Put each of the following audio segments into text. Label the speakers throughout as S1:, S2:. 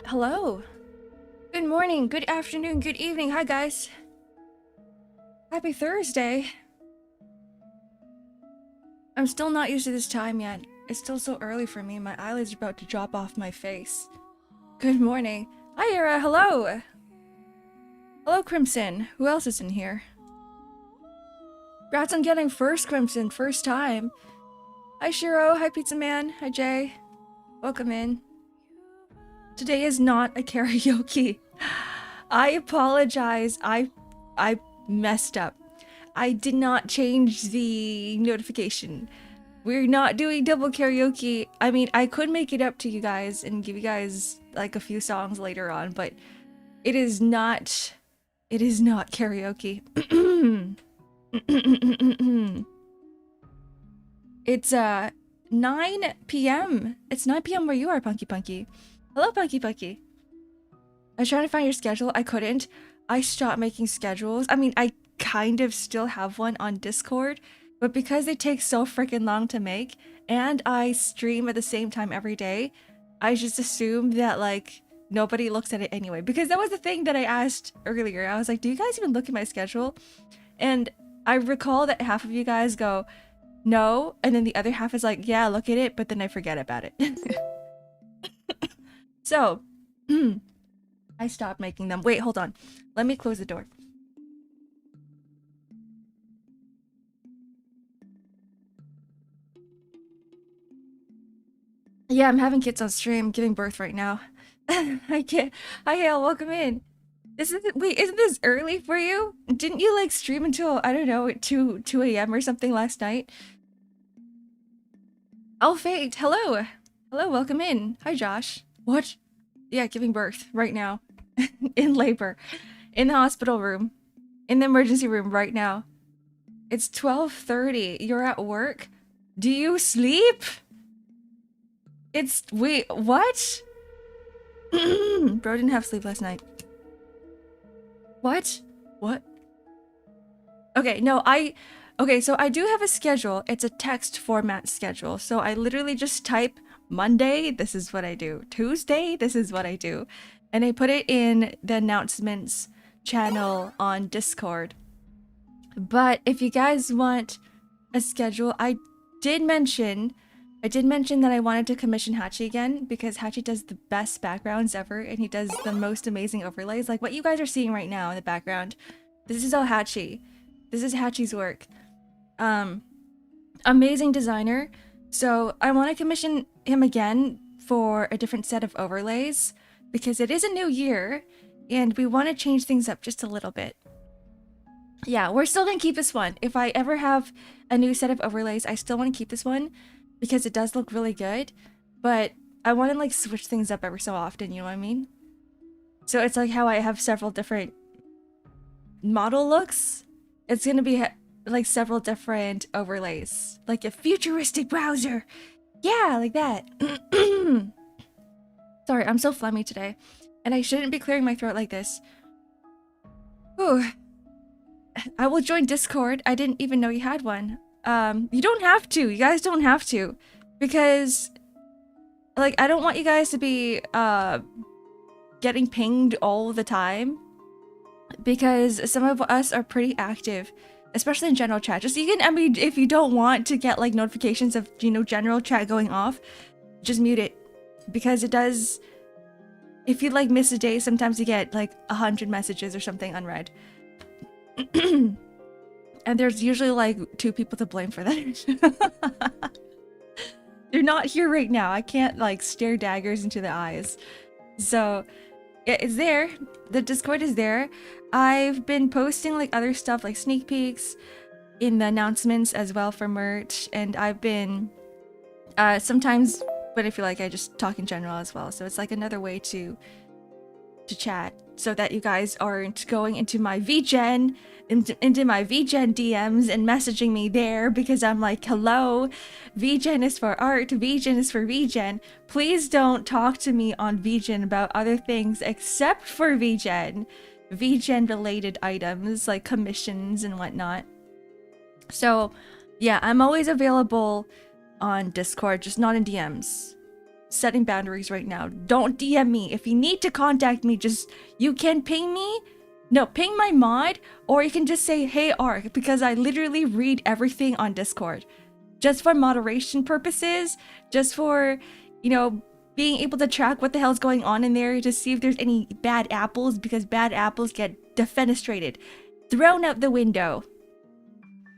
S1: Hello. Good morning, good afternoon, good evening. Hi, guys. Happy Thursday. I'm still not used to this time yet. It's still so early for me. My eyelids are about to drop off my face. Good morning. Hi, Era. Hello. Hello, Crimson. Who else is in here? Congrats on getting first, Crimson. First time. Hi, Shiro. Hi, Pizza Man. Hi, Jay. Welcome in. Today is not a karaoke. I apologize. I messed up. I did not change the notification. We're not doing double karaoke. I mean, I could make it up to you guys and give you guys like a few songs later on, but it is not karaoke. It's 9 p.m. It's 9 p.m. where you are, Punky Punky. Hello, Punky Punky. I was trying to find your schedule. I couldn't. I stopped making schedules. I mean, I kind of still have one on Discord, but because they take so freaking long to make, and I stream at the same time every day, I just assumed that, like, nobody looks at it anyway. Because that was the thing that I asked earlier. I was like, do you guys even look at my schedule? And I recall that half of you guys go, no, and then the other half is like, yeah, look at it, but then I forget about it. So, I stopped making them. Wait, hold on. Let me close the door. Yeah, I'm having kids on stream, giving birth right now. I can't. Hi, Hale, welcome in. Wait, isn't this early for you? Didn't you like stream until, I don't know, 2 a.m. or something last night? Oh, Fate, hello. Hello, welcome in. Hi, Josh. What? Yeah, giving birth right now. In labor. In the hospital room. In the emergency room right now. It's 12:30. You're at work? Do you sleep? Wait, what? Bro didn't have sleep last night. What? What? Okay, no, okay, so I do have a schedule. It's a text format schedule. So I literally just type Monday, this is what I do. Tuesday, this is what I do. And I put it in the announcements channel on Discord. But if you guys want a schedule, I did mention that I wanted to commission Hachi again because Hachi does the best backgrounds ever and he does the most amazing overlays. Like what you guys are seeing right now in the background. This is all Hachi. This is Hachi's work. Amazing designer. So I want to commission him again for a different set of overlays because it is a new year and we want to change things up just a little bit. Yeah, we're still gonna keep this one. If I ever have a new set of overlays, I still want to keep this one because it does look really good, but I want to like switch things up every so often, you know what I mean? So it's like how I have several different model looks. It's gonna be like several different overlays, like a futuristic browser. Yeah, like that. Sorry, I'm so phlegmy today, and I shouldn't be clearing my throat like this. Ooh. I will join Discord. I didn't even know you had one. You don't have to. You guys don't have to. Because, like, I don't want you guys to be, getting pinged all the time. Because some of us are pretty active. Especially in general chat. Just, I mean, if you don't want to get, like, notifications of, you know, general chat going off, just mute it. Because it does... If you, like, miss a day, sometimes you get, like, 100 messages or something unread. And there's usually like 2 people to blame for that. They're not here right now. I can't like stare daggers into the eyes. So it's there. The Discord is there. I've been posting like other stuff like sneak peeks in the announcements as well for merch. And I've been sometimes, but I feel like I just talk in general as well. So it's like another way to chat so that you guys aren't going into my VGen DMs and messaging me there because I'm like, hello, VGen is for art, VGen is for VGen. Please don't talk to me on VGen about other things except for VGen related items like commissions and whatnot. So yeah, I'm always available on Discord, just not in DMs. setting boundaries right now. Don't DM me. If you need to contact me, you can ping me. No, ping my mod, or you can just say, hey, Ark, because I literally read everything on Discord. Just for moderation purposes, just for, you know, being able to track what the hell's going on in there, to see if there's any bad apples, because bad apples get defenestrated, thrown out the window.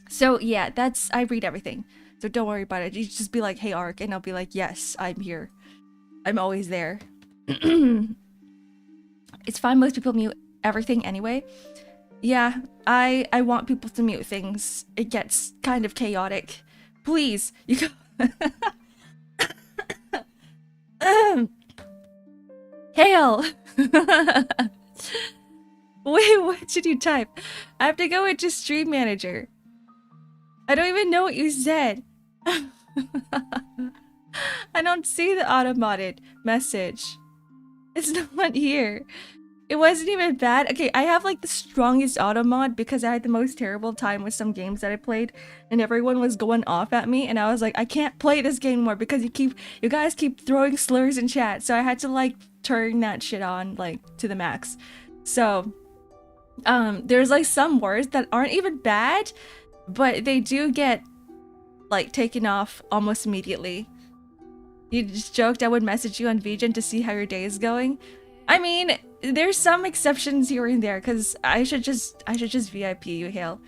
S1: So yeah, I read everything. So don't worry about it. You just be like, hey, Ark, and I'll be like, yes, I'm here. I'm always there. It's fine, most people mute everything anyway. Yeah, I want people to mute things. It gets kind of chaotic. Please, you go. Hail. Wait, what should you type? I have to go into Stream Manager. I don't even know what you said. I don't see the auto-modded message. It's not here. It wasn't even bad. Okay, I have like the strongest auto-mod because I had the most terrible time with some games that I played and everyone was going off at me and I was like, I can't play this game more because you guys keep throwing slurs in chat. So I had to like turn that shit on like to the max. So there's like some words that aren't even bad, but they do get like taken off almost immediately. You just joked I would message you on VGen to see how your day is going. I mean, there's some exceptions here and there because I should just VIP you, Hale.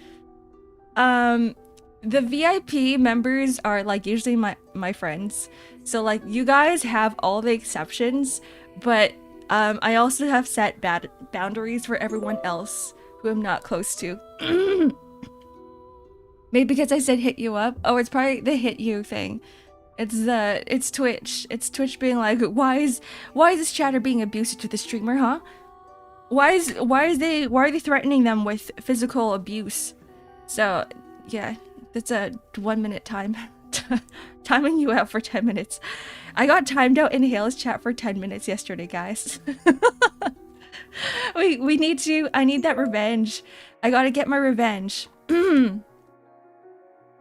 S1: The VIP members are like usually my friends, so like you guys have all the exceptions, but I also have set bad boundaries for everyone else who I'm not close to. Maybe because I said hit you up. Oh, it's probably the hit you thing. It's Twitch. It's Twitch being like, why is this chatter being abusive to the streamer, huh? Why are they threatening them with physical abuse? So yeah, that's a 1 minute time. Timing you out for 10 minutes. I got timed out in Hale's chat for 10 minutes yesterday, guys. I need that revenge. I gotta get my revenge.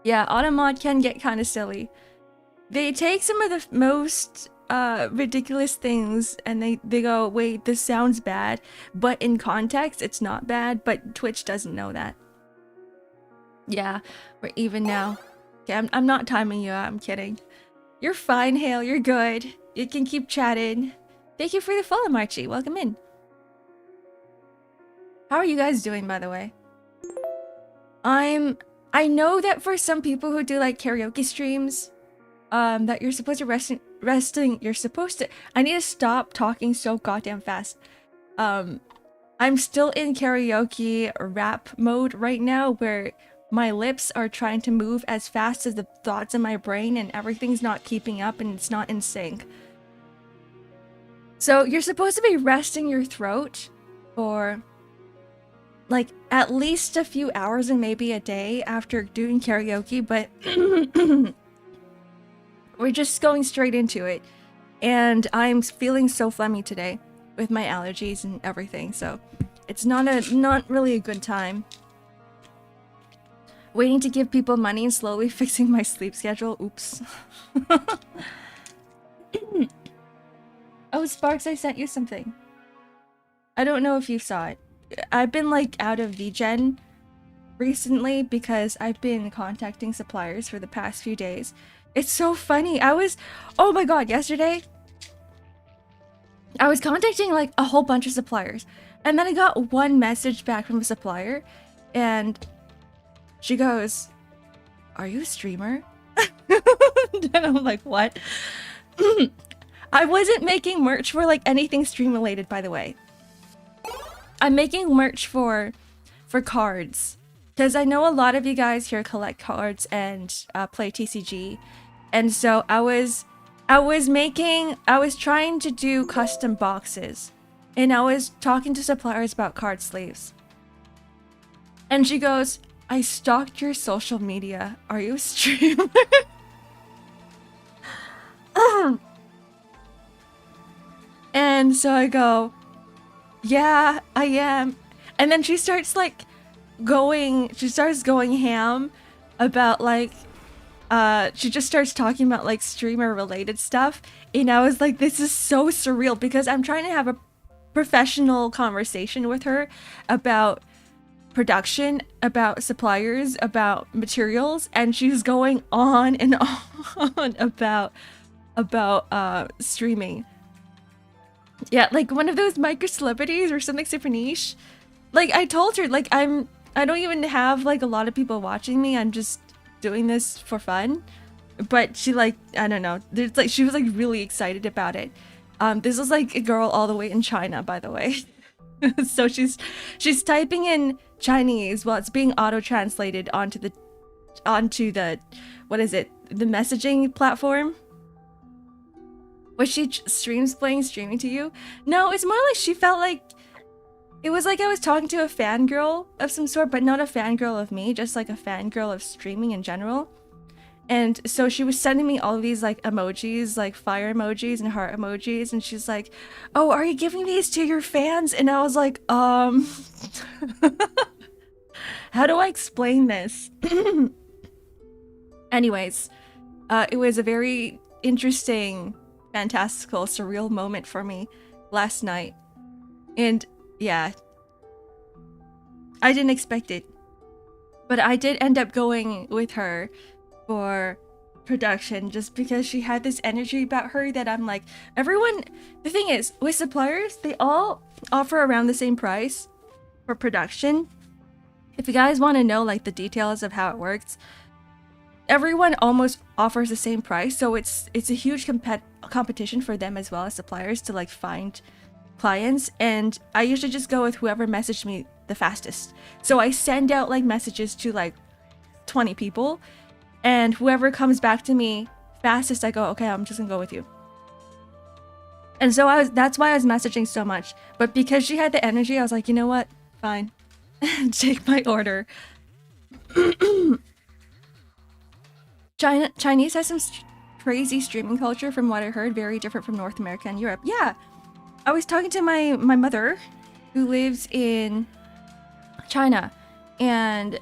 S1: Yeah, automod can get kind of silly. They take some of the most ridiculous things and they go, wait, this sounds bad, but in context it's not bad, but Twitch doesn't know that. Yeah, we're even now. Okay, I'm not timing you out, I'm kidding. You're fine, Hale, you're good. You can keep chatting. Thank you for the follow, Marchie. Welcome in. How are you guys doing, by the way? I know that for some people who do like karaoke streams, that you're supposed to you're supposed to, I need to stop talking so goddamn fast. I'm still in karaoke rap mode right now where my lips are trying to move as fast as the thoughts in my brain and everything's not keeping up and it's not in sync. So you're supposed to be resting your throat for like at least a few hours and maybe a day after doing karaoke, but we're just going straight into it. And I'm feeling so phlegmy today with my allergies and everything, so it's not really a good time. Waiting to give people money and slowly fixing my sleep schedule. Oops. Oh, Sparks, I sent you something. I don't know if you saw it. I've been like out of VGen recently because I've been contacting suppliers for the past few days. It's so funny. Oh my god, yesterday I was contacting like a whole bunch of suppliers and then I got one message back from a supplier and she goes, "Are you a streamer?" And I'm like, what? I wasn't making merch for like anything stream related, by the way. I'm making merch for cards because I know a lot of you guys here collect cards and play TCG, and so I was trying to do custom boxes, and I was talking to suppliers about card sleeves, and she goes, "I stalked your social media. Are you a streamer?" And so I go, "Yeah, I am." And then she starts going ham about like she just starts talking about like streamer related stuff, and I was like, this is so surreal because I'm trying to have a professional conversation with her about production, about suppliers, about materials, and she's going on and on about streaming. Yeah, like one of those micro celebrities or something super niche. Like I told her, like I don't even have like a lot of people watching me. I'm just doing this for fun. But she like, I don't know. There's like she was like really excited about it. This was like a girl all the way in China, by the way. So she's typing in Chinese while it's being auto translated onto the what is it? The messaging platform. Was she streaming to you? No, it's more like she felt like it was like I was talking to a fangirl of some sort, but not a fangirl of me, just like a fangirl of streaming in general. And so she was sending me all of these like emojis, like fire emojis and heart emojis, and she's like, "Oh, are you giving these to your fans?" And I was like, how do I explain this? Anyways, it was a very interesting, fantastical, surreal moment for me last night. And yeah, I didn't expect it. But I did end up going with her for production just because she had this energy about her that I'm like, everyone, the thing is, with suppliers, they all offer around the same price for production. If you guys want to know like the details of how it works, everyone almost offers the same price, so it's a huge competition for them as well as suppliers to like find clients, and I usually just go with whoever messaged me the fastest. So I send out like messages to like 20 people, and whoever comes back to me fastest, I go, okay, I'm just gonna go with you. And so that's why I was messaging so much. But because she had the energy, I was like, you know what? Fine. Take my order. Chinese has some crazy streaming culture from what I heard, very different from North America and Europe. Yeah, I was talking to my mother who lives in China, and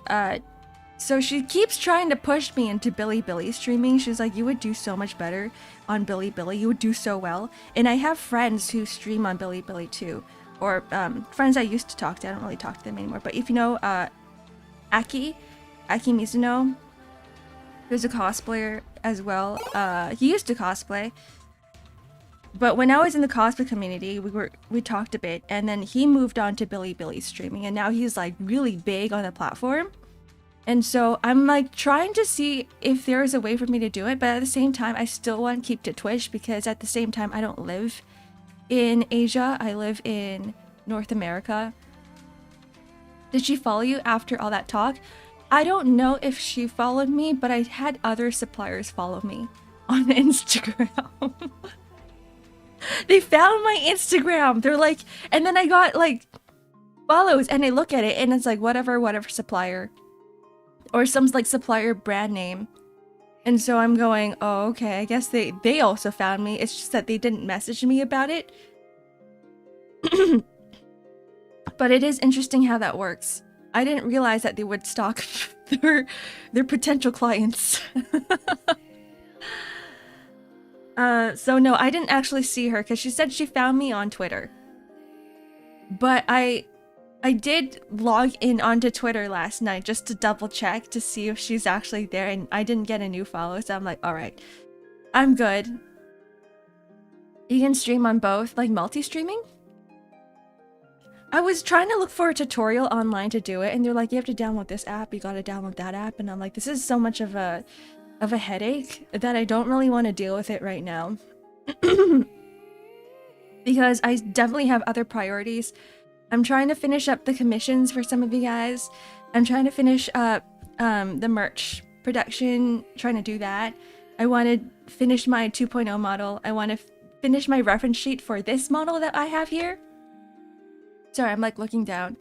S1: so she keeps trying to push me into Bilibili streaming. She's like, you would do so much better on Bilibili, you would do so well. And I have friends who stream on Bilibili too, or friends I used to talk to. I don't really talk to them anymore, but if you know Aki Mizuno, who's a cosplayer as well, he used to cosplay, but when I was in the cosplay community, we talked a bit, and then he moved on to Bilibili streaming, and now he's like really big on the platform. And so I'm like trying to see if there is a way for me to do it, but at the same time I still want to keep to Twitch, because at the same time I don't live in Asia, I live in North America. Did she follow you after all that talk? I don't know if she followed me, but I had other suppliers follow me on Instagram. They found my Instagram. They're like, and then I got like follows, and I look at it and it's like whatever supplier, or some like supplier brand name. And so I'm going, oh, okay, I guess they also found me. It's just that they didn't message me about it. But it is interesting how that works. I didn't realize that they would stalk their potential clients. So no, I didn't actually see her because she said she found me on Twitter. But I did log in onto Twitter last night just to double check to see if she's actually there, and I didn't get a new follow, so I'm like, all right, I'm good. You can stream on both, like multi-streaming? I was trying to look for a tutorial online to do it, and they're like, you have to download this app, you gotta download that app, and I'm like, this is so much of a headache that I don't really want to deal with it right now. Because I definitely have other priorities. I'm trying to finish up the commissions for some of you guys. I'm trying to finish up the merch production, trying to do that. I want to finish my 2.0 model. I want to finish my reference sheet for this model that I have here. Sorry, I'm like looking down.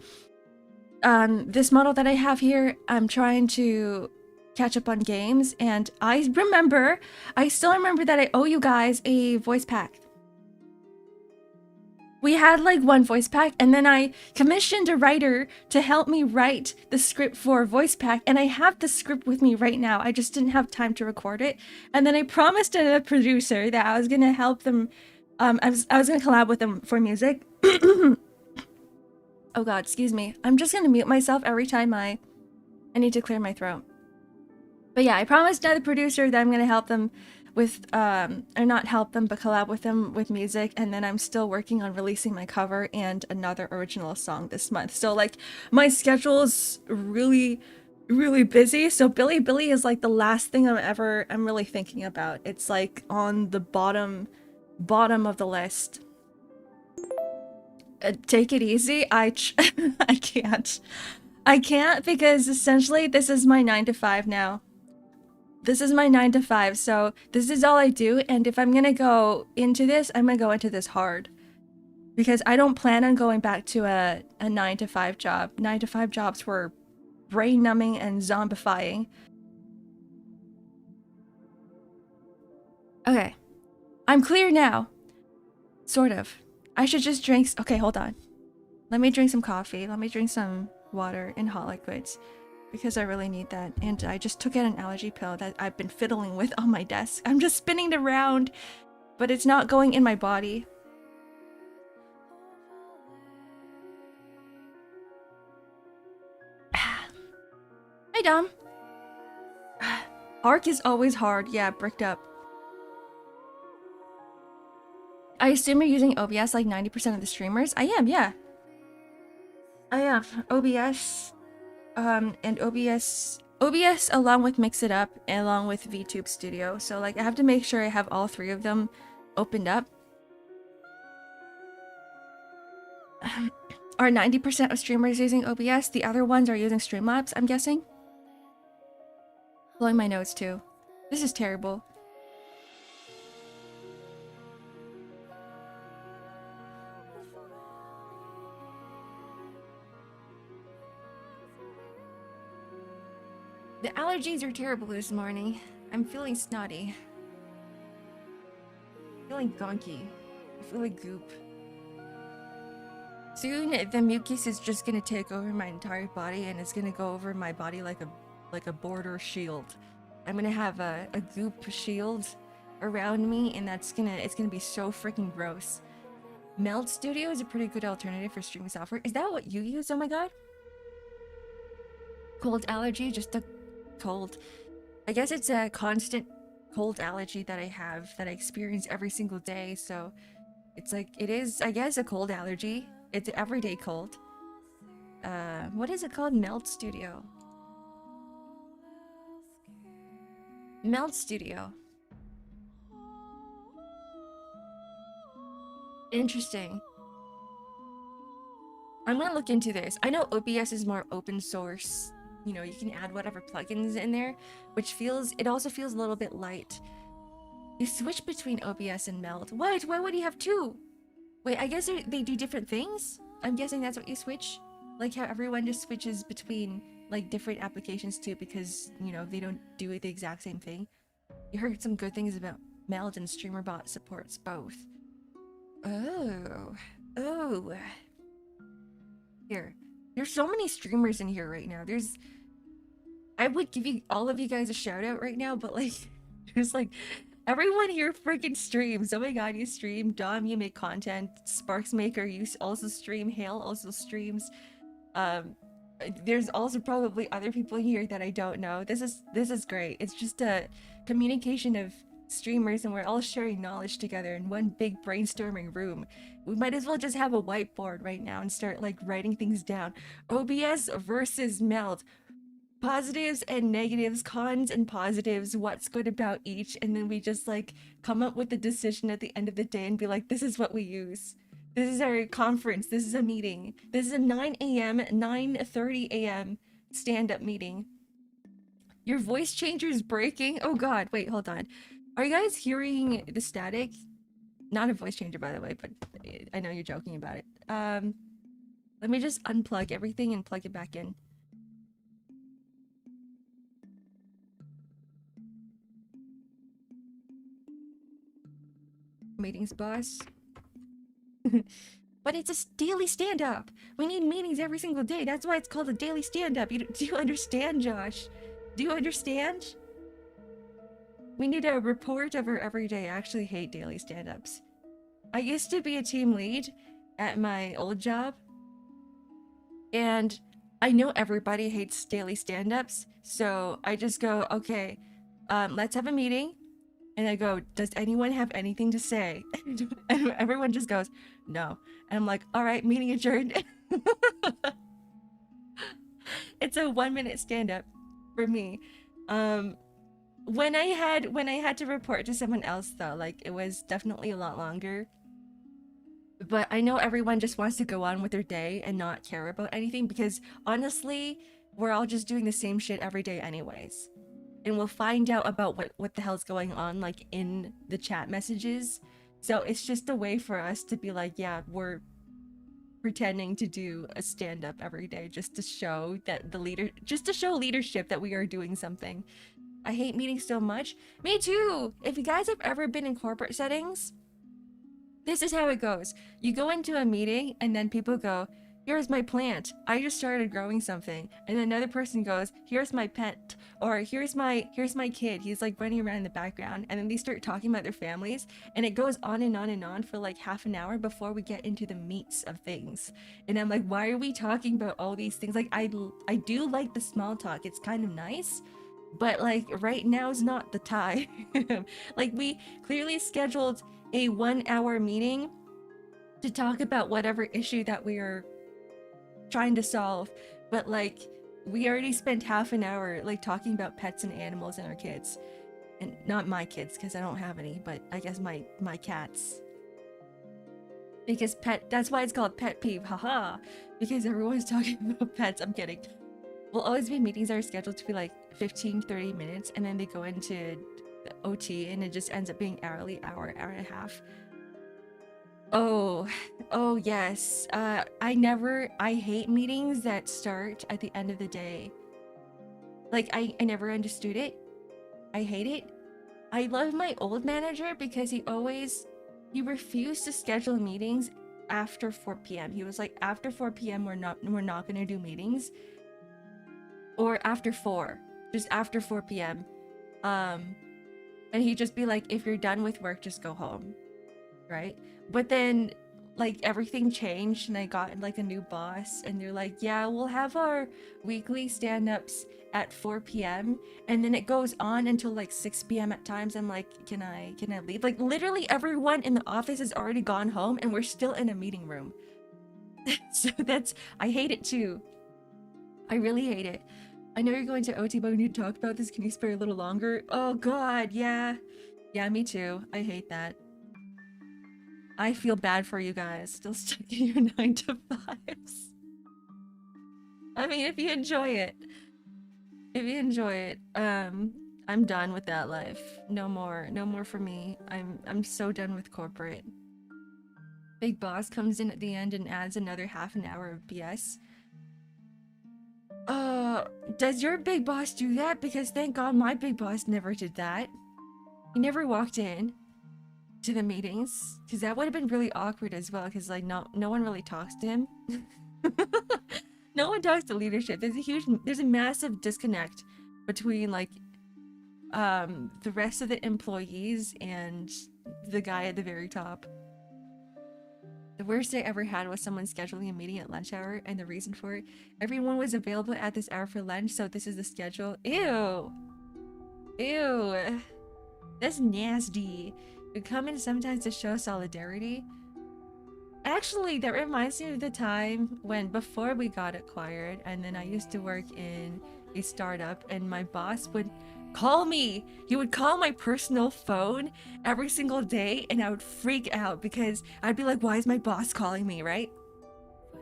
S1: This model that I have here, I'm trying to catch up on games, and I still remember that I owe you guys a voice pack. We had like one voice pack, and then I commissioned a writer to help me write the script for voice pack, and I have the script with me right now. I just didn't have time to record it. And then I promised a producer that I was gonna help them. I was gonna collab with them for music. Oh god, excuse me. I'm just gonna mute myself every time I need to clear my throat. But yeah, I promised another producer that I'm gonna help them with, or not help them, but collab with them with music, and then I'm still working on releasing my cover and another original song this month. So like, my schedule is really, really busy. So Billy is like the last thing I'm really thinking about. It's like on the bottom of the list. Take it easy. I can't. I can't because essentially this is my 9 to 5 now. This is my 9 to 5, so this is all I do, and if I'm gonna go into this, I'm gonna go into this hard. Because I don't plan on going back to a 9 to 5 job. 9 to 5 jobs were brain-numbing and zombifying. Okay. I'm clear now. Sort of. I should just drink... Okay, hold on. Let me drink some coffee. Let me drink some water and hot liquids. Because I really need that. And I just took out an allergy pill that I've been fiddling with on my desk. I'm just spinning it around, but it's not going in my body. Hey, Dom. Ark is always hard. Yeah, bricked up. I assume you're using OBS like 90% of the streamers? I am, yeah. I am. OBS... and OBS along with Mix It Up and along with VTube Studio. So like I have to make sure I have all three of them opened up. Are 90% of streamers using OBS? The other ones are using Streamlabs, I'm guessing? Blowing my nose too. This is terrible. The allergies are terrible this morning. I'm feeling snotty. Feeling gonky. I feel like goop. Soon the mucus is just gonna take over my entire body and it's gonna go over my body like a border shield. I'm gonna have a goop shield around me, and it's gonna be so freaking gross. Meld Studio is a pretty good alternative for streaming software. Is that what you use? Oh my god. Cold allergy, just a cold. I guess it's a constant cold allergy that I have, that I experience every single day, so it's like, it is, I guess, a cold allergy. It's an everyday cold. What is it called? Meld Studio. Meld Studio. Interesting. I'm gonna look into this. I know OBS is more open source. You know, you can add whatever plugins in there, which it also feels a little bit light. You switch between OBS and Meld. What? Why would you have two? Wait, I guess they do different things? I'm guessing that's what you switch? Like how everyone just switches between, like, different applications too, because, you know, they don't do the exact same thing. You heard some good things about Meld, and StreamerBot supports both. Oh. Oh. Here. There's so many streamers in here right now. I would give all of you guys a shout out right now, but like, there's like, everyone here freaking streams. Oh my god, you stream. Dom, you make content. Sparks Maker, you also stream. Hale also streams. There's also probably other people here that I don't know. This is great. It's just a communication of streamers, and we're all sharing knowledge together in one big brainstorming room. We might as well just have a whiteboard right now and start like writing things down. OBS versus Meld. Positives and negatives, cons and positives, what's good about each, and then we just like come up with a decision at the end of the day and be like, this is what we use. This is our conference. This is a meeting. This is a 9 a.m., 9:30 a.m. stand-up meeting. Your voice changer is breaking? Oh god, wait, hold on. Are you guys hearing the static? Not a voice changer, by the way, but I know you're joking about it. Let me just unplug everything and plug it back in. Meetings, boss. But it's a daily stand-up. We need meetings every single day. That's why it's called a daily stand-up. Do you understand, Josh? Do you understand? We need a report of our everyday. I actually hate daily stand-ups. I used to be a team lead at my old job, and I know everybody hates daily stand-ups, so I just go, okay, let's have a meeting. And I go, does anyone have anything to say? And everyone just goes, no. And I'm like, all right, meeting adjourned. It's a 1-minute stand-up for me. When I had to report to someone else though, like, it was definitely a lot longer. But I know everyone just wants to go on with their day and not care about anything, because honestly, we're all just doing the same shit every day anyways. And we'll find out about what the hell's going on, like, in the chat messages. So it's just a way for us to be like, yeah, we're pretending to do a stand-up every day just to show that just to show leadership that we are doing something. I hate meetings so much. Me too! If you guys have ever been in corporate settings, this is how it goes. You go into a meeting and then people go, here's my plant. I just started growing something. And then another person goes, here's my pet. Or here's my kid. He's like running around in the background. And then they start talking about their families. And it goes on and on and on for like half an hour before we get into the meats of things. And I'm like, why are we talking about all these things? Like, I do like the small talk. It's kind of nice. But like right now is not the time. Like, we clearly scheduled a 1-hour meeting to talk about whatever issue that we are trying to solve, but like, we already spent half an hour like talking about pets and animals and our kids. And not my kids, because I don't have any, but I guess my cats. Because that's why it's called pet peeve, haha. Because everyone's talking about pets. I'm kidding. Will always be meetings that are scheduled to be like 15-30 minutes, and then they go into the OT and it just ends up being hour and a half. Oh yes. I hate meetings that start at the end of the day. Like, I never understood it. I hate it. I love my old manager because he refused to schedule meetings after 4 p.m. He was like, after 4 p.m. we're not gonna do meetings. Or after 4. Just after 4 p.m. And he'd just be like, if you're done with work, just go home. Right? But then, like, everything changed and I got like a new boss, and they're like, yeah, we'll have our weekly stand-ups at 4 p.m. and then it goes on until like 6 p.m. at times. I'm like, can I leave? Like, literally everyone in the office has already gone home and we're still in a meeting room. So I hate it too. I really hate it. I know you're going to OT, but we need to talk about this. Can you spare a little longer? Oh god, yeah. Yeah, me too. I hate that. I feel bad for you guys, still stuck in your 9-to-5s. I mean, if you enjoy it. I'm done with that life. No more for me. I'm so done with corporate. Big boss comes in at the end and adds another half an hour of BS. Does your big boss do that? Because thank god my big boss never did that. He never walked in to the meetings, because that would have been really awkward as well, because like no one really talks to him. No one talks to leadership. There's a massive disconnect between like the rest of the employees and the guy at the very top. The worst I ever had was someone scheduling a meeting at lunch hour, and the reason for it, everyone was available at this hour for lunch, so this is the schedule. Ew, that's nasty. We come in sometimes to show solidarity. Actually, that reminds me of the time before we got acquired, and then I used to work in a startup, and my boss would call me. He would call my personal phone every single day, and I would freak out because I'd be like, why is my boss calling me, right?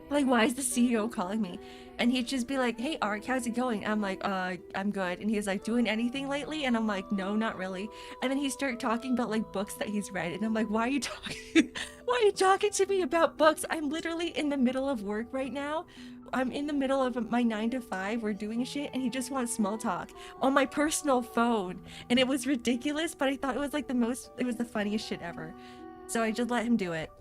S1: Like, why is the CEO calling me? And he'd just be like, hey, Ark, how's it going? I'm like, I'm good. And he's like, doing anything lately? And I'm like, no, not really. And then he started talking about like books that he's read. And I'm like, why are you talking to me about books? I'm literally in the middle of work right now. I'm in the middle of my 9-to-5. We're doing shit. And he just wants small talk on my personal phone. And it was ridiculous, but I thought it was like it was the funniest shit ever. So I just let him do it.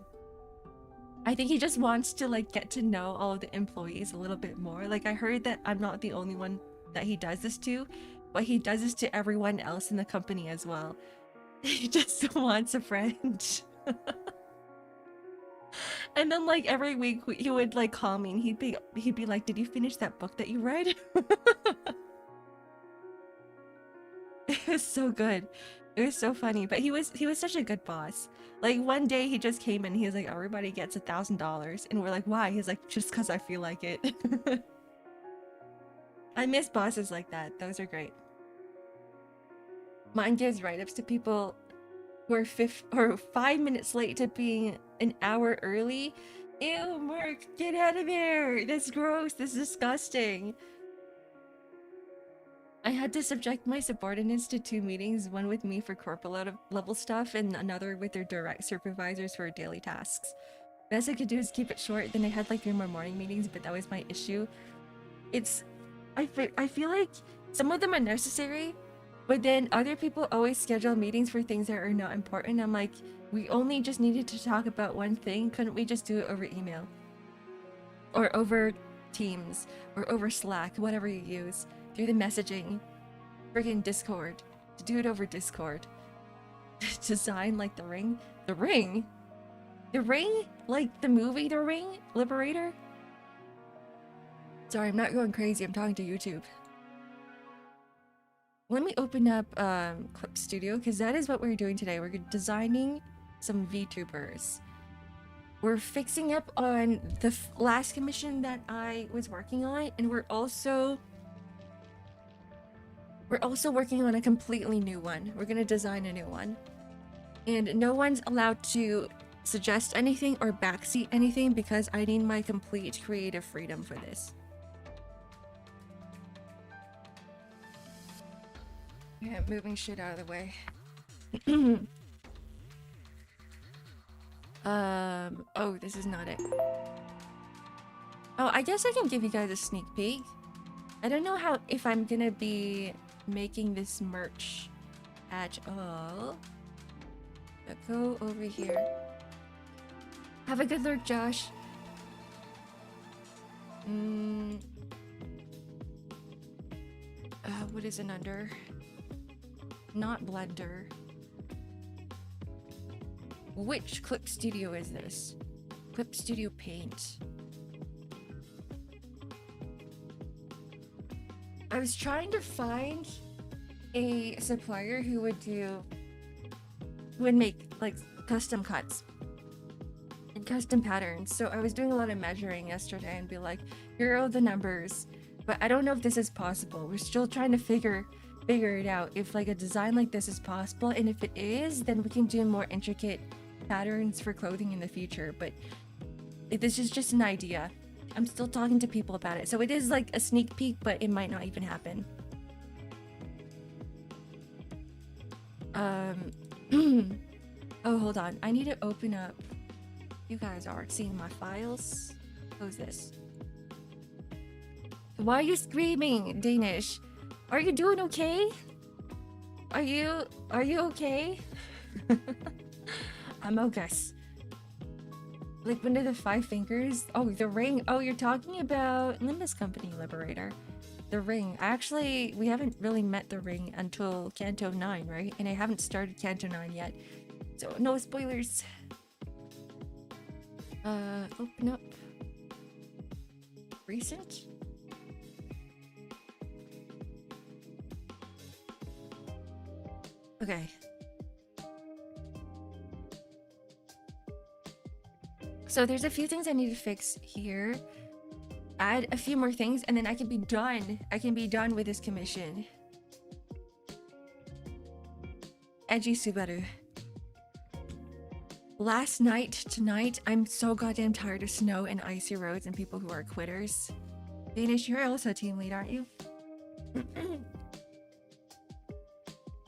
S1: I think he just wants to like get to know all of the employees a little bit more. Like I heard that I'm not the only one that he does this to, but he does this to everyone else in the company as well. He just wants a friend. And then like every week he would like call me and he'd be like, "Did you finish that book that you read?" It was so good. It was so funny, but he was such a good boss. Like one day he just came in, he was like, "Everybody gets $1,000," and we're like, "Why?" He's like, "Just because I feel like it." I miss bosses like that. Those are great. Mine gives write-ups to people who are 5 minutes late to being an hour early. Ew, Mark, get out of there! That's gross. That's disgusting. I had to subject my subordinates to 2 meetings, one with me for corporate level stuff and another with their direct supervisors for daily tasks. Best I could do is keep it short. Then I had like 3 more morning meetings, but that was my issue. I feel like some of them are necessary, but then other people always schedule meetings for things that are not important. I'm like, we only just needed to talk about one thing. Couldn't we just do it over email? Or over Teams, or over Slack, whatever you use. Through the messaging, friggin' Discord, to do it over Discord. Design like the ring, like the movie The Ring, Liberator. Sorry, I'm not going crazy. I'm talking to YouTube. Let me open up Clip Studio because that is what we're doing today. We're designing some Vtubers. We're fixing up on the last commission that I was working on, and we're also working on a completely new one. We're gonna design a new one. And no one's allowed to suggest anything or backseat anything because I need my complete creative freedom for this. Yeah, moving shit out of the way. Oh, this is not it. Oh, I guess I can give you guys a sneak peek. I don't know if I'm gonna be making this merch at all. But go over here. Have a good lurk, Josh. What is it under? Not Blender. Which Clip Studio is this? Clip Studio Paint. I was trying to find a supplier who would make like custom cuts and custom patterns. So I was doing a lot of measuring yesterday and be like, here are the numbers, but I don't know if this is possible. We're still trying to figure it out if like a design like this is possible, and if it is, then we can do more intricate patterns for clothing in the future. But this is just an idea. I'm still talking to people about it, so it is like a sneak peek, but it might not even happen. Oh, hold on. I need to open up. You guys are seeing my files. Close this. Why are you screaming, Danish? Are you doing okay? Are you okay? I'm okay. Like one of the 5 fingers. Oh, the ring. Oh, you're talking about Limbus Company Liberator. The ring. Actually, we haven't really met the ring until Canto 9, right? And I haven't started Canto 9 yet. So no spoilers. Open up. Recent? Okay. So there's a few things I need to fix here. Add a few more things and then I can be done. I can be done with this commission. Edgy Subaru. Last night, tonight, I'm so goddamn tired of snow and icy roads and people who are quitters. Danish, you're also team lead, aren't you?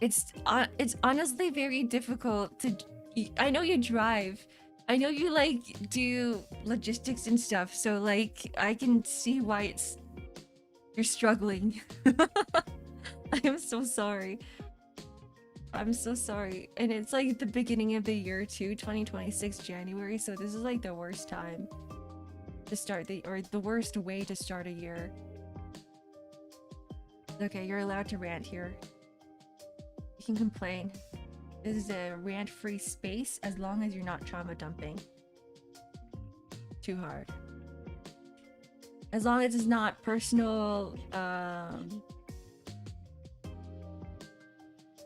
S1: It's honestly very difficult to... I know you drive. I know you like do logistics and stuff, so like I can see why you're struggling. I am so sorry. I'm so sorry. And it's like the beginning of the year too, 2026 January, so this is like the worst time to start the worst way to start a year. Okay, you're allowed to rant here. You can complain. This is a rant-free space as long as you're not trauma dumping too hard. As long as it's not personal,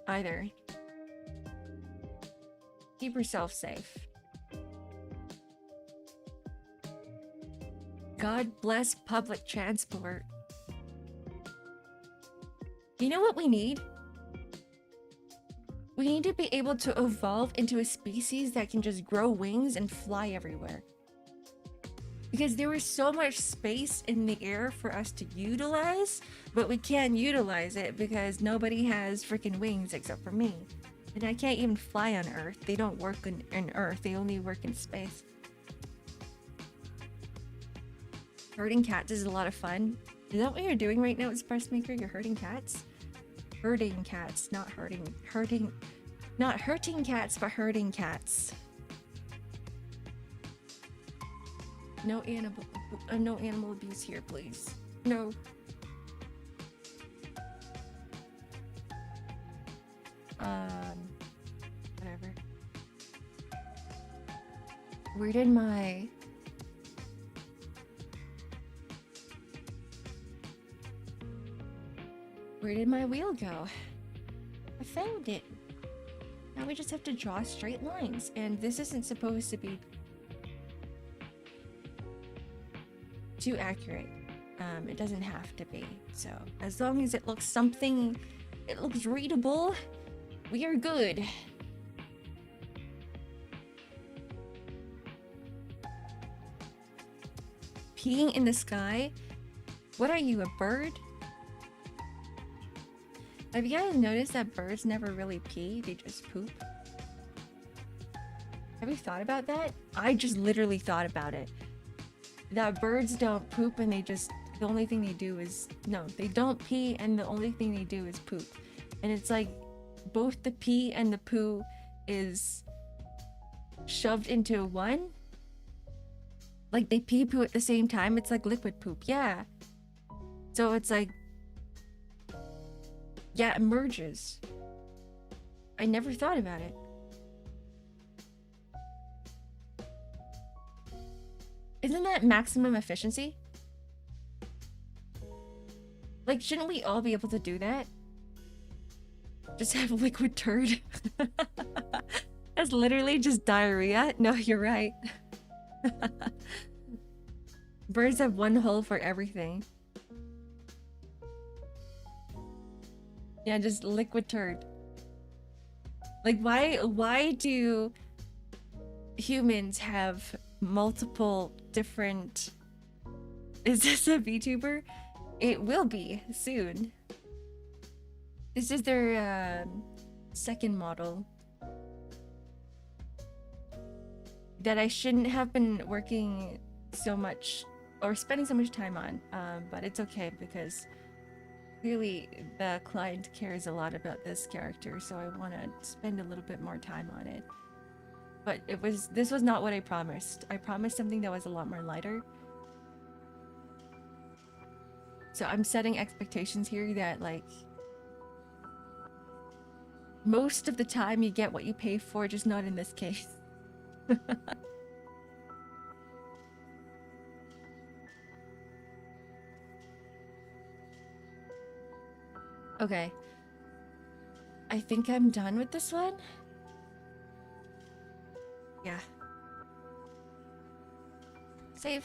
S1: either. Keep yourself safe. God bless public transport. You know what we need? We need to be able to evolve into a species that can just grow wings and fly everywhere. Because there is so much space in the air for us to utilize, but we can't utilize it because nobody has freaking wings except for me. And I can't even fly on Earth. They don't work in Earth, they only work in space. Herding cats is a lot of fun. Is that what you're doing right now, Express Maker? You're herding cats? Herding cats, not hurting. Not hurting cats, but herding cats. No animal abuse here, please. No. Whatever. Where did my... Where did my wheel go? I found it. Now we just have to draw straight lines, and this isn't supposed to be too accurate. It doesn't have to be. So as long as it looks something, it looks readable, we are good. Peeing in the sky? What are you, a bird? Have you guys noticed that birds never really pee, they just poop? Have you thought about that? I just literally thought about it. That birds don't poop and they just, the only thing they do is, no, they don't pee and the only thing they do is poop. And it's like, both the pee and the poo is shoved into one. Like they pee poo at the same time, it's like liquid poop, yeah. So it's like, yeah, it merges. I never thought about it. Isn't that maximum efficiency? Like, shouldn't we all be able to do that? Just have liquid turd. That's literally just diarrhea. No, you're right. Birds have one hole for everything. Yeah, just liquid turd. Like, why do humans have multiple different... Is this a VTuber? It will be soon. This is their second model that I shouldn't have been working so much or spending so much time on, but it's okay because clearly the client cares a lot about this character, so I want to spend a little bit more time on it. But this was not what I promised. I promised something that was a lot more lighter. So I'm setting expectations here that, like, most of the time you get what you pay for, just not in this case. Okay. I think I'm done with this one. Yeah. Save.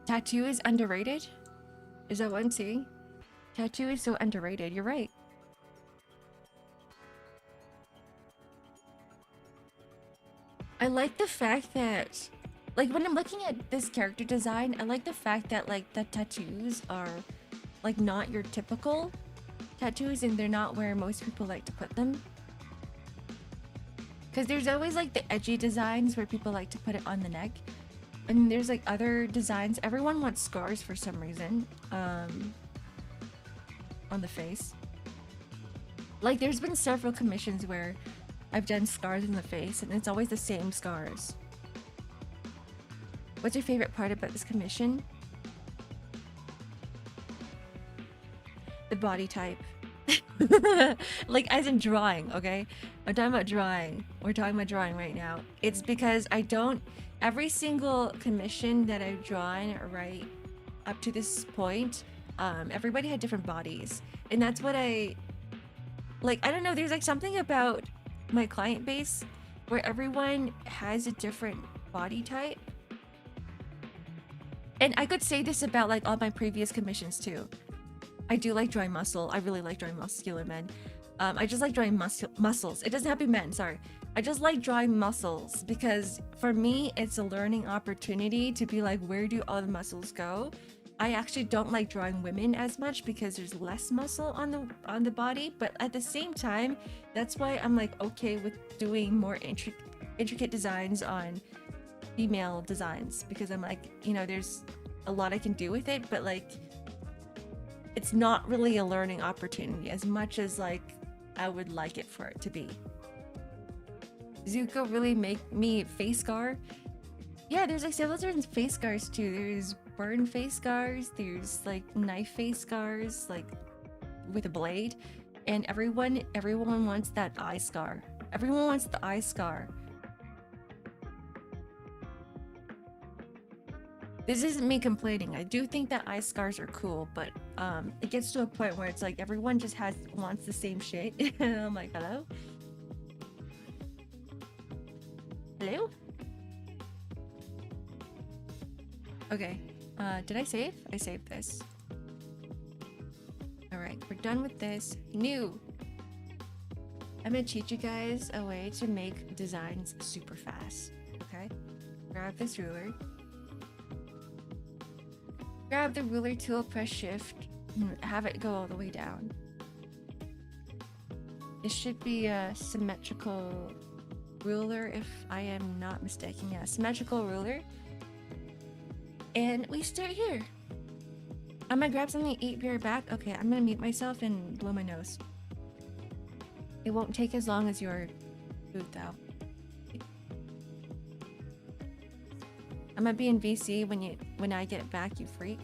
S1: Tattoo is underrated? Is that what I'm seeing? Tattoo is so underrated, you're right. I like the fact that, like, when I'm looking at this character design, I like the fact that, like, the tattoos are, like, not your typical tattoos and they're not where most people like to put them. Because there's always, like, the edgy designs where people like to put it on the neck. And there's, like, other designs. Everyone wants scars for some reason. on the face. Like, there's been several commissions where I've done scars in the face, and it's always the same scars. What's your favorite part about this commission? The body type. Like, as in drawing, okay? I'm talking about drawing. We're talking about drawing right now. It's because I don't... Every single commission that I've drawn right up to this point, everybody had different bodies. And that's what I... Like, I don't know, there's like something about my client base where everyone has a different body type. And I could say this about like all my previous commissions too. I do like drawing muscle. I really like drawing muscular men. I just like drawing muscles. It doesn't have to be men, sorry. I just like drawing muscles because for me, it's a learning opportunity to be like, where do all the muscles go? I actually don't like drawing women as much because there's less muscle on the body, but at the same time, that's why I'm like okay with doing more intricate designs on female designs, because I'm like, you know, there's a lot I can do with it, but like it's not really a learning opportunity as much as like I would like it for it to be. Zuko really make me face scar? Yeah, there's like several different face scars too. There's burn face scars, there's like knife face scars, like with a blade, and everyone wants that eye scar. Everyone wants the eye scar. This isn't me complaining. I do think that eye scars are cool, but it gets to a point where it's like everyone just wants the same shit. And I'm like, hello? Hello? Okay. Did I save? I saved this. Alright, we're done with this. New! I'm gonna teach you guys a way to make designs super fast. Okay? Grab this ruler. Grab the ruler tool, press shift, and have it go all the way down. This should be a symmetrical ruler if I am not mistaken. Yeah, symmetrical ruler. And we start here. I'm gonna grab something to eat, be right back. Okay, I'm gonna mute myself and blow my nose. It won't take as long as your food though. I'm gonna be in VC when I get back, you freak.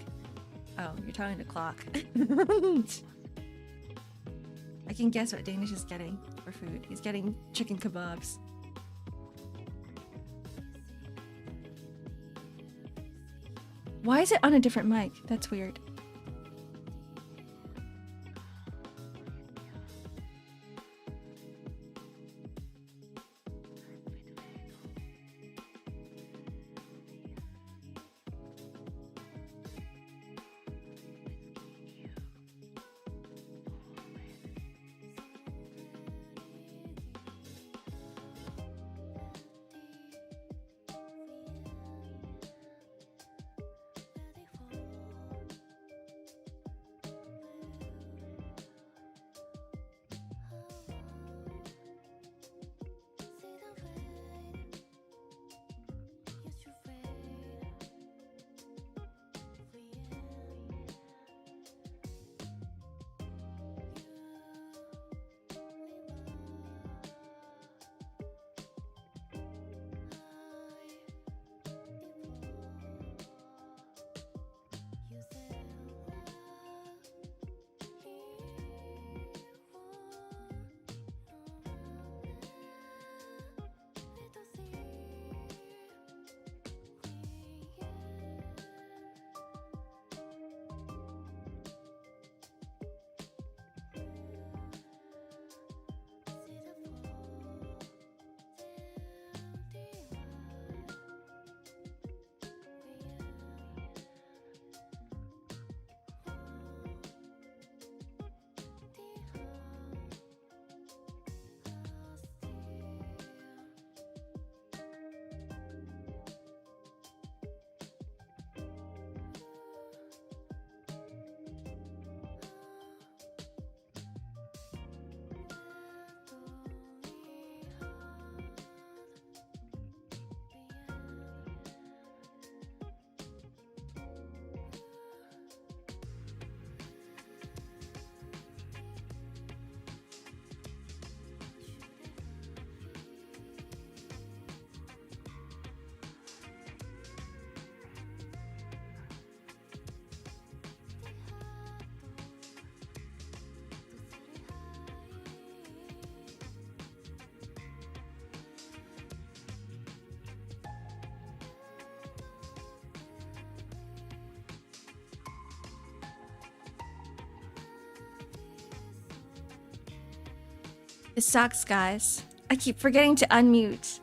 S1: Oh, you're talking to clock. I can guess what Danish is getting for food. He's getting chicken kebabs. Why is it on a different mic? That's weird. It sucks, guys. I keep forgetting to unmute.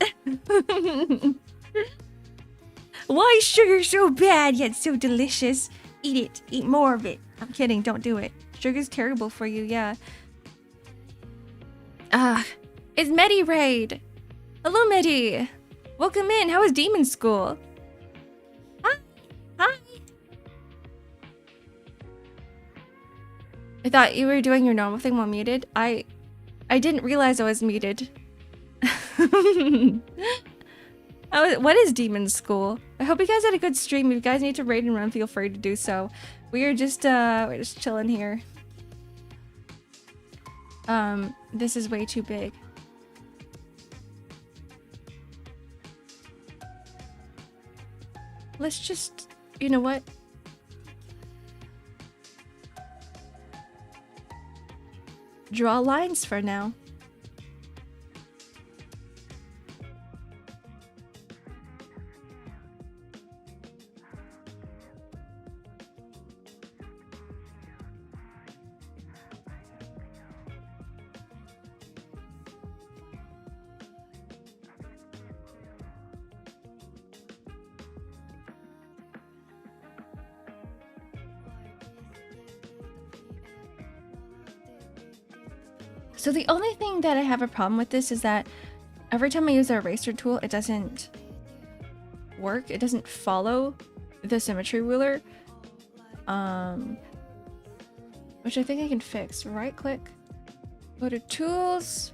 S1: Why is sugar so bad yet so delicious? Eat it. Eat more of it. I'm kidding. Don't do it. Sugar's terrible for you, yeah. It's Medi Raid. Hello, Medi. Welcome in. How was Demon School? Hi. Hi. I thought you were doing your normal thing while muted. I didn't realize I was muted. What is Demon School? I hope you guys had a good stream. If you guys need to raid and run, feel free to do so. We're just chilling here. This is way too big. Let's just, you know what? Draw lines for now. So the only thing that I have a problem with this is that every time I use the eraser tool, it doesn't work. It doesn't follow the symmetry ruler. Which I think I can fix. Right click, go to tools.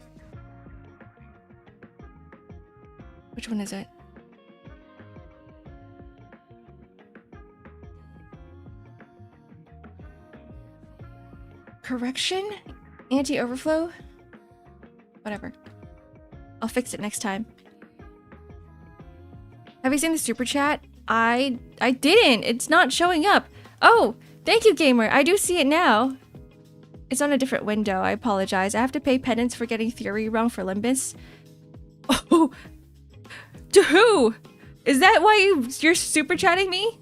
S1: Which one is it? Correction? Anti-overflow? Whatever. I'll fix it next time. Have you seen the super chat? I didn't. It's not showing up. Oh, thank you, gamer. I do see it now. It's on a different window. I apologize. I have to pay penance for getting theory wrong for Limbus. Oh, to who? Is that why you're super chatting me?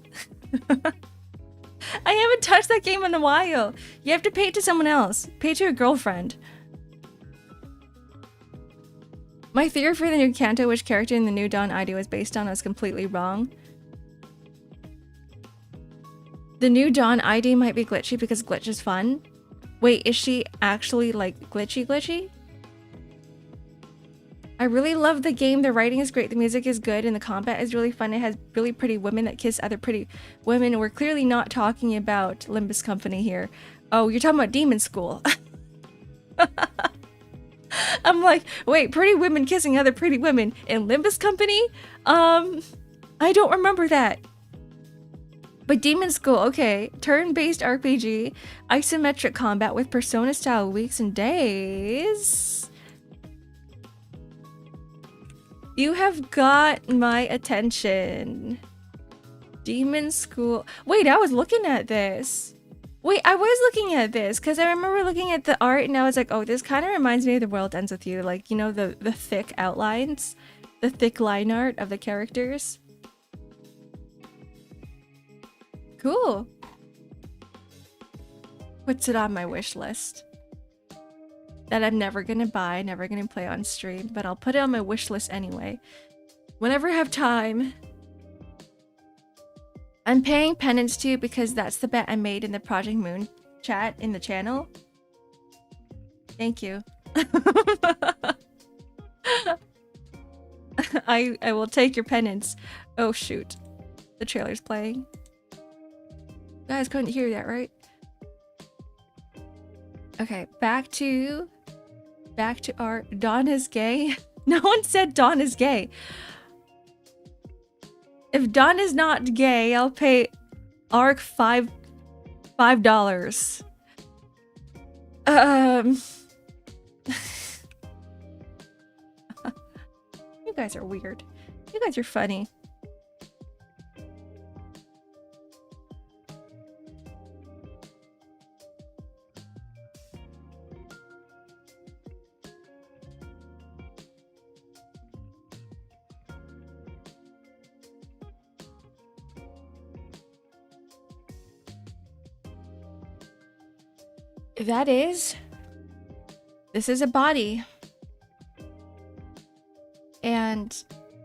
S1: I haven't touched that game in a while. You have to pay it to someone else. Pay it to your girlfriend. My theory for the new Kanto, which character in the new Dawn ID was based on, was completely wrong. The new Dawn ID might be glitchy because glitch is fun. Wait, is she actually like glitchy? I really love the game. The writing is great, the music is good, and the combat is really fun. It has really pretty women that kiss other pretty women. We're clearly not talking about Limbus Company here. Oh, you're talking about Demon School. I'm like, wait, pretty women kissing other pretty women in Limbus Company? I don't remember that. But Demon School, okay. Turn-based RPG, isometric combat with Persona-style weeks and days. You have got my attention. Demon School. Wait, I was looking at this. Wait, I was looking at this because I remember looking at the art and I was like, oh, this kind of reminds me of The World Ends With You. Like, you know, the thick outlines, the thick line art of the characters. Cool. Puts it on my wish list. That I'm never gonna buy, never gonna play on stream, but I'll put it on my wish list anyway. Whenever I have time. I'm paying penance to because that's the bet I made in the Project Moon chat in the channel. Thank you. I will take your penance. Oh shoot. The trailer's playing. You guys couldn't hear that, right? Okay, back to art. Dawn is gay. No one said Dawn is gay. If Dawn is not gay, I'll pay Ark $5. You guys are weird. You guys are funny. This is a body. And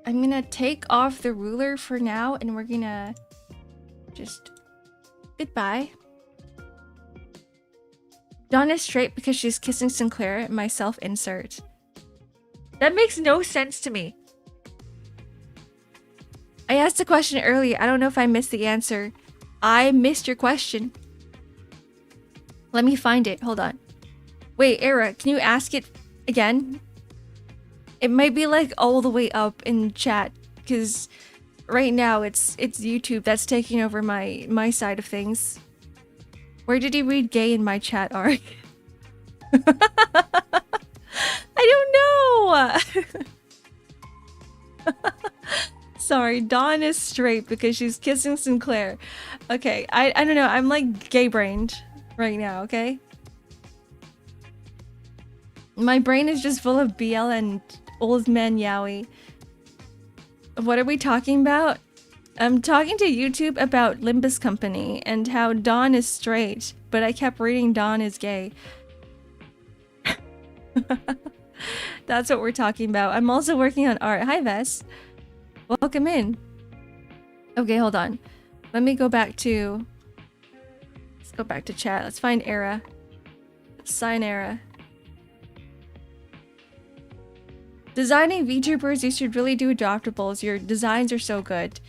S1: I'm gonna take off the ruler for now, and we're gonna just goodbye. Dawn is straight because she's kissing Sinclair. Myself insert. That makes no sense to me. I asked a question earlier. I don't know if I missed the answer. I missed your question. Let me find it. Hold on. Wait, Era, can you ask it again? It might be like all the way up in chat, because right now it's YouTube that's taking over my side of things. Where did he read gay in my chat, Ark? I don't know. Sorry, Dawn is straight because she's kissing Sinclair. Okay, I don't know. I'm like gay-brained right now, okay? My brain is just full of BL and old man yaoi. What are we talking about? I'm talking to YouTube about Limbus Company and how Dawn is straight, but I kept reading Dawn is gay. That's what we're talking about. I'm also working on art. Hi, Vess. Welcome in. Okay, hold on. Let me go back to... Let's go back to chat. Let's find Era. Sign Era. Designing VTubers, you should really do adoptables. Your designs are so good.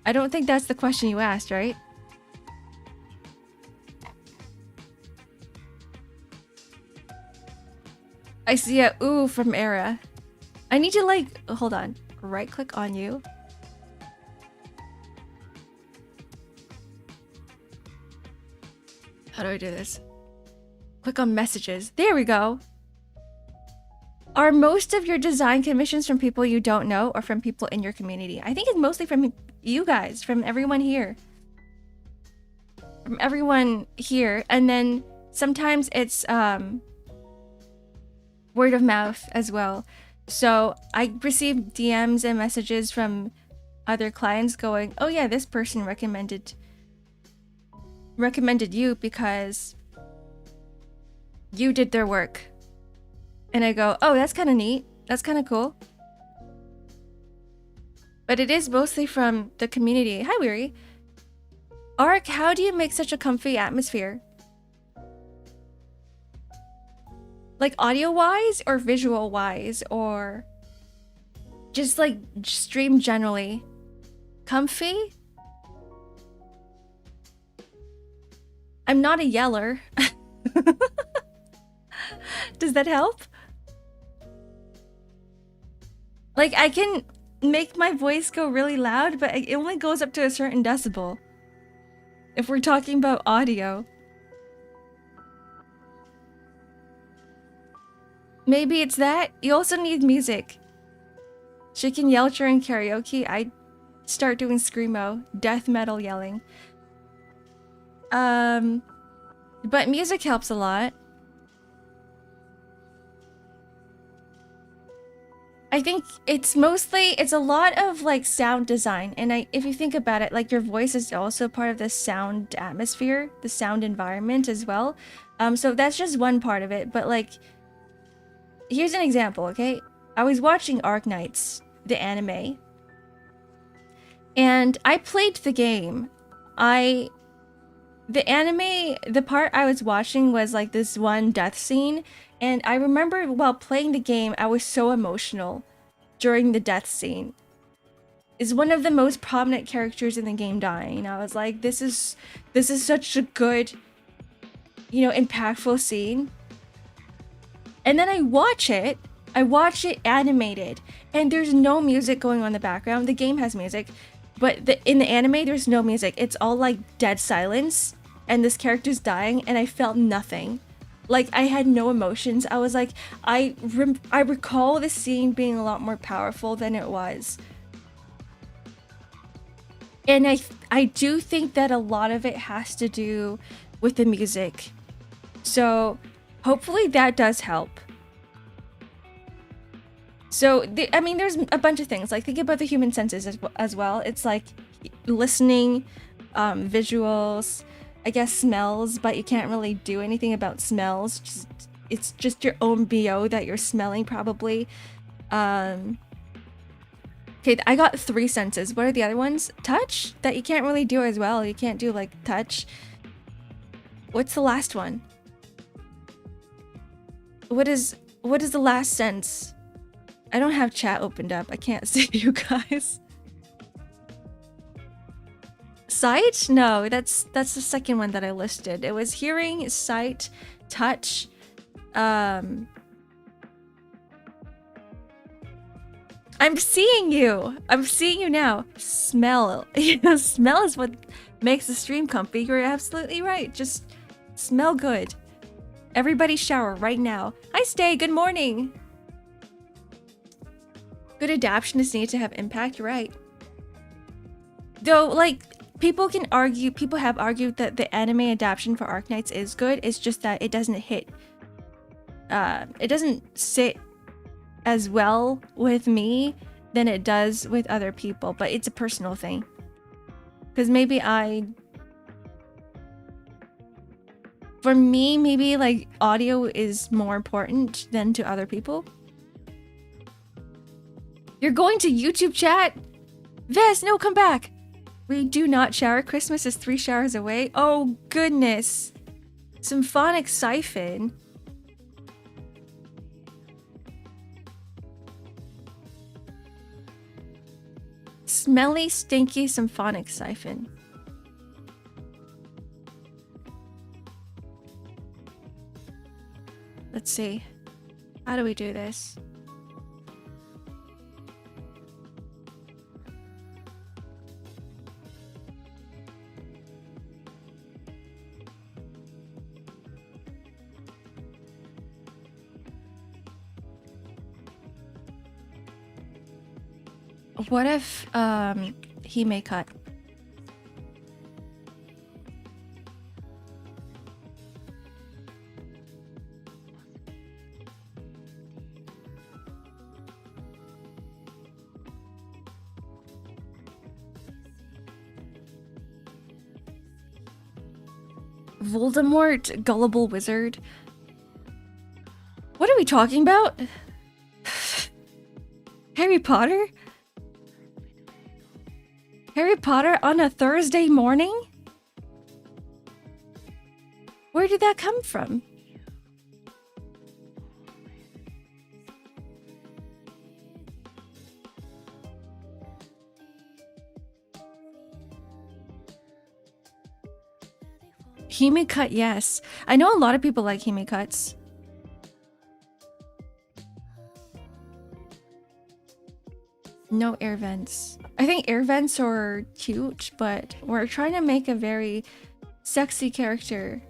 S1: I don't think that's the question you asked, right? I see a ooh from Era. I need to like, hold on. Right click on you. How do I do this? Click on messages. There we go. Are most of your design commissions from people you don't know or from people in your community? I think it's mostly from you guys, from everyone here. From everyone here. And then sometimes it's word of mouth as well. So I receive DMs and messages from other clients going, oh yeah, this person recommended you because you did their work. And I go, oh, that's kind of neat. That's kind of cool. But it is mostly from the community. Hi, Weary. Ark, how do you make such a comfy atmosphere? Like audio-wise or visual-wise or just like stream generally? Comfy? I'm not a yeller. Does that help? Like, I can make my voice go really loud, but it only goes up to a certain decibel. If we're talking about audio. Maybe it's that. You also need music. She can yell during karaoke. I start doing screamo, death metal yelling. But music helps a lot. I think it's a lot of like sound design, and if you think about it, like your voice is also part of the sound atmosphere, the sound environment as well. So that's just one part of it, but like, here's an example, okay? I was watching Arknights, the anime, and I played the game. The anime, the part I was watching was like this one death scene, and I remember while playing the game, I was so emotional during the death scene. Is one of the most prominent characters in the game dying. I was like, this is such a good, you know, impactful scene. And then I watch it animated, and there's no music going on in the background. The game has music, but in the anime, there's no music. It's all like dead silence, and this character's dying, and I felt nothing. Like, I had no emotions. I was like, I recall the scene being a lot more powerful than it was. And I do think that a lot of it has to do with the music. So hopefully that does help. So, I mean, there's a bunch of things. Like, think about the human senses as well. It's like listening, visuals, I guess smells, but you can't really do anything about smells. It's just your own BO that you're smelling, probably. Okay, I got 3 senses. What are the other ones? Touch? That you can't really do as well. You can't do like touch. What's the last one? What is the last sense? I don't have chat opened up. I can't see you guys. Sight? No, that's the second one that I listed. It was hearing, sight, touch, I'm seeing you. I'm seeing you now. Smell. Smell is what makes the stream comfy. You're absolutely right. Just smell good. Everybody shower right now. Hi, Stay. Good morning. Good adaptation is needed to have impact. You're right. Though, like, people have argued that the anime adaptation for Arknights is good. It's just that it doesn't hit. It doesn't sit as well with me than it does with other people, but it's a personal thing. Because for me, maybe like audio is more important than to other people. You're going to YouTube chat? Vess, no, come back. We do not shower. Christmas is 3 showers away. Oh, goodness. Symphonic siphon. Smelly, stinky symphonic siphon. Let's see. How do we do this? What if he may cut? Voldemort, gullible wizard. What are we talking about? Harry Potter? Harry Potter on a Thursday morning? Where did that come from? Hime cut, yes. I know a lot of people like hime cuts. No air vents. I think air vents are cute, but we're trying to make a very sexy character.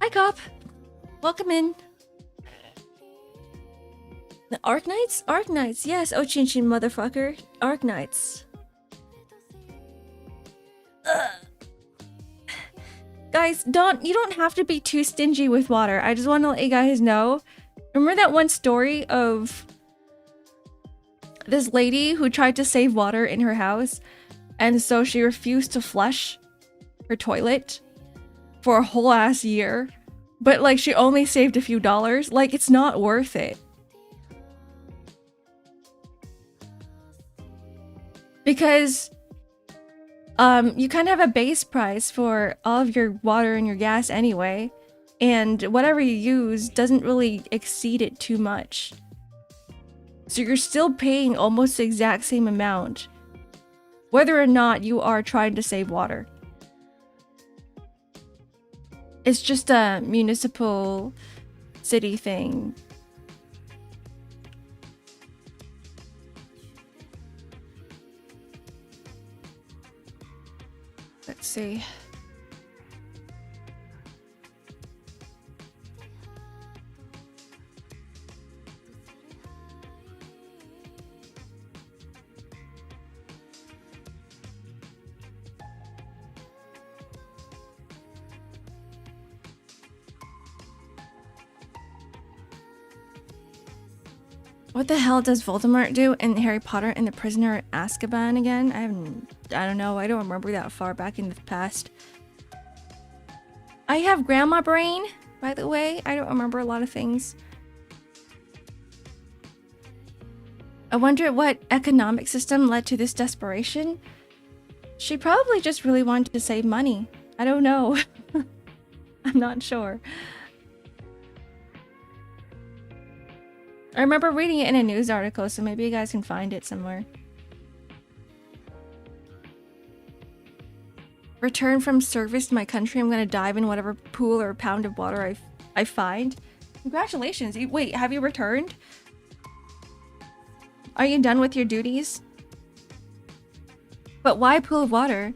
S1: Hi, Cop. Welcome in. The Arknights? Arknights, yes. Oh, Chin Chin motherfucker. Arknights. Guys, you don't have to be too stingy with water. I just want to let you guys know. Remember that one story of this lady who tried to save water in her house, and so she refused to flush her toilet for a whole ass year, but like she only saved a few dollars? Like, it's not worth it. Because you kind of have a base price for all of your water and your gas anyway, and whatever you use doesn't really exceed it too much. So you're still paying almost the exact same amount, whether or not you are trying to save water. It's just a municipal city thing. Let's see. What the hell does Voldemort do in Harry Potter and the Prisoner of Azkaban again? I don't know. I don't remember that far back in the past. I have grandma brain, by the way. I don't remember a lot of things. I wonder what economic system led to this desperation. She probably just really wanted to save money. I don't know. I'm not sure. I remember reading it in a news article, so maybe you guys can find it somewhere. Return from service to my country. I'm gonna dive in whatever pool or pound of water I find. Congratulations. Wait, have you returned? Are you done with your duties? But why pool of water?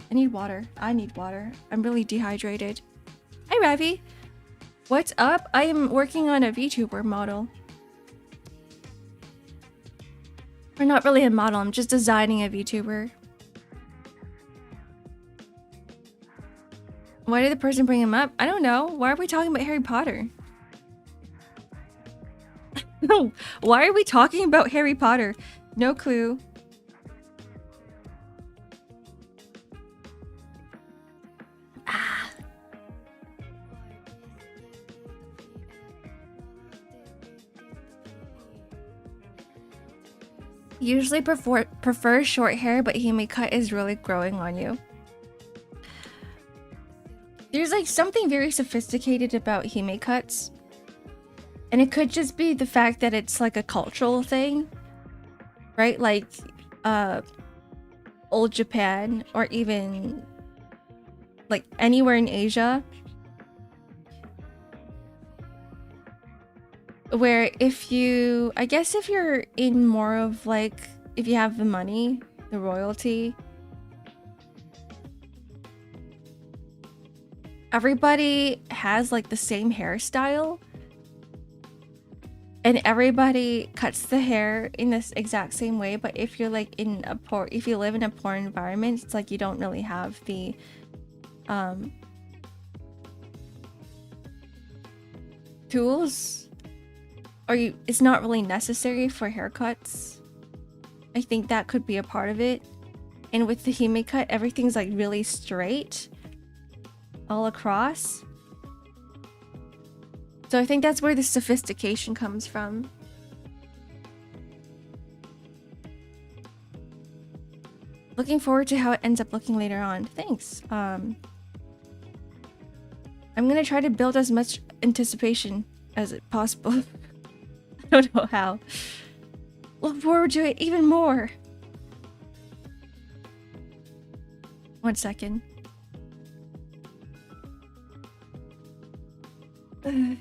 S1: I need water. I need water. I'm really dehydrated. Hi, Ravi. What's up? I am working on a VTuber model. Or not really a model. I'm just designing a VTuber. Why did the person bring him up? I don't know. Why are we talking about Harry Potter? Why are we talking about Harry Potter? No clue. Usually prefer short hair, but Hime cut is really growing on you. There's like something very sophisticated about Hime cuts. And it could just be the fact that it's like a cultural thing, right? Like old Japan or even like anywhere in Asia. Where if you, I guess if you're in more of like, if you have the money, the royalty, everybody has like the same hairstyle. And everybody cuts the hair in this exact same way, but if you're like in a poor, if you live in a poor environment, it's like you don't really have the tools, or it's not really necessary for haircuts. I think that could be a part of it. And with the Hime cut, everything's like really straight all across. So I think that's where the sophistication comes from. Looking forward to how it ends up looking later on. Thanks. I'm gonna try to build as much anticipation as possible. I don't know how. Look forward to it even more. 1 second. I'm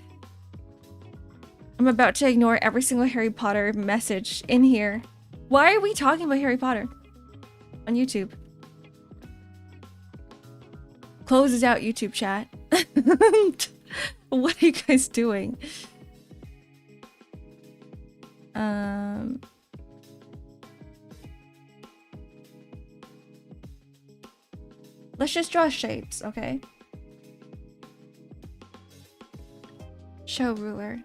S1: about to ignore every single Harry Potter message in here. Why are we talking about Harry Potter on YouTube? Closes out YouTube chat. What are you guys doing? Let's just draw shapes, okay? Show ruler.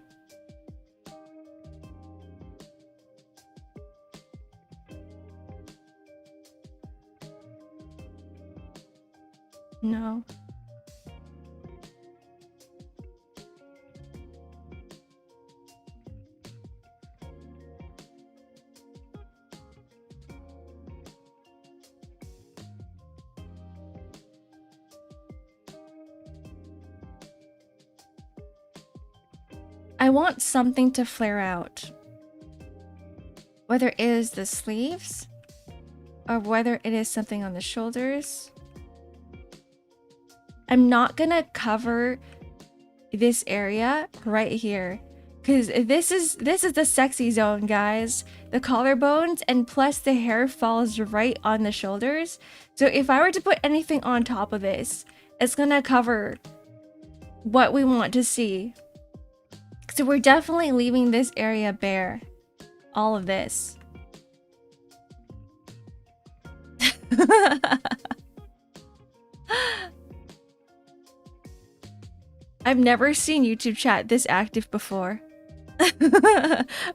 S1: No. I want something to flare out. Whether it is the sleeves or whether it is something on the shoulders. I'm not gonna cover this area right here because this is the sexy zone, guys. The collarbones, and plus the hair falls right on the shoulders. So if I were to put anything on top of this, it's gonna cover what we want to see. So we're definitely leaving this area bare. All of this. I've never seen YouTube chat this active before.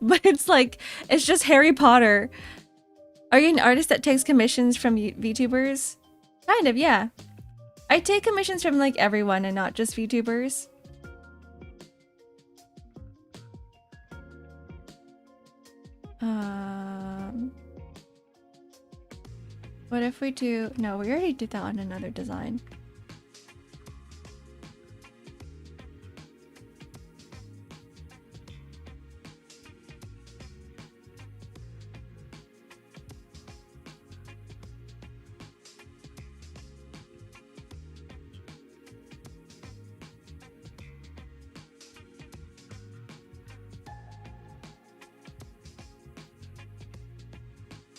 S1: But it's like, it's just Harry Potter. Are you an artist that takes commissions from VTubers? Kind of, yeah. I take commissions from like everyone and not just VTubers. What if we do... No, we already did that on another design.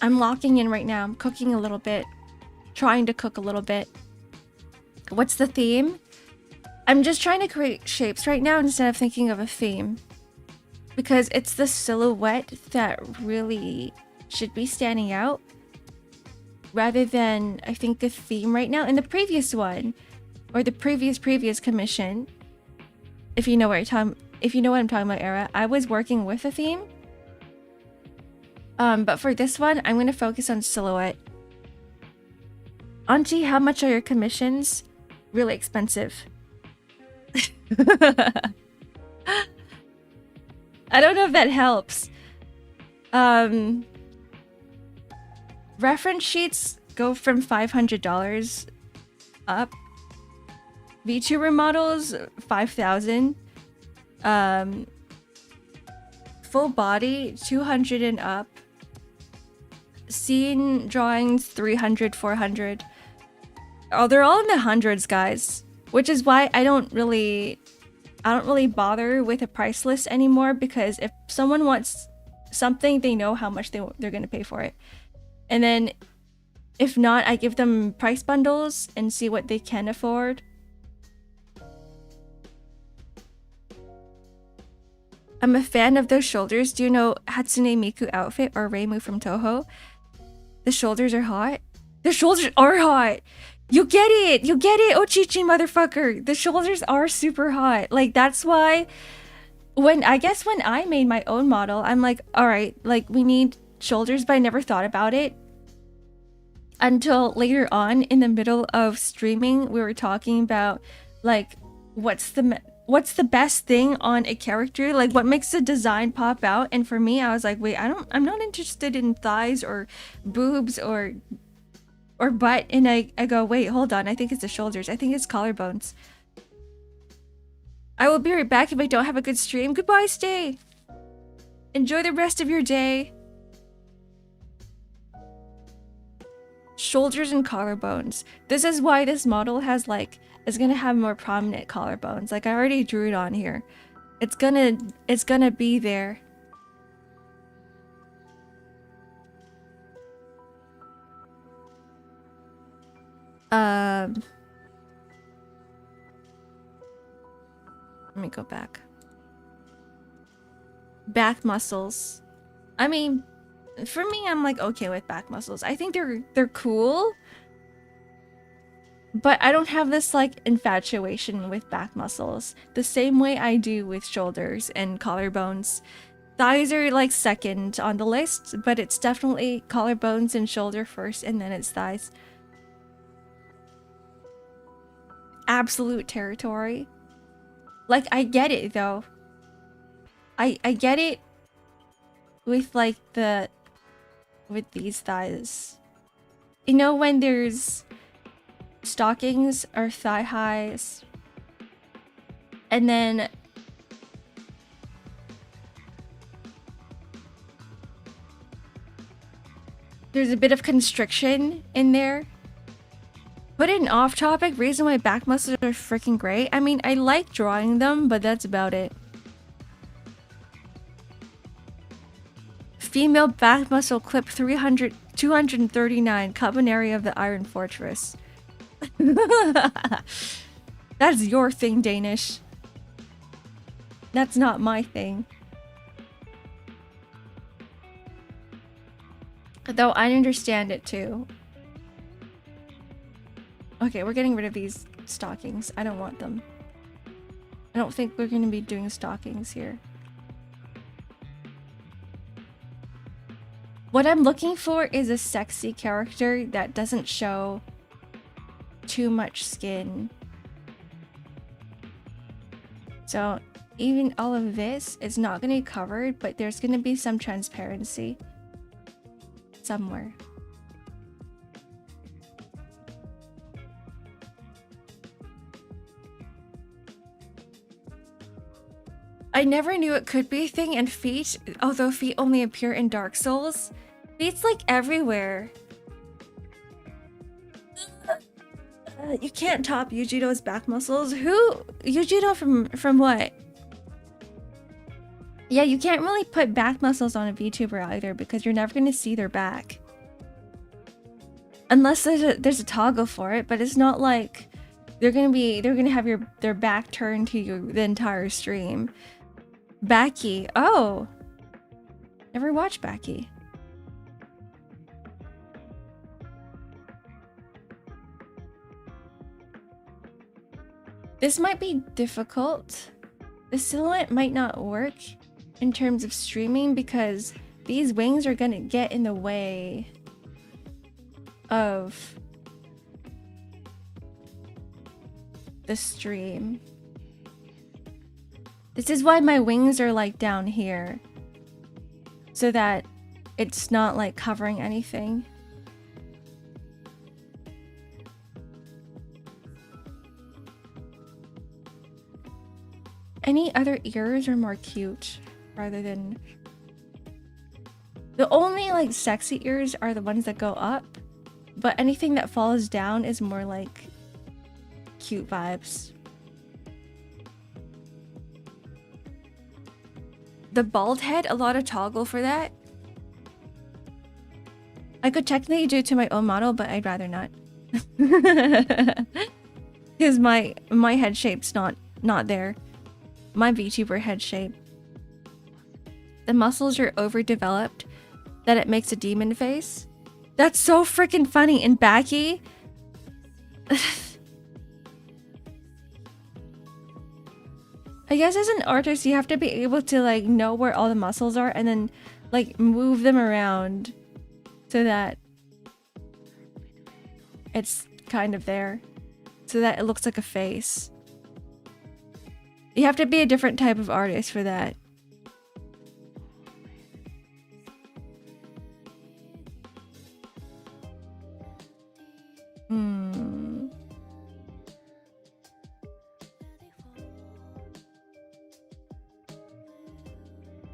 S1: I'm locking in right now. I'm cooking a little bit. Trying to cook a little bit. What's the theme? I'm just trying to create shapes right now instead of thinking of a theme. Because it's the silhouette that really should be standing out. Rather than, I think, a theme right now. In the previous one, or the previous commission, if you know what I'm talking about, Era, I was working with a theme. But for this one, I'm going to focus on silhouette. Auntie, how much are your commissions? Really expensive. I don't know if that helps. Reference sheets go from $500 up. VTuber models, $5,000. Full body, $200 and up. Scene drawings, $300, $400. Oh, they're all in the hundreds, guys. Which is why I don't really bother with a price list anymore, because if someone wants something, they know how much they're gonna pay for it. And then if not, I give them price bundles and see what they can afford. I'm a fan of those shoulders. Do you know Hatsune Miku outfit or Reimu from Toho? The shoulders are hot. The shoulders are hot. You get it. You get it, Ochichi motherfucker. The shoulders are super hot. Like, that's why when I made my own model, I'm like, all right, like, we need shoulders, but I never thought about it until later on in the middle of streaming. We were talking about, like, what's the best thing on a character, like what makes the design pop out. And for me, I was like, wait, I'm not interested in thighs or boobs or butt. And I go, wait, hold on, I think it's the shoulders. I think it's collarbones. I will be right back if I don't have a good stream. Goodbye, stay. Enjoy the rest of your day. Shoulders and collarbones. This is why this model has is gonna have more prominent collarbones. Like, I already drew it on here. It's gonna be there. Let me go back. Back muscles. I mean, for me, I'm like okay with back muscles. I think they're cool. But I don't have this like infatuation with back muscles the same way I do with shoulders and collarbones. Thighs are like second on the list, but it's definitely collarbones and shoulder first, and then it's thighs. Absolute territory. Like, I get it though. I get it with like with these thighs. You know, when there's stockings or thigh highs, and then there's a bit of constriction in there. But an off-topic reason why back muscles are freaking great, I mean, I like drawing them, but that's about it. Female back muscle clip 239, Cabaneri of the Iron Fortress. That's your thing, Danish. That's not my thing. Though I understand it too. Okay, we're getting rid of these stockings. I don't want them. I don't think we're going to be doing stockings here. What I'm looking for is a sexy character that doesn't show too much skin. So even all of this is not going to be covered, but there's going to be some transparency somewhere. I never knew it could be a thing in feet, although feet only appear in Dark Souls. Feet's like everywhere. You can't top Yujito's back muscles. Who? Yujito from what? Yeah, you can't really put back muscles on a VTuber either because you're never gonna see their back. Unless there's a toggle for it, but it's not like they're gonna have their back turned to the entire stream. Baki. Oh. Never watched Baki. This might be difficult. The silhouette might not work in terms of streaming because these wings are gonna get in the way of the stream. This is why my wings are like down here, so that it's not like covering anything. Any other ears are more cute rather than... The only like sexy ears are the ones that go up, but anything that falls down is more like cute vibes. The bald head, a lot of toggle for that. I could technically do it to my own model, but I'd rather not. Because my head shape's not there. My VTuber head shape. The muscles are overdeveloped that it makes a demon face. That's so freaking funny. In Baki, I guess as an artist, you have to be able to like know where all the muscles are and then like move them around so that it's kind of there, so that it looks like a face. You have to be a different type of artist for that.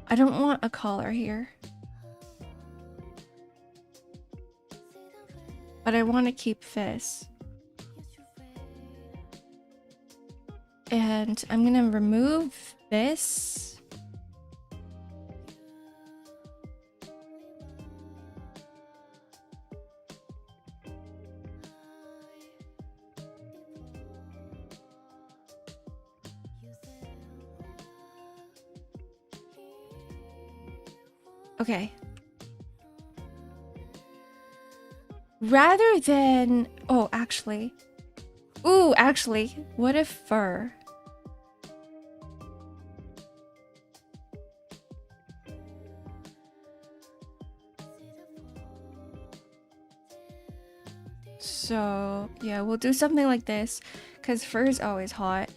S1: I don't want a collar here. But I want to keep this. And I'm gonna remove this. Okay. Rather than... Oh, actually. Ooh, actually. What if fur? So, yeah, we'll do something like this. Because fur is always hot.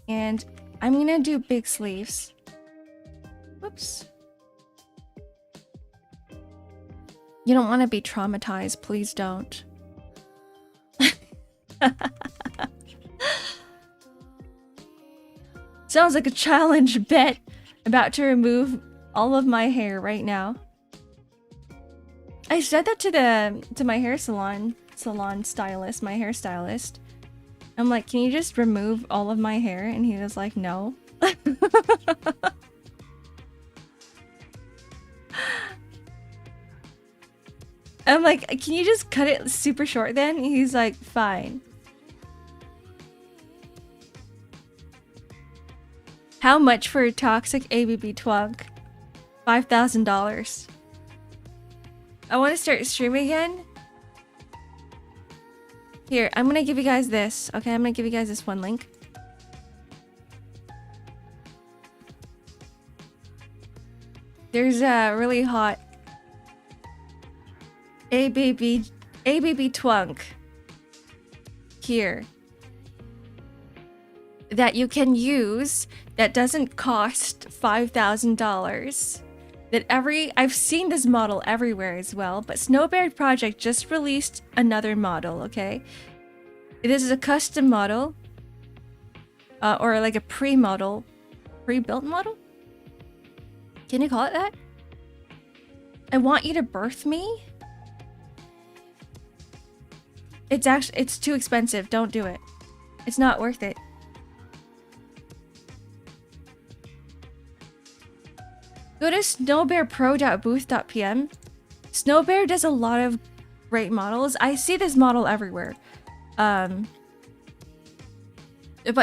S1: And I'm gonna do big sleeves. Whoops. You don't want to be traumatized, please don't. Sounds like a challenge. Bet. About to remove all of my hair right now. I said that to my hair salon stylist, my hairstylist. I'm like, can you just remove all of my hair? And he was like, no. I'm like, can you just cut it super short then? And he's like, fine. How much for a toxic ABB twunk? $5,000. I want to start streaming again. Here, I'm gonna give you guys this. Okay, I'm gonna give you guys this one link. There's a really hot ABB twunk here that you can use that doesn't cost $5,000. I've seen this model everywhere as well, but Snowbeard Project just released another model, okay? This is a custom model, or like a pre-built model? Can you call it that? I want you to birth me? It's too expensive. Don't do it. It's not worth it. Go to snowbearpro.booth.pm. Snowbear does a lot of great models. I see this model everywhere. But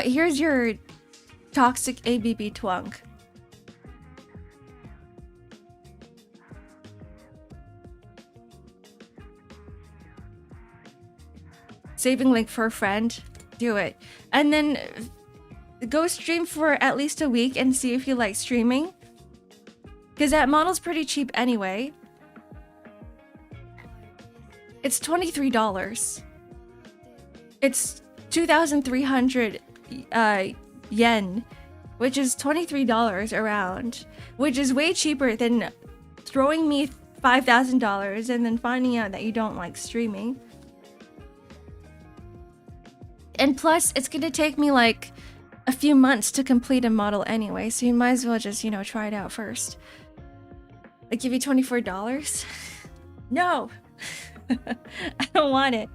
S1: here's your toxic ABB twunk. Saving link for a friend. Do it. And then go stream for at least a week and see if you like streaming. Because that model's pretty cheap anyway. It's $23. It's 2,300 yen, which is $23 around, which is way cheaper than throwing me $5,000 and then finding out that you don't like streaming. And plus, it's gonna take me like a few months to complete a model anyway, so you might as well just, you know, try it out first. I give you $24? No! I don't want it.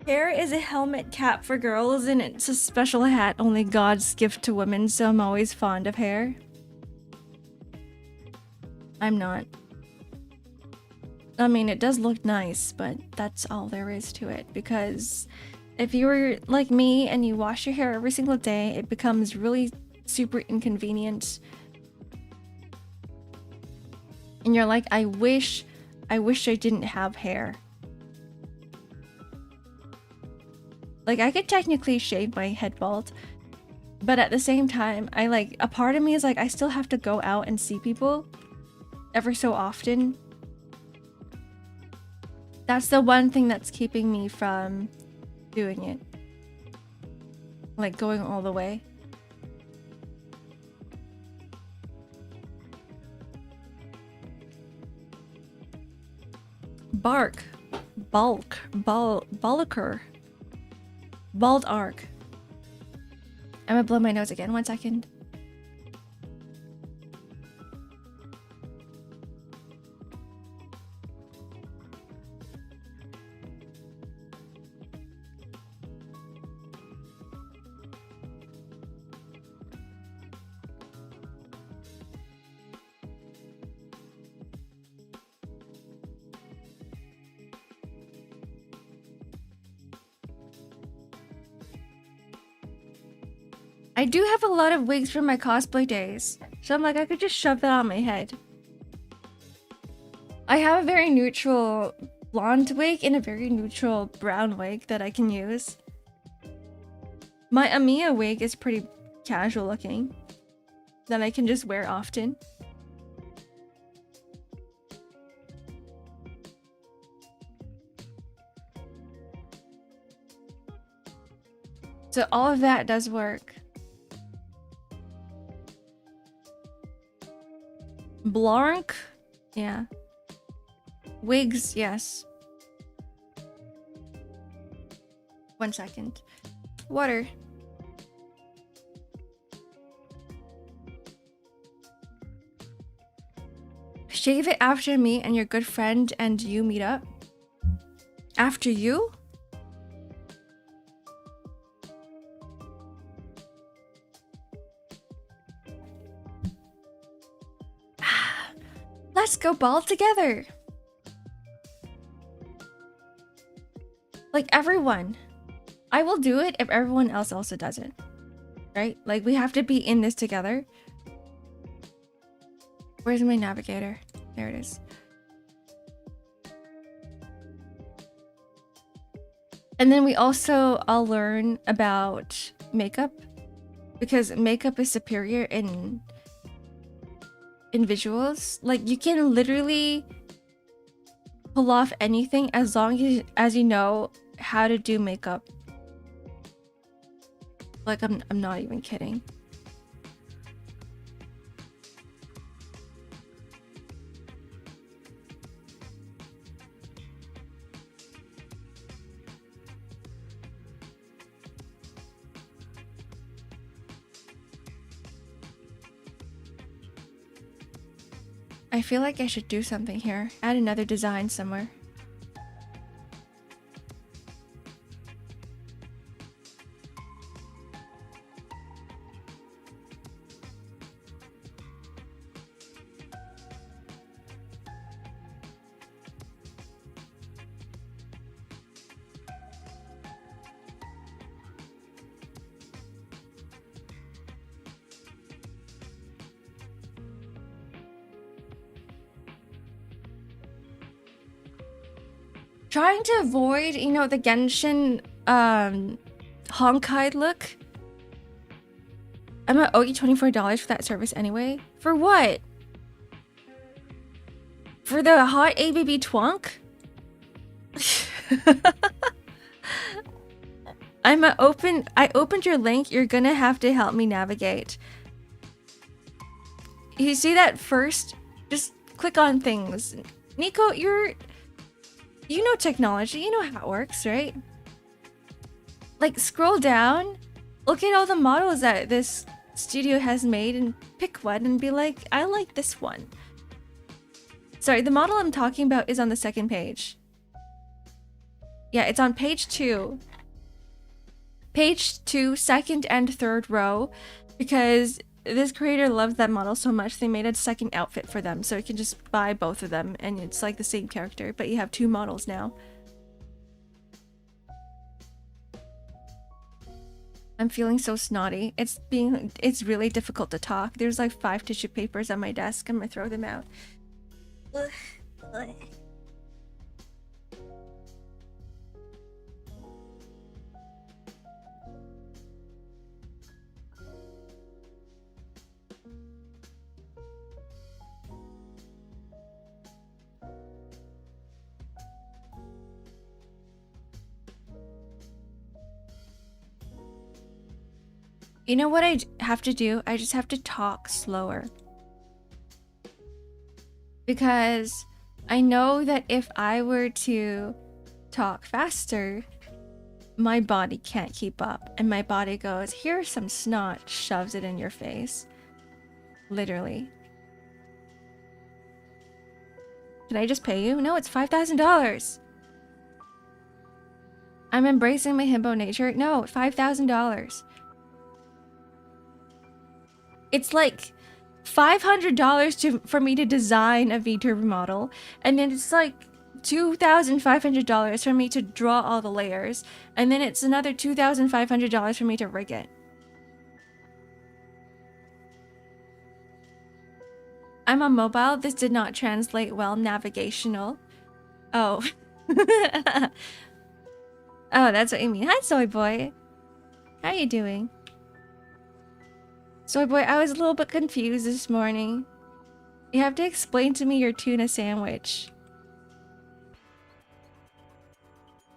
S1: Hair is a helmet cap for girls, and it's a special hat only God's gift to women, so I'm always fond of hair. I'm not. I mean, it does look nice, but that's all there is to it, because if you were like me and you wash your hair every single day, it becomes really super inconvenient. And you're like, I wish I didn't have hair. Like, I could technically shave my head bald, but at the same time, a part of me is like, I still have to go out and see people every so often. That's the one thing that's keeping me from doing it. Like, going all the way. Bald arc. I'm gonna blow my nose again. 1 second. I do have a lot of wigs from my cosplay days, so I'm like, I could just shove that on my head. I have a very neutral blonde wig and a very neutral brown wig that I can use. My Amiya wig is pretty casual looking, that I can just wear often. So all of that does work. Blanc? Yeah. Wigs, yes. 1 second. Water. Shave it after me and your good friend and you meet up? After you? Let's go bald together. Like, everyone. I will do it if everyone else also does it. Right? Like, we have to be in this together. Where's my navigator? There it is. And then we also all learn about makeup because makeup is superior in visuals. Like, you can literally pull off anything as long as you know how to do makeup. Like, I'm not even kidding. I feel like I should do something here. Add another design somewhere. Trying to avoid, you know, the Genshin Honkai look. I'm gonna owe you $24 for that service anyway. For what? For the hot ABB twonk? I opened your link. You're gonna have to help me navigate. You see that first? Just click on things. Nico, you know technology, you know how it works, right? Like, scroll down, look at all the models that this studio has made and pick one and be like, I like this one. Sorry, the model I'm talking about is on the second page. Yeah, it's on page 2. Page 2, second and third row, because this creator loves that model so much they made a second outfit for them, so you can just buy both of them and it's like the same character, but you have 2 models now. I'm feeling so snotty. It's really difficult to talk. There's like 5 tissue papers on my desk. I'm gonna throw them out. Ugh. Ugh. You know what I have to do? I just have to talk slower. Because I know that if I were to talk faster, my body can't keep up. And my body goes, here's some snot, shoves it in your face. Literally. Can I just pay you? No, it's $5,000. I'm embracing my himbo nature. No, $5,000. It's like $500 for me to design a VTuber model, and then it's like $2,500 for me to draw all the layers, and then it's another $2,500 for me to rig it. I'm on mobile. This did not translate well. Navigational. Oh. Oh, that's what you mean. Hi, Soy Boy. How you doing? Soy Boy, I was a little bit confused this morning. You have to explain to me your tuna sandwich.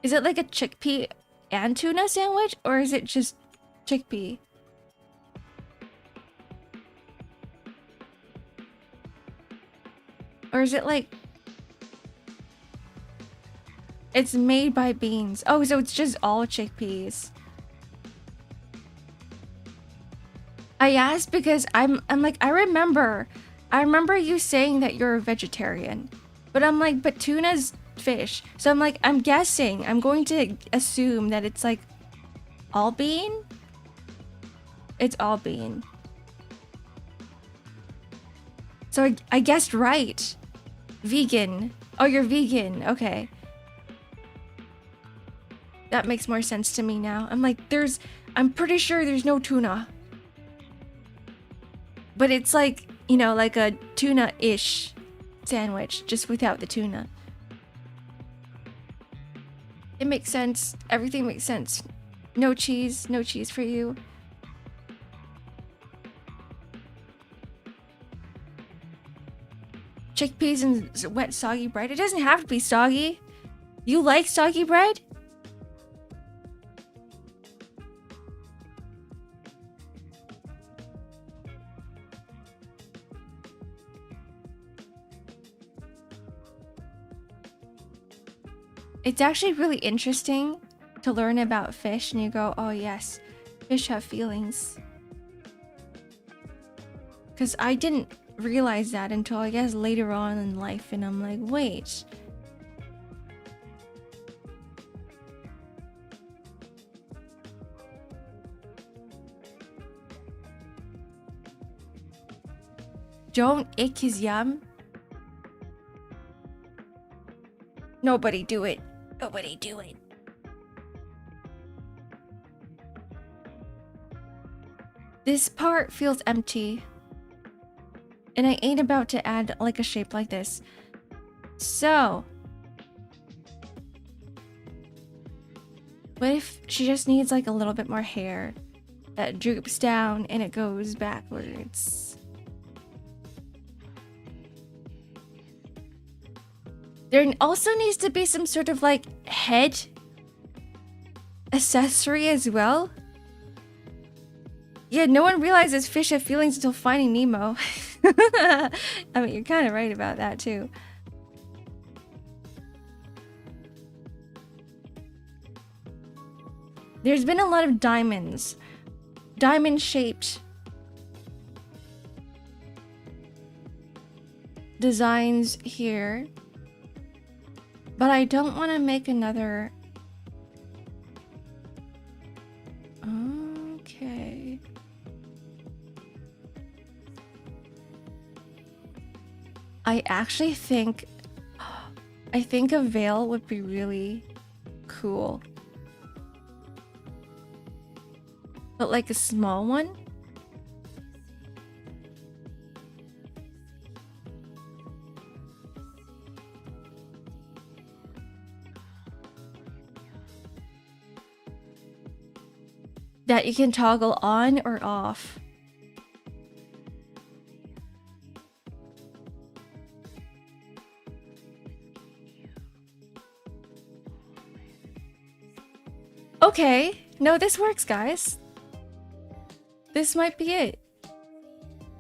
S1: Is it like a chickpea and tuna sandwich, or is it just chickpea? Or is it like... It's made by beans. Oh, so it's just all chickpeas. I asked because I'm like, I remember you saying that you're a vegetarian, but I'm like, but tuna's fish. So I'm like, I'm guessing, I'm going to assume that it's like all bean. It's all bean. So I guessed right. Vegan. Oh, you're vegan. Okay. That makes more sense to me now. I'm like, I'm pretty sure there's no tuna. But it's like, you know, like a tuna-ish sandwich, just without the tuna. It makes sense. Everything makes sense. No cheese for you. chickpeas and wet soggy bread. It doesn't have to be soggy. You like soggy bread? It's actually really interesting to learn about fish and you go, oh yes, fish have feelings. Because I didn't realize that until I guess later on in life, and I'm like, wait. Don't ick his yum. Nobody do it. Nobody do it. This part feels empty. And I ain't about to add like a shape like this. So, what if she just needs like a little bit more hair that droops down and it goes backwards? There also needs to be some sort of like head accessory as well. Yeah, no one realizes fish have feelings until Finding Nemo. I mean, you're kind of right about that too. There's been a lot of diamonds. Diamond-shaped designs here. But I don't want to make another... Okay. I actually think... I think a veil would be really cool. But like a small one? That you can toggle on or off. Okay, no, this works, guys. This might be it.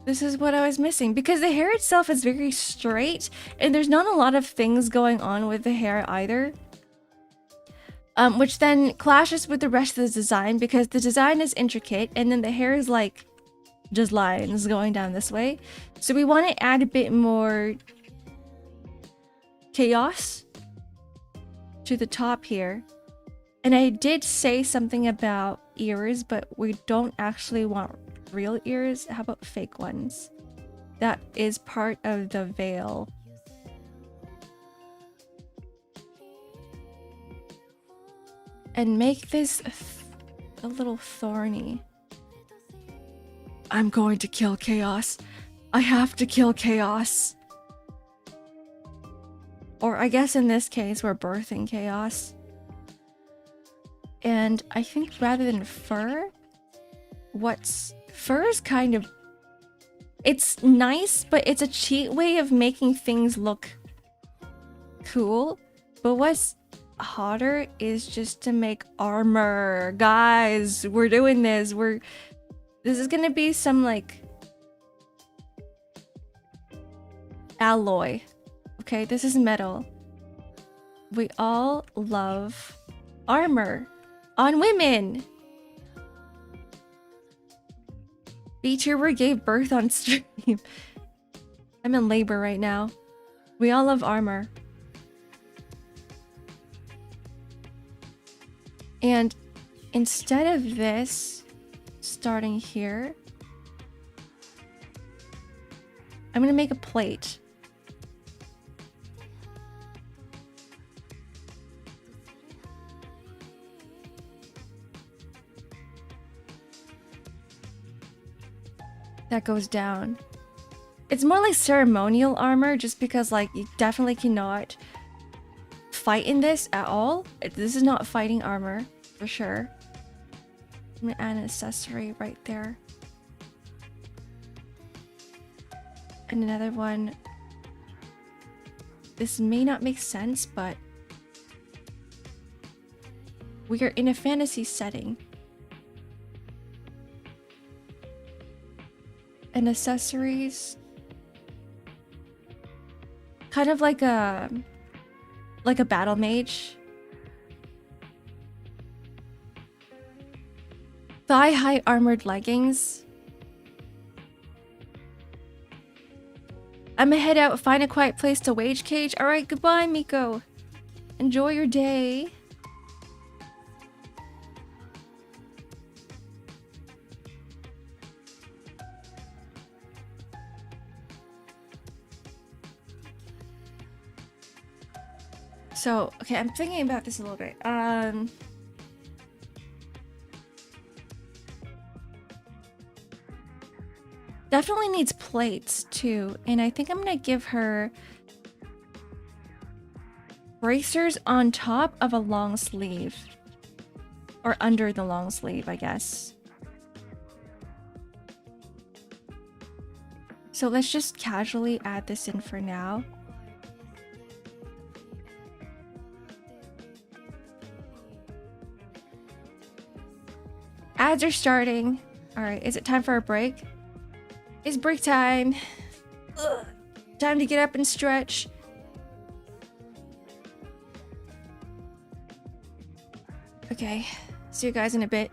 S1: This is what I was missing, because the hair itself is very straight and there's not a lot of things going on with the hair either. Which then clashes with the rest of the design, because the design is intricate and then the hair is like just lines going down this way. So we want to add a bit more chaos to the top here. And I did say something about ears, but we don't actually want real ears. How about fake ones? That is part of the veil. And make this a little thorny. I'm going to kill chaos. I have to kill chaos. Or I guess in this case, we're birthing chaos. And I think rather than fur, fur is kind of... It's nice, but it's a cheat way of making things look cool. But what's hotter is just to make armor. Guys, we're doing this. This is gonna be some like alloy. Okay, this is metal. We all love armor on women. Vtuber gave birth on stream. I'm in labor right now. We all love armor. And instead of this starting here, I'm gonna make a plate. That goes down. It's more like ceremonial armor, just because like you definitely cannot fight in this at all. This is not fighting armor for sure. I'm gonna add an accessory right there. And another one This may not make sense, but we are in a fantasy setting. And accessories, kind of like a battle mage. Thigh-high armored leggings. I'ma head out, find a quiet place to wage cage. All right, goodbye, Miko. Enjoy your day. So, okay, I'm thinking about this a little bit. Definitely needs plates too, and I think I'm gonna give her bracers on top of a long sleeve, or under the long sleeve, I guess. So let's just casually add this in for now. Ads are starting. All right, is it time for a break? It's break time. Ugh. Time to get up and stretch. Okay, see you guys in a bit.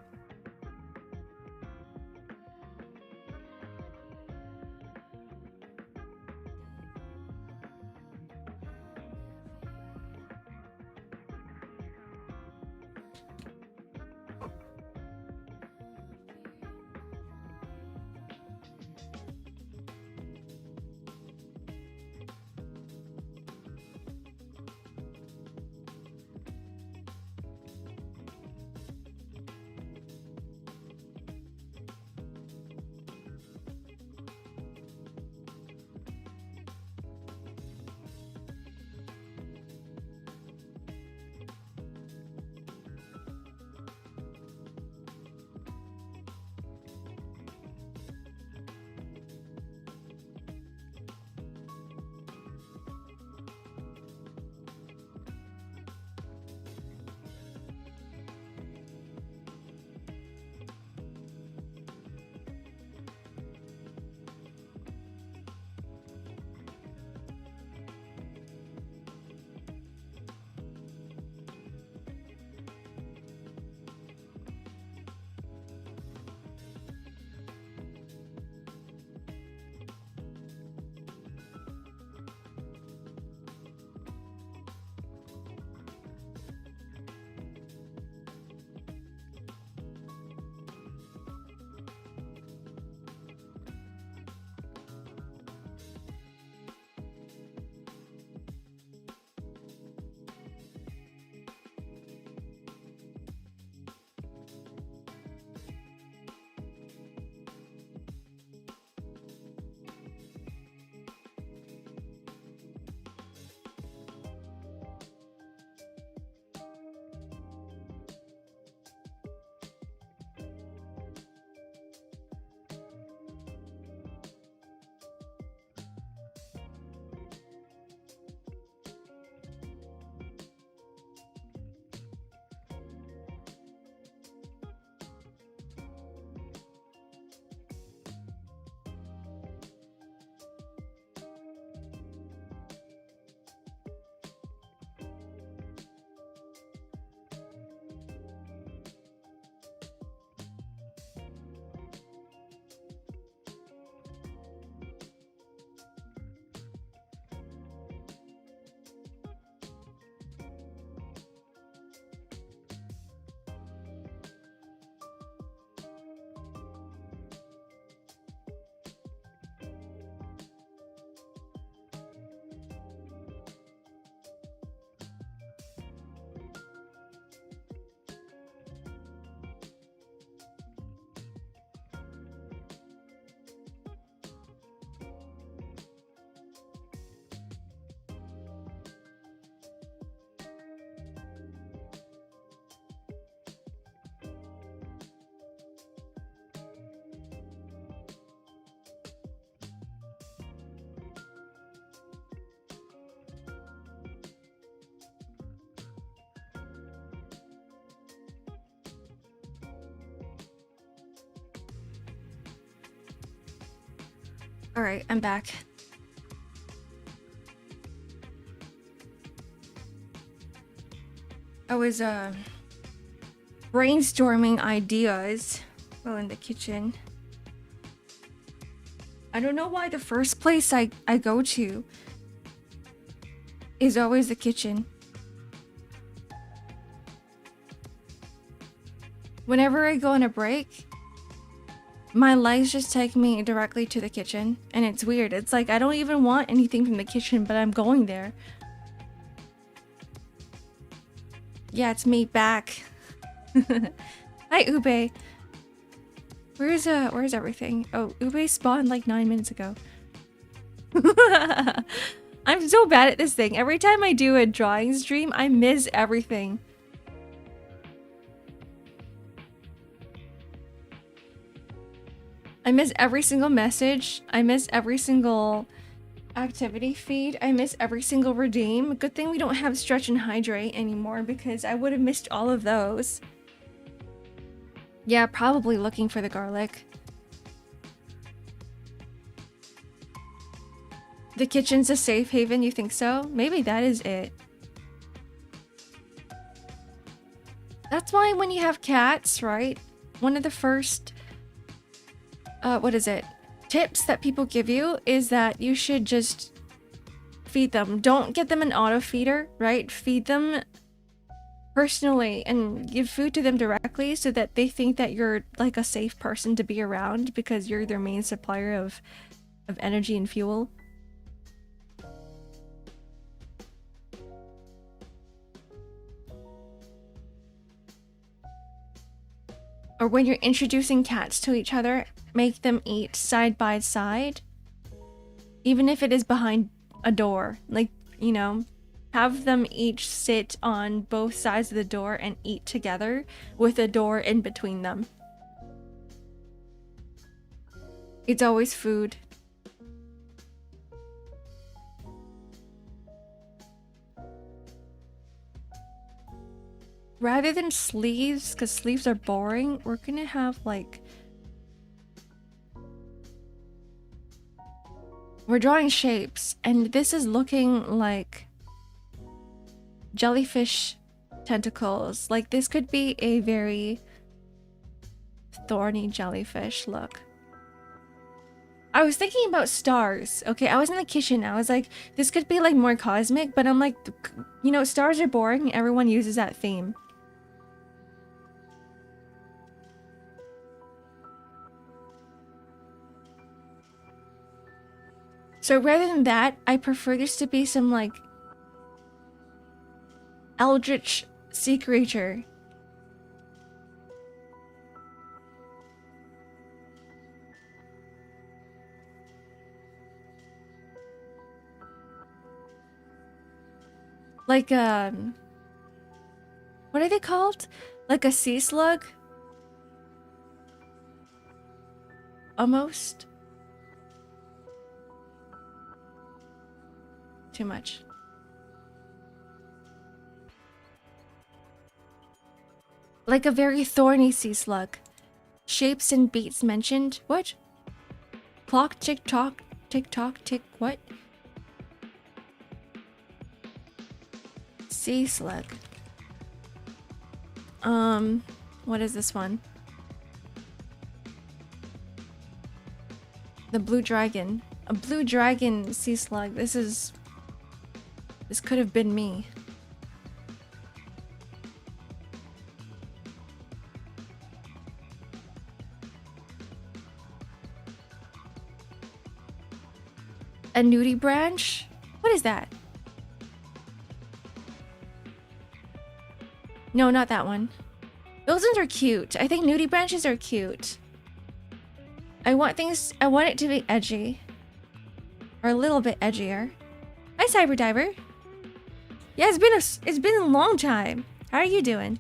S1: All right, I'm back. I was brainstorming ideas while in the kitchen. I don't know why the first place I go to is always the kitchen. Whenever I go on a break, my legs just take me directly to the kitchen, and it's weird. It's like I don't even want anything from the kitchen, but I'm going there. Yeah, it's me back. Hi, Ube. Where's everything? Oh, Ube spawned like 9 minutes ago. I'm so bad at this thing. Every time I do a drawing stream, I miss everything. I miss every single message. I miss every single activity feed. I miss every single redeem. Good thing we don't have stretch and hydrate anymore, because I would have missed all of those. Yeah, probably looking for the garlic. The kitchen's a safe haven, you think so? Maybe that is it. That's why when you have cats, right? One of the first what is it? Tips that people give you is that you should just feed them. Don't get them an auto feeder, right? Feed them personally and give food to them directly so that they think that you're like a safe person to be around because you're their main supplier of energy and fuel. Or when you're introducing cats to each other, make them eat side by side. Even if it is behind a door. Like, you know, have them each sit on both sides of the door and eat together with a door in between them. It's always food. Rather than sleeves, because sleeves are boring, we're gonna have like... We're drawing shapes, and this is looking like jellyfish tentacles. Like this could be a very thorny jellyfish look. I was thinking about stars. Okay, I was in the kitchen. I was like, this could be like more cosmic, but I'm like, you know, stars are boring. Everyone uses that theme. So rather than that, I prefer this to be some like eldritch sea creature. Like what are they called? Like a sea slug? Almost. Too much. Like a very thorny sea slug. Shapes and beats mentioned. What? Clock tick tock, tick tock, tick what? Sea slug. What is this one? The blue dragon. A blue dragon sea slug. This could have been me. A nudie branch? What is that? No, not that one. Those ones are cute. I think nudie branches are cute. I want it to be edgy. Or a little bit edgier. Hi, Cyber Diver. Yeah, it's been a long time. How are you doing?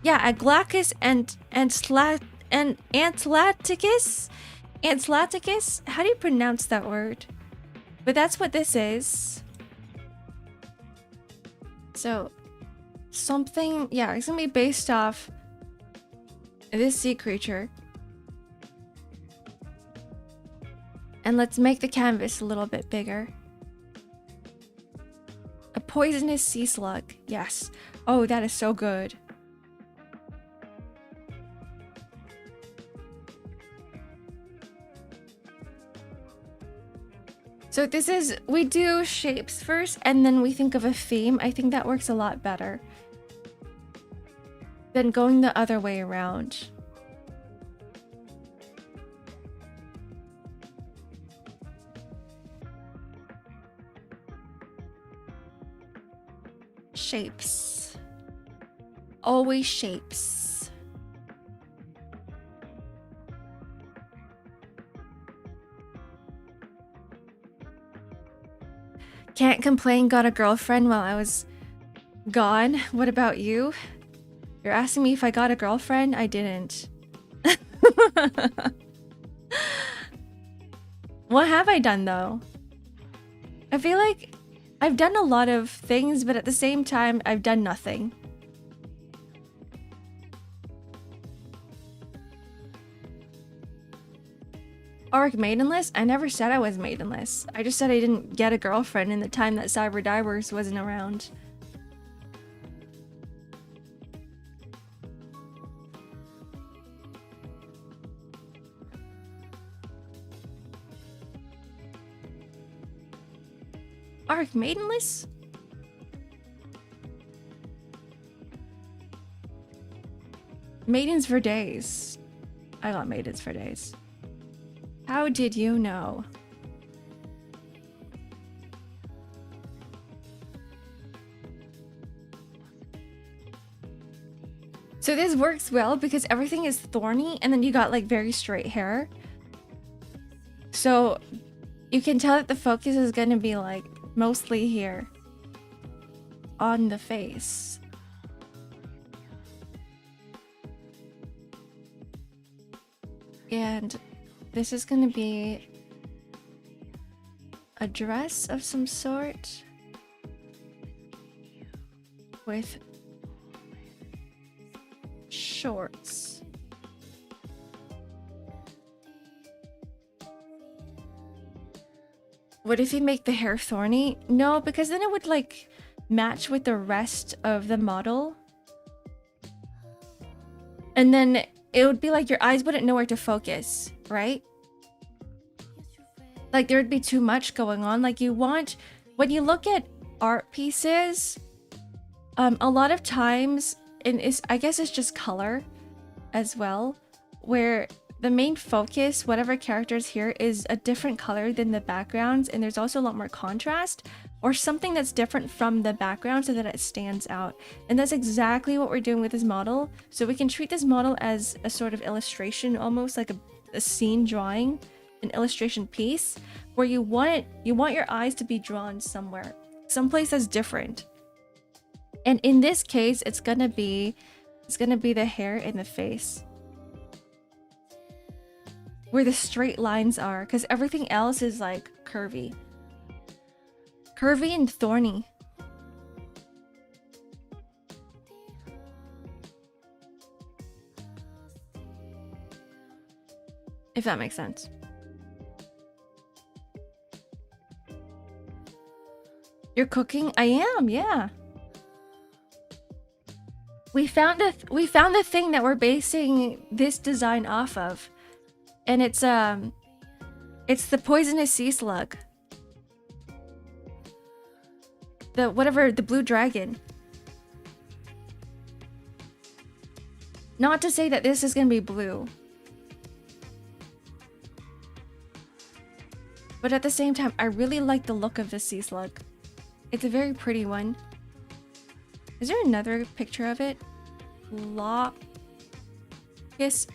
S1: Yeah, a Glaucus and Antlaticus? Antlaticus? How do you pronounce that word? But that's what this is. So, something, yeah, it's gonna be based off this sea creature. And let's make the canvas a little bit bigger. A poisonous sea slug. Yes. Oh, that is so good. So this is, we do shapes first and then we think of a theme. I think that works a lot better than going the other way around. Shapes. Always shapes. Can't complain, got a girlfriend while I was gone. What about you? You're asking me if I got a girlfriend? I didn't. What have I done though? I feel like I've done a lot of things, but at the same time, I've done nothing. Ark maidenless? I never said I was maidenless. I just said I didn't get a girlfriend in the time that Cyberdivers wasn't around. Ark maidenless? Maidens for days. I got maidens for days. How did you know? So this works well because everything is thorny and then you got like very straight hair. So you can tell that the focus is going to be like mostly here on the face. And this is going to be a dress of some sort with shorts. What if you make the hair thorny? No, because then it would like match with the rest of the model. And then it would be like your eyes wouldn't know where to focus, right? Like there would be too much going on. Like you want, when you look at art pieces, a lot of times, and I guess it's just color as well, where the main focus, whatever characters here, is a different color than the backgrounds, and there's also a lot more contrast or something that's different from the background so that it stands out. And that's exactly what we're doing with this model. So we can treat this model as a sort of illustration, almost like a scene drawing, an illustration piece, where you want your eyes to be drawn somewhere, someplace that's different. And in this case, it's gonna be the hair and the face, where the straight lines are, because everything else is like curvy and thorny. If that makes sense. You're cooking? I am, yeah. We found the thing that we're basing this design off of. And it's the poisonous sea slug. The blue dragon. Not to say that this is gonna be blue. But at the same time, I really like the look of this sea slug. It's a very pretty one. Is there another picture of it? Locus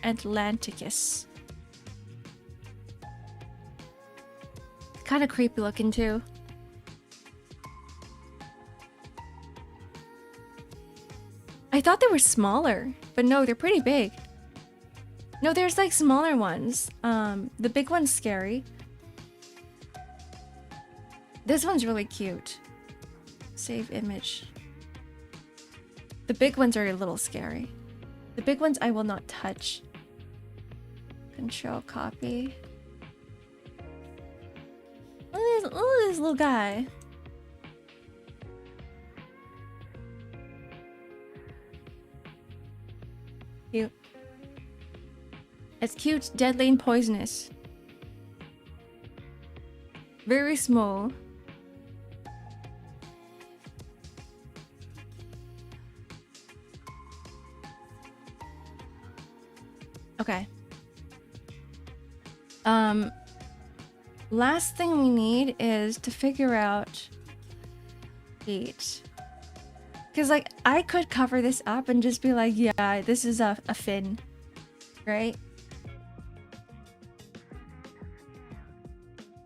S1: Atlanticus. Kind of creepy looking too. I thought they were smaller, but no, they're pretty big. No, there's like smaller ones. The big one's scary. This one's really cute. Save image. The big ones are a little scary. The big ones I will not touch. Control copy. Look at this little guy. Cute. It's cute, deadly, and poisonous. Very small. Okay. Last thing we need is to figure out heat. Because, like, I could cover this up and just be like, yeah, this is a fin. Right?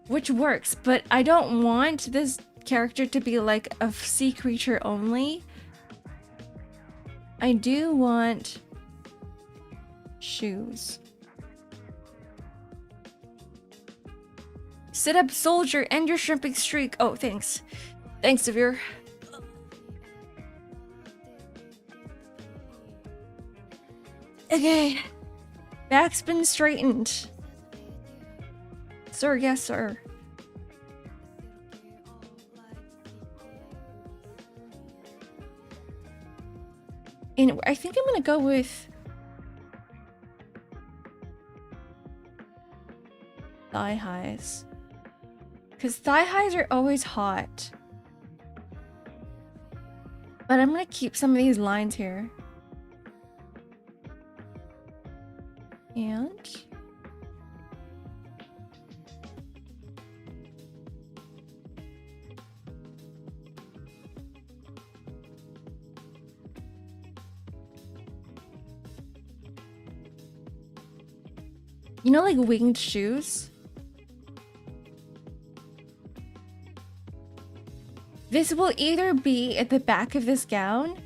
S1: Which works, but I don't want this character to be like a sea creature only. I do want shoes. Sit up, soldier, end your shrimping streak. Oh, thanks. Thanks, Severe. Okay. Backspin straightened. Sir, yes, sir. And I think I'm gonna go with thigh highs. Because thigh highs are always hot. But I'm gonna keep some of these lines here. And you know, like winged shoes? This will either be at the back of this gown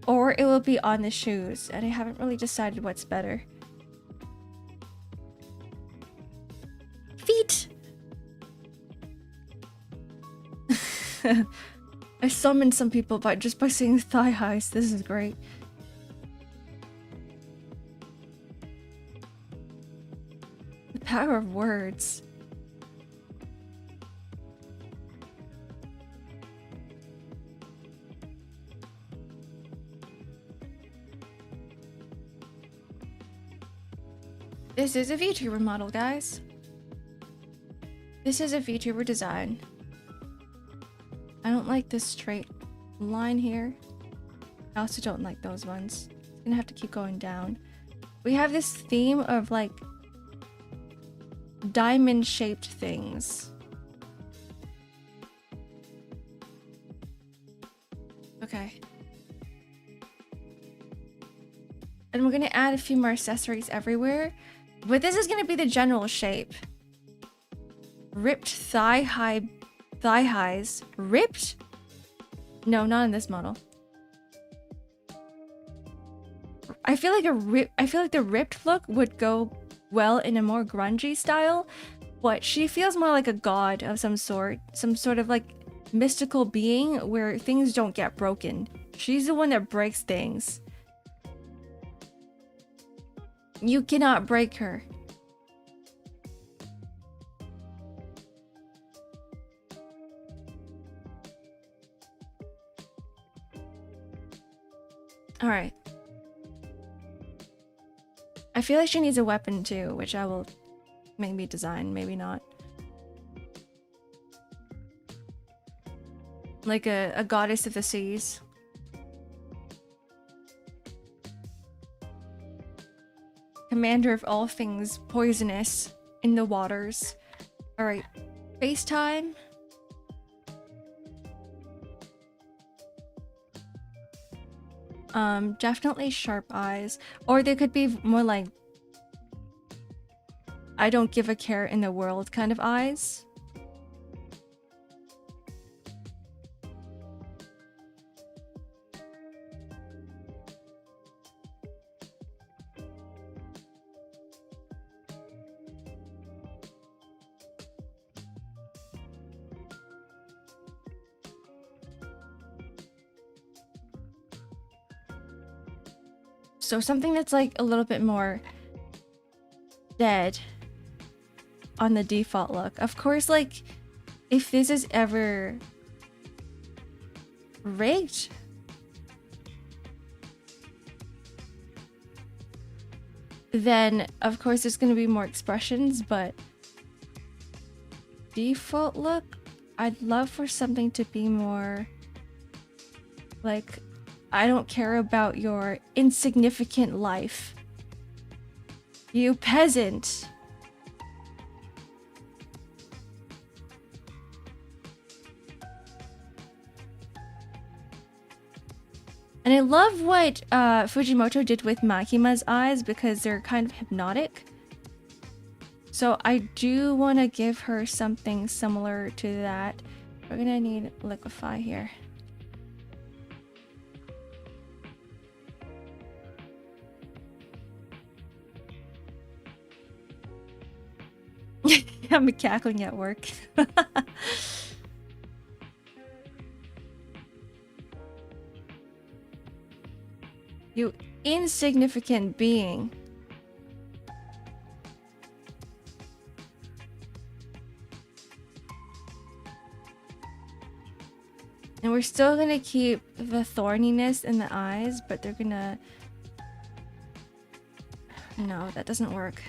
S1: or it will be on the shoes, and I haven't really decided what's better. Feet! I summoned some people just by saying thigh highs. This is great. The power of words. This is a VTuber model, guys. This is a VTuber design. I don't like this straight line here. I also don't like those ones. It's gonna have to keep going down. We have this theme of like diamond-shaped things. Okay. And we're gonna add a few more accessories everywhere. But this is gonna be the general shape. Ripped thigh highs. Ripped? No, not in this model. I feel like the ripped look would go well in a more grungy style, but she feels more like a god of some sort of like mystical being where things don't get broken. She's the one that breaks things. You cannot break her. All right. I feel like she needs a weapon too, which I will maybe design, maybe not. Like a goddess of the seas. Commander of all things poisonous in the waters. All right, FaceTime. Definitely sharp eyes, or they could be more like I don't give a care in the world kind of eyes. So something that's like a little bit more dead on the default look. Of course, like if this is ever rigged, then of course there's going to be more expressions, but default look, I'd love for something to be more like, I don't care about your insignificant life, you peasant. And I love what Fujimoto did with Makima's eyes because they're kind of hypnotic. So I do want to give her something similar to that. We're gonna need liquefy here. I'm cackling at work. You insignificant being. And we're still gonna keep the thorniness in the eyes, but they're gonna... No, that doesn't work.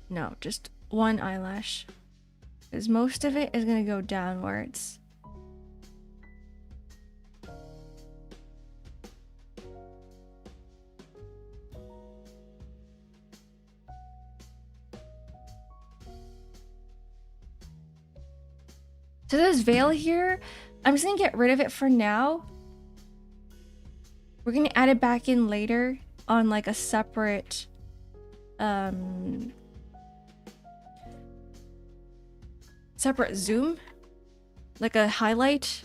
S1: No, just one eyelash. Because most of it is gonna go downwards. So this veil here, I'm just gonna get rid of it for now. We're gonna add it back in later on like a separate separate zoom, like a highlight.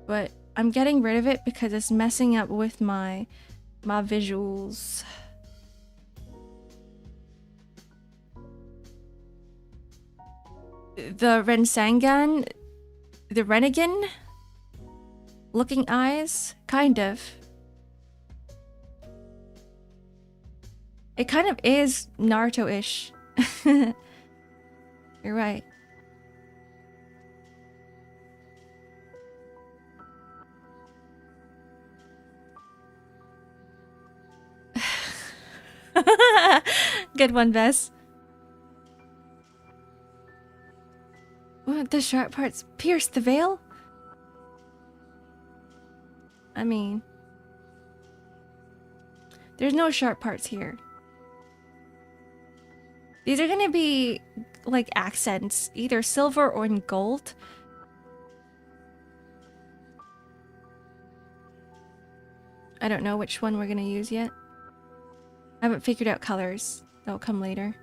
S1: But I'm getting rid of it because it's messing up with my visuals. The Rensangan, the Renegin looking eyes, kind of. It kind of is Naruto-ish. You're right. Good one, Bess. What, the sharp parts pierce the veil? I mean, there's no sharp parts here. These are gonna be like accents, either silver or in gold. I don't know which one we're gonna use yet. I haven't figured out colors. That'll come later.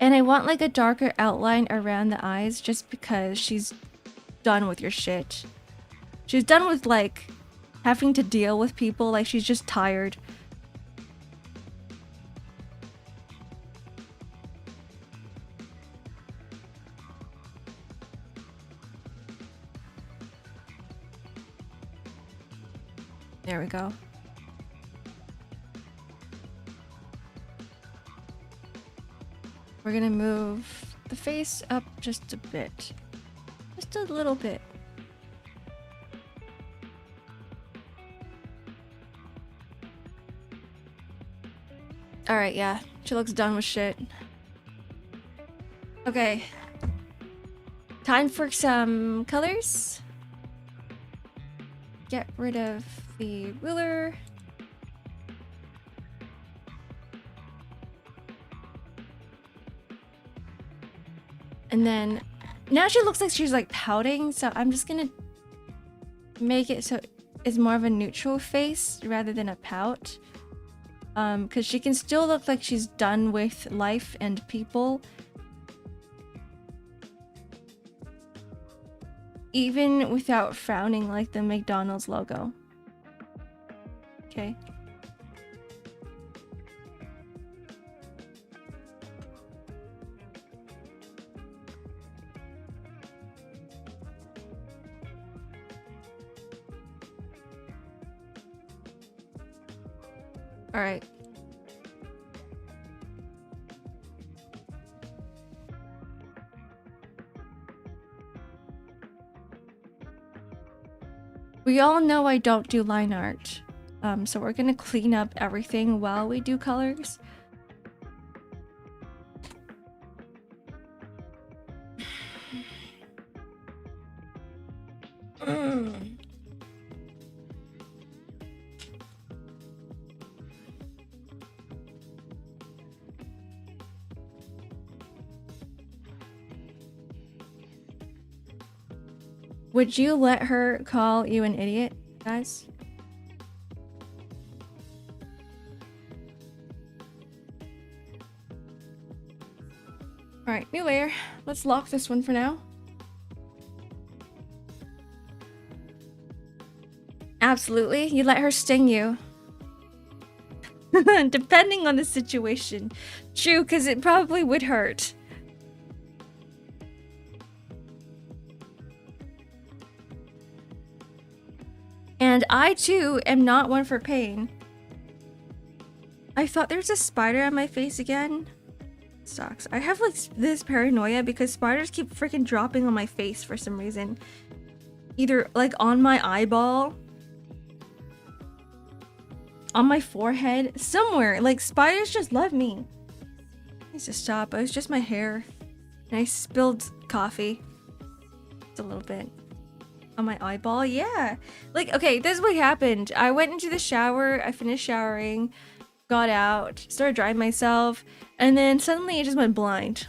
S1: And I want like a darker outline around the eyes just because she's done with your shit. She's done with like having to deal with people, like she's just tired. There we go. We're gonna move the face up just a bit. Just a little bit. Alright, yeah. She looks done with shit. Okay. Time for some colors. Get rid of the ruler. And then now she looks like she's like pouting, so I'm just gonna make it so it's more of a neutral face rather than a pout. Because she can still look like she's done with life and people even without frowning like the McDonald's logo. Okay. All right. We all know I don't do line art. So we're gonna clean up everything while we do colors. Would you let her call you an idiot, guys? Alright, new layer. Let's lock this one for now. Absolutely. You let her sting you. Depending on the situation. True, because it probably would hurt. And I too am not one for pain. I thought there's a spider on my face again. Sucks. I have like this paranoia because spiders keep freaking dropping on my face for some reason. Either like on my eyeball, on my forehead, somewhere. Like spiders just love me. Needs to stop. It was just my hair. And I spilled coffee. Just a little bit. On my eyeball, yeah. Like, okay, this is what happened. I went into the shower, I finished showering, got out, started drying myself, and then suddenly it just went blind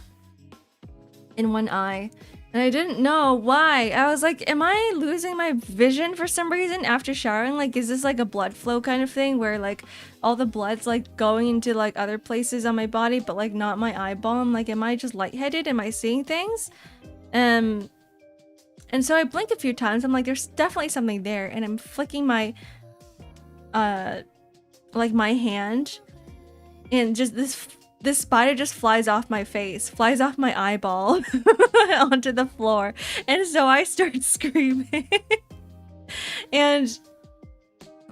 S1: in one eye. And I didn't know why. I was like, am I losing my vision for some reason after showering? Like, is this like a blood flow kind of thing where like all the blood's like going into like other places on my body, but like not my eyeball? I'm like, am I just lightheaded? Am I seeing things? And so I blink a few times. I'm like, there's definitely something there. And I'm flicking my, like my hand. And just this spider just flies off my face, flies off my eyeball onto the floor. And so I start screaming. And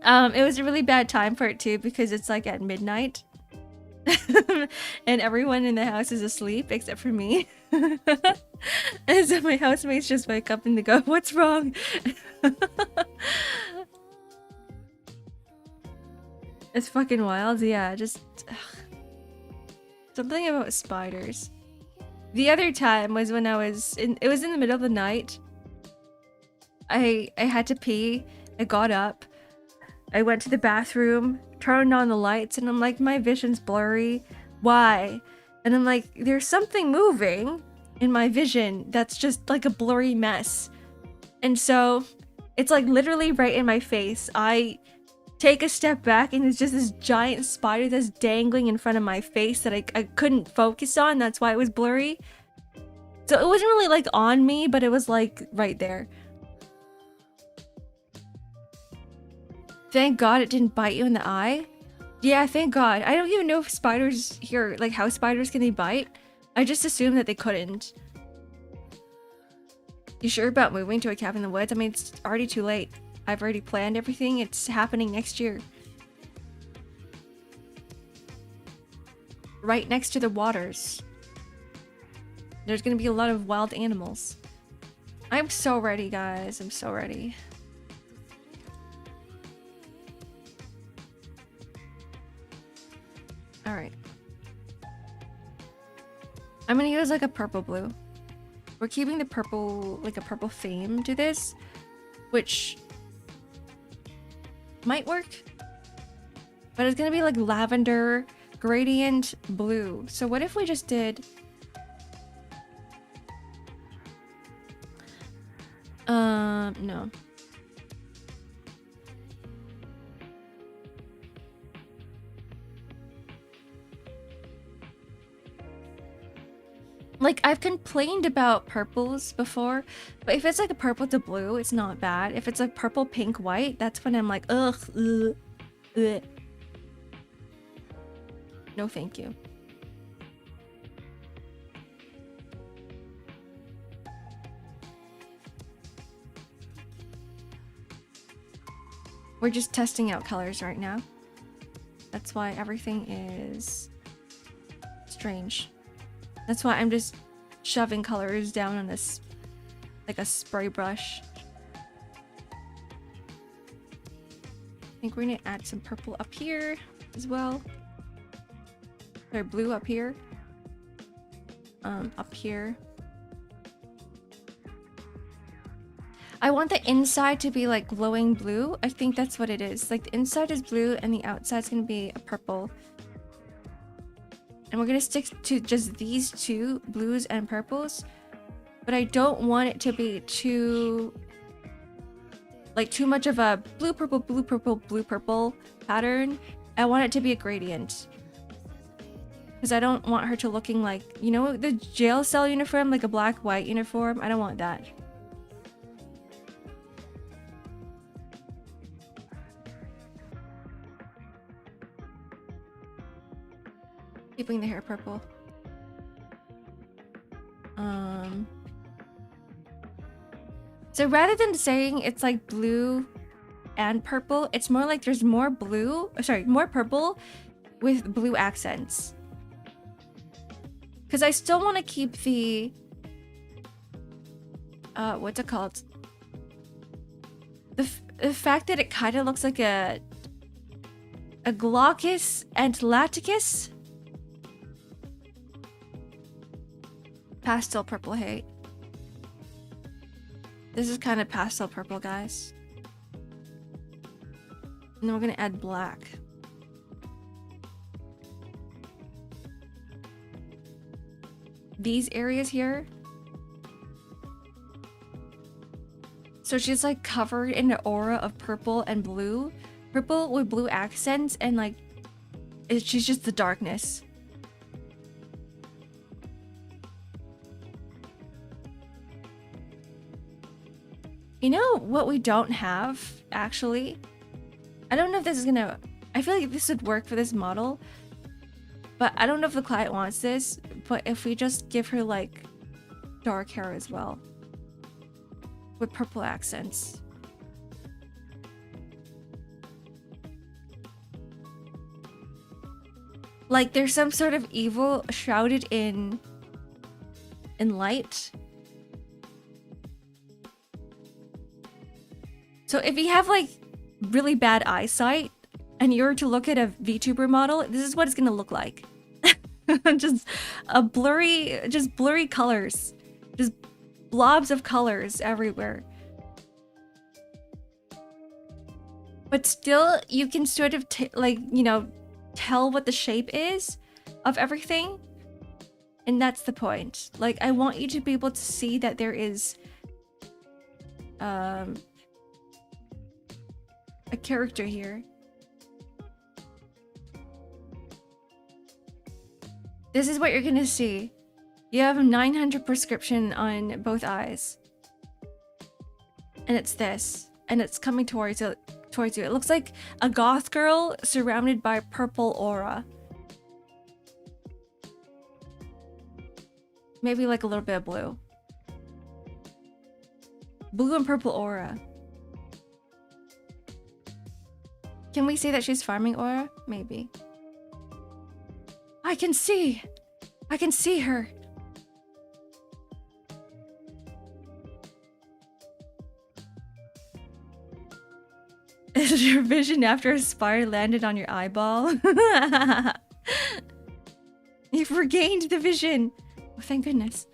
S1: it was a really bad time for it too, because it's like at midnight. And everyone in the house is asleep except for me. And so my housemates just wake up and they go, "What's wrong?" It's fucking wild. Yeah, just something about spiders. The other time was when it was in the middle of the night. I had to pee. I got up. I went to the bathroom, turned on the lights, and I'm like, my vision's blurry. Why? And I'm like, there's something moving in my vision that's just like a blurry mess. And so it's like literally right in my face. I take a step back and it's just this giant spider that's dangling in front of my face that I couldn't focus on. That's why it was blurry. So it wasn't really like on me, but it was like right there. Thank God it didn't bite you in the eye. Yeah, thank God. I don't even know if spiders here, like house spiders, can they bite? I just assumed that they couldn't. You sure about moving to a cabin in the woods? I mean, it's already too late. I've already planned everything. It's happening next year. Right next to the waters. There's gonna be a lot of wild animals. I'm so ready, guys. I'm so ready. Alright. I'm gonna use like a purple blue. We're keeping the purple, like a purple theme to this, which might work. But it's gonna be like lavender, gradient, blue. So what if we just did... no. Like, I've complained about purples before, but if it's like a purple to blue, it's not bad. If it's like purple, pink, white, that's when I'm like, ugh, ugh, ugh. No thank you. We're just testing out colors right now. That's why everything is strange. That's why I'm just shoving colors down on this, like a spray brush. I think we're gonna add some purple up here as well. Sorry, blue up here. Up here. I want the inside to be like glowing blue. I think that's what it is. Like the inside is blue and the outside's gonna be a purple. And we're gonna stick to just these two, blues and purples. But I don't want it to be too much of a blue, purple, blue, purple, blue, purple pattern. I want it to be a gradient. Because I don't want her to looking like, you know, the jail cell uniform, like a black, white uniform. I don't want that. Keeping the hair purple. So rather than saying it's like blue and purple, it's more like there's more blue, sorry, more purple with blue accents. Because I still want to keep the, what's it called? The fact that it kind of looks like a glaucus and laticus. Pastel purple hate. This is kind of pastel purple, guys. And then we're gonna add black. These areas here. So she's like covered in an aura of purple and blue. Purple with blue accents and like, she's just the darkness. You know what we don't have, actually? I don't know if this is gonna... I feel like this would work for this model. But I don't know if the client wants this. But if we just give her, like, dark hair as well. With purple accents. Like, there's some sort of evil shrouded in light. So if you have like really bad eyesight and you're to look at a VTuber model, this is what it's gonna look like. Just a blurry colors. Just blobs of colors everywhere. But still, you can sort of like, you know, tell what the shape is of everything. And that's the point. Like, I want you to be able to see that there is a character here. This is what you're gonna see. You have a 900 prescription on both eyes. And it's this. And it's coming towards you. It looks like a goth girl surrounded by purple aura. Maybe like a little bit of blue. Blue and purple aura. Can we say that she's farming aura? Maybe. I can see her. Is your vision after a spire landed on your eyeball? You've regained the vision. Oh, thank goodness.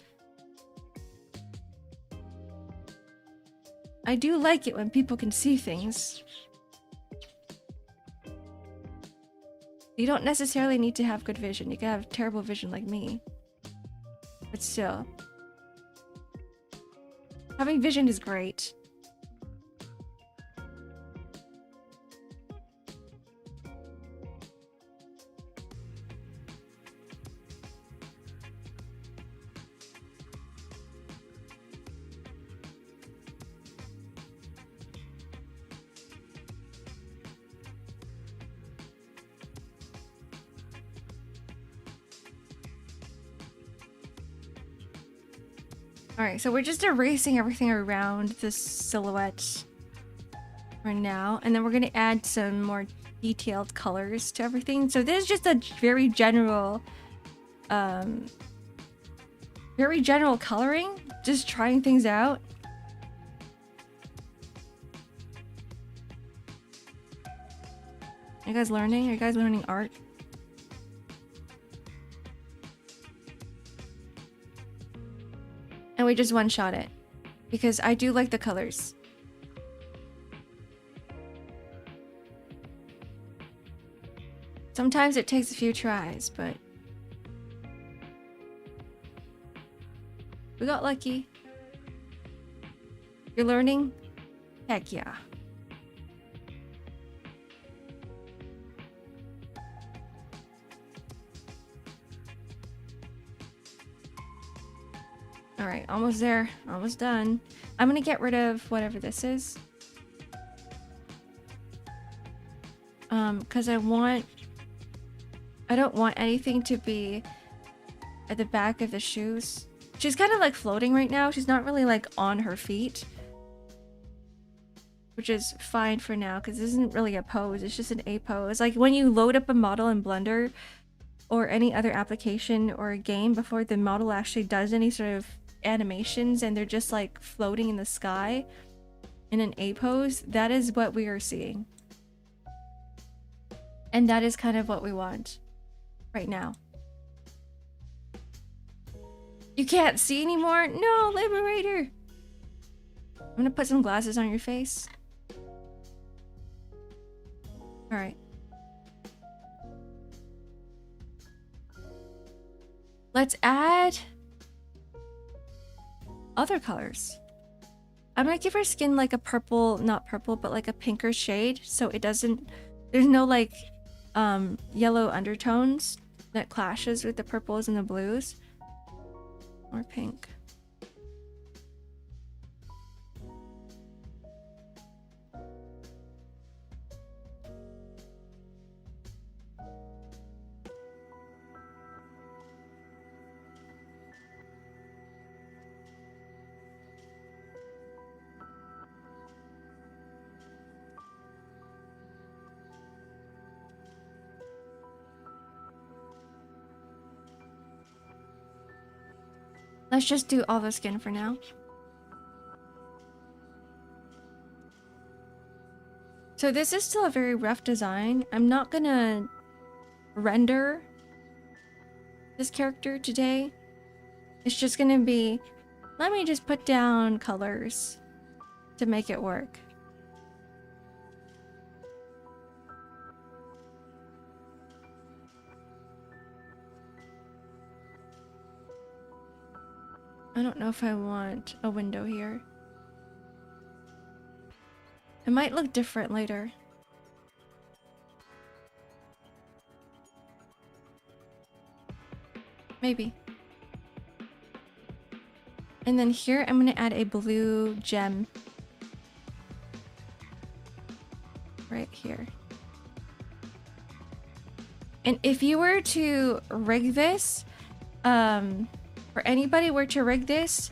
S1: I do like it when people can see things. You don't necessarily need to have good vision. You can have terrible vision like me. But still. Having vision is great. Alright, so we're just erasing everything around this silhouette for now. And then we're going to add some more detailed colors to everything. So this is just a very general coloring. Just trying things out. Are you guys learning? Are you guys learning art? And we just one-shot it because I do like the colors. Sometimes it takes a few tries, but we got lucky. You're learning? Heck yeah. Alright, almost there. Almost done. I'm gonna get rid of whatever this is. Because I don't want anything to be at the back of the shoes. She's kind of like floating right now. She's not really like on her feet. Which is fine for now because this isn't really a pose. It's just an A pose. Like when you load up a model in Blender or any other application or a game before the model actually does any sort of animations and they're just like floating in the sky in an A pose, that is what we are seeing. And that is kind of what we want right now. You can't see anymore? No, Liberator! I'm gonna put some glasses on your face. Alright. Let's add other colors. I'm gonna give her skin like a purple, not purple, but like a pinker shade so it doesn't, there's no like yellow undertones that clashes with the purples and the blues. Or pink. Let's just do all the skin for now. So this is still a very rough design. I'm not gonna render this character today. It's just gonna be, let me just put down colors to make it work. I don't know if I want a window here. It might look different later. Maybe. And then here I'm gonna add a blue gem. Right here. And if you were to rig this, or anybody were to rig this,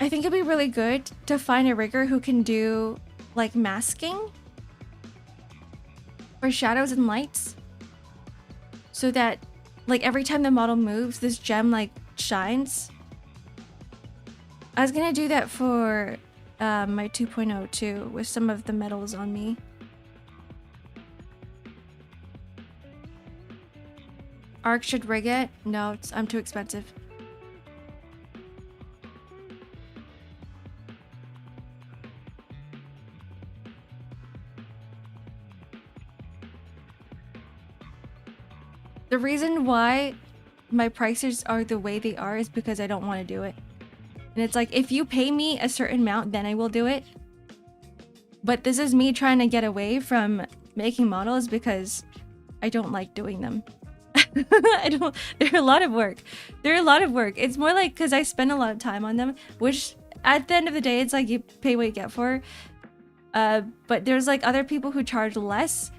S1: I think it'd be really good to find a rigger who can do like masking for shadows and lights so that like every time the model moves, this gem like shines. I was gonna do that for my 2.0 too, with some of the metals on me. Ark should rig it? No, I'm too expensive. The reason why my prices are the way they are is because I don't want to do it. And it's like, if you pay me a certain amount, then I will do it. But this is me trying to get away from making models because I don't like doing them. They're a lot of work. They're a lot of work. It's more like because I spend a lot of time on them, which at the end of the day, it's like you pay what you get for. But there's like other people who charge less,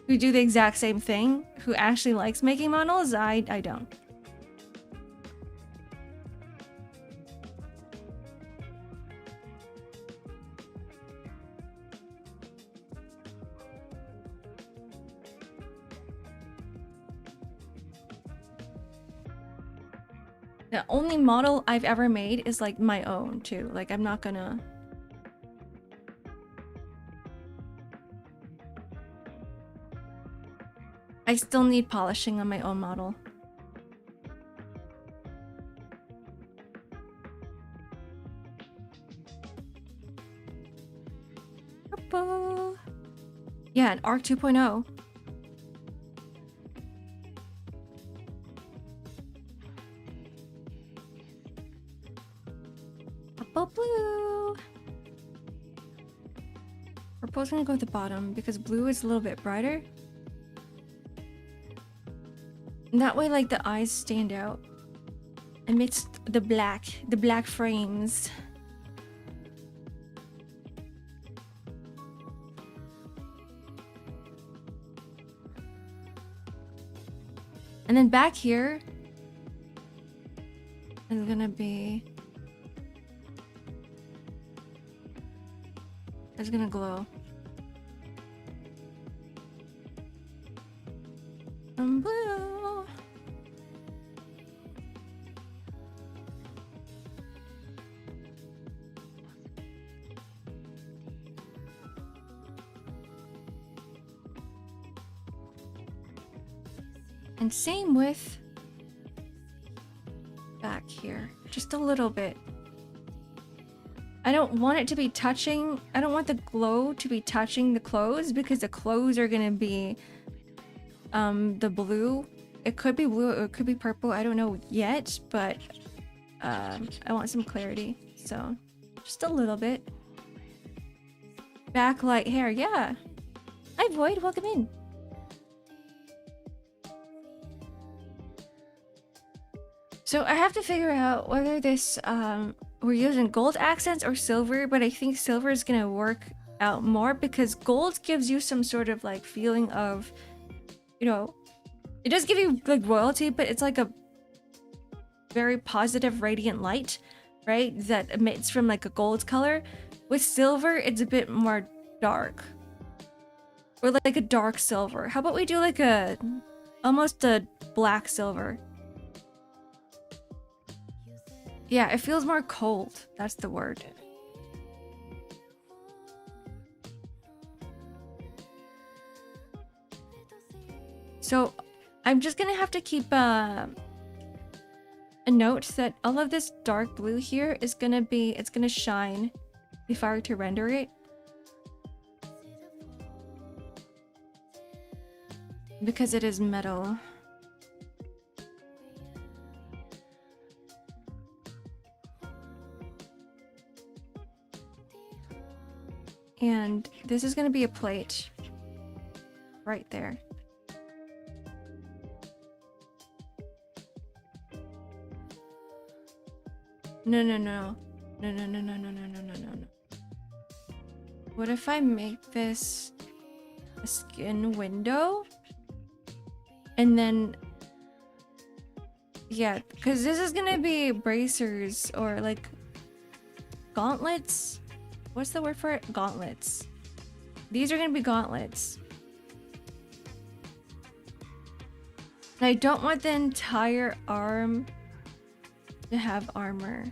S1: who do the exact same thing, who actually likes making models. I don't. The only model I've ever made is like my own too. Like I'm not gonna... I still need polishing on my own model. Purple. Yeah, an Arc 2.0. Purple blue. Purple's gonna go at the bottom because blue is a little bit brighter. And that way, like, the eyes stand out amidst the black frames. And then back here is gonna be... It's gonna glow. And blue. And same with back here, just a little bit. I don't want it to be touching, I don't want the glow to be touching the clothes because the clothes are gonna be the blue. It could be blue, it could be purple, I don't know yet, but I want some clarity, so just a little bit. Backlight hair, yeah. Hi Void, welcome in. So I have to figure out whether this we're using gold accents or silver, but I think silver is gonna work out more because gold gives you some sort of like feeling of, you know, it does give you like royalty, but it's like a very positive radiant light, right, that emits from like a gold color. With silver it's a bit more dark, or like a dark silver. How about we do like a almost a black silver? Yeah, it feels more cold. That's the word. So I'm just gonna have to keep a note that all of this dark blue here is gonna be, it's gonna shine if I were to render it. Because it is metal. And this is going to be a plate right there. No. What if I make this a skin window? And then, yeah, because this is going to be bracers or like gauntlets. What's the word for it? Gauntlets. These are gonna be gauntlets. And I don't want the entire arm to have armor.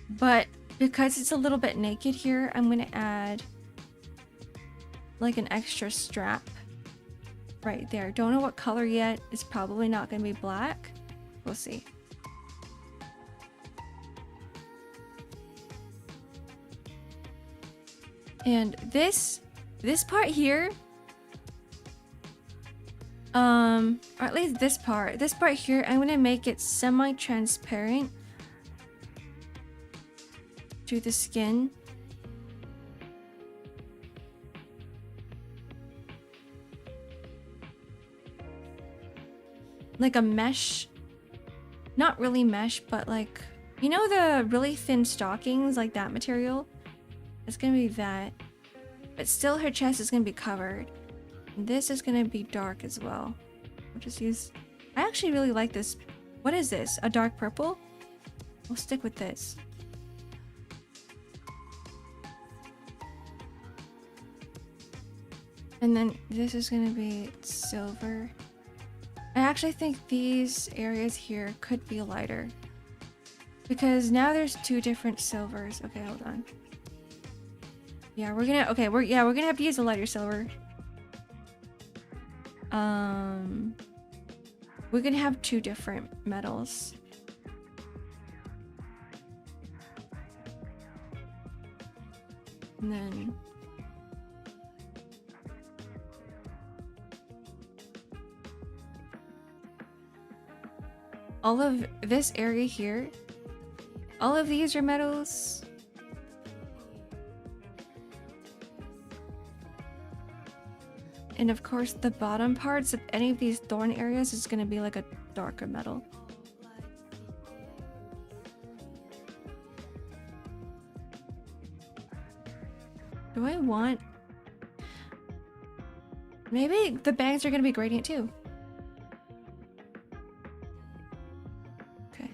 S1: But because it's a little bit naked here, I'm gonna add like an extra strap right there. Don't know what color yet. It's probably not gonna be black. We'll see. And this part here, or at least this part here, I'm gonna make it semi-transparent to the skin. Like a mesh, not really mesh, but like, you know the really thin stockings, like that material? It's gonna be that, but still her chest is gonna be covered. And this is gonna be dark as well. We'll just use, I actually really like this. What is this? A dark purple? We'll stick with this. And then this is gonna be silver. I actually think these areas here could be lighter. Because now there's two different silvers. Okay, hold on. Yeah, we're gonna have to use a lighter silver. We're gonna have two different metals. And then all of this area here, all of these are metals. And of course, the bottom parts of any of these thorn areas is going to be like a darker metal. Do I want... Maybe the bangs are going to be gradient too. Okay.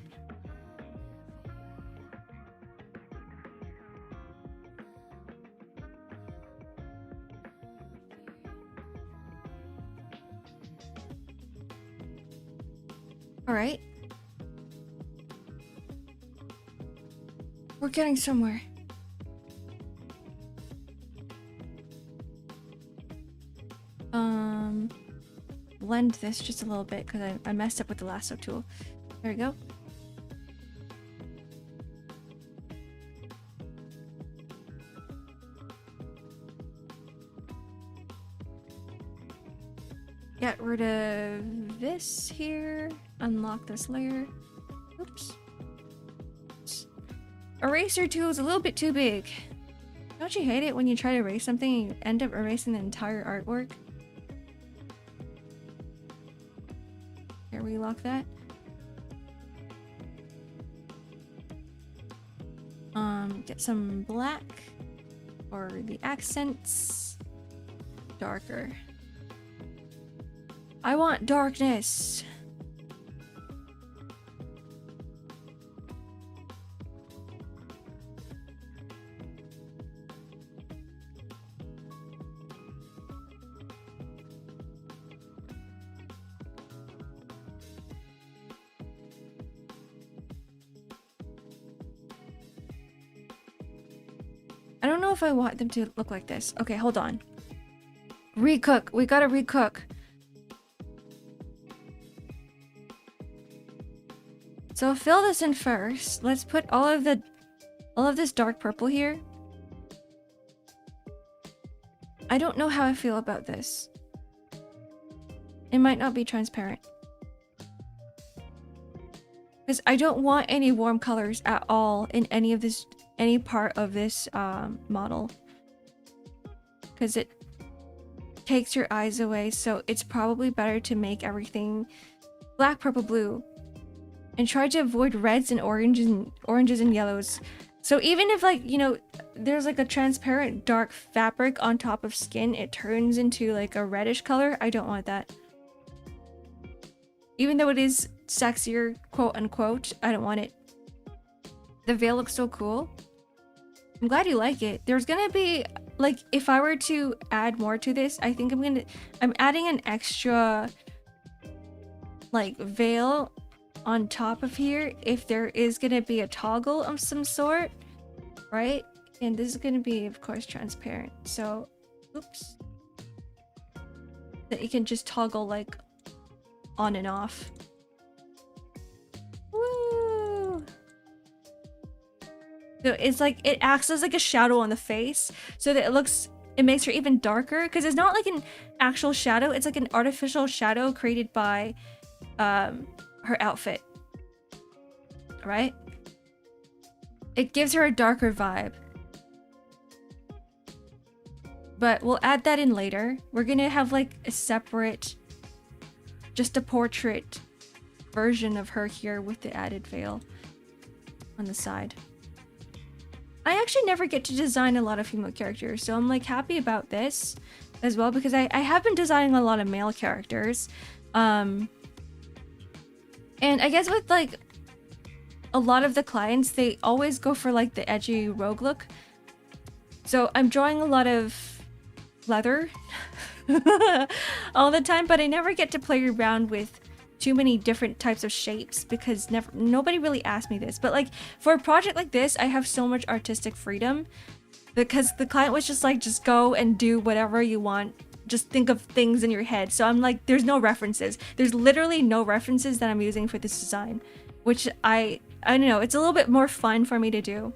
S1: All right. We're getting somewhere. Blend this just a little bit because I messed up with the lasso tool. There we go. Get rid of this here. Unlock this layer. Oops. Eraser tool is a little bit too big. Don't you hate it when you try to erase something and you end up erasing the entire artwork? Here, relock that. Get some black for the accents. Darker. I want darkness. I don't know if I want them to look like this. Okay, hold on. Recook. We gotta recook. So fill this in first. Let's put all of this dark purple here. I don't know how I feel about this. It might not be transparent. Because I don't want any warm colors at all in any part of this model. Because it takes your eyes away, so it's probably better to make everything black, purple, blue. And try to avoid reds and oranges and yellows. So even if, like, you know, there's like a transparent dark fabric on top of skin, it turns into like a reddish color. I don't want that. Even though it is sexier, quote unquote, I don't want it. The veil looks so cool. I'm glad you like it. There's gonna be, like, if I were to add more to this, I think I'm adding an extra, like, veil on top of here if there is gonna be a toggle of some sort, right? And this is gonna be, of course, transparent. So, oops. That you can just toggle, like, on and off. Woo! So it's like, it acts as like a shadow on the face so that it makes her even darker, because it's not like an actual shadow, it's like an artificial shadow created by her outfit, right? It gives her a darker vibe. But we'll add that in later. We're gonna have like a separate, just a portrait version of her here with the added veil on the side. I actually never get to design a lot of female characters, so I'm like happy about this as well, because I have been designing a lot of male characters. And I guess with like a lot of the clients, they always go for like the edgy rogue look. So I'm drawing a lot of leather all the time, but I never get to play around with too many different types of shapes because nobody really asked me this. But like for a project like this, I have so much artistic freedom because the client was just like, just go and do whatever you want. Just think of things in your head. So I'm like, there's no references. There's literally no references that I'm using for this design, which I don't know, it's a little bit more fun for me to do.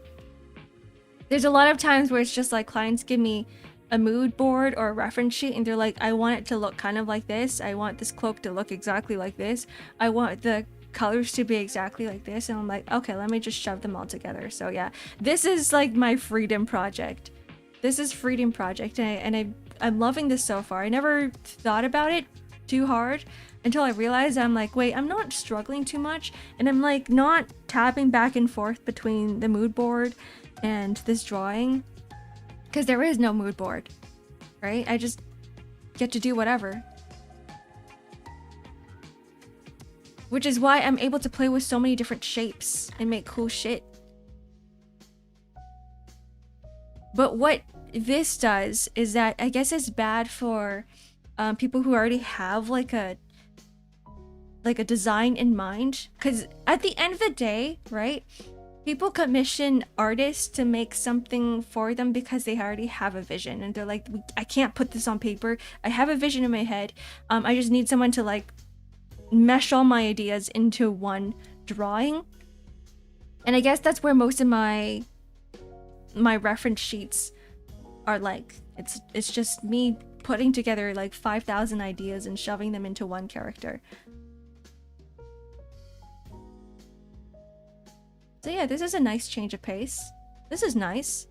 S1: There's a lot of times where it's just like clients give me a mood board or a reference sheet and they're like, I want it to look kind of like this. I want this cloak to look exactly like this. I want the colors to be exactly like this. And I'm like, okay, let me just shove them all together. So yeah, this is like my freedom project. This is freedom project and I'm loving this so far. I never thought about it too hard until I realized I'm like, wait, I'm not struggling too much. And I'm like not tapping back and forth between the mood board and this drawing. Because there is no mood board, right? I just get to do whatever. Which is why I'm able to play with so many different shapes and make cool shit. But what this does is that I guess it's bad for people who already have like a design in mind. Because at the end of the day, right? People commission artists to make something for them because they already have a vision and they're like, I can't put this on paper. I have a vision in my head. I just need someone to like mesh all my ideas into one drawing. And I guess that's where most of my reference sheets are like. It's just me putting together like 5,000 ideas and shoving them into one character. So yeah, this is a nice change of pace. This is nice.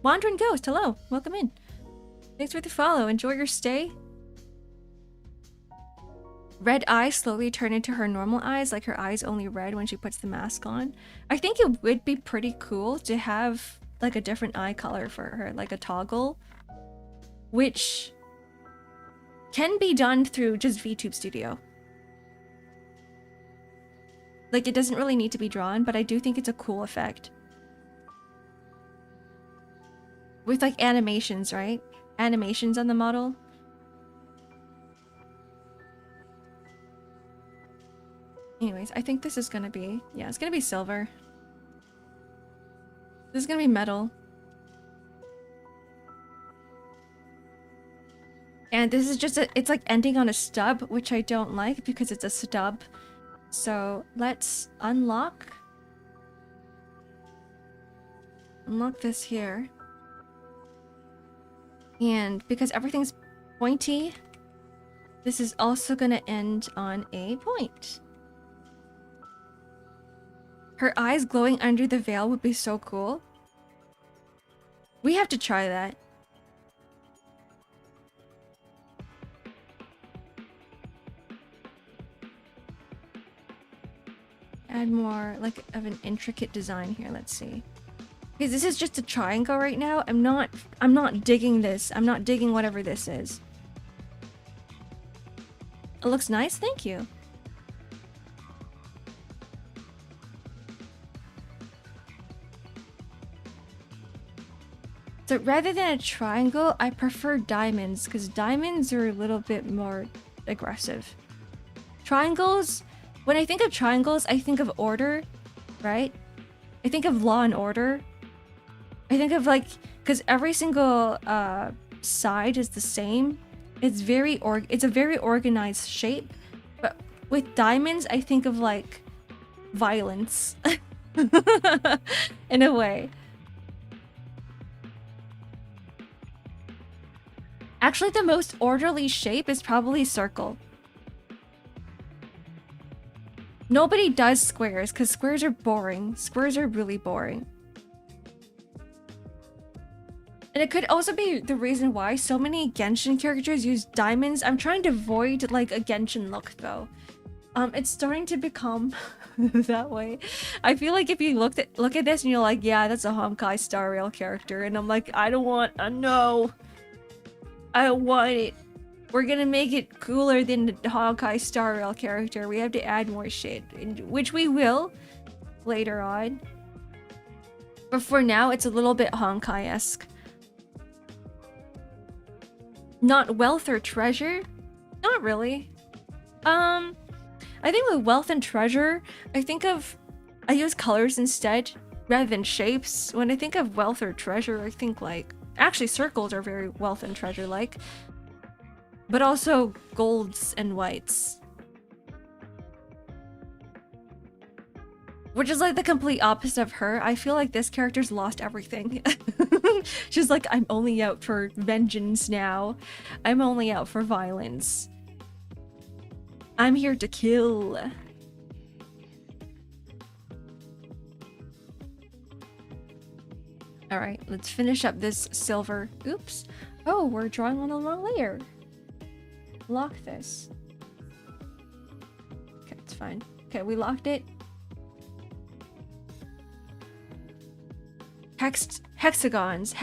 S1: Wandering Ghost, hello. Welcome in. Thanks for the follow. Enjoy your stay. Red eyes slowly turn into her normal eyes, like her eyes only red when she puts the mask on. I think it would be pretty cool to have like a different eye color for her, like a toggle, which can be done through just VTube Studio. Like, it doesn't really need to be drawn, but I do think it's a cool effect. With, like, animations, right? Animations on the model. Anyways, I think this is gonna be... Yeah, it's gonna be silver. This is gonna be metal. And this is just it's like ending on a stub, which I don't like because it's a stub. So let's unlock this here. And because everything's pointy, this is also gonna end on a point. Her eyes glowing under the veil would be so cool. We have to try that. Add more like of an intricate design here. Let's see. Because this is just a triangle right now. I'm not digging this. I'm not digging whatever this is. It looks nice, thank you. So rather than a triangle, I prefer diamonds because diamonds are a little bit more aggressive. Triangles, when I think of triangles, I think of order, right? I think of law and order. I think of like, because every single side is the same. It's a very organized shape. But with diamonds, I think of like violence in a way. Actually, the most orderly shape is probably circle. Nobody does squares because squares are boring. Squares are really boring. And it could also be the reason why so many Genshin characters use diamonds. I'm trying to avoid like a Genshin look though. It's starting to become that way. I feel like if you look at this and you're like, yeah, that's a Honkai Star Rail character, and I'm like, I don't want no. I don't want it. We're gonna make it cooler than the Honkai Star Rail character. We have to add more shit, which we will later on. But for now, it's a little bit Honkai-esque. Not wealth or treasure? Not really. I think with wealth and treasure, I use colors instead rather than shapes. When I think of wealth or treasure, I think like actually circles are very wealth and treasure like, but also golds and whites, which is like the complete opposite of her. I feel like this character's lost everything. She's like, I'm only out for vengeance now. I'm only out for violence. I'm here to kill. All right, let's finish up this silver. Oops. Oh, we're drawing on the wrong layer. Lock this. Okay, it's fine. Okay, we locked it. Hexagons.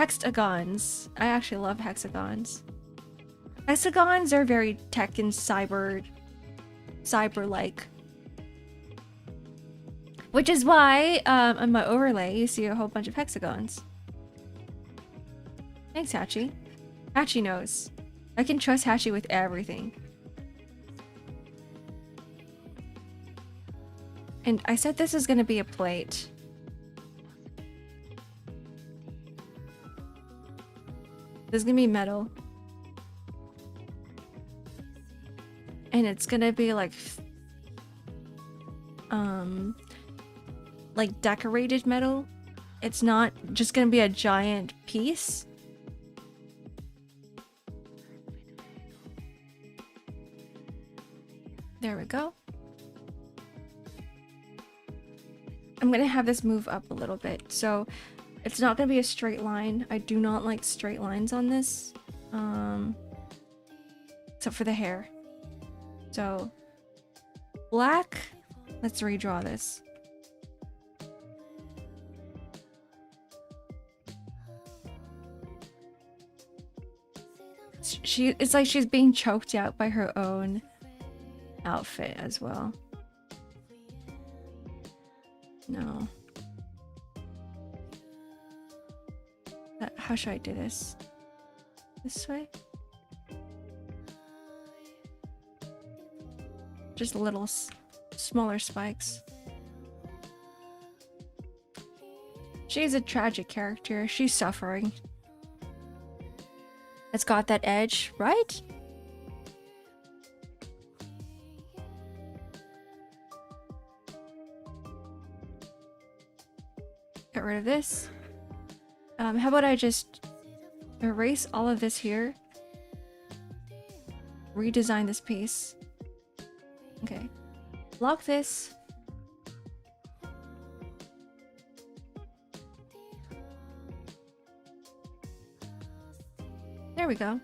S1: I actually love hexagons. Hexagons are very tech and cyber-like. Which is why on my overlay you see a whole bunch of hexagons. Thanks, Hachi. Hachi knows. I can trust Hachi with everything. And I said this is gonna be a plate. This is gonna be metal. And it's gonna be like decorated metal. It's not just gonna be a giant piece. There we go. I'm gonna have this move up a little bit, so it's not gonna be a straight line. I do not like straight lines on this, except for the hair. So black, let's redraw this. It's like she's being choked out by her own outfit as well. No. How should I do this? This way? Just little smaller spikes. She's a tragic character. She's suffering. It's got that edge, right? Get rid of this. How about I just erase all of this here? Redesign this piece. Okay. Lock this. There we go.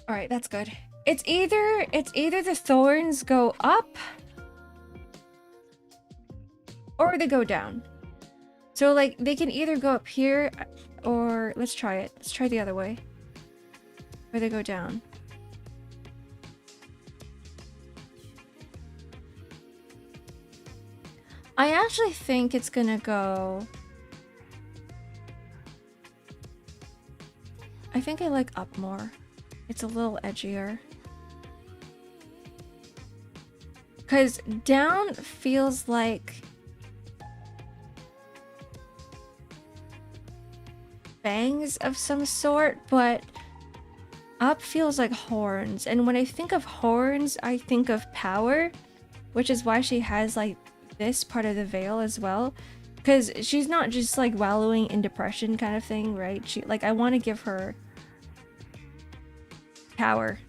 S1: All right, that's good. It's either the thorns go up or they go down. So like they can either go up here or let's try it. Let's try the other way. Or they go down. I actually think it's gonna go... I think I like up more. It's a little edgier. Because down feels like fangs of some sort, but up feels like horns. And when I think of horns, I think of power, which is why she has like this part of the veil as well. Because she's not just like wallowing in depression kind of thing, right? She like, I want to give her power.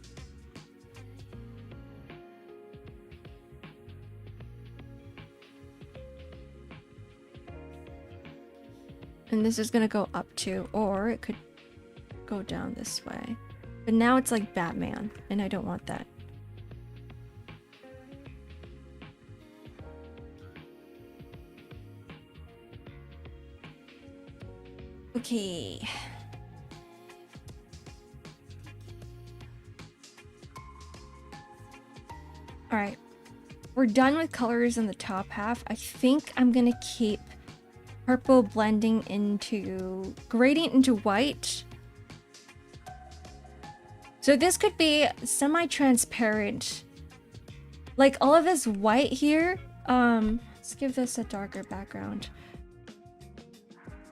S1: And this is gonna go up too, or it could go down this way. But now it's like Batman, and I don't want that. Okay. Alright. We're done with colors in the top half. I think I'm gonna keep purple blending into gradient into white. So this could be semi-transparent. Like all of this white here. Let's give this a darker background.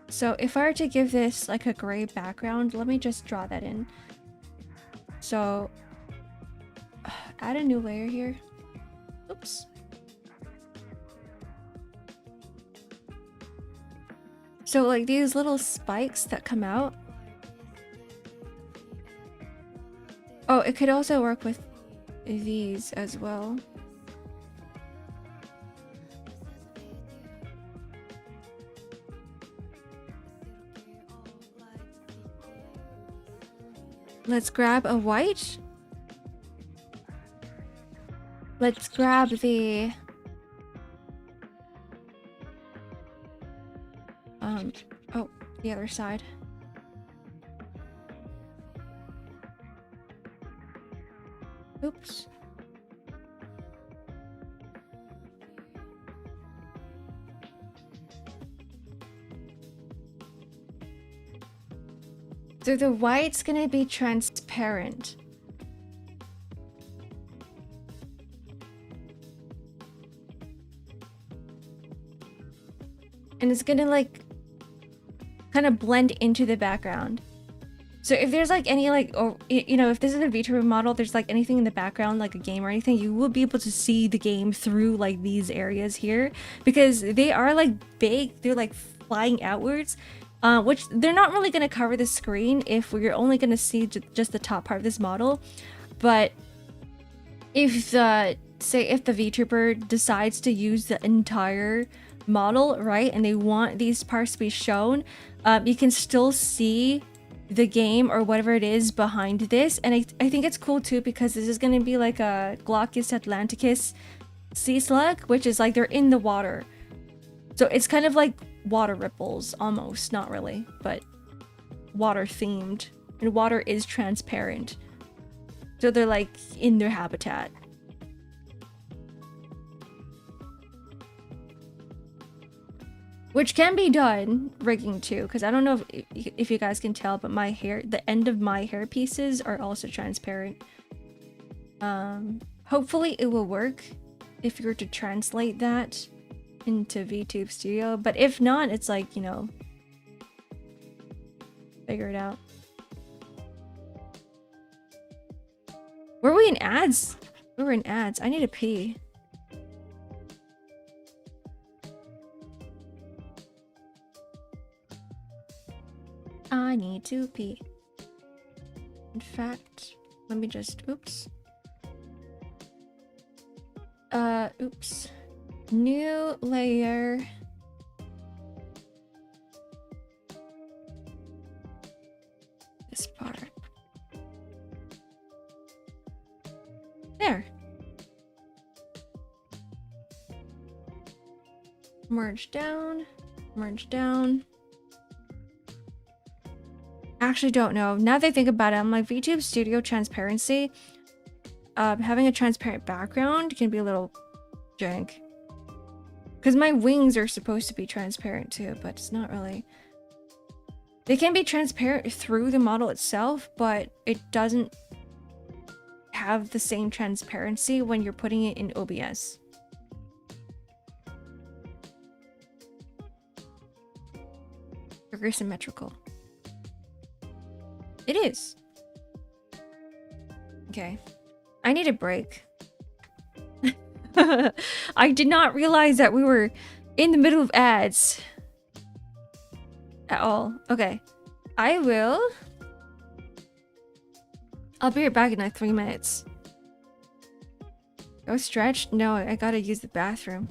S1: So if I were to give this like a gray background, let me just draw that in. So add a new layer here. Oops. So like these little spikes that come out. Oh, it could also work with these as well. Let's grab a white. Let's grab the oh, the other side. Oops. So the white's gonna be transparent. And it's gonna like kind of blend into the background. So if there's like any like, or you know, if this is a VTuber model, there's like anything in the background, like a game or anything, you will be able to see the game through like these areas here, because they are like big, they're like flying outwards, which they're not really going to cover the screen if we're only going to see just the top part of this model. But if say if the VTuber decides to use the entire model, right, and they want these parts to be shown, you can still see the game or whatever it is behind this. And I think it's cool too, because this is going to be like a Glaucus atlanticus sea slug, which is like they're in the water, so it's kind of like water ripples almost, not really, but water themed, and water is transparent, so they're like in their habitat. Which can be done rigging too, because I don't know if you guys can tell, but my hair, the end of my hair pieces are also transparent. Hopefully it will work if you were to translate that into VTube Studio, but if not, it's like, you know, figure it out. Were we in ads? We were in ads. I need to pee. I need to pee. In fact, let me just, oops. Oops. New layer. This part. There. Merge down. Merge down. Actually don't know. Now that I think about it, I'm like, VTube Studio transparency, having a transparent background can be a little jank. Because my wings are supposed to be transparent too, but it's not really. They can be transparent through the model itself, but it doesn't have the same transparency when you're putting it in OBS. They're symmetrical. It is. Okay. I need a break. I did not realize that we were in the middle of ads at all. Okay. I'll be right back in like 3 minutes. Go stretch? No, I gotta use the bathroom.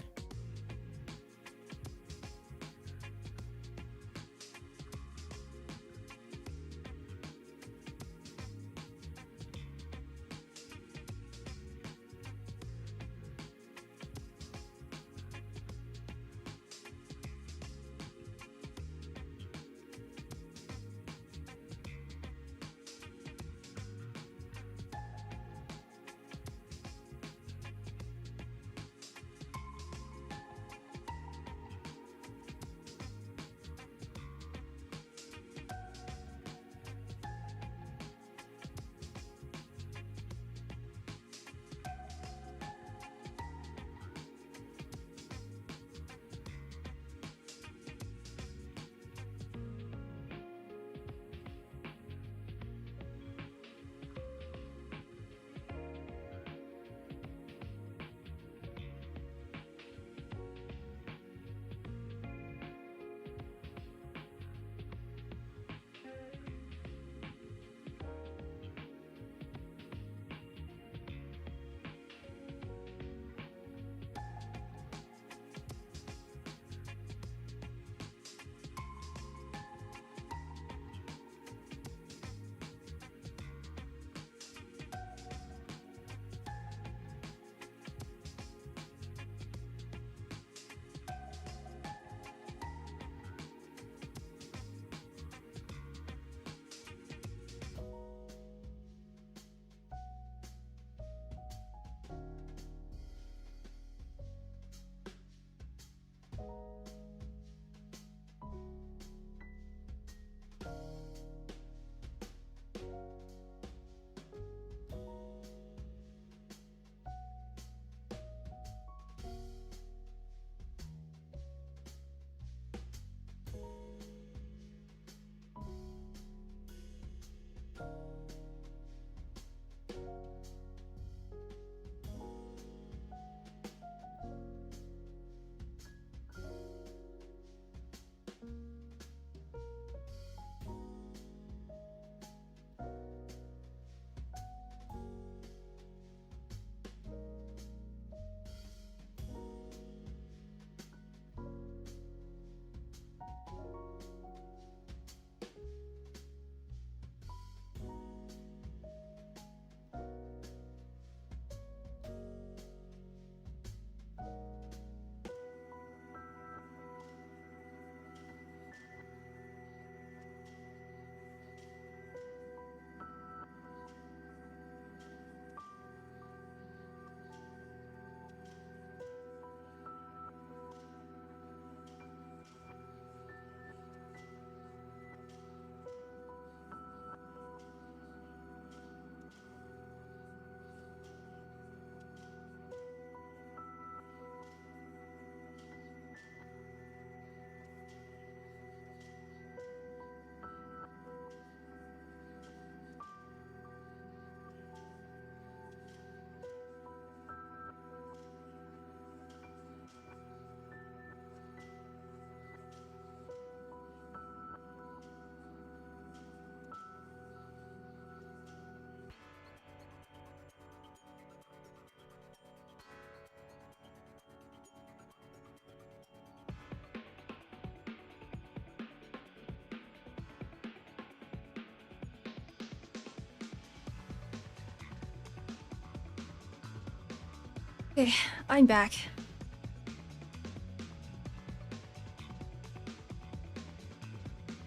S1: Okay, I'm back.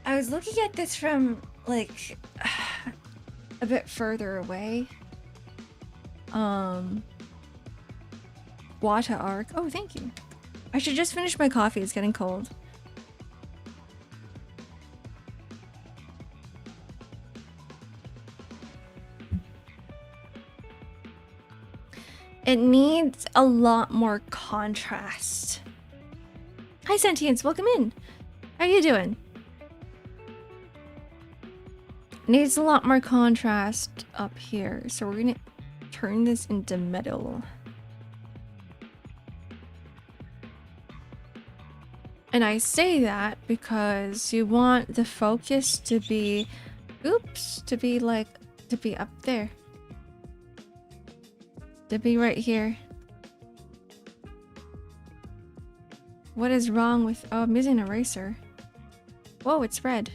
S1: I was looking at this from, like, a bit further away. X-Ark. Oh, thank you. I should just finish my coffee. It's getting cold. It needs a lot more contrast. Hi, Sentience. Welcome in. How you doing? Needs a lot more contrast up here. So we're gonna turn this into metal. And I say that because you want the focus to be, to be up there. To be right here. What is wrong with, oh, I'm using an eraser. Whoa, it's red.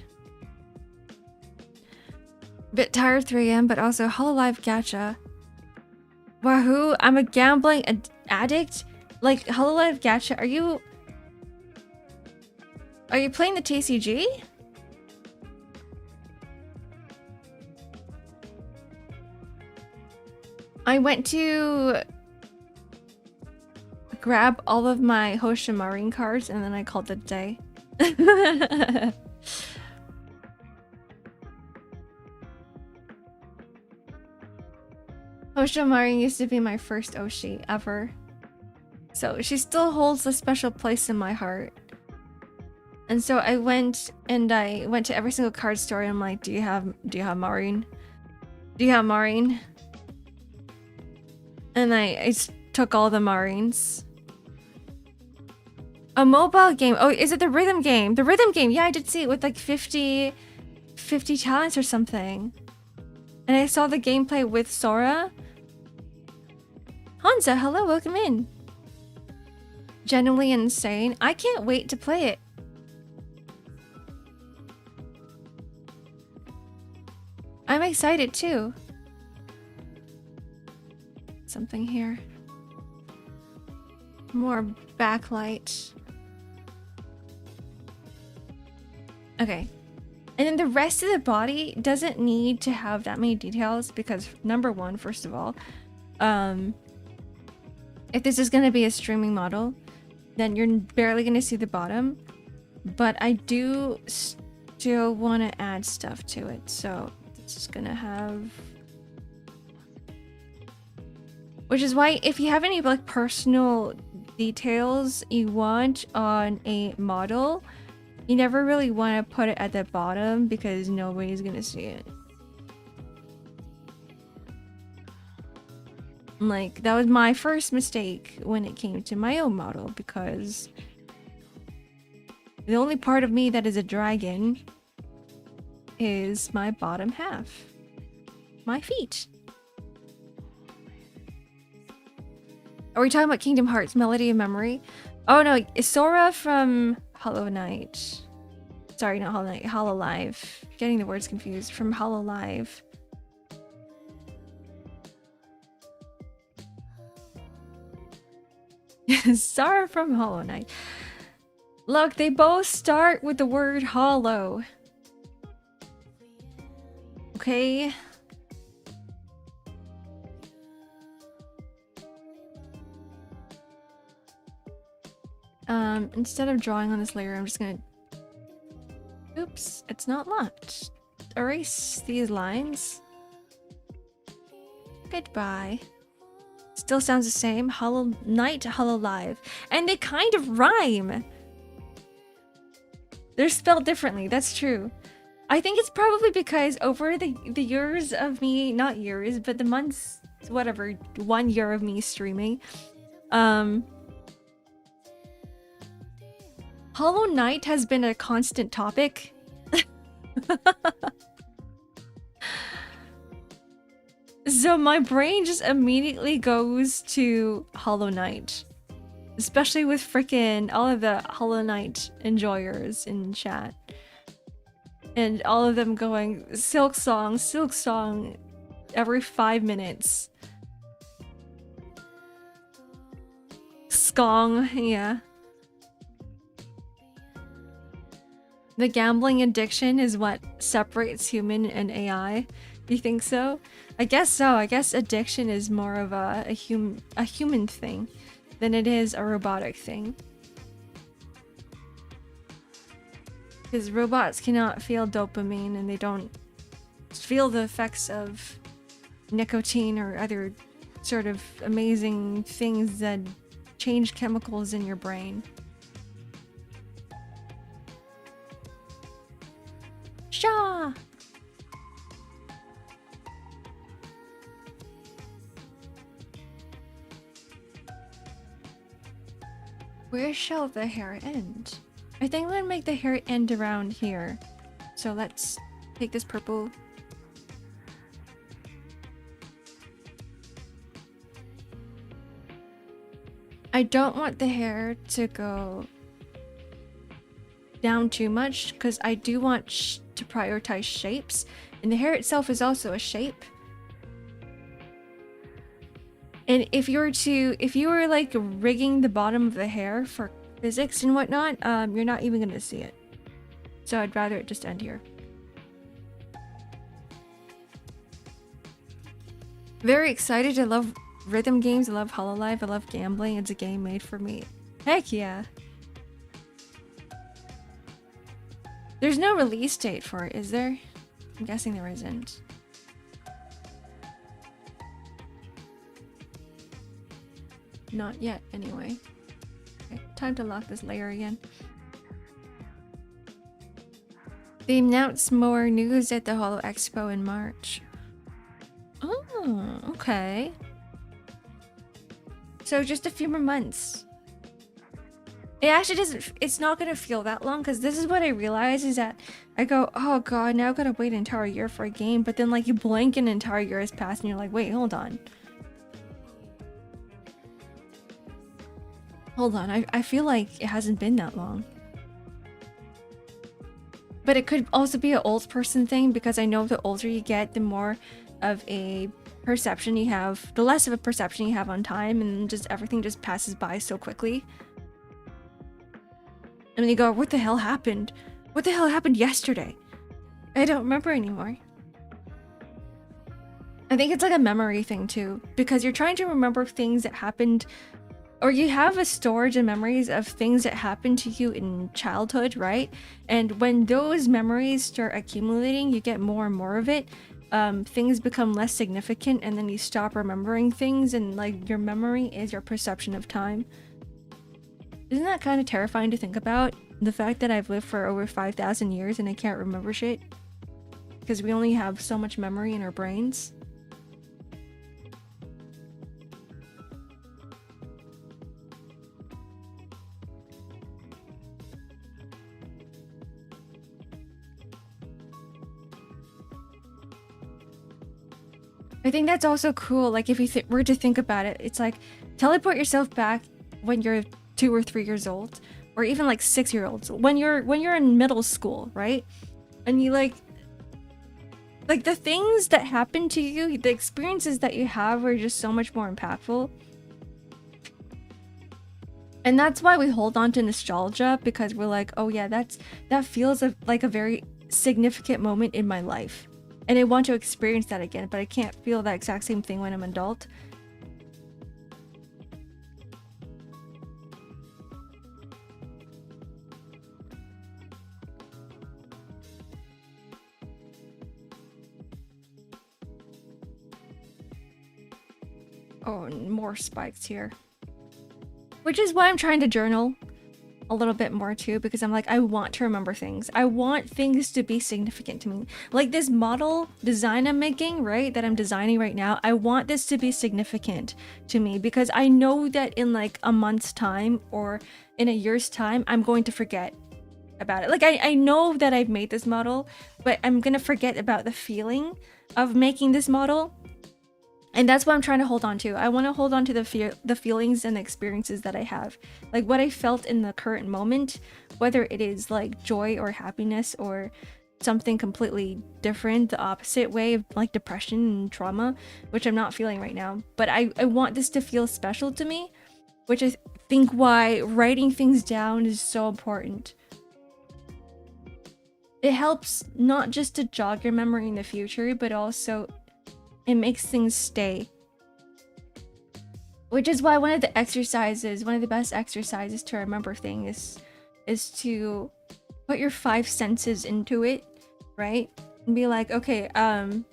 S1: Bit tired 3 AM, but also Hololive Gacha. Wahoo, I'm a gambling addict? Like, Hololive Gacha, are you playing the TCG? I went to grab all of my Hoshimarin cards and then I called it a day. Hoshimarin used to be my first Oshi ever. So she still holds a special place in my heart. And so I went to every single card store and I'm like, do you have Marin? Do you have Marin? And I took all the Marines. A mobile game. Oh, is it the rhythm game? The rhythm game. Yeah, I did see it with like 50 talents or something. And I saw the gameplay with Sora. Hansa, hello, welcome in. Genuinely insane. I can't wait to play it. I'm excited too. Something here. More backlight. Okay. And then the rest of the body doesn't need to have that many details because number one, first of all, if this is going to be a streaming model, then you're barely going to see the bottom. But I do still want to add stuff to it. So it's just going to have... Which is why if you have any like personal details you want on a model, you never really want to put it at the bottom because nobody's gonna see it. Like, that was my first mistake when it came to my own model because the only part of me that is a dragon is my bottom half. My feet. Are we talking about Kingdom Hearts Melody of Memory? Oh no, Sora from Hollow Knight. Sorry, not Hollow Knight, Hololive. Getting the words confused. From Hololive. Sora from Hollow Knight. Look, they both start with the word hollow. Okay. Instead of drawing on this layer, I'm just gonna... Oops, it's not locked. Erase these lines. Goodbye. Still sounds the same. Hollow Knight, Hololive. And they kind of rhyme. They're spelled differently, that's true. I think it's probably because over the years of me, not years, but the months, whatever, 1 year of me streaming, Hollow Knight has been a constant topic. So my brain just immediately goes to Hollow Knight. Especially with frickin' all of the Hollow Knight enjoyers in chat. And all of them going, Silk Song, every 5 minutes. Skong, yeah. The gambling addiction is what separates human and AI. You think so? I guess so. I guess addiction is more of a human thing than it is a robotic thing. Because robots cannot feel dopamine and they don't feel the effects of nicotine or other sort of amazing things that change chemicals in your brain. Shaw! Where shall the hair end? I think I'm gonna make the hair end around here. So let's take this purple. I don't want the hair to go down too much because I do want to prioritize shapes, and the hair itself is also a shape. And if you were like rigging the bottom of the hair for physics and whatnot, you're not even gonna see it. So I'd rather it just end here. Very excited. I love rhythm games. I love Hololive. I love gambling. It's a game made for me. Heck yeah. There's no release date for it, is there? I'm guessing there isn't. Not yet, anyway. Okay, time to lock this layer again. They announced more news at the Holo Expo in March. Oh, okay. So just a few more months. It actually doesn't, it's not gonna feel that long, because this is what I realize is that I go, oh god, now I've gotta wait an entire year for a game, but then like you blink and an entire year has passed and you're like, wait, hold on. Hold on, I feel like it hasn't been that long. But it could also be an old person thing, because I know the older you get, the more of a perception you have, the less of a perception you have on time, and just everything just passes by so quickly. And then you go, what the hell happened? What the hell happened yesterday? I don't remember anymore. I think it's like a memory thing too, because you're trying to remember things that happened, or you have a storage of memories of things that happened to you in childhood, right? And when those memories start accumulating, you get more and more of it. Things become less significant, and then you stop remembering things, and like your memory is your perception of time. Isn't that kind of terrifying to think about? The fact that I've lived for over 5,000 years and I can't remember shit? Because we only have so much memory in our brains. I think that's also cool. Like if you were to think about it, it's like teleport yourself back when you're 2 or 3 years old, or even like 6-year-olds, when you're in middle school, right? And you like the things that happen to you, the experiences that you have are just so much more impactful. And that's why we hold on to nostalgia, because we're like, oh yeah, that feels like a very significant moment in my life. And I want to experience that again, but I can't feel that exact same thing when I'm an adult. Oh, and more spikes here. Which is why I'm trying to journal a little bit more too, because I'm like, I want to remember things. I want things to be significant to me. Like this model design I'm making, right? That I'm designing right now. I want this to be significant to me, because I know that in like a month's time or in a year's time, I'm going to forget about it. Like I know that I've made this model, but I'm gonna forget about the feeling of making this model. And that's what I'm trying to hold on to. I want to hold on to the feelings and the experiences that I have. Like what I felt in the current moment, whether it is like joy or happiness or something completely different, the opposite way of like depression and trauma, which I'm not feeling right now. But I want this to feel special to me, which I think why writing things down is so important. It helps not just to jog your memory in the future, but also it makes things stay. Which is why one of the best exercises to remember things is to put your 5 senses into it, right? And be like, okay,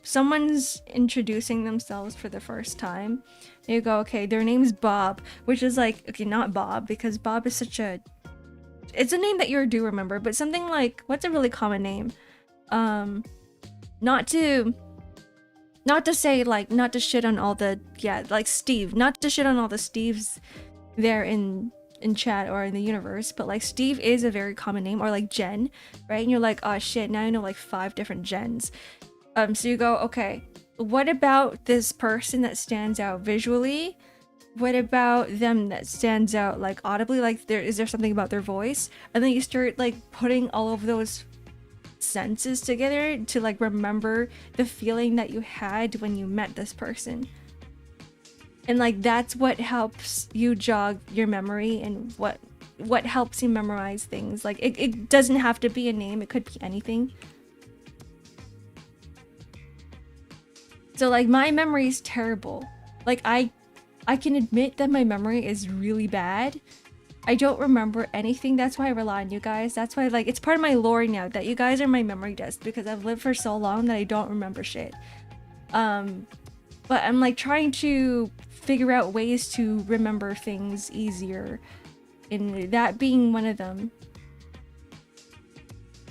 S1: someone's introducing themselves for the first time. And you go, okay, their name's Bob, which is like, okay, not Bob, because Bob is such a... It's a name that you do remember, but something like, what's a really common name? Not to say, like, not to shit on all the, yeah, like Steve, not to shit on all the Steves there in chat or in the universe, but like Steve is a very common name, or like Jen, right? And you're like, oh shit, now I know like 5 different Jens. So you go, okay, what about this person that stands out visually? What about them that stands out like audibly? Like, is there something about their voice? And then you start like putting all of those senses together to like remember the feeling that you had when you met this person. And like that's what helps you jog your memory, and what helps you memorize things. Like it doesn't have to be a name, it could be anything. So like my memory is terrible. Like I can admit that my memory is really bad. I don't remember anything. That's why I rely on you guys. That's why, like, it's part of my lore now that you guys are my memory disk, because I've lived for so long that I don't remember shit. But I'm like trying to figure out ways to remember things easier, and that being one of them.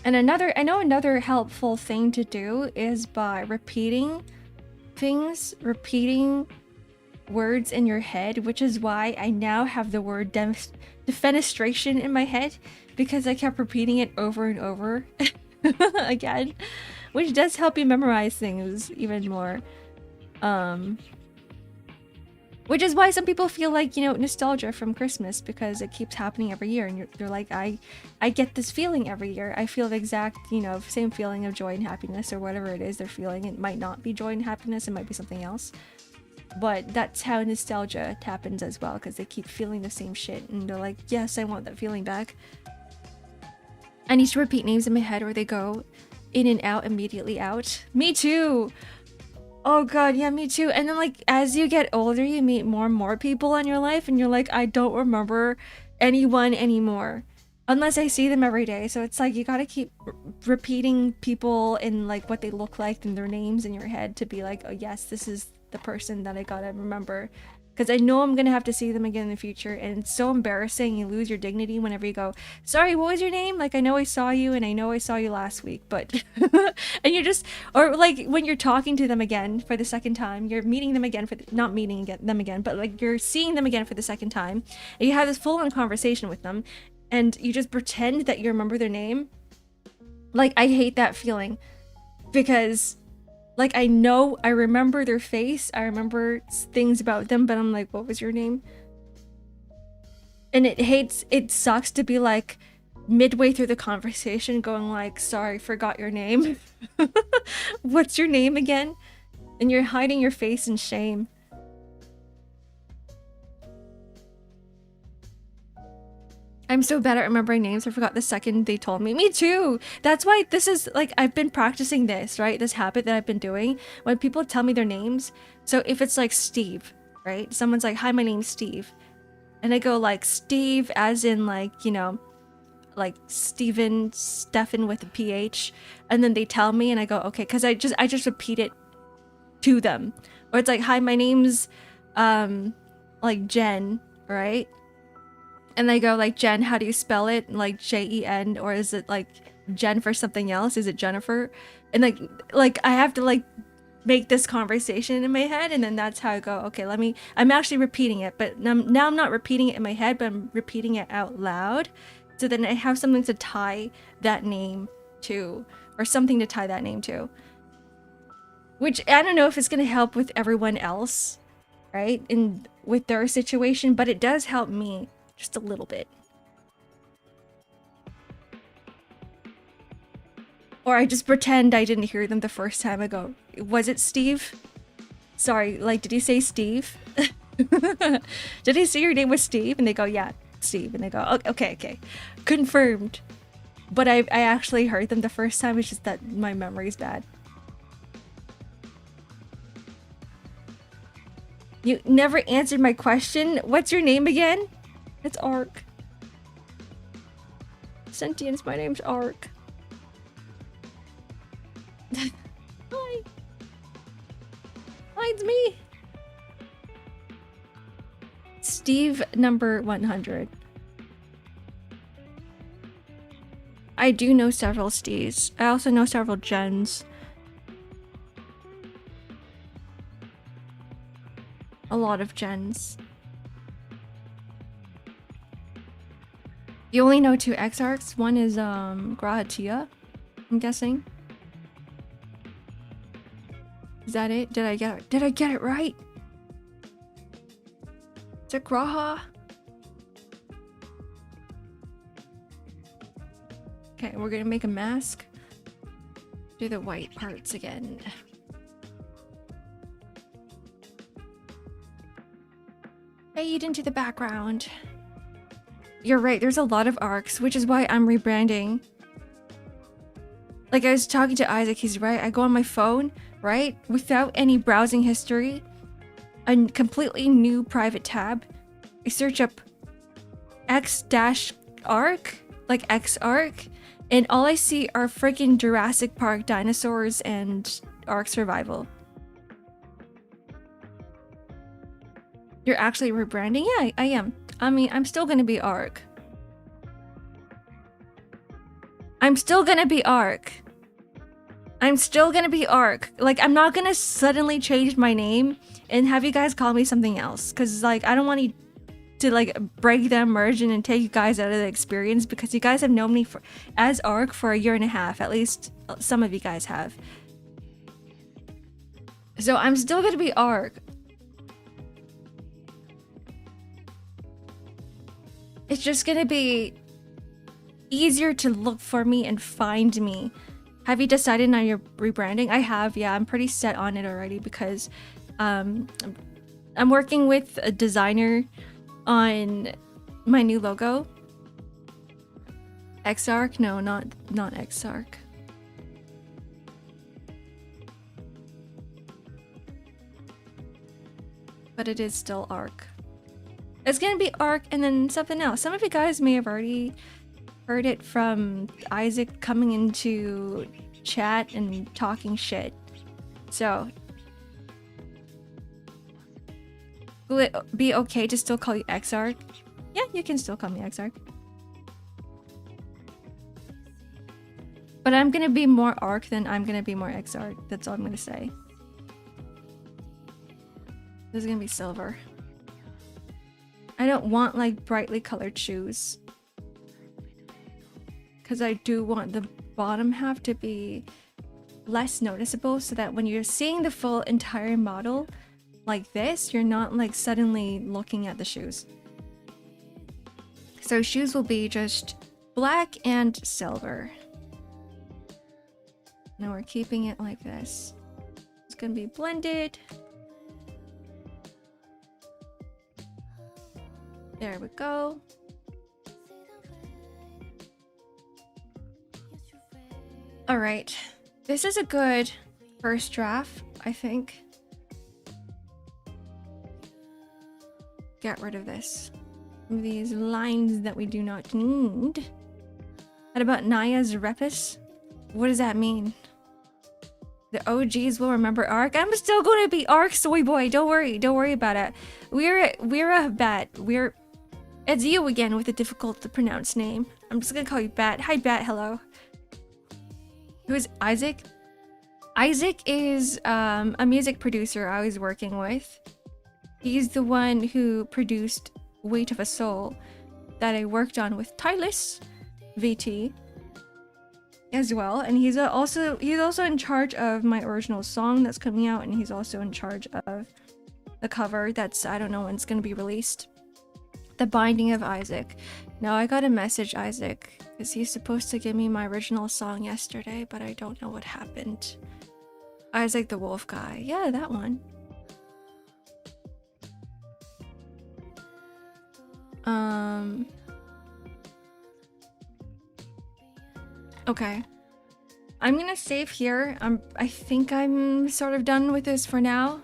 S1: And I know another helpful thing to do is by repeating things, repeating words in your head, which is why I now have the word defenestration in my head, because I kept repeating it over and over again, which does help you memorize things even more. Which is why some people feel like, you know, nostalgia from Christmas, because it keeps happening every year, and you're like, I get this feeling every year. I feel the exact, you know, same feeling of joy and happiness, or whatever it is they're feeling. It might not be joy and happiness, it might be something else. But that's how nostalgia happens as well, because they keep feeling the same shit, and they're like, yes, I want that feeling back. I need to repeat names in my head, or they go in and out, immediately out. Me too! Oh god, yeah, me too. And then like, as you get older, you meet more and more people in your life, and you're like, I don't remember anyone anymore. Unless I see them every day. So it's like, you gotta keep repeating people and like what they look like and their names in your head to be like, oh yes, this is the person that I gotta remember, because I know I'm gonna have to see them again in the future, and it's so embarrassing. You lose your dignity whenever you go, sorry, what was your name? Like, I know I saw you, and I know I saw you last week, but and you're just, or like when you're talking to them again for the second time, you're meeting them again for not meeting them again, but like you're seeing them again for the second time, and you have this full-on conversation with them, and you just pretend that you remember their name. Like, I hate that feeling, because like, I know, I remember their face, I remember things about them, but I'm like, what was your name? And it sucks to be like midway through the conversation going like, sorry, forgot your name. What's your name again? And you're hiding your face in shame. I'm so bad at remembering names, I forgot the second they told me. Me too! That's why this is, like, I've been practicing this, right? This habit that I've been doing. When people tell me their names, so if it's like Steve, right? Someone's like, hi, my name's Steve. And I go like, Steve as in like, you know, like Stephen with a PH. And then they tell me and I go, okay, because I just repeat it to them. Or it's like, hi, my name's like Jen, right? And they go like, Jen, how do you spell it? Like Jen, or is it like Jen for something else? Is it Jennifer? And like I have to like make this conversation in my head, and then that's how I go, okay, I'm actually repeating it, but now I'm not repeating it in my head, but I'm repeating it out loud. So then I have something to tie that name to, or something to tie that name to. Which I don't know if it's gonna help with everyone else, right? And with their situation, but it does help me. Just a little bit. Or I just pretend I didn't hear them the first time. I go, was it Steve? Sorry, like, did you say Steve? Did he see your name was Steve? And they go, yeah, Steve. And they go, okay, okay. Confirmed. But I actually heard them the first time. It's just that my memory's bad. You never answered my question. What's your name again? It's Ark. Sentience, my name's Ark. Hi. Hi, it's me. Steve number 100. I do know several Steves. I also know several Jens. A lot of Jens. You only know 2 X-Arks. One is Grahatia, I'm guessing. Is that it? Did I get it right? Is it Graha? Okay, we're gonna make a mask. Do the white parts again. Fade into the background. You're right, there's a lot of arcs, which is why I'm rebranding. Like I was talking to Isaac, he's right. I go on my phone, right? Without any browsing history. A completely new private tab. I search up X-Ark, like X-Ark, and all I see are freaking Jurassic Park dinosaurs and Ark Survival. You're actually rebranding? Yeah, I am. I mean, I'm still gonna be Ark. I'm still gonna be Ark. I'm still gonna be Ark. Like, I'm not gonna suddenly change my name and have you guys call me something else. Cause like, I don't want you to like break the immersion and take you guys out of the experience because you guys have known me as Ark for 1.5 years. At least some of you guys have. So I'm still gonna be Ark. It's just gonna be easier to look for me and find me. Have you decided on your rebranding? I have, yeah. I'm pretty set on it already because I'm working with a designer on my new logo. X-Ark? No, not X-Ark. But it is still Ark. It's gonna be Ark and then something else. Some of you guys may have already heard it from Isaac coming into chat and talking shit. So, will it be okay to still call you X-Ark? Yeah, you can still call me X-Ark. But I'm gonna be more Ark than I'm gonna be more X-Ark. That's all I'm gonna say. This is gonna be silver. I don't want like brightly colored shoes. Because I do want the bottom half to be less noticeable so that when you're seeing the full entire model like this, you're not like suddenly looking at the shoes. So shoes will be just black and silver. Now we're keeping it like this. It's gonna be blended. There we go. All right, this is a good first draft, I think. Get rid of this. These lines that we do not need. What about Naya's Repus? What does that mean? The OGs will remember Ark. I'm still going to be Ark, soy boy. Don't worry about it. We're a bat. It's you again with a difficult to pronounce name. I'm just gonna call you Bat. Hi, Bat. Hello. Who is Isaac? Isaac is a music producer I was working with. He's the one who produced Weight of a Soul that I worked on with Tylus VT as well, and he's also in charge of my original song that's coming out, and he's also in charge of the cover that's, I don't know when it's gonna be released. The Binding of Isaac. Now I got a message Isaac because he's supposed to give me my original song yesterday, but I don't know what happened. Isaac the Wolf guy. Yeah, that one. Okay. I'm gonna save here. I think I'm sort of done with this for now.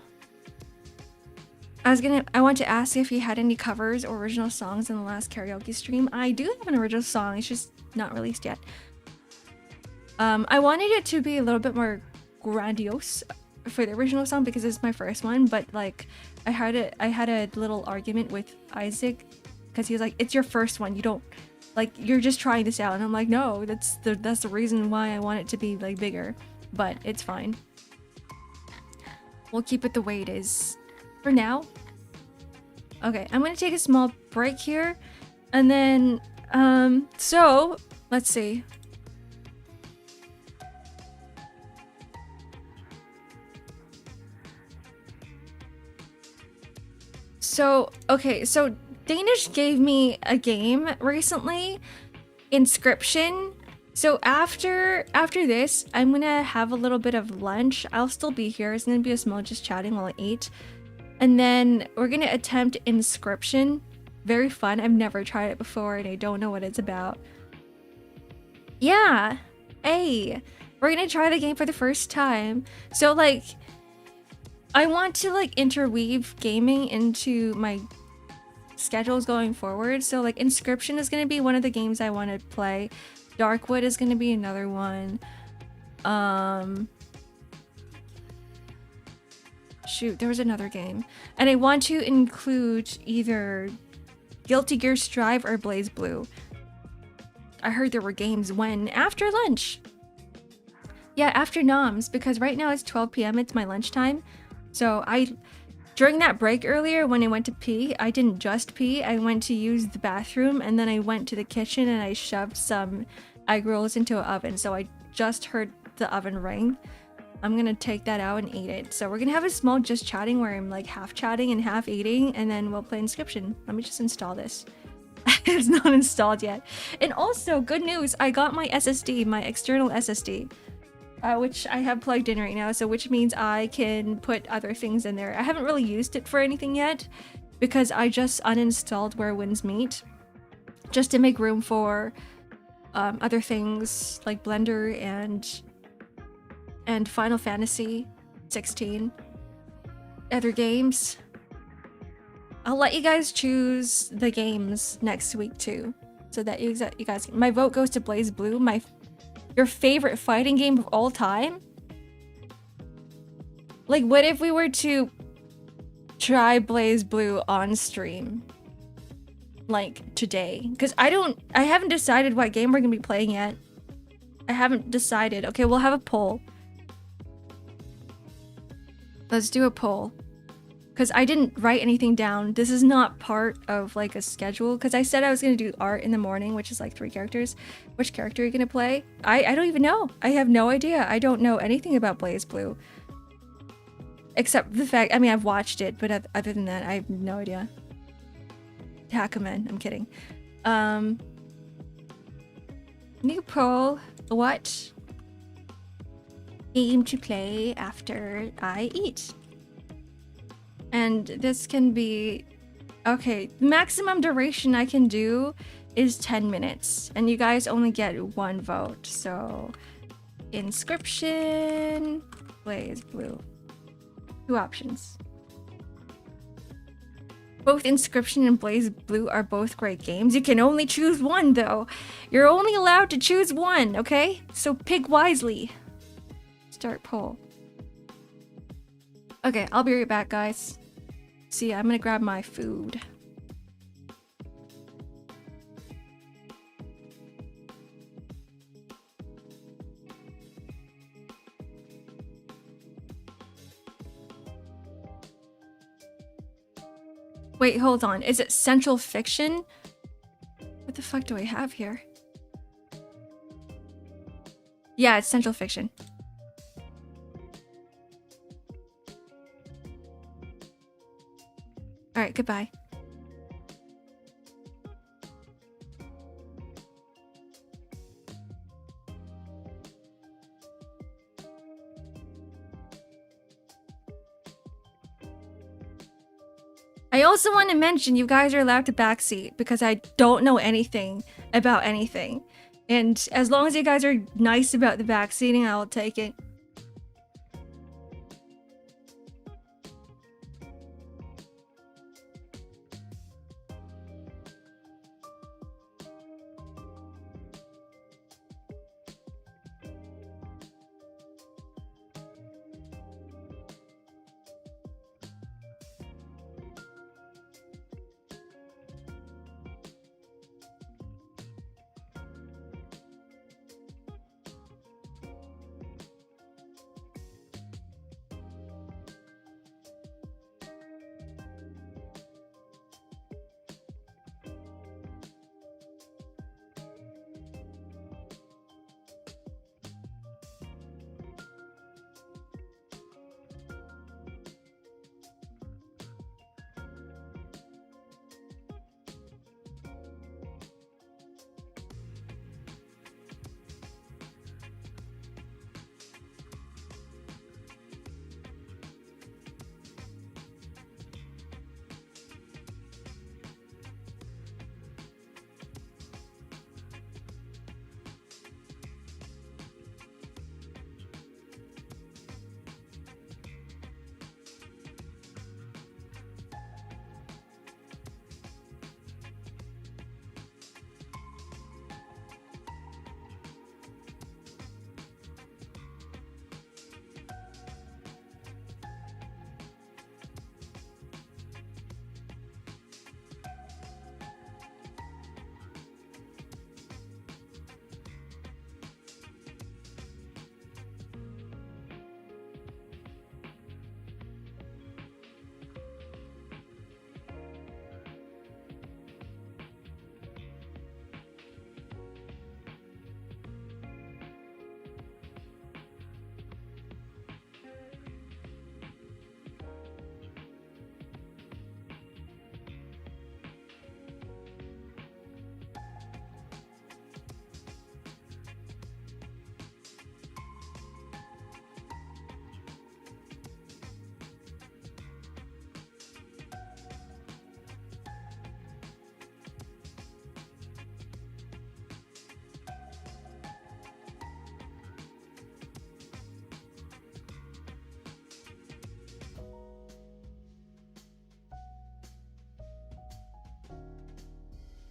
S1: I want to ask if you had any covers or original songs in the last karaoke stream. I do have an original song, it's just not released yet. I wanted it to be a little bit more grandiose for the original song because it's my first one, but like I had a little argument with Isaac because he was like, it's your first one, you don't like, you're just trying this out, and I'm like, no, that's the reason why I want it to be like bigger, but it's fine. We'll keep it the way it is for now. Okay, I'm gonna take a small break here, and then so let's see. So, okay, so Danish gave me a game recently, Inscription. So after this, I'm gonna have a little bit of lunch. I'll still be here. It's gonna be a small just chatting while I eat. And then we're gonna attempt Inscription. Very fun. I've never tried it before and I don't know what it's about. Yeah. Hey, we're gonna try the game for the first time. So like, I want to like interweave gaming into my schedules going forward. So like Inscription is going to be one of the games I want to play. Darkwood is going to be another one. Shoot, there was another game. And I want to include either Guilty Gear Strive or BlazBlue. I heard there were games when? After lunch. Yeah, after noms, because right now it's 12 p.m. It's my lunchtime. So during that break earlier when I went to pee, I didn't just pee, I went to use the bathroom and then I went to the kitchen and I shoved some egg rolls into an oven. So I just heard the oven ring. I'm gonna take that out and eat it. So we're gonna have a small just chatting where I'm like half chatting and half eating, and then we'll play Inscription. Let me just install this. It's not installed yet. And also, good news, I got my SSD, my external SSD. Which I have plugged in right now, so which means I can put other things in there. I haven't really used it for anything yet because I just uninstalled Where Winds Meet just to make room for other things like Blender and Final Fantasy 16, other games. I'll let you guys choose the games next week too, so that you guys. My vote goes to BlazBlue, your favorite fighting game of all time? Like, what if we were to try BlazBlue on stream? Like, today? Because I haven't decided what game we're gonna be playing yet. I haven't decided. Okay, we'll have a poll. Let's do a poll. Because I didn't write anything down. This is not part of like a schedule. Because I said I was going to do art in the morning, which is like 3 characters. Which character are you going to play? I don't even know. I have no idea. I don't know anything about BlazBlue. Except the fact, I mean, I've watched it, but other than that, I have no idea. Hackaman, I'm kidding. New poll. What game to play after I eat? And this can be, okay, maximum duration I can do is 10 minutes. And you guys only get 1 vote. So, Inscription, BlazBlue. 2 options. Both Inscription and BlazBlue are both great games. You can only choose one though. You're only allowed to choose one, okay? So pick wisely. Start poll. Okay, I'll be right back, guys. See, I'm gonna grab my food. Wait, hold on. Is it Central Fiction? What the fuck do I have here? Yeah, it's Central Fiction. Alright, goodbye. I also want to mention you guys are allowed to backseat because I don't know anything about anything. And as long as you guys are nice about the backseating, I'll take it.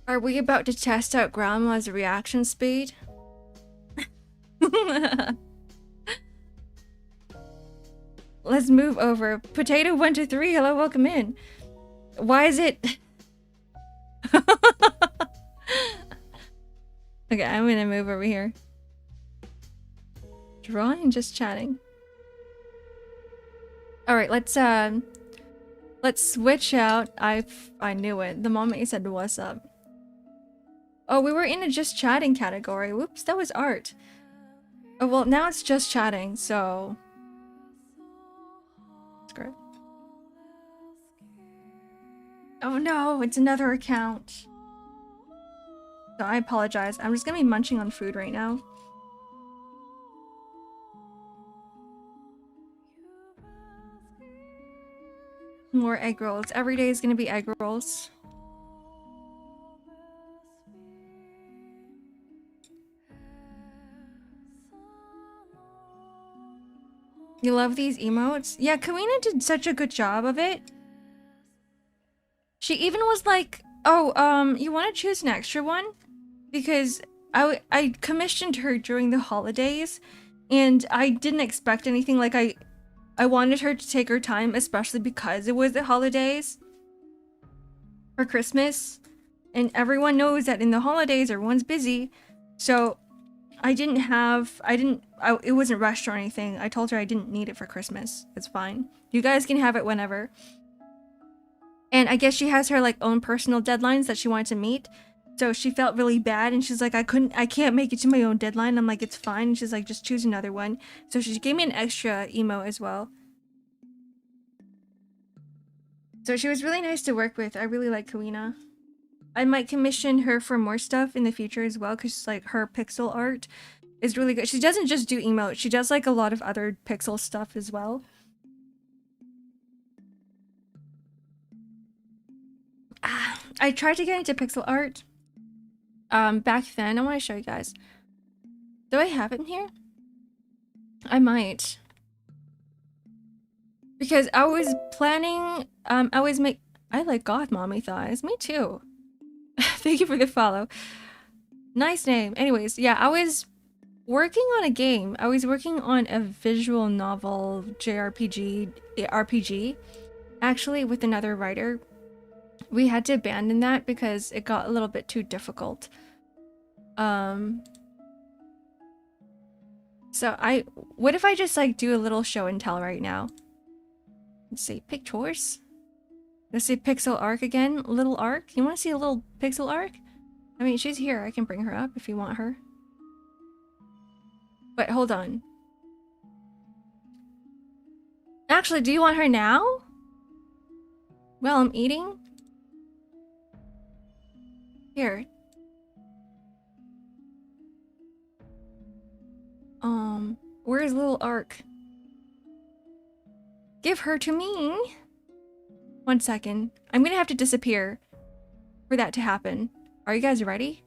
S1: Are we about to test out Grandma's reaction speed? Let's move over. Potato 123, hello, welcome in. Why is it... Okay, I'm gonna move over here. Drawing, just chatting. Alright, let's switch out. I knew it. The moment you said what's up. Oh, we were in a just chatting category. Whoops, that was art. Oh, well, now it's just chatting, so... That's great. Oh no, it's another account. So I apologize. I'm just gonna be munching on food right now. More egg rolls. Every day is gonna be egg rolls. You love these emotes? Yeah, Karina did such a good job of it. She even was like, oh, you want to choose an extra one? Because I commissioned her during the holidays, and I didn't expect anything. Like, I wanted her to take her time, especially because it was the holidays for Christmas. And everyone knows that in the holidays, everyone's busy. So it wasn't rushed or anything. I told her I didn't need it for Christmas. It's fine. You guys can have it whenever. And I guess she has her like own personal deadlines that she wanted to meet. So she felt really bad and she's like, I can't make it to my own deadline. I'm like, it's fine. And she's like, just choose another one. So she gave me an extra emo as well. So she was really nice to work with. I really like Karina. I might commission her for more stuff in the future as well, because like her pixel art is really good. She doesn't just do emotes, she does like a lot of other pixel stuff as well. I tried to get into pixel art back then. I want to show you guys. Do I have it in here? I might. Because I was planning, I like goth mommy thighs. Me too. Thank you for the follow. Nice name. Anyways, yeah, I was working on a game. I was working on a visual novel RPG, actually, with another writer. We had to abandon that because it got a little bit too difficult. So what if I just like do a little show and tell right now? Let's see, pictures. Let's see pixel arc again. Little arc. You want to see a little pixel arc? I mean, she's here. I can bring her up if you want her. But hold on. Actually, do you want her now? Well, I'm eating. Here. Where's little arc? Give her to me. 1 second. I'm gonna have to disappear for that to happen. Are you guys ready?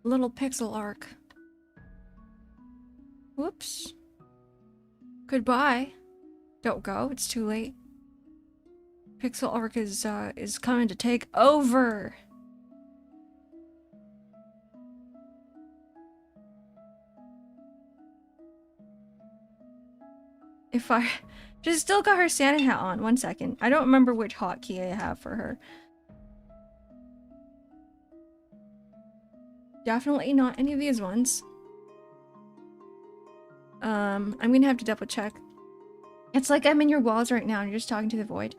S1: Little pixel arc. Whoops. Goodbye. Don't go. It's too late. Pixel arc is coming to take over. If I... She's still got her Santa hat on. 1 second. I don't remember which hotkey I have for her. Definitely not any of these ones. I'm gonna have to double check. It's like I'm in your walls right now and you're just talking to the void.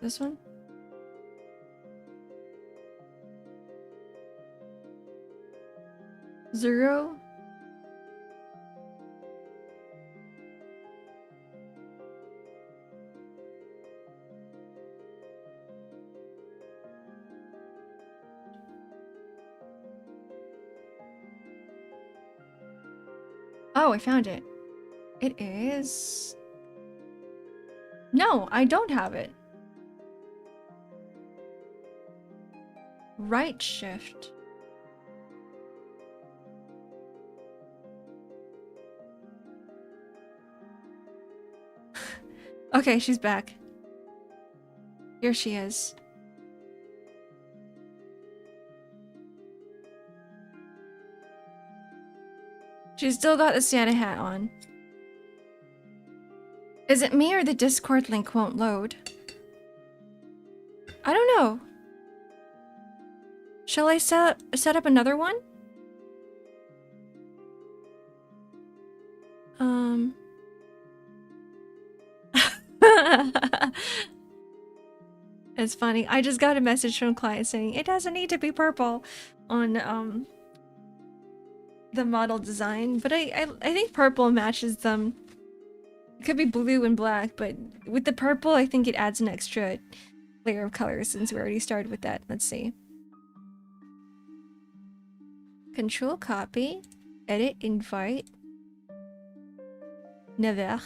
S1: This one? Zero? Oh, I found it. It is... No, I don't have it. Right shift. Okay, she's back. Here she is. She's still got the Santa hat on. Is it me or the Discord link won't load? I don't know. Shall I set up another one? It's funny. I just got a message from a client saying it doesn't need to be purple on the model design, but I think purple matches them. It could be blue and black, but with the purple, I think it adds an extra layer of color since we already started with that. Let's see. Control copy, edit, invite. Never.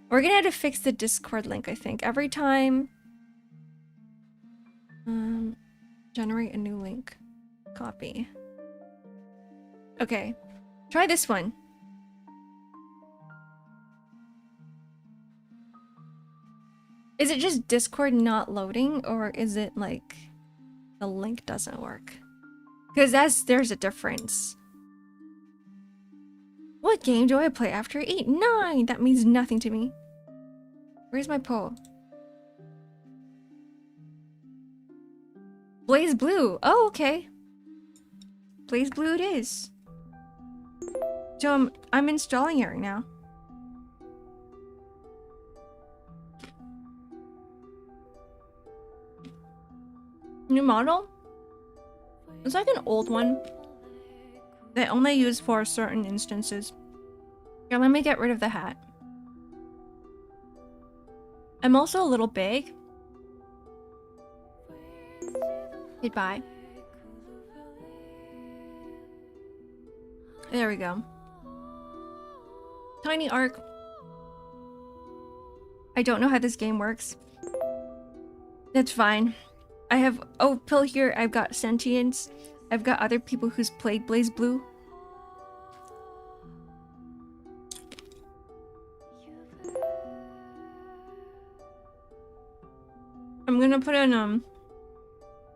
S1: We're gonna have to fix the Discord link, I think. Every time. Generate a new link. Copy. Okay. Try this one. Is it just Discord not loading, or is it like the link doesn't work? Because there's a difference. What game do I play after 8-9? That means nothing to me. Where's my poll? BlazBlue. Oh, okay. BlazBlue it is. So I'm installing it right now. New model? It's like an old one that only used for certain instances. Here, let me get rid of the hat. I'm also a little big. Goodbye. There we go. Tiny Ark. I don't know how this game works. That's fine. I have Pill here. I've got Sentience. I've got other people who's played blazblue. I'm gonna put in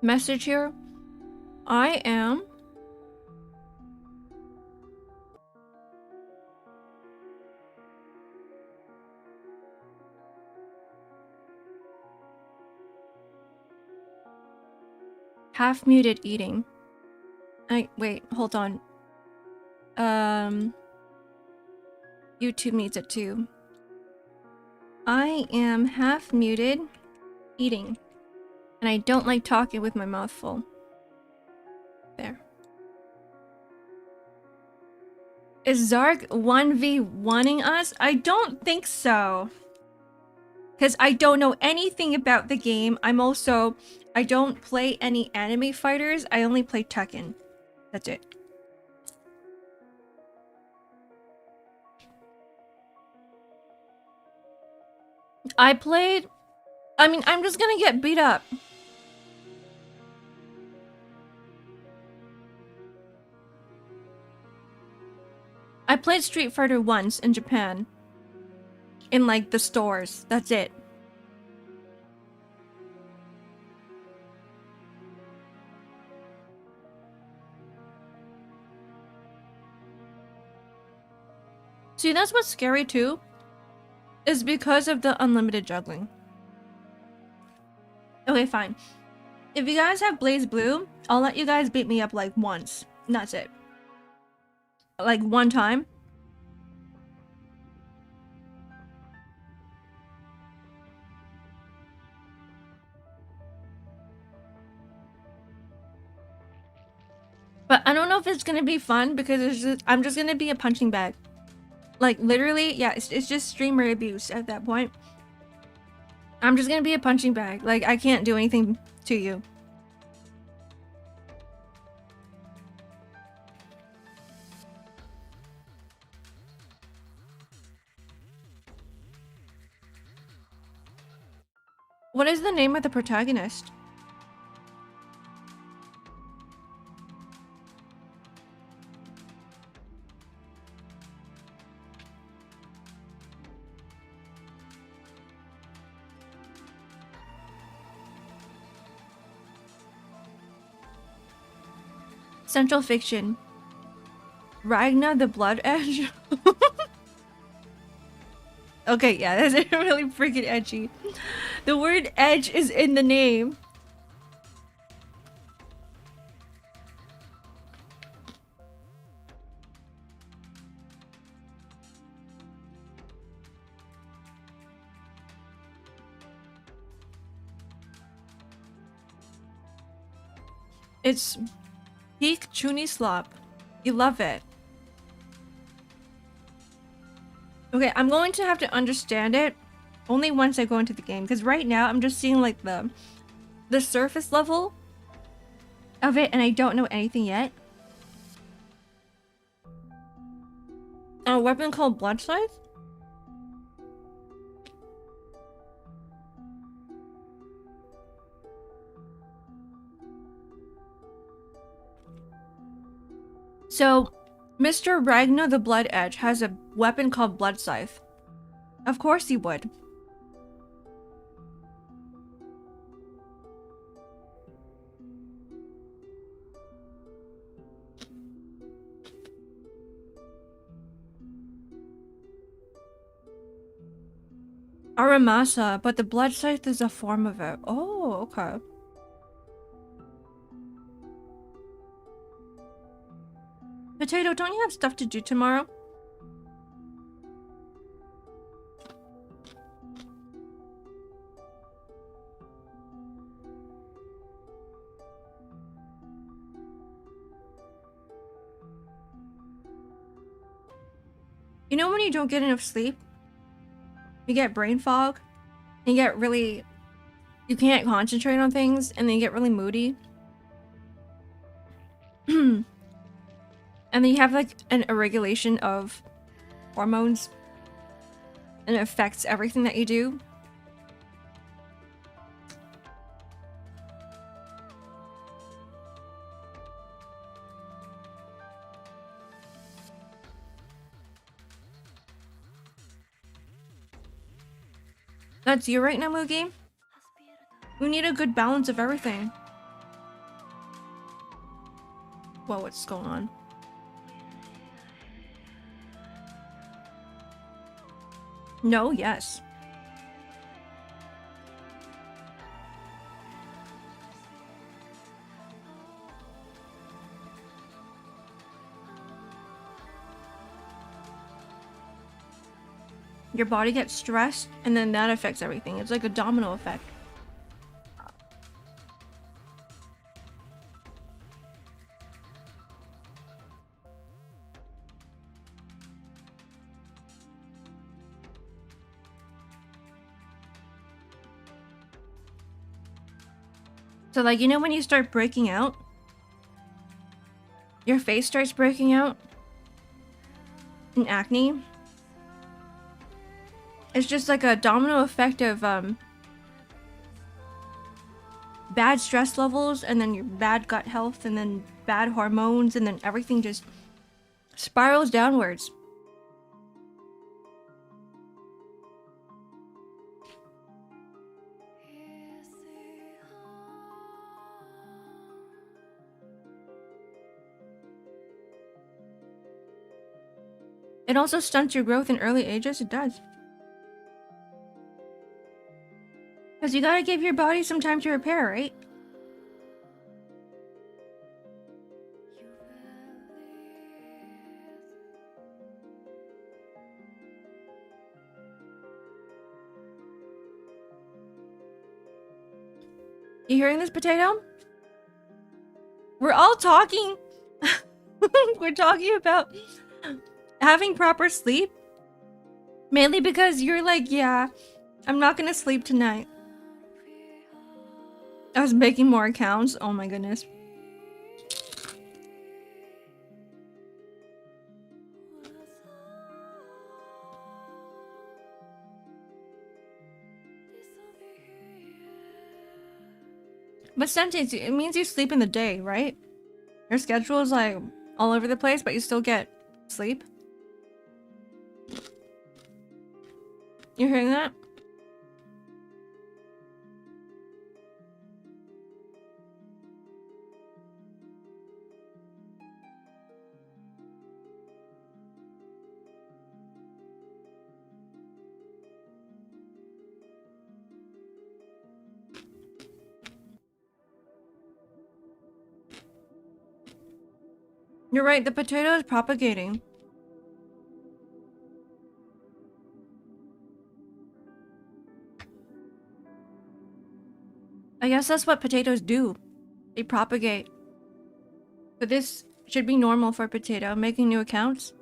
S1: message here. I am half muted eating. Wait, hold on. YouTube needs it too. I am half muted eating. And I don't like talking with my mouth full. There. Is Xark 1v1ing us? I don't think so. Because I don't know anything about the game. I don't play any anime fighters. I only play Tekken. That's it. I mean, I'm just gonna get beat up. I played Street Fighter once in Japan. In like the stores. That's it. See, that's what's scary too. Is because of the unlimited juggling. Okay, fine. If you guys have blazblue, I'll let you guys beat me up like once. And that's it. Like one time. But I don't know if it's gonna be fun because I'm just gonna be a punching bag. Like literally, yeah, it's just streamer abuse at that point. I'm just gonna be a punching bag. Like I can't do anything to you. What is the name of the protagonist? Central Fiction. Ragna the Blood Edge? Okay, yeah, that's really freaking edgy. The word edge is in the name. It's peak Chuni Slop. You love it. Okay, I'm going to have to understand it only once I go into the game, because right now I'm just seeing like the surface level of it and I don't know anything yet. A weapon called Blood Scythe? So, Mr. Ragna the Blood Edge has a weapon called Blood Scythe. Of course he would. Aramasa, but the Blood Scythe is a form of it. Oh, okay. Potato, don't you have stuff to do tomorrow? You know when you don't get enough sleep? You get brain fog? You get really... You can't concentrate on things, and then you get really moody. And then you have like an irregulation of hormones, and it affects everything that you do. That's you right now, Moogie? We need a good balance of everything. Whoa, what's going on? No, yes. Your body gets stressed, and then that affects everything. It's like a domino effect. So like, you know when you start breaking out? Your face starts breaking out? And acne? It's just like a domino effect of bad stress levels, and then your bad gut health, and then bad hormones, and then everything just spirals downwards. It also stunts your growth in early ages. It does. Because you gotta give your body some time to repair, right? You hearing this, Potato? We're all talking. We're talking about having proper sleep. Mainly because you're like, yeah, I'm not gonna sleep tonight. I was making more accounts. Oh my goodness. But sentence, it means you sleep in the day, right? Your schedule is like all over the place, but you still get sleep. You hearing that? You're right, the potato is propagating. I guess that's what potatoes do. They propagate. But this should be normal for a potato, making new accounts.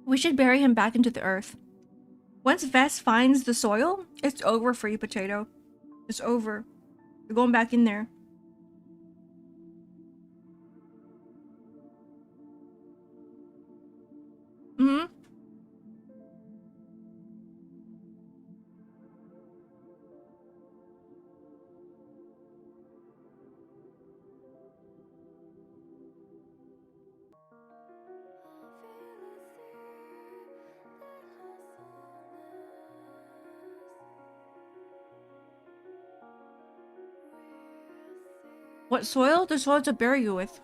S1: We should bury him back into the earth. Once Vess finds the soil, it's over for you, potato. It's over. You're going back in there. Mm-hmm. What soil? The soil to bury you with.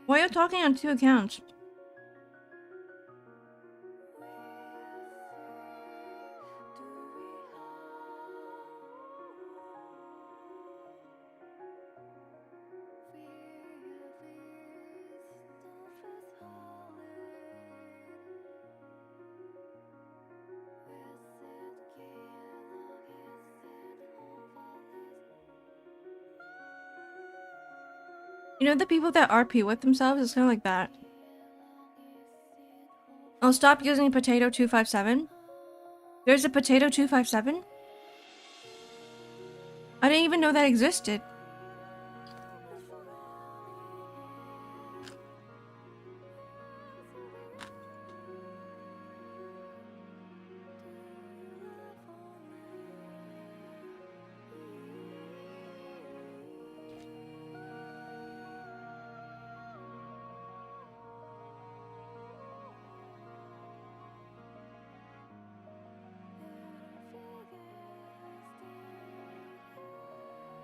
S1: Why are you talking on 2 accounts? You know the people that RP with themselves? It's kind of like that. I'll stop using potato 257. There's a potato 257? I didn't even know that existed.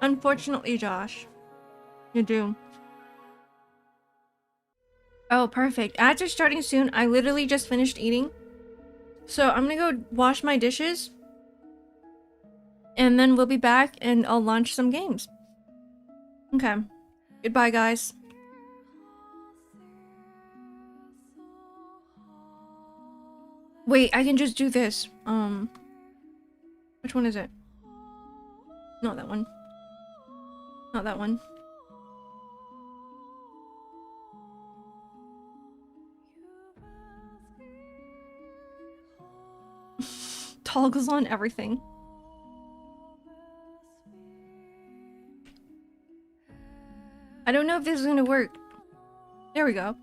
S1: Unfortunately, Josh, you do. Oh, perfect. Ads are starting soon. I literally just finished eating. So I'm gonna go wash my dishes. And then we'll be back and I'll launch some games. Okay. Goodbye, guys. Wait, I can just do this. Which one is it? Not that one. Not that one. Toggles on everything. I don't know if this is gonna work. There we go.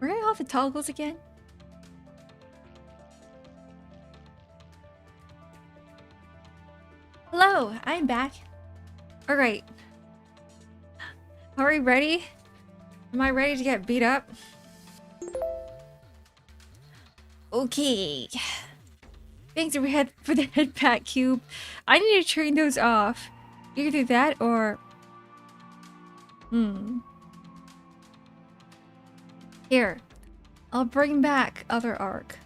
S1: Where are all the toggles again? Hello, I'm back. Alright. Are we ready? Am I ready to get beat up? Okay. Thanks for the head pack cube. I need to turn those off. Either that or... Here. I'll bring back other arc.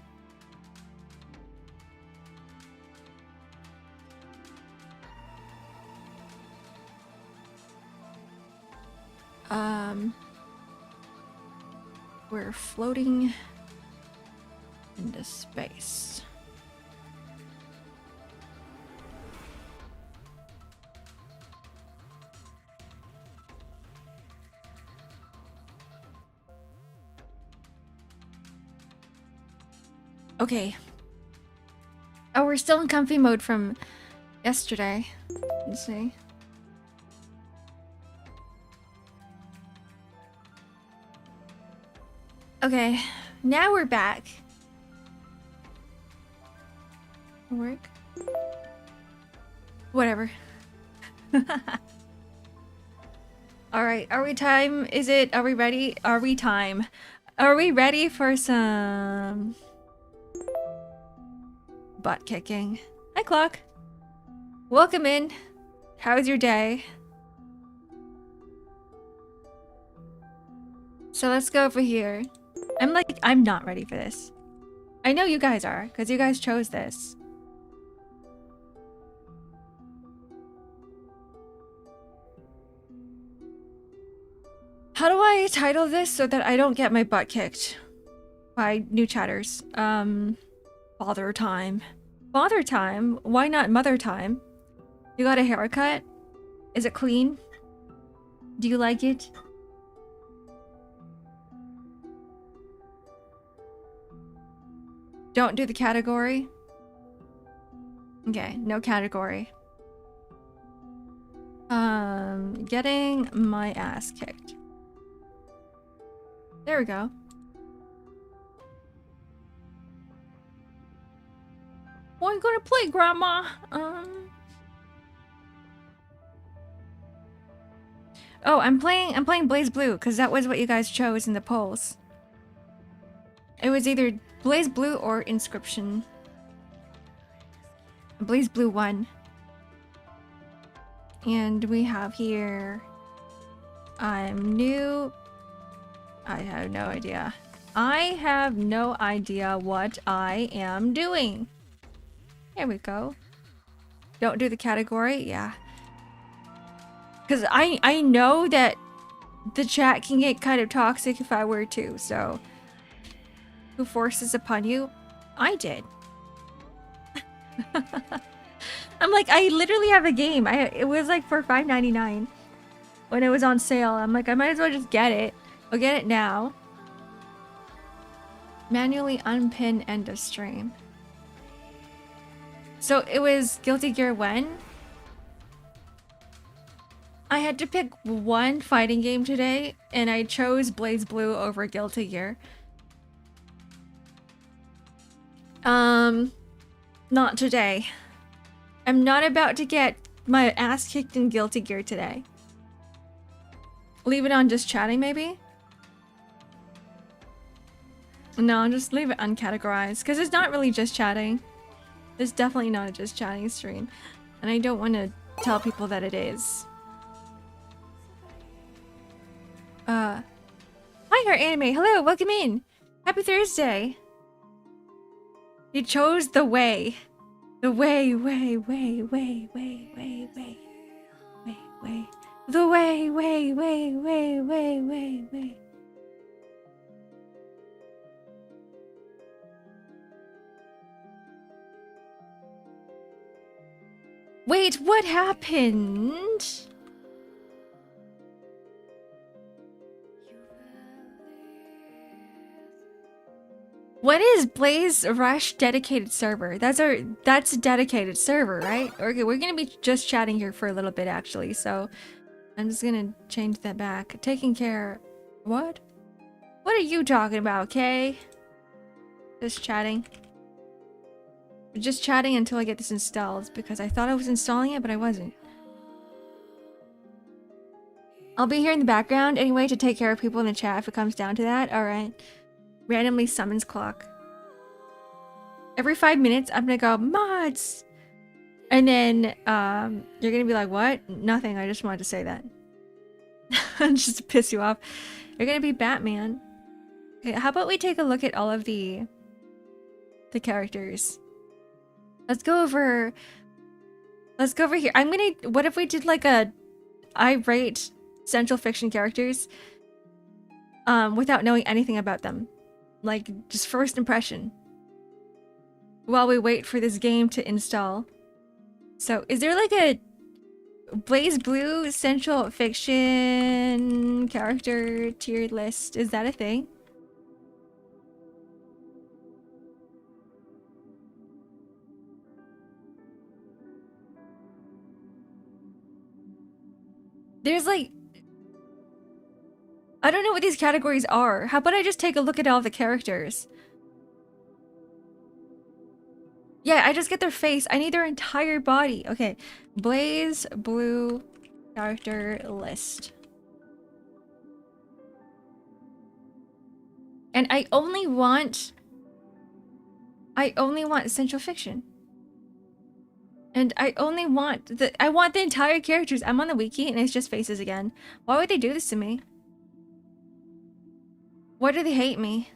S1: We're floating into space. Okay. Oh, we're still in comfy mode from yesterday. Let's see. Okay, now we're back. Work. Whatever. Alright, are we time? Is it? Are we ready? Are we time? Are we ready for some butt kicking? Hi, Clock. Welcome in. How's your day? So let's go over here. I'm not ready for this. I know you guys are, because you guys chose this. How do I title this so that I don't get my butt kicked by new chatters? Father time. Father time? Why not mother time? You got a haircut? Is it clean? Do you like it? Don't do the category. Okay, no category. Getting my ass kicked. There we go. What are you gonna play, Grandma? Oh, I'm playing blazblue because that was what you guys chose in the polls. It was either blazblue or inscription. blazblue won. And we have here, I'm new. I have no idea. I have no idea what I am doing. Here we go. Don't do the category, yeah. Because I know that the chat can get kind of toxic if I were to, so. Who forces upon you? I did. I'm like, I literally have a game. It was like for $5.99 when it was on sale. I'm like, I might as well just get it. I'll get it now. Manually unpin end of stream. So it was Guilty Gear when? I had to pick one fighting game today, and I chose blazblue over Guilty Gear. Not today. I'm not about to get my ass kicked in Guilty Gear today. Leave it on just chatting, maybe? No, just leave it uncategorized, because it's not really just chatting. It's definitely not a just chatting stream. And I don't want to tell people that it is. Hi, Heart Anime. Hello, welcome in. Happy Thursday. You chose the way. The way. The way. Wait, what happened? What is Blaze Rush dedicated server? That's a dedicated server, right? Okay, we're gonna be just chatting here for a little bit actually, so I'm just gonna change that back. Taking care. What? What are you talking about, okay? Just chatting. Just chatting until I get this installed, because I thought I was installing it, but I wasn't. I'll be here in the background anyway to take care of people in the chat if it comes down to that. Alright. Randomly summons clock. Every 5 minutes, I'm gonna go, mods! And then, you're gonna be like, what? Nothing, I just wanted to say that. Just to piss you off. You're gonna be Batman. Okay, how about we take a look at all of the characters. Let's go over here. What if we did like a I rate central fiction characters without knowing anything about them, like just first impression, while we wait for this game to install. So is there like a blazblue central fiction character tiered list? Is that a thing? There's like, I don't know what these categories are. How about I just take a look at all the characters? Yeah, I just get their face. I need their entire body. Okay, blazblue character list. And I only want essential fiction. And I only want I want the entire characters. I'm on the wiki and it's just faces again. Why would they do this to me? Why do they hate me?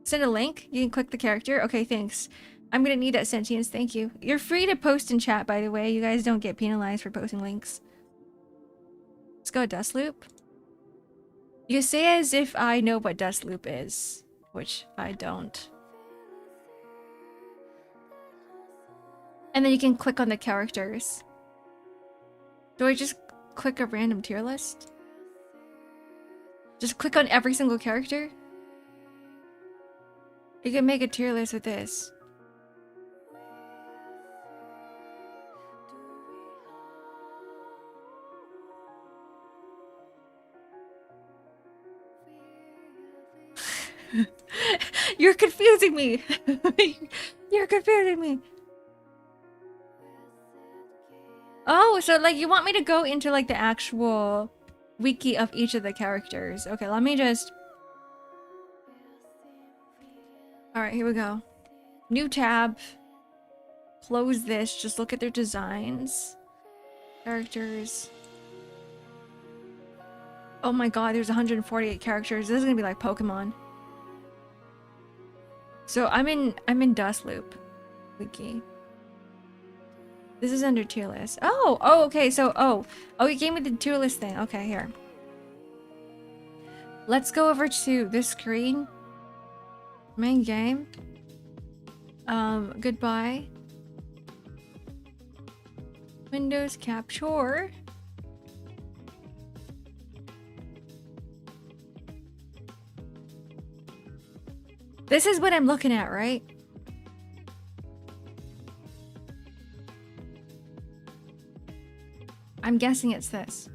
S1: Send a link? You can click the character? Okay, thanks. I'm gonna need that sentience, thank you. You're free to post in chat, by the way. You guys don't get penalized for posting links. Let's go dust loop. You say as if I know what dust loop is, which I don't. And then you can click on the characters. Do I just click a random tier list? Just click on every single character? You can make a tier list with this. You're confusing me. You're confusing me. Oh, so like you want me to go into like the actual wiki of each of the characters. Okay, let me just... Alright, here we go. New tab. Close this. Just look at their designs. Characters. Oh my god, there's 148 characters. This is gonna be like Pokemon. So I'm in Dust Loop wiki. This is under tier list. Oh, okay. So, oh, you gave me the tier list thing. Okay, here. Let's go over to this screen. Main game. Goodbye. Windows capture. This is what I'm looking at, right? I'm guessing it's this.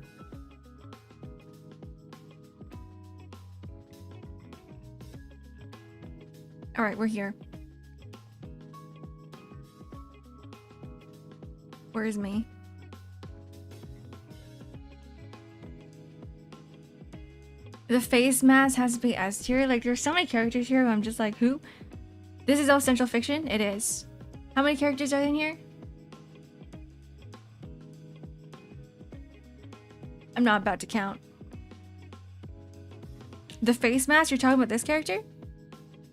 S1: All right, we're here. Where's me? The face mask has to be S tier. Like, there's so many characters here. I'm just like, who? This is all central fiction? It is. How many characters are in here? I'm not about to count. The face mask? You're talking about this character?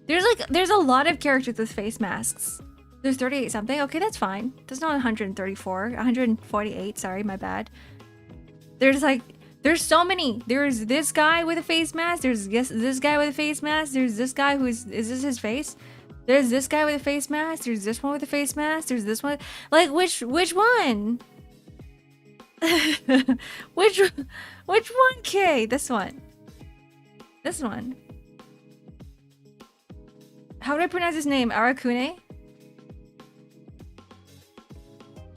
S1: There's a lot of characters with face masks. There's 38 something. Okay, that's fine. There's not 134. 148. Sorry, my bad. There's so many. There's this guy with a face mask. There's this guy with a face mask. There's this guy is this his face? There's this guy with a face mask. There's this one with a face mask. There's this one. Like, which one? which one, Kay? This one. This one. How do I pronounce his name? Arakune?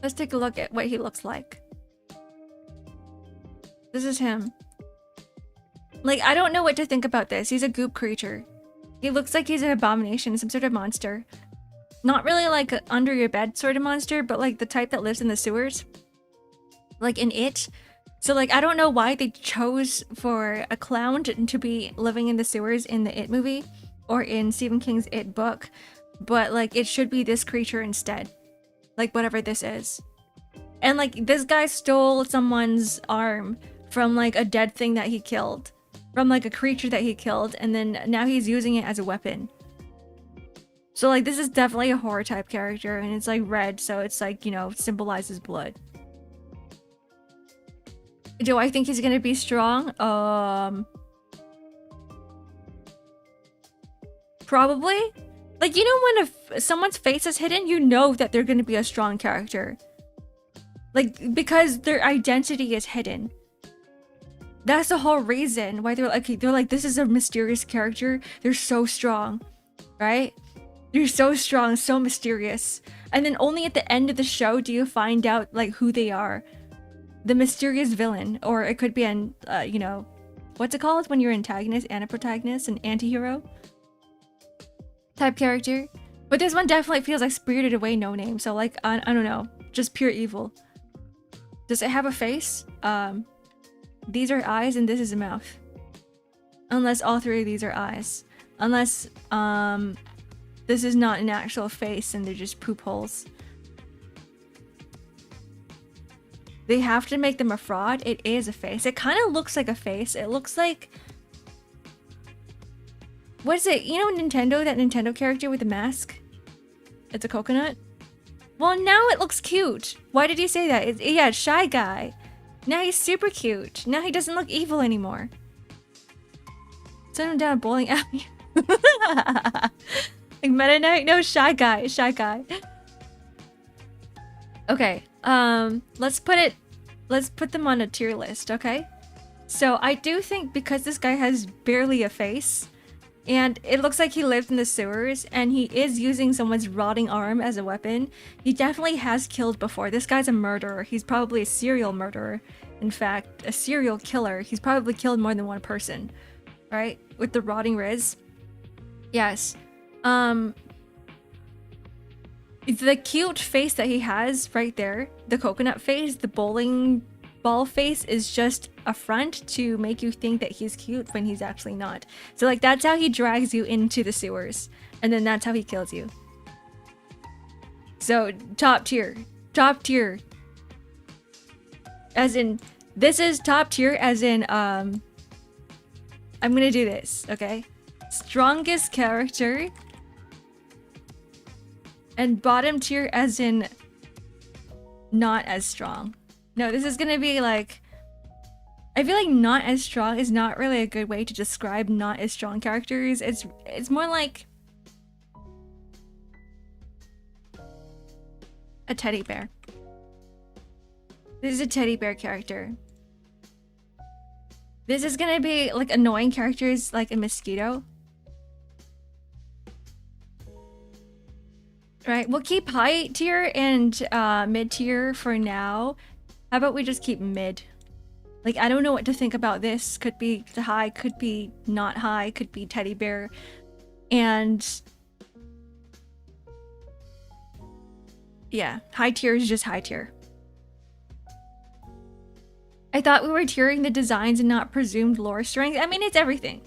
S1: Let's take a look at what he looks like. This is him. Like, I don't know what to think about this. He's a goop creature. He looks like he's an abomination, some sort of monster. Not really like a under your bed sort of monster, but like the type that lives in the sewers. Like in It. So like, I don't know why they chose for a clown to be living in the sewers in the It movie or in Stephen King's It book, but like it should be this creature instead. Like whatever this is. And like this guy stole someone's arm from like a dead thing that he killed. From like a creature that he killed, and then now he's using it as a weapon. So like this is definitely a horror type character, and it's like red, so it's like, you know, symbolizes blood. Do I think he's gonna be strong? Probably. Like, you know, when if someone's face is hidden, you know that they're gonna be a strong character. Like, because their identity is hidden. That's the whole reason why they're like, this is a mysterious character. They're so strong, right? They're so strong, so mysterious. And then only at the end of the show do you find out like who they are. The mysterious villain, or it could be an, you know, what's it called when you're antagonist and a protagonist, an anti-hero type character. But this one definitely feels like Spirited Away No Name. So like, I don't know, just pure evil. Does it have a face? These are eyes and this is a mouth. Unless all three of these are eyes. Unless, this is not an actual face and they're just poop holes. They have to make them a fraud. It is a face. It kind of looks like a face. It looks like... What is it? You know Nintendo? That Nintendo character with the mask? It's a coconut? Well, now it looks cute. Why did you say that? Yeah, Shy Guy. Now he's super cute. Now he doesn't look evil anymore. Send him down a bowling alley. Like Meta Knight? No, Shy Guy. Shy Guy. Okay. Let's put them on a tier list, okay? So I do think because this guy has barely a face, and it looks like he lived in the sewers, and he is using someone's rotting arm as a weapon. He definitely has killed before. This guy's a murderer. He's probably a serial murderer. In fact, a serial killer. He's probably killed more than one person, right? With the rotting riz. Yes. The cute face that he has right there, the coconut face, the bowling ball face, is just a front to make you think that he's cute when he's actually not. So like that's how he drags you into the sewers, and then that's how he kills you. So top tier. Top tier. As in, this is top tier as in, I'm gonna do this, okay? Strongest character. And bottom tier as in not as strong. No, this is gonna be like... I feel like not as strong is not really a good way to describe not as strong characters. It's more like a teddy bear. This is a teddy bear character. This is gonna be like annoying characters like a mosquito. Right, we'll keep high tier and mid tier for now. How about we just keep mid? Like, I don't know what to think about this. Could be high, could be not high, could be teddy bear. And yeah, high tier is just high tier. I thought we were tiering the designs and not presumed lore strength. I mean, it's everything.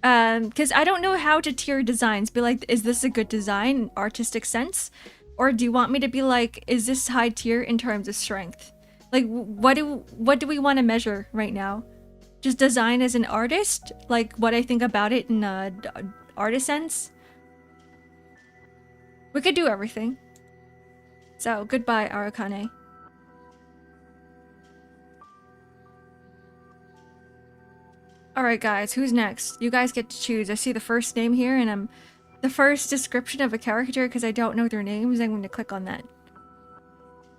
S1: Because I don't know how to tier designs. Be like, is this a good design, artistic sense? Or do you want me to be like, is this high tier in terms of strength? Like, what do we want to measure right now? Just design as an artist? Like, what I think about it in a artist sense? We could do everything. So, goodbye, Arakane. Alright guys, who's next? You guys get to choose. I see the first name here and I'm the first description of a character because I don't know their names. I'm going to click on that.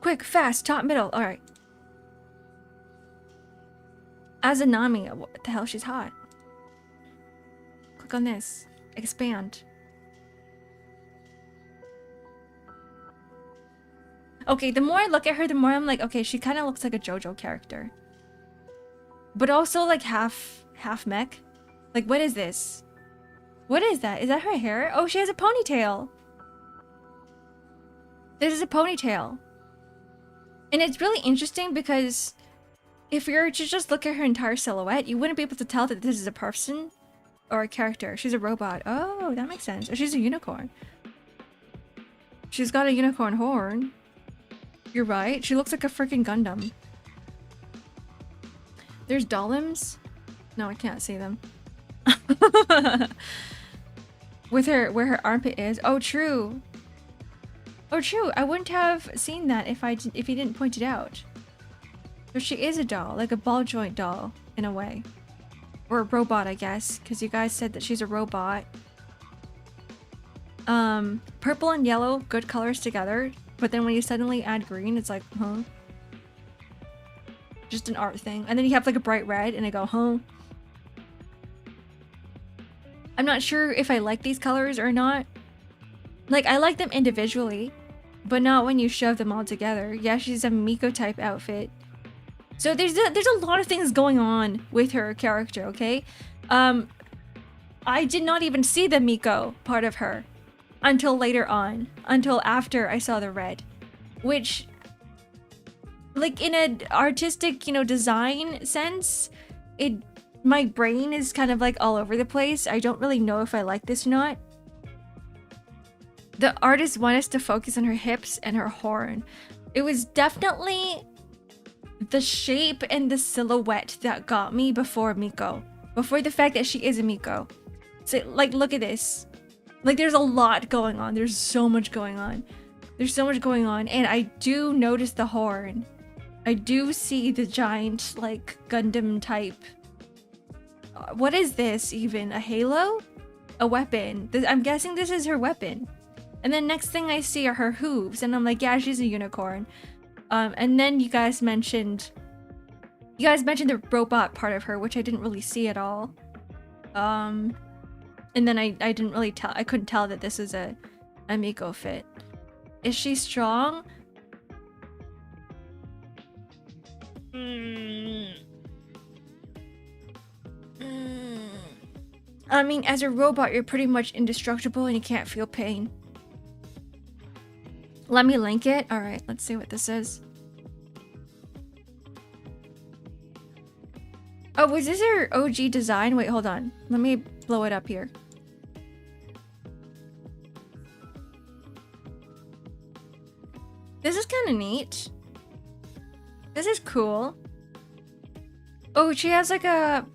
S1: Quick, fast, top, middle. Alright. Azanami. What the hell? She's hot. Click on this. Expand. Okay, the more I look at her, the more I'm like, okay, she kind of looks like a JoJo character. But also like half half mech. Like, what is this? What is that? Is that her hair? Oh, she has a ponytail. This is a ponytail. And it's really interesting because if you were to just look at her entire silhouette, you wouldn't be able to tell that this is a person or a character. She's a robot. Oh, that makes sense. Or she's a unicorn. She's got a unicorn horn. You're right. She looks like a freaking Gundam. There's Dolims. No, I can't see them. With her, where her armpit is. Oh, true. Oh, true. I wouldn't have seen that if you didn't point it out. So she is a doll, like a ball joint doll, in a way. Or a robot, I guess, because you guys said that she's a robot. Purple and yellow, good colors together. But then when you suddenly add green, it's like, huh? Just an art thing. And then you have like a bright red, and I go, huh? I'm not sure if I like these colors or not. Like, I like them individually, but not when you shove them all together. Yeah, she's a Miko type outfit. So there's a lot of things going on with her character, okay? I did not even see the Miko part of her until later on, until after I saw the red, which, like, in an artistic, you know, design sense, my brain is kind of like all over the place. I don't really know if I like this or not. The artist wanted us to focus on her hips and her horn. It was definitely the shape and the silhouette that got me before Miko. Before the fact that she is a Miko. So, like, look at this. Like, there's a lot going on. There's so much going on. There's so much going on. And I do notice the horn. I do see the giant, like, Gundam type. What is this even? A halo? A weapon. I'm guessing this is her weapon. And then next thing I see are her hooves. And I'm like, yeah, she's a unicorn. And then you guys mentioned the robot part of her, which I didn't really see at all. And then I didn't really tell. I couldn't tell that this is a Miko fit. Is she strong? I mean, as a robot, you're pretty much indestructible and you can't feel pain. Let me link it. All right, let's see what this is. Oh, was this her OG design? Wait, hold on. Let me blow it up here. This is kind of neat. This is cool. Oh, she has like a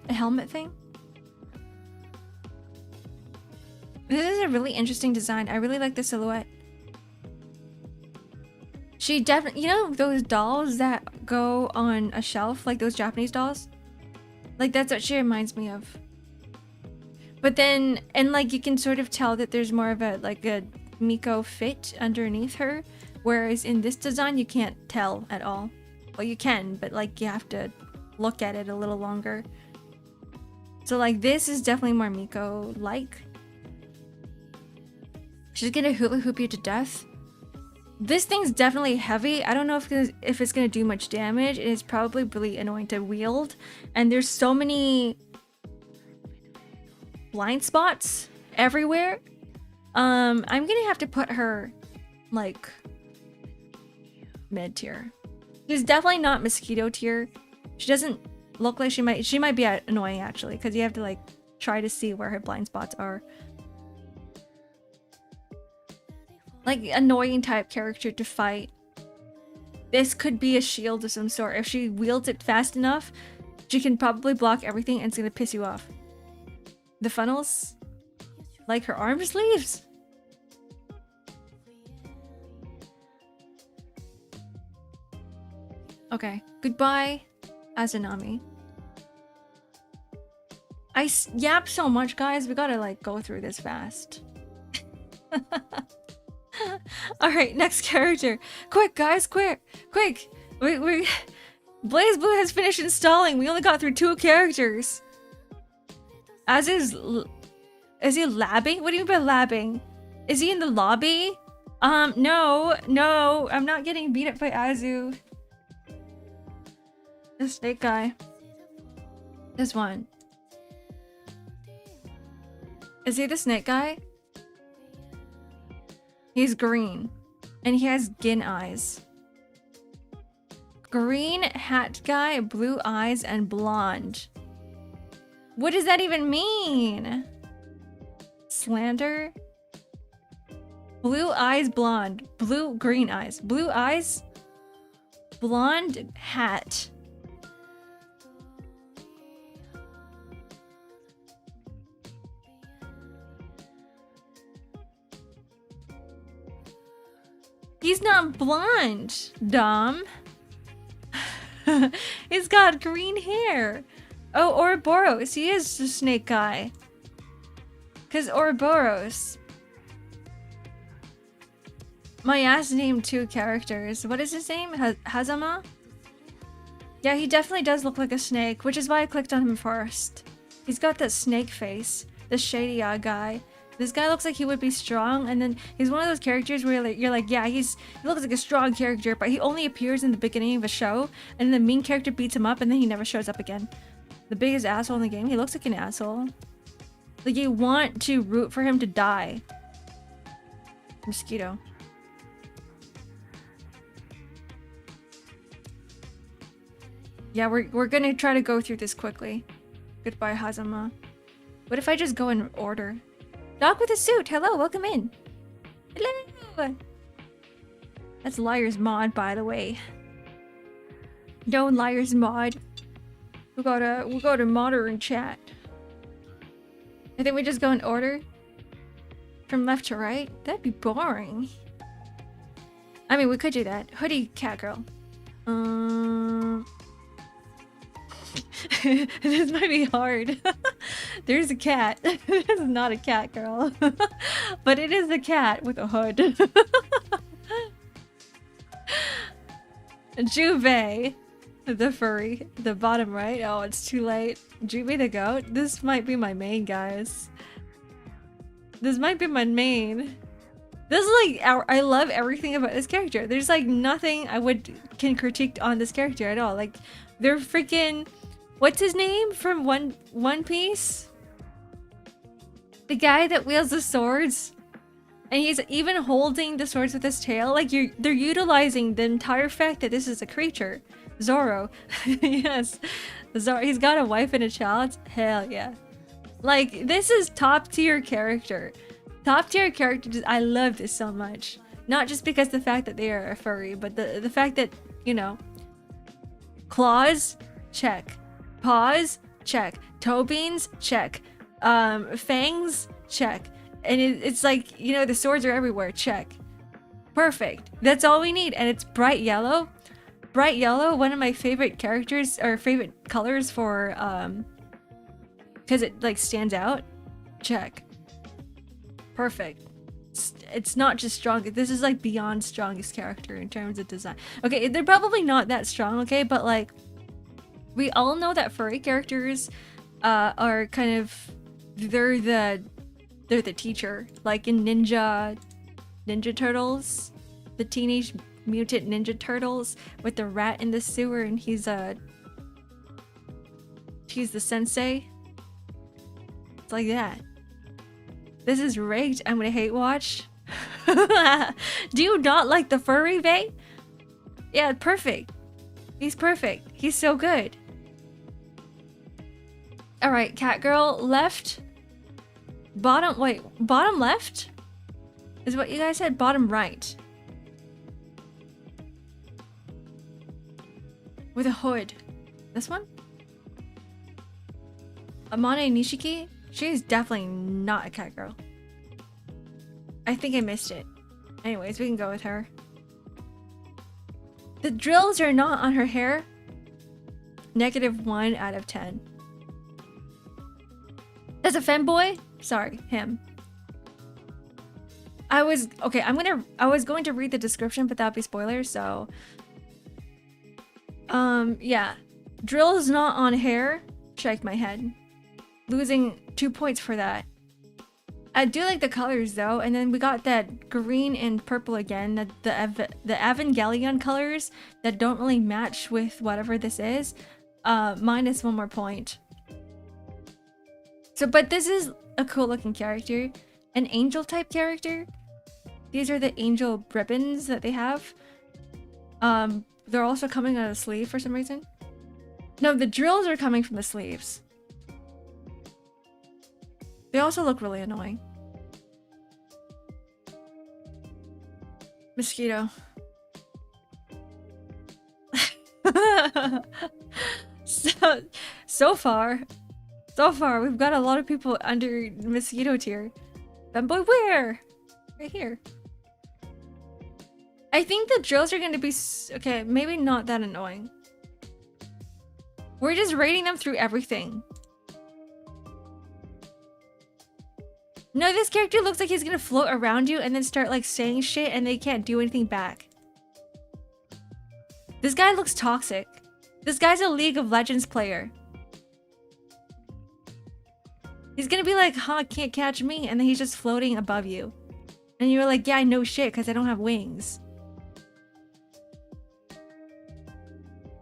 S1: helmet thing. This is a really interesting design. I really like the silhouette. She definitely, you know, those dolls that go on a shelf, like those Japanese dolls? Like, that's what she reminds me of. But then, and like, you can sort of tell that there's more of a, like a Miko fit underneath her. Whereas in this design, you can't tell at all. Well, you can, but like, you have to look at it a little longer. So like, this is definitely more Miko-like. She's gonna hula hoop you to death. This thing's definitely heavy. I don't know if it's gonna do much damage. It is probably really annoying to wield. And there's so many blind spots everywhere. I'm gonna have to put her like mid tier. She's definitely not mosquito tier. She doesn't look like she might be annoying actually, because you have to like try to see where her blind spots are. Like, annoying type character to fight. This could be a shield of some sort. If she wields it fast enough, she can probably block everything and it's gonna piss you off. The funnels? Like her arm sleeves? Okay. Goodbye, Azanami. I yap so much, guys. We gotta, like, go through this fast. Alright, next character. Quick, guys, quick! Quick! We BlazBlue has finished installing. We only got through 2 characters. Is he labbing? What do you mean by labbing? Is he in the lobby? No, I'm not getting beat up by Azu. The snake guy. This one. Is he the snake guy? He's green. And he has gin eyes. Green hat guy, blue eyes, and blonde. What does that even mean? Slander? Blue eyes, blonde. Blue, green eyes. Blue eyes, blonde hat. He's not blonde, Dom. He's got green hair. Oh, Ouroboros. He is the snake guy. Because Ouroboros. My ass named 2 characters. What is his name? Hazama? Yeah, he definitely does look like a snake, which is why I clicked on him first. He's got that snake face. The shady-eyed guy. This guy looks like he would be strong, and then he's one of those characters where you're like, yeah, he looks like a strong character, but he only appears in the beginning of a show, and the main character beats him up, and then he never shows up again. The biggest asshole in the game. He looks like an asshole. Like, you want to root for him to die. Mosquito. Yeah, we're gonna try to go through this quickly. Goodbye, Hazama. What if I just go in order? Doc with a suit. Hello, welcome in. Hello. That's Liar's mod, by the way. No Liar's mod. We got a modder in chat. I think we just go in order. From left to right. That'd be boring. I mean, we could do that. Hoodie cat girl. This might be hard. There's a cat. This is not a cat girl. But it is a cat with a hood. Juve. The furry. The bottom right. Oh, it's too late. Juve the goat. This might be my main, guys. This might be my main. This is like, I love everything about this character. There's like nothing can critique on this character at all. Like, they're freaking... What's his name from One Piece? The guy that wields the swords, and he's even holding the swords with his tail. Like, they're utilizing the entire fact that this is a creature. Zoro. Yes. Zoro. He's got a wife and a child. Hell yeah. Like, this is top tier character. Top tier character. I love this so much. Not just because the fact that they are a furry, but the fact that, you know, claws, check. Paws, check. Toe beans, check. Fangs, check. And it's like, you know, the swords are everywhere, check. Perfect. That's all we need. And it's bright yellow. Bright yellow, one of my favorite characters, or favorite colors for, because it, like, stands out. Check. Perfect. It's not just strong. This is, like, beyond strongest character in terms of design. Okay, they're probably not that strong, okay? But, like, we all know that furry characters are kind of, they're the teacher, like in Ninja Turtles, the Teenage Mutant Ninja Turtles, with the rat in the sewer, and he's the sensei. It's like that. This is rigged. I'm gonna hate watch. Do you not like the furry, bae? Yeah, perfect. He's perfect. He's so good. Alright, cat girl, left. Bottom, wait, bottom left? Is what you guys said? Bottom right. With a hood. This one? Amane Nishiki? She's definitely not a cat girl. I think I missed it. Anyways, we can go with her. The drills are not on her hair. -1 out of 10. That's a femboy? Sorry, him. I was going to read the description, but that'd be spoilers, so. Yeah. Drill is not on hair. Shake my head. Losing 2 points for that. I do like the colors though, and then we got that green and purple again, the Evangelion colors that don't really match with whatever this is. -1 more point. So, but this is a cool looking character. An angel type character. These are the angel ribbons that they have. They're also coming out of the sleeve for some reason. No, the drills are coming from the sleeves. They also look really annoying. Mosquito. So far, we've got a lot of people under mosquito tier. Femboy, where? Right here. I think the drills are going to be okay. Maybe not that annoying. We're just rating them through everything. No, this character looks like he's gonna float around you and then start like saying shit and they can't do anything back. This guy looks toxic. This guy's a League of Legends player. He's gonna be like, huh, can't catch me, and then he's just floating above you. And you're like, yeah, no shit, because I don't have wings.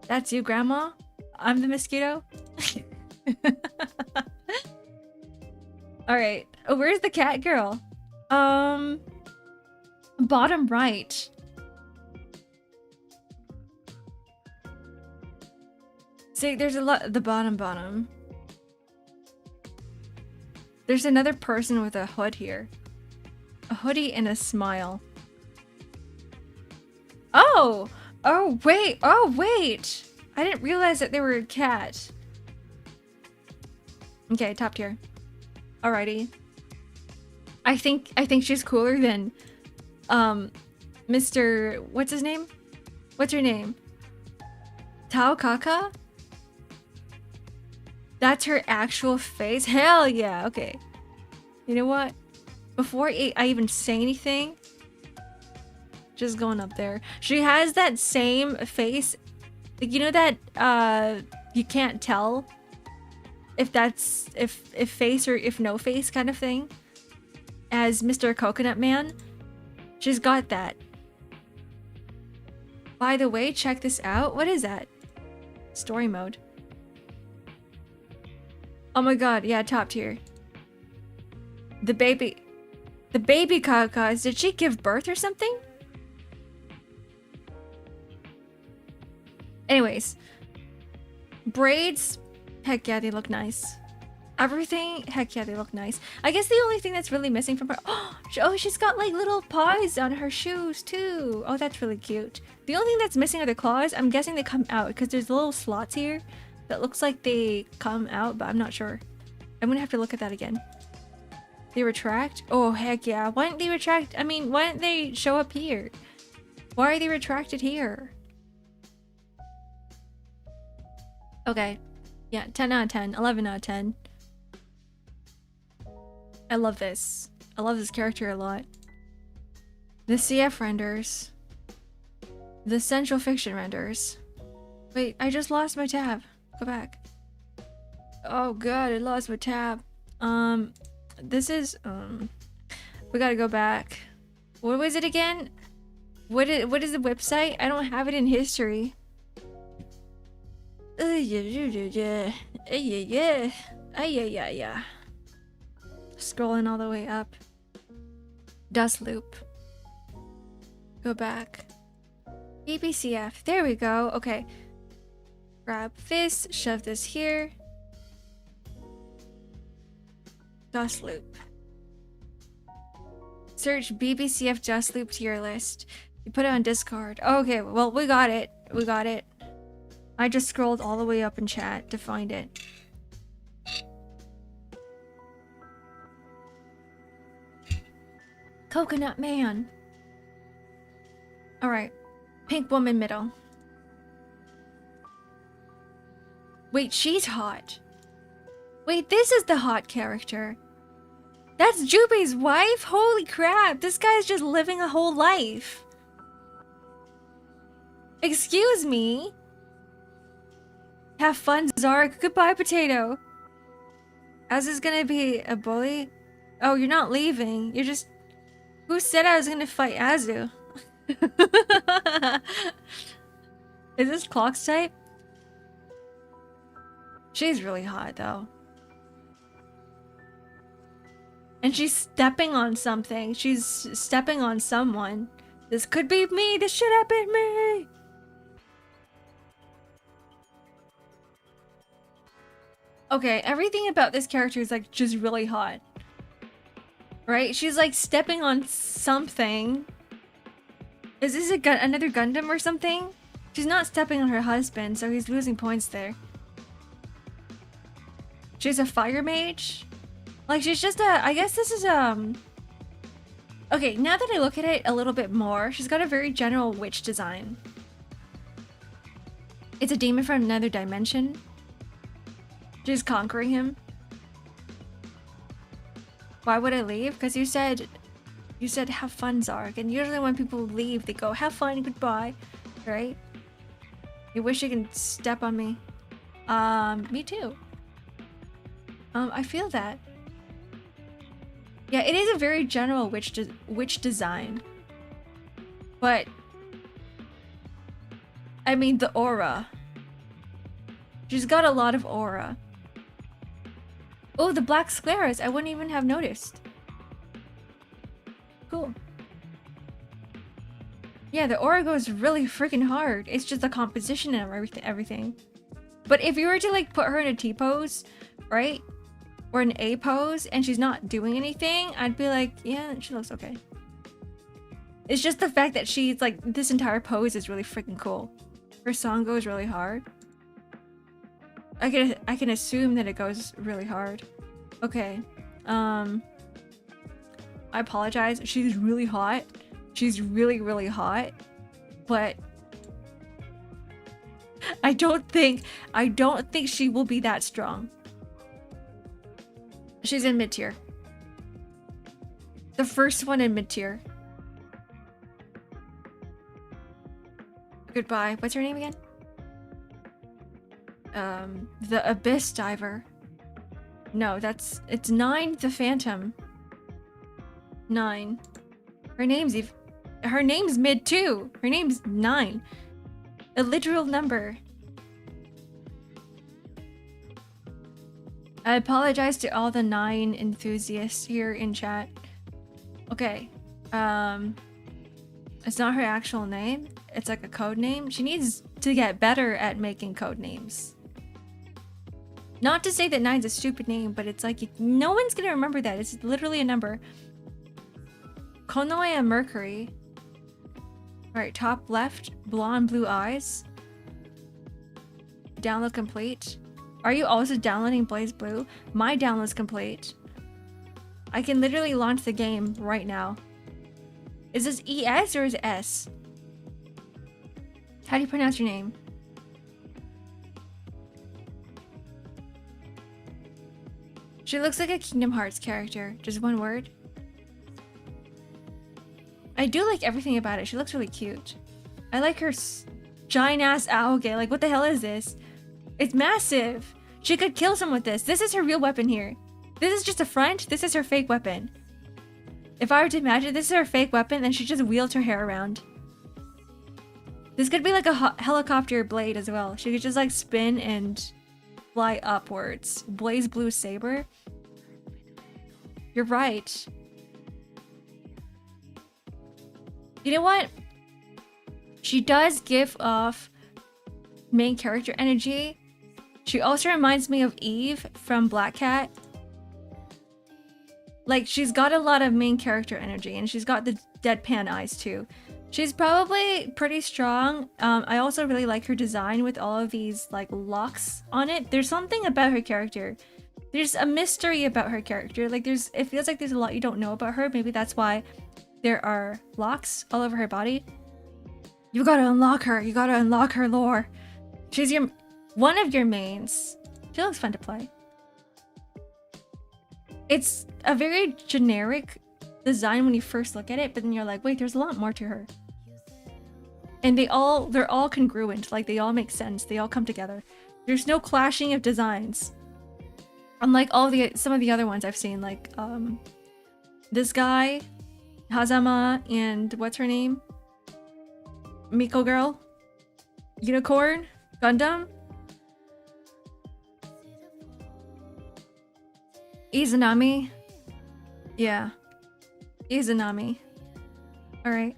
S1: That's you, Grandma? I'm the mosquito? Alright. Oh, where's the cat girl? Bottom right. See, there's a lot. The bottom. There's another person with a hood here. A hoodie and a smile. Oh! Oh, wait! Oh, wait! I didn't realize that they were a cat. Okay, top tier. Alrighty. I think she's cooler than Mr. What's his name? What's her name? Tao Kaka? That's her actual face? Hell yeah, okay. You know what? Before I even say anything, just going up there. She has that same face. Like, you know that you can't tell if that's if face or if no face kind of thing as Mr. Coconut Man. She's got that. By the way, check this out. What is that? Story mode. Oh my god, yeah, top tier. The baby Kakas, did she give birth or something? Anyways, braids, heck yeah, they look nice. Everything, heck yeah, they look nice. I guess the only thing that's really missing from her, oh, she's got like little paws on her shoes too. Oh, that's really cute. The only thing that's missing are the claws. I'm guessing they come out because there's little slots here that looks like they come out, but I'm not sure. I'm gonna have to look at that again. They retract? Oh, heck yeah. Why didn't they retract? I mean, why didn't they show up here? Why are they retracted here? Okay. Yeah, 10 out of 10. 11 out of 10. I love this. I love this character a lot. The CF renders. The Central Fiction renders. Wait, I just lost my tab. Go back. Oh god, I lost my tab. This is, we gotta go back. What was it again? What is the website? I don't have it in history. Yeah. Scrolling all the way up. Dust loop. Go back. BBCF. There we go. Okay. Grab this. Shove this here. Dust loop. Search BBCF dust loop tier list. You put it on Discord. Okay, well, we got it. We got it. I just scrolled all the way up in chat to find it. Coconut Man. Alright. Pink woman middle. Wait, she's hot. Wait, this is the hot character. That's Juby's wife? Holy crap, this guy's just living a whole life. Excuse me? Have fun, Xark. Goodbye, potato. Az is gonna be a bully? Oh, you're not leaving. You're just... Who said I was gonna fight Azu? Is this Clock's type? She's really hot, though. And she's stepping on something. She's stepping on someone. This could be me. This should have been me. Okay, everything about this character is like just really hot. Right? She's like stepping on something. Is this another Gundam or something? She's not stepping on her husband, so he's losing points there. She's a fire mage? Like, she's just a... I guess this is, okay, now that I look at it a little bit more, she's got a very general witch design. It's a demon from another dimension. She's conquering him. Why would I leave? Because you said have fun, Xark, and usually when people leave, they go, have fun, goodbye, right? You wish you can step on me. Me too. I feel that. Yeah, it is a very general witch design. But I mean the aura. She's got a lot of aura. Oh, the black scleras. I wouldn't even have noticed. Cool. Yeah, the aura goes really freaking hard. It's just the composition and everything. But if you were to like put her in a T pose, right? Or an A pose, and she's not doing anything, I'd be like, yeah, she looks okay. It's just the fact that she's like, this entire pose is really freaking cool. Her song goes really hard. I can assume that it goes really hard. Okay. I apologize. She's really hot. She's really, really hot. But I don't think she will be that strong. She's in mid-tier. The first one in mid-tier. Goodbye. What's her name again? The Abyss Diver. No, it's 9 the Phantom. 9. Her name's mid too. Her name's 9. A literal number. I apologize to all the 9 enthusiasts here in chat. Okay. It's not her actual name. It's like a code name. She needs to get better at making code names. Not to say that 9's a stupid name, but it's like no one's gonna remember that. It's literally a number. Konoe Mercury. Alright, top left, blonde blue eyes. Download complete. Are you also downloading blazblue? My download's complete. I can literally launch the game right now. Is this ES or is it S? How do you pronounce your name? She looks like a Kingdom Hearts character. Just one word. I do like everything about it. She looks really cute. I like her giant ass auge. Like, what the hell is this? It's massive. She could kill someone with this. This is her real weapon here. This is just a front. This is her fake weapon. If I were to imagine this is her fake weapon, then she just wields her hair around. This could be like a helicopter blade as well. She could just like spin and fly upwards. BlazBlue saber. You're right. You know what? She does give off main character energy. She also reminds me of Eve from Black Cat. Like, she's got a lot of main character energy, and she's got the deadpan eyes too. She's probably pretty strong. I also really like her design with all of these like locks on it. There's something about her character. There's a mystery about her character. Like, it feels like there's a lot you don't know about her. Maybe that's why there are locks all over her body. You gotta unlock her. You gotta unlock her lore. She's one of your mains. She looks fun to play. It's a very generic design when you first look at it, but then you're like, wait, there's a lot more to her. And they're all congruent. Like, they all make sense. They all come together. There's no clashing of designs. Unlike some of the other ones I've seen, like this guy, Hazama, and what's her name? Miko Girl? Unicorn? Gundam? Izanami? Yeah. Izanami. Alright.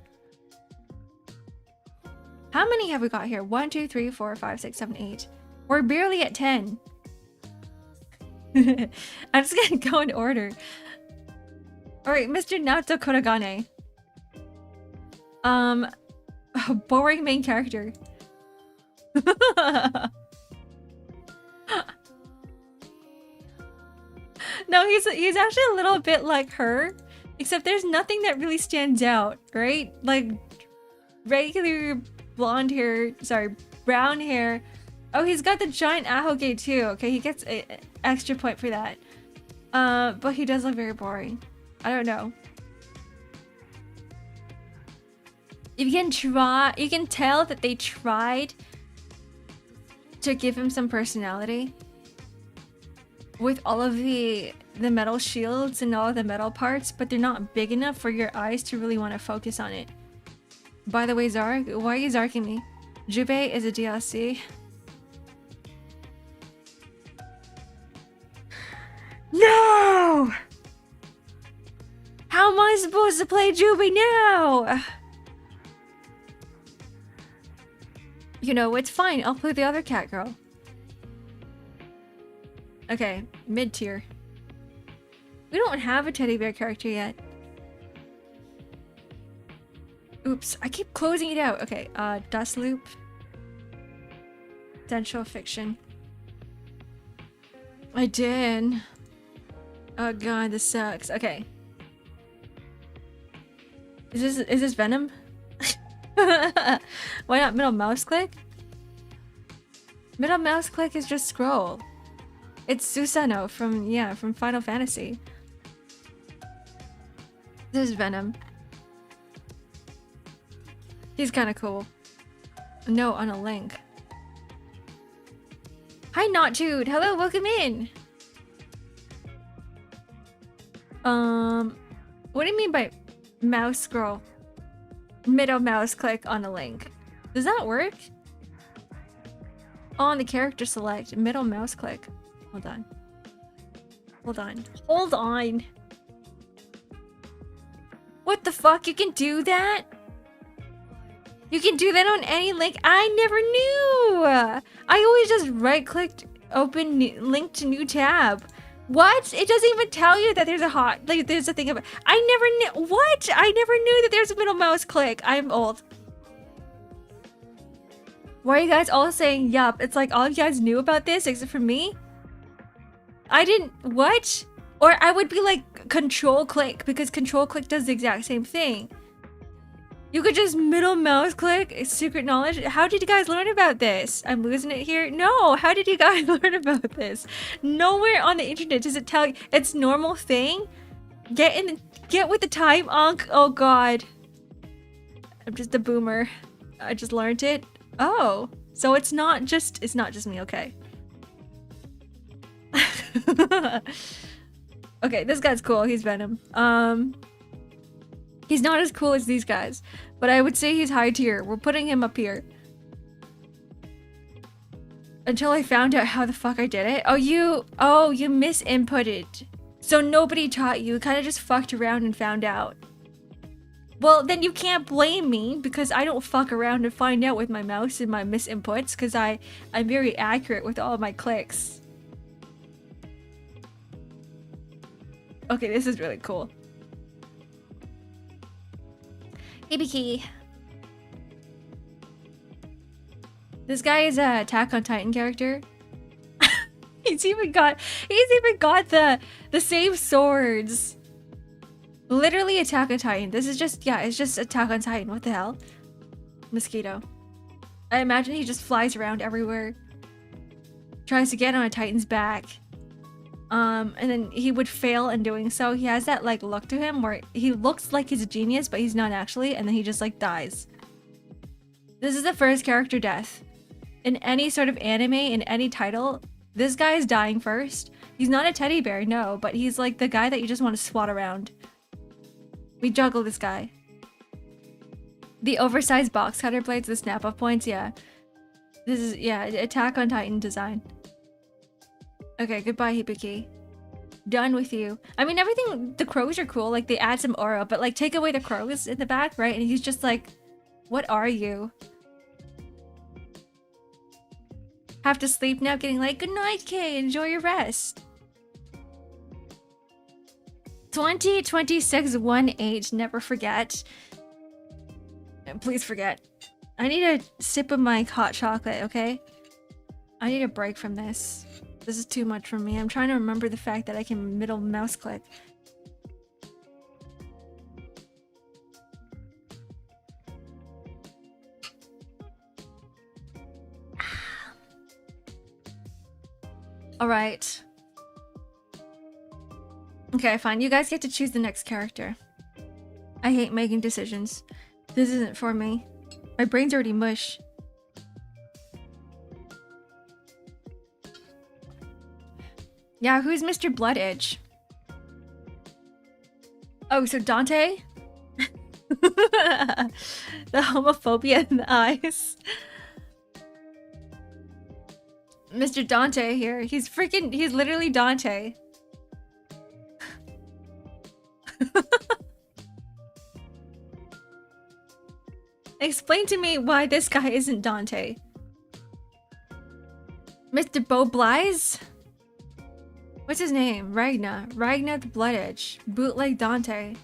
S1: How many have we got here? 1, 2, 3, 4, 5, 6, 7, 8. We're barely at 10. I'm just gonna go in order. Alright, Mr. Naoto Kuragane. Boring main character. No, he's actually a little bit like her, except there's nothing that really stands out, right? Like regular blonde hair, sorry, brown hair. Oh, he's got the giant ahoge too. Okay, he gets an extra point for that. But he does look very boring. I don't know. You can tell that they tried to give him some personality with all of the metal shields and all of the metal parts, but they're not big enough for your eyes to really want to focus on it. By the way, Zark, why are you zarking me? Jubei is a DLC. No! How am I supposed to play Jubei now? You know, it's fine. I'll play the other cat girl. Okay, mid-tier. We don't have a teddy bear character yet. Oops, I keep closing it out. Okay, Dust Loop. Essential Fiction. I did. Oh god, this sucks. Okay. Is this Venom? Why not middle mouse click? Middle mouse click is just scroll. It's Susanoo from Final Fantasy. This is Venom. He's kind of cool. No, on a link. Hi, Not Jude. Hello, welcome in. What do you mean by mouse scroll? Middle mouse click on a link. Does that work? On the character select, middle mouse click. Hold on. Hold on. Hold on. What the fuck? You can do that? You can do that on any link? I never knew! I always just right-clicked, open link to new tab. What? It doesn't even tell you that there's there's a thing about. I never knew. What? I never knew that there's a middle mouse click. I'm old. Why are you guys all saying yup? It's like all you guys knew about this except for me? I didn't. What? Or I would be like control click because control click does the exact same thing. You could just middle mouse click secret knowledge. How did you guys learn about this? I'm losing it here. No, how did you guys learn about this? Nowhere on the internet does it tell you it's normal thing. Get with the time, Unc. Oh god. I'm just a boomer. I just learned it. Oh, so it's not just me, okay. Okay, this guy's cool. He's Venom. He's not as cool as these guys, but I would say he's high tier. We're putting him up here. Until I found out how the fuck I did it. Oh, you misinputted. So nobody taught you. Kind of just fucked around and found out. Well, then you can't blame me because I don't fuck around and find out with my mouse and my misinputs because I'm very accurate with all of my clicks. Okay, this is really cool. Hibiki. This guy is a Attack on Titan character. He's even got the same swords. Literally Attack on Titan. This is just, yeah, it's just Attack on Titan. What the hell? Mosquito. I imagine he just flies around everywhere. Tries to get on a Titan's back. And then he would fail in doing so. He has that like look to him where he looks like he's a genius, but he's not actually, and then he just like dies. This is the first character death. In any sort of anime, in any title, this guy is dying first. He's not a teddy bear, no, but he's like the guy that you just want to swat around. We juggle this guy. The oversized box cutter blades, the snap-off points, yeah. This is, yeah, Attack on Titan design. Okay, goodbye, Hibiki. Done with you. I mean, everything, the crows are cool, like they add some aura, but like take away the crows in the back, right? And he's just like, what are you? Have to sleep now, getting like, good night, Kay, enjoy your rest. 202618, never forget. Please forget. I need a sip of my hot chocolate, okay? I need a break from this. This is too much for me. I'm trying to remember the fact that I can middle mouse click. Alright. Okay, fine. You guys get to choose the next character. I hate making decisions. This isn't for me. My brain's already mush. Yeah, who's Mr. Blood Edge? Oh, so Dante? The homophobia in the eyes. Mr. Dante here. He's literally Dante. Explain to me why this guy isn't Dante. Mr. Bo Blyes? What's his name? Ragnar the Blood Edge. Bootleg Dante.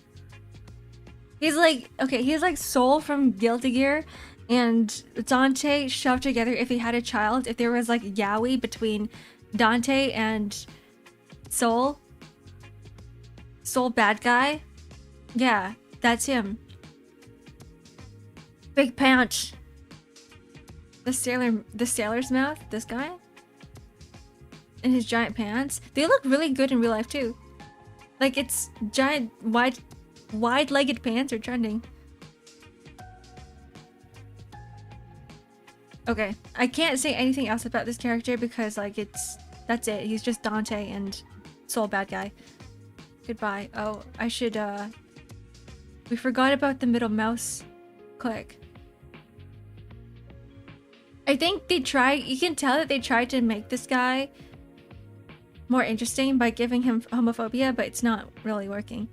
S1: He's like, okay, he's like Soul from Guilty Gear and Dante shoved together if he had a child. If there was like yaoi between Dante and Soul bad guy. Yeah, that's him. Big pants. The sailor's mouth, this guy? And his giant pants. They look really good in real life too. Like it's giant wide-legged pants are trending. Okay, I can't say anything else about this character because like that's it. He's just Dante and Soul bad guy. Goodbye. Oh, I should we forgot about the middle mouse click. I think you can tell that they tried to make this guy more interesting by giving him homophobia, but it's not really working.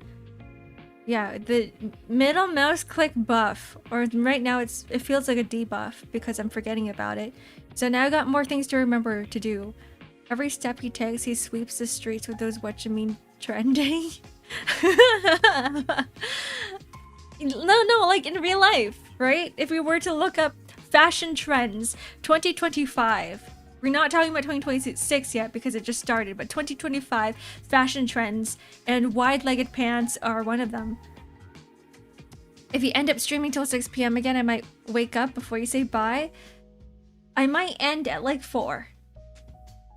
S1: Yeah, the middle mouse click buff, or right now it feels like a debuff because I'm forgetting about it. So now I got more things to remember to do. Every step he takes, he sweeps the streets with those what you mean trending. No, like in real life, right? If we were to look up fashion trends 2025, we're not talking about 2026 yet because it just started, but 2025 fashion trends and wide-legged pants are one of them. If you end up streaming till 6 p.m. again, I might wake up before you say bye. I might end at like 4.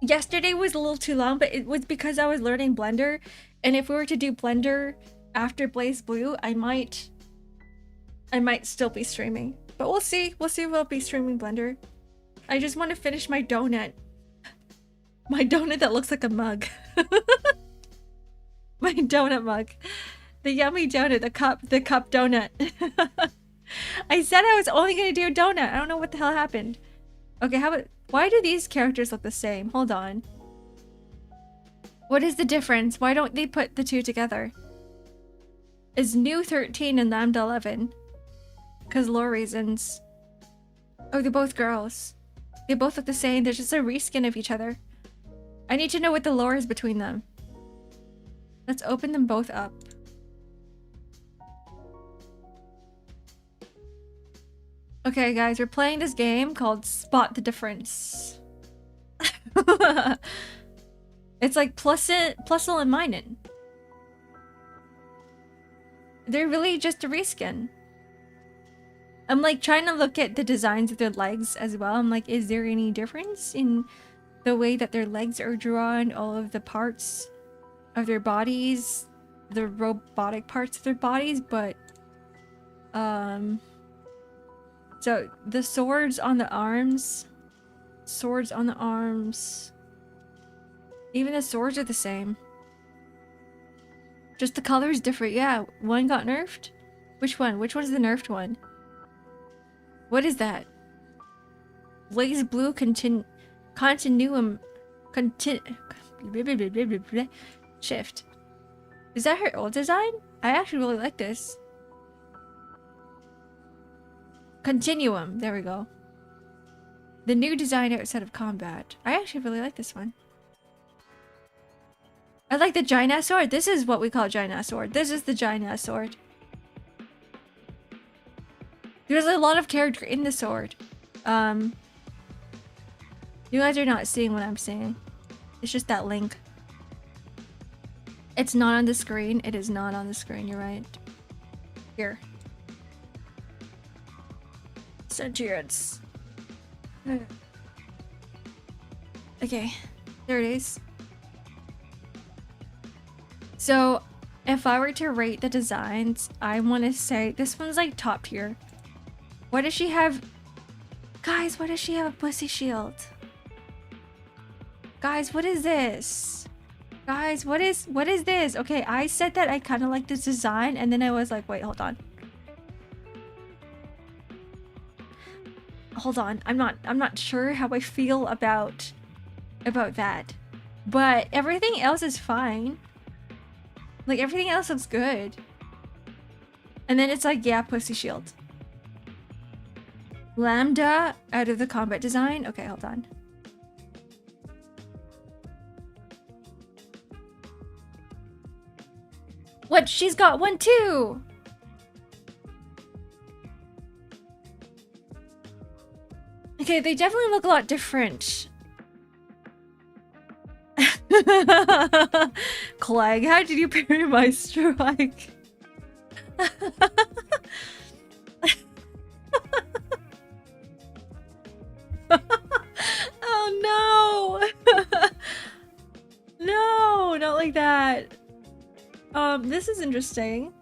S1: Yesterday was a little too long, but it was because I was learning Blender, and if we were to do Blender after blazblue, I might still be streaming. But we'll see. We'll see if I'll be streaming Blender. I just want to finish my donut. My donut that looks like a mug. My donut mug. The yummy donut, the cup donut. I said I was only gonna do a donut. I don't know what the hell happened. Okay, why do these characters look the same? Hold on. What is the difference? Why don't they put the two together? Is new 13 and lambda 11? Because lore reasons. Oh, they're both girls. They both look the same. They're just a reskin of each other. I need to know what the lore is between them. Let's open them both up. Okay, guys, we're playing this game called Spot the Difference. It's like Plusle and Minen. They're really just a reskin. I'm like trying to look at the designs of their legs as well. I'm like, is there any difference in the way that their legs are drawn, all of the parts of their bodies, the robotic parts of their bodies, but so the swords on the arms, even the swords are the same. Just the color is different. Yeah, one got nerfed. Which one? Which one's the nerfed one? What is that? blazblue continuum Shift. Is that her old design? I actually really like this. Continuum. There we go. The new design outside of combat. I actually really like this one. I like the giant ass sword. This is what we call giant ass sword. This is the giant ass sword. There's a lot of character in the sword. You guys are not seeing what I'm saying. It's just that link. It's not on the screen. It is not on the screen. You're right. Here. Sentience. Okay. There it is. So, if I were to rate the designs, I want to say this one's like top tier. Why does she have... Guys, why does she have a pussy shield? Guys, what is this? Guys, what is this? Okay, I said that I kind of like this design, and then I was like, wait, hold on. Hold on. I'm not sure how I feel about that. But everything else is fine. Like, everything else looks good. And then it's like, yeah, pussy shield. Lambda out of the combat design. Okay, hold on. What? She's got one too! Okay, they definitely look a lot different. Clegg, how did you parry my strike? Oh no! No, not like that. This is interesting.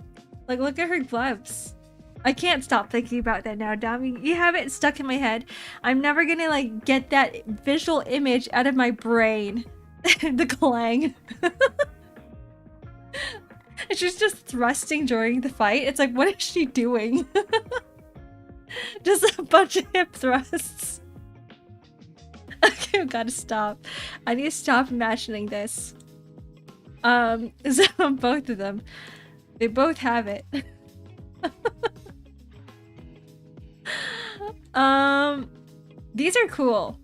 S1: Like, look at her gloves. I can't stop thinking about that now, Dami. You have it stuck in my head. I'm never gonna, like, get that visual image out of my brain. The clang. She's just thrusting during the fight. It's like, what is she doing? Just a bunch of hip thrusts. Okay, I've gotta stop. I need to stop imagining this. So both of them. They both have it. These are cool.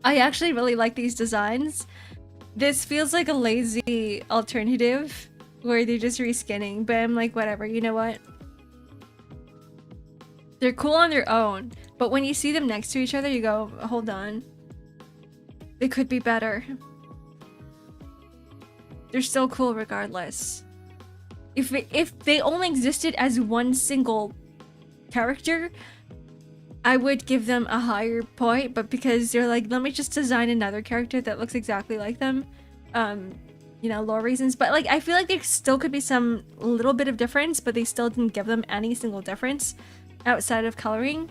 S1: I actually really like these designs. This feels like a lazy alternative where they're just reskinning, but I'm like, whatever, you know what? They're cool on their own, but when you see them next to each other, you go, hold on. They could be better. They're still cool regardless. If they only existed as one single character, I would give them a higher point, but because they're like, let me just design another character that looks exactly like them, you know, lore reasons. But like, I feel like there still could be some little bit of difference, but they still didn't give them any single difference outside of coloring.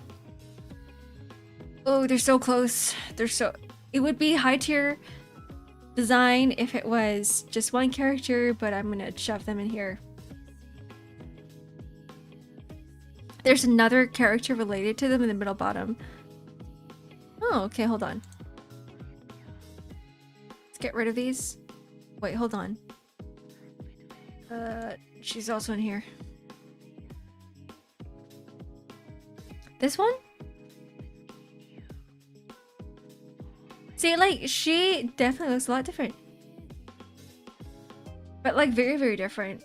S1: Oh, they're so close. They're so... It would be high tier design if it was just one character, but I'm gonna shove them in here. There's another character related to them in the middle bottom. Oh, okay, hold on. Let's get rid of these. Wait, hold on. She's also in here. This one? See, like, she definitely looks a lot different. But, like, very, very different.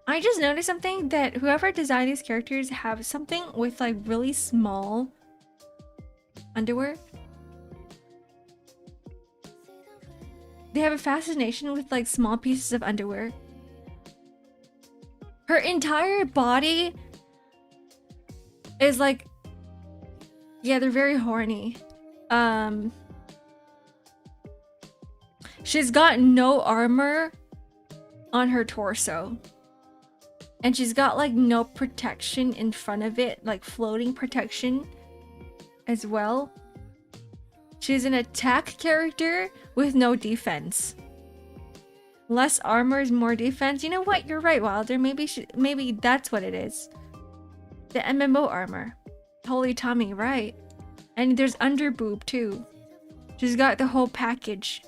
S1: I just noticed something, that whoever designed these characters have something with, like, really small underwear. They have a fascination with, like, small pieces of underwear. Her entire body is, like... Yeah, they're very horny. She's got no armor on her torso. And she's got like no protection in front of it, like floating protection as well. She's an attack character with no defense. Less armor is more defense. You know what? You're right, Wilder. Maybe that's what it is. The MMO armor. Holy Tommy, right. And there's under boob too. She's got the whole package.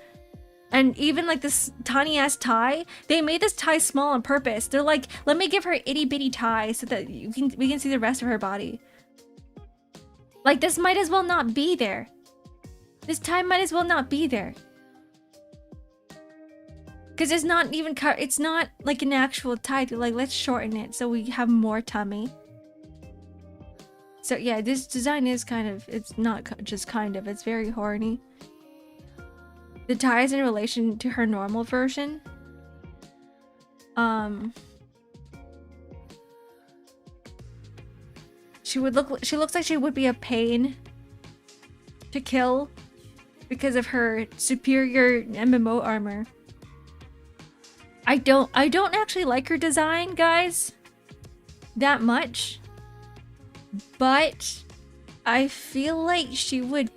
S1: And even like this tiny ass tie, they made this tie small on purpose. They're like, let me give her itty bitty tie so that we can see the rest of her body. Like, this might as well not be there. This tie might as well not be there. Because it's not even it's not like an actual tie. They're like, let's shorten it so we have more tummy. So yeah, this design is kind of, it's not just kind of, it's very horny. The tie is in relation to her normal version. She looks like she would be a pain to kill because of her superior MMO armor. I don't actually like her design, guys, that much. But I feel like she would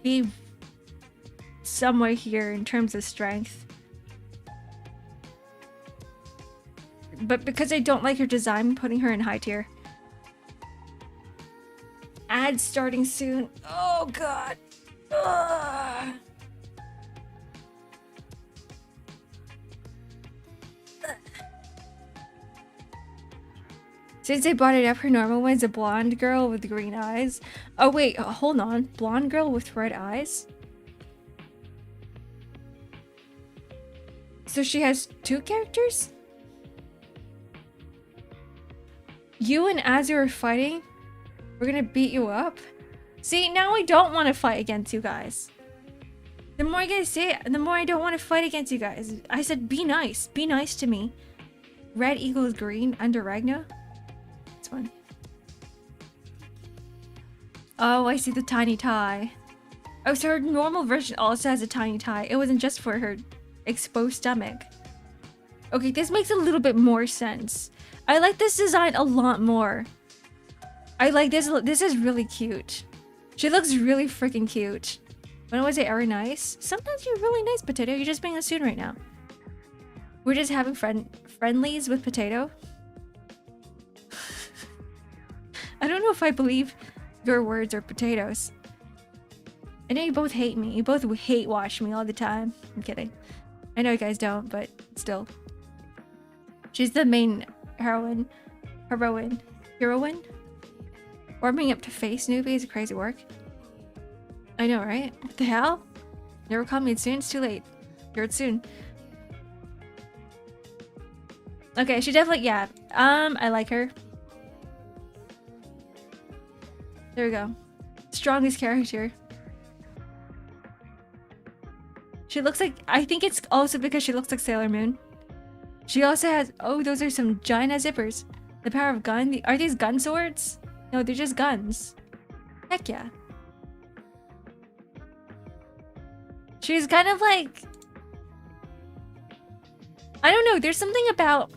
S1: be somewhere here in terms of strength. But because I don't like her design, I'm putting her in high tier. Ads starting soon. Oh god. Ugh. Since they brought it up, her normal one's a blonde girl with green eyes. Oh wait, hold on. Blonde girl with red eyes? So she has two characters? You and Azure are fighting? We're gonna beat you up? See, now I don't want to fight against you guys. The more you guys say it, the more I don't want to fight against you guys. I said be nice. Be nice to me. Red equals green under Ragna. This one. Oh, I see the tiny tie. Oh, so her normal version also has a tiny tie. It wasn't just for her exposed stomach. Okay, this makes a little bit more sense. I like this design a lot more. I like this. This is really cute. She looks really freaking cute. When was it ever nice? Sometimes you're really nice, Potato. You're just being a student right now. We're just having friendlies with Potato. I don't know if I believe your words are Potatoes. I know you both hate me. You both hate watch me all the time. I'm kidding. I know you guys don't, but still. She's the main heroine. Warming up to face newbie is crazy work. I know, right? What the hell? Never call me soon. It's too late. Hear it soon. Okay, she definitely, yeah. I like her. There we go. Strongest character. She looks like, I think it's also because she looks like Sailor Moon. She also has, oh, those are some giant ass zippers. The power of gun. Are these gun swords? No, they're just guns. Heck yeah. She's kind of like, I don't know, there's something about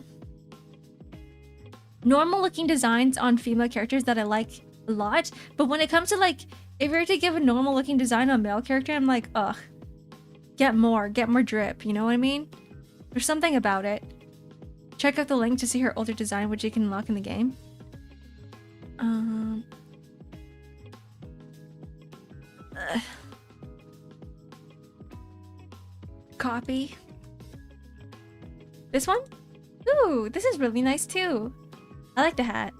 S1: normal looking designs on female characters that I like a lot, but when it comes to like, if you were to give a normal looking design on a male character, I'm like, ugh, get more drip, you know what I mean? There's something about it. Check out the link to see her older design, which you can unlock in the game. Copy. This one? Ooh, this is really nice too. I like the hat.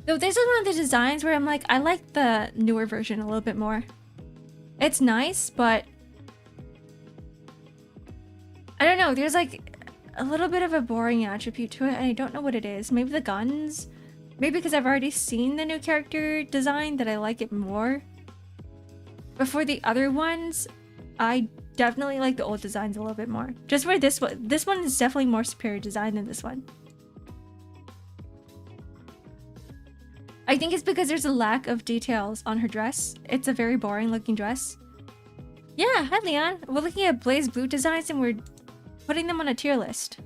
S1: Though this is one of the designs where I'm like, I like the newer version a little bit more. It's nice, but I don't know, there's like a little bit of a boring attribute to it, and I don't know what it is. Maybe the guns? Maybe because I've already seen the new character design that I like it more. But for the other ones, I definitely like the old designs a little bit more. Just for this one is definitely more superior design than this one. I think it's because there's a lack of details on her dress. It's a very boring looking dress. Yeah, hi Leon. We're looking at blazblue designs and we're putting them on a tier list.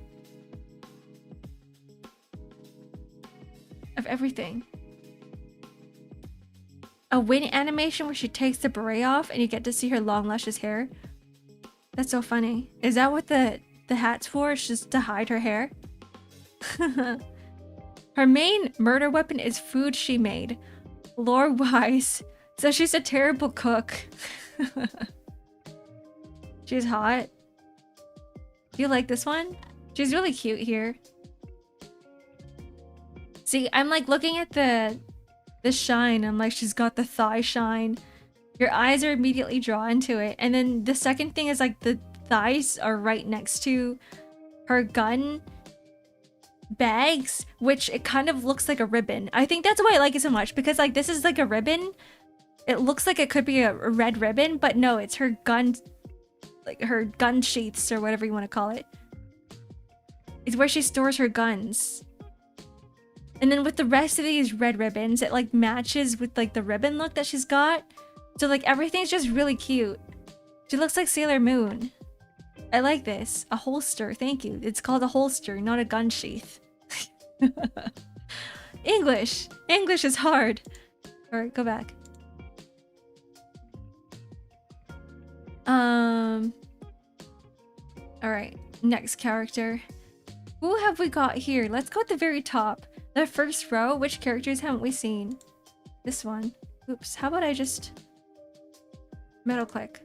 S1: Of everything. A win animation where she takes the beret off and you get to see her long luscious hair. That's so funny. Is that what the hat's for? It's just to hide her hair? Her main murder weapon is food she made. Lore-wise, So she's a terrible cook. She's hot. Do you like this one? She's really cute here. See, I'm like looking at the shine. I'm like, she's got the thigh shine. Your eyes are immediately drawn to it. And then the second thing is like the thighs are right next to her gun bags, which it kind of looks like a ribbon. I think that's why I like it so much, because like this is like a ribbon. It looks like it could be a red ribbon, but no, it's her gun, like her gun sheaths or whatever you want to call it. It's where she stores her guns. And then with the rest of these red ribbons, it like matches with like the ribbon look that she's got. So like everything's just really cute. She looks like Sailor Moon. I like this. A holster, thank you. It's called a holster, not a gun sheath. English. English is hard. Alright, go back. Alright, next character. Who have we got here? Let's go at the very top. The first row, which characters haven't we seen? This one. Oops, how about I just middle click?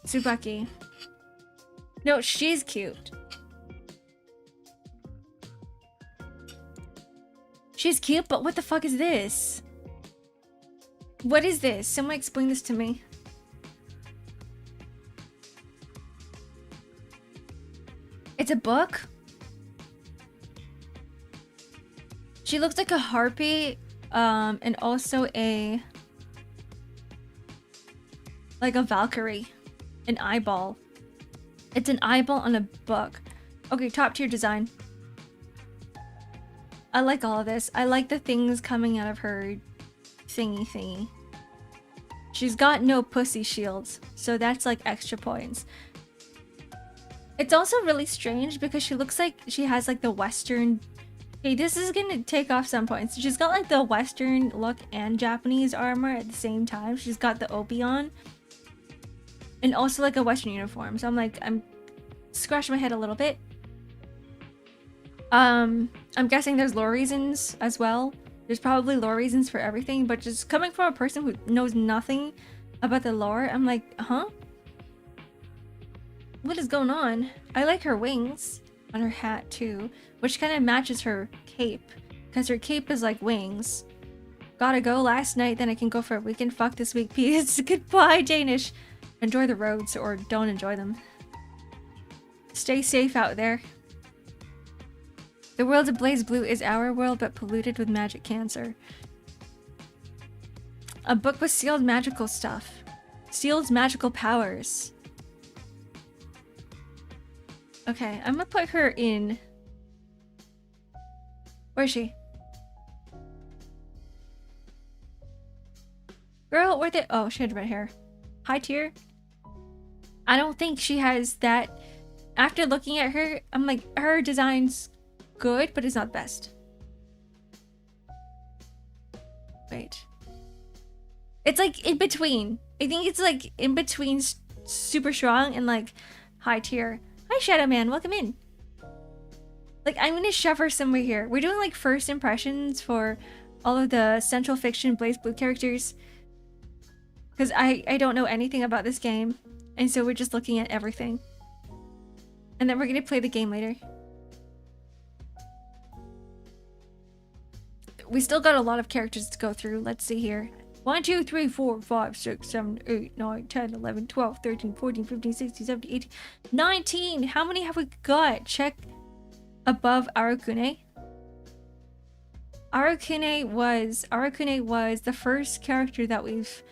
S1: Tsubaki. No, she's cute. She's cute, but what the fuck is this? What is this? Someone explain this to me. It's a book? She looks like a harpy, and also like a Valkyrie. An eyeball. It's an eyeball on a book. Okay, top tier design. I like all of this. I like the things coming out of her thingy. She's got no pussy shields, so that's like extra points. It's also really strange because she looks like she has like the Western... Okay, this is gonna take off some points. She's got like the Western look and Japanese armor at the same time. She's got the obi on. And also like a Western uniform. So I'm scratching my head a little bit. I'm guessing there's lore reasons as well. There's probably lore reasons for everything, but just coming from a person who knows nothing about the lore, I'm like, huh? What is going on? I like her wings on her hat too, which kind of matches her cape, because her cape is like wings. Gotta go last night, then I can go for a weekend. Fuck this week, peace. Goodbye, Danish. Enjoy the roads, or don't enjoy them. Stay safe out there. The world of BlazBlue is our world, but polluted with magic cancer. A book with sealed magical stuff. Sealed magical powers. Okay, I'm gonna put her in... Where is she? Girl, where'd they... Oh, she had red hair. High tier? I don't think she has that... After looking at her, I'm like, her design's good, but it's not best. Wait. It's like in between. I think it's like in between super strong and like high tier. Hi, Shadow Man. Welcome in. Like, I'm gonna shove her somewhere here. We're doing like first impressions for all of the Central Fiction BlazBlue characters. Because I don't know anything about this game. And so we're just looking at everything. And then we're gonna play the game later. We still got a lot of characters to go through. Let's see here. 1, 2, 3, 4, 5, 6, 7, 8, 9, 10, 11, 12, 13, 14, 15, 16, 17, 18, 19. How many have we got? Check above Arakune. Arakune was the first character that we've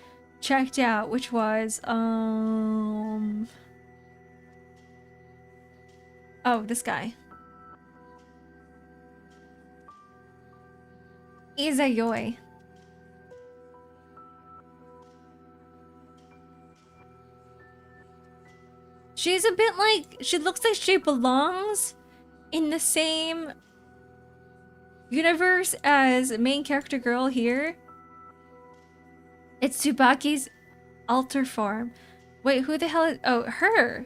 S1: checked out, which was oh, this guy. Izayoi. She's a bit like, she looks like she belongs in the same universe as main character girl here. It's Tsubaki's alter form. Wait, who the hell is... Oh, her.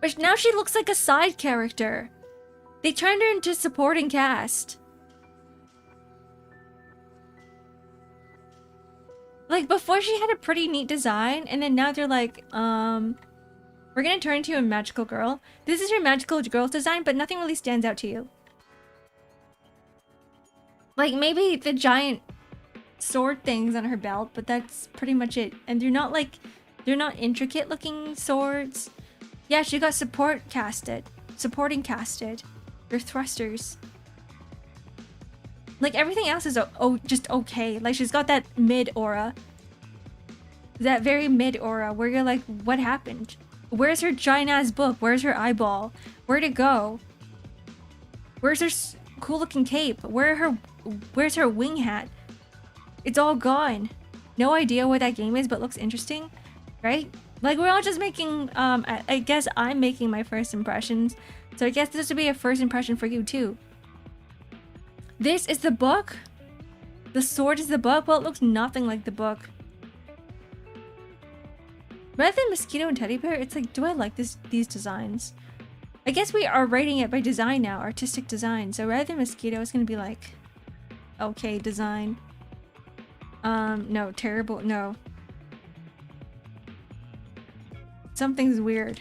S1: But now she looks like a side character. They turned her into supporting cast. Like, before she had a pretty neat design, and then now they're like, we're gonna turn into a magical girl. This is your magical girl design, but nothing really stands out to you. Like, maybe the giant sword things on her belt, but that's pretty much it. And they're not like, they're not intricate looking swords. Yeah, she got supporting casted. They're thrusters. Like, everything else is just okay. Like, she's got that mid aura. That very mid aura where you're like, what happened? Where's her giant ass book? Where's her eyeball? Where'd it go? Where's her cool looking cape? Where's her wing hat? It's all gone. No idea what that game is, but looks interesting, right? Like, we're all just making, I guess I'm making my first impressions. So I guess this would be a first impression for you too. This is the book? The sword is the book? Well, it looks nothing like the book. Rather than mosquito and teddy bear, it's like, do I like these designs? I guess we are rating it by design now, artistic design. So rather than mosquito, it's gonna be like, okay, design. No, terrible, no. Something's weird.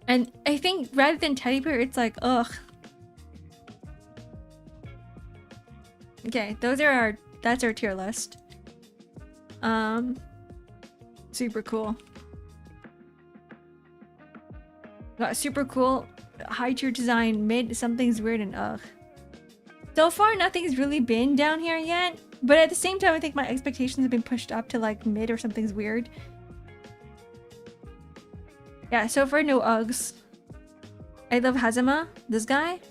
S1: And I think rather than teddy bear, it's like, ugh. Okay, that's our tier list. Super cool. Got super cool, high tier design, mid, something's weird, and ugh. So far, nothing's really been down here yet, but at the same time, I think my expectations have been pushed up to like mid or something's weird. Yeah, so far, no Uggs. I love Hazama, this guy.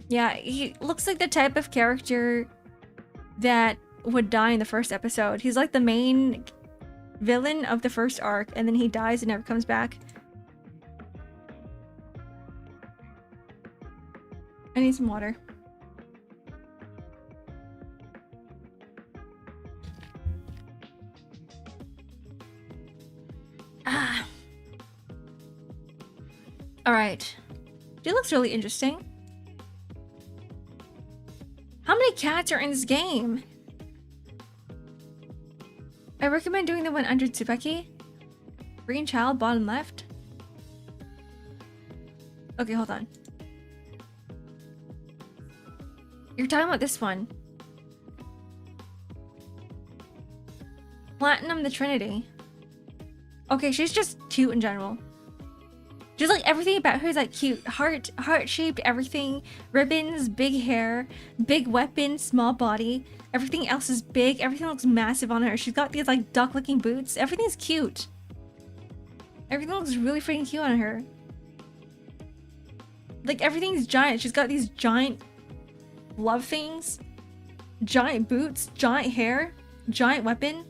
S1: Yeah, he looks like the type of character that would die in the first episode. He's like the main villain of the first arc, and then he dies and never comes back. I need some water. Ah. Alright. She looks really interesting. How many cats are in this game? I recommend doing the one under Tsubaki. Green child, bottom left. Okay, hold on. You're talking about this one. Platinum the Trinity. Okay, she's just cute in general. Just like everything about her is like cute. Heart-shaped everything. Ribbons, big hair, big weapon, small body. Everything else is big. Everything looks massive on her. She's got these like duck-looking boots. Everything's cute. Everything looks really freaking cute on her. Like everything's giant. She's got these giant love things. Giant boots, giant hair, giant weapon.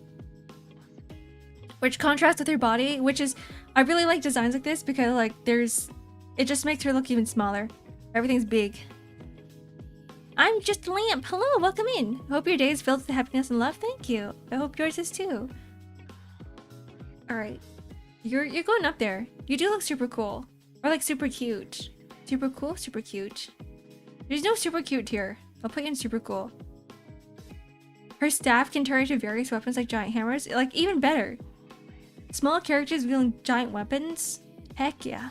S1: Which contrasts with her body, which is, I really like designs like this because like it just makes her look even smaller. Everything's big. I'm just a lamp. Hello, welcome in. Hope your day is filled with happiness and love. Thank you. I hope yours is too. All right, you're going up there. You do look super cool, or like super cute. Super cool, super cute. There's no super cute here. I'll put you in super cool. Her staff can turn into various weapons like giant hammers. Like even better. Small characters wielding giant weapons? Heck yeah.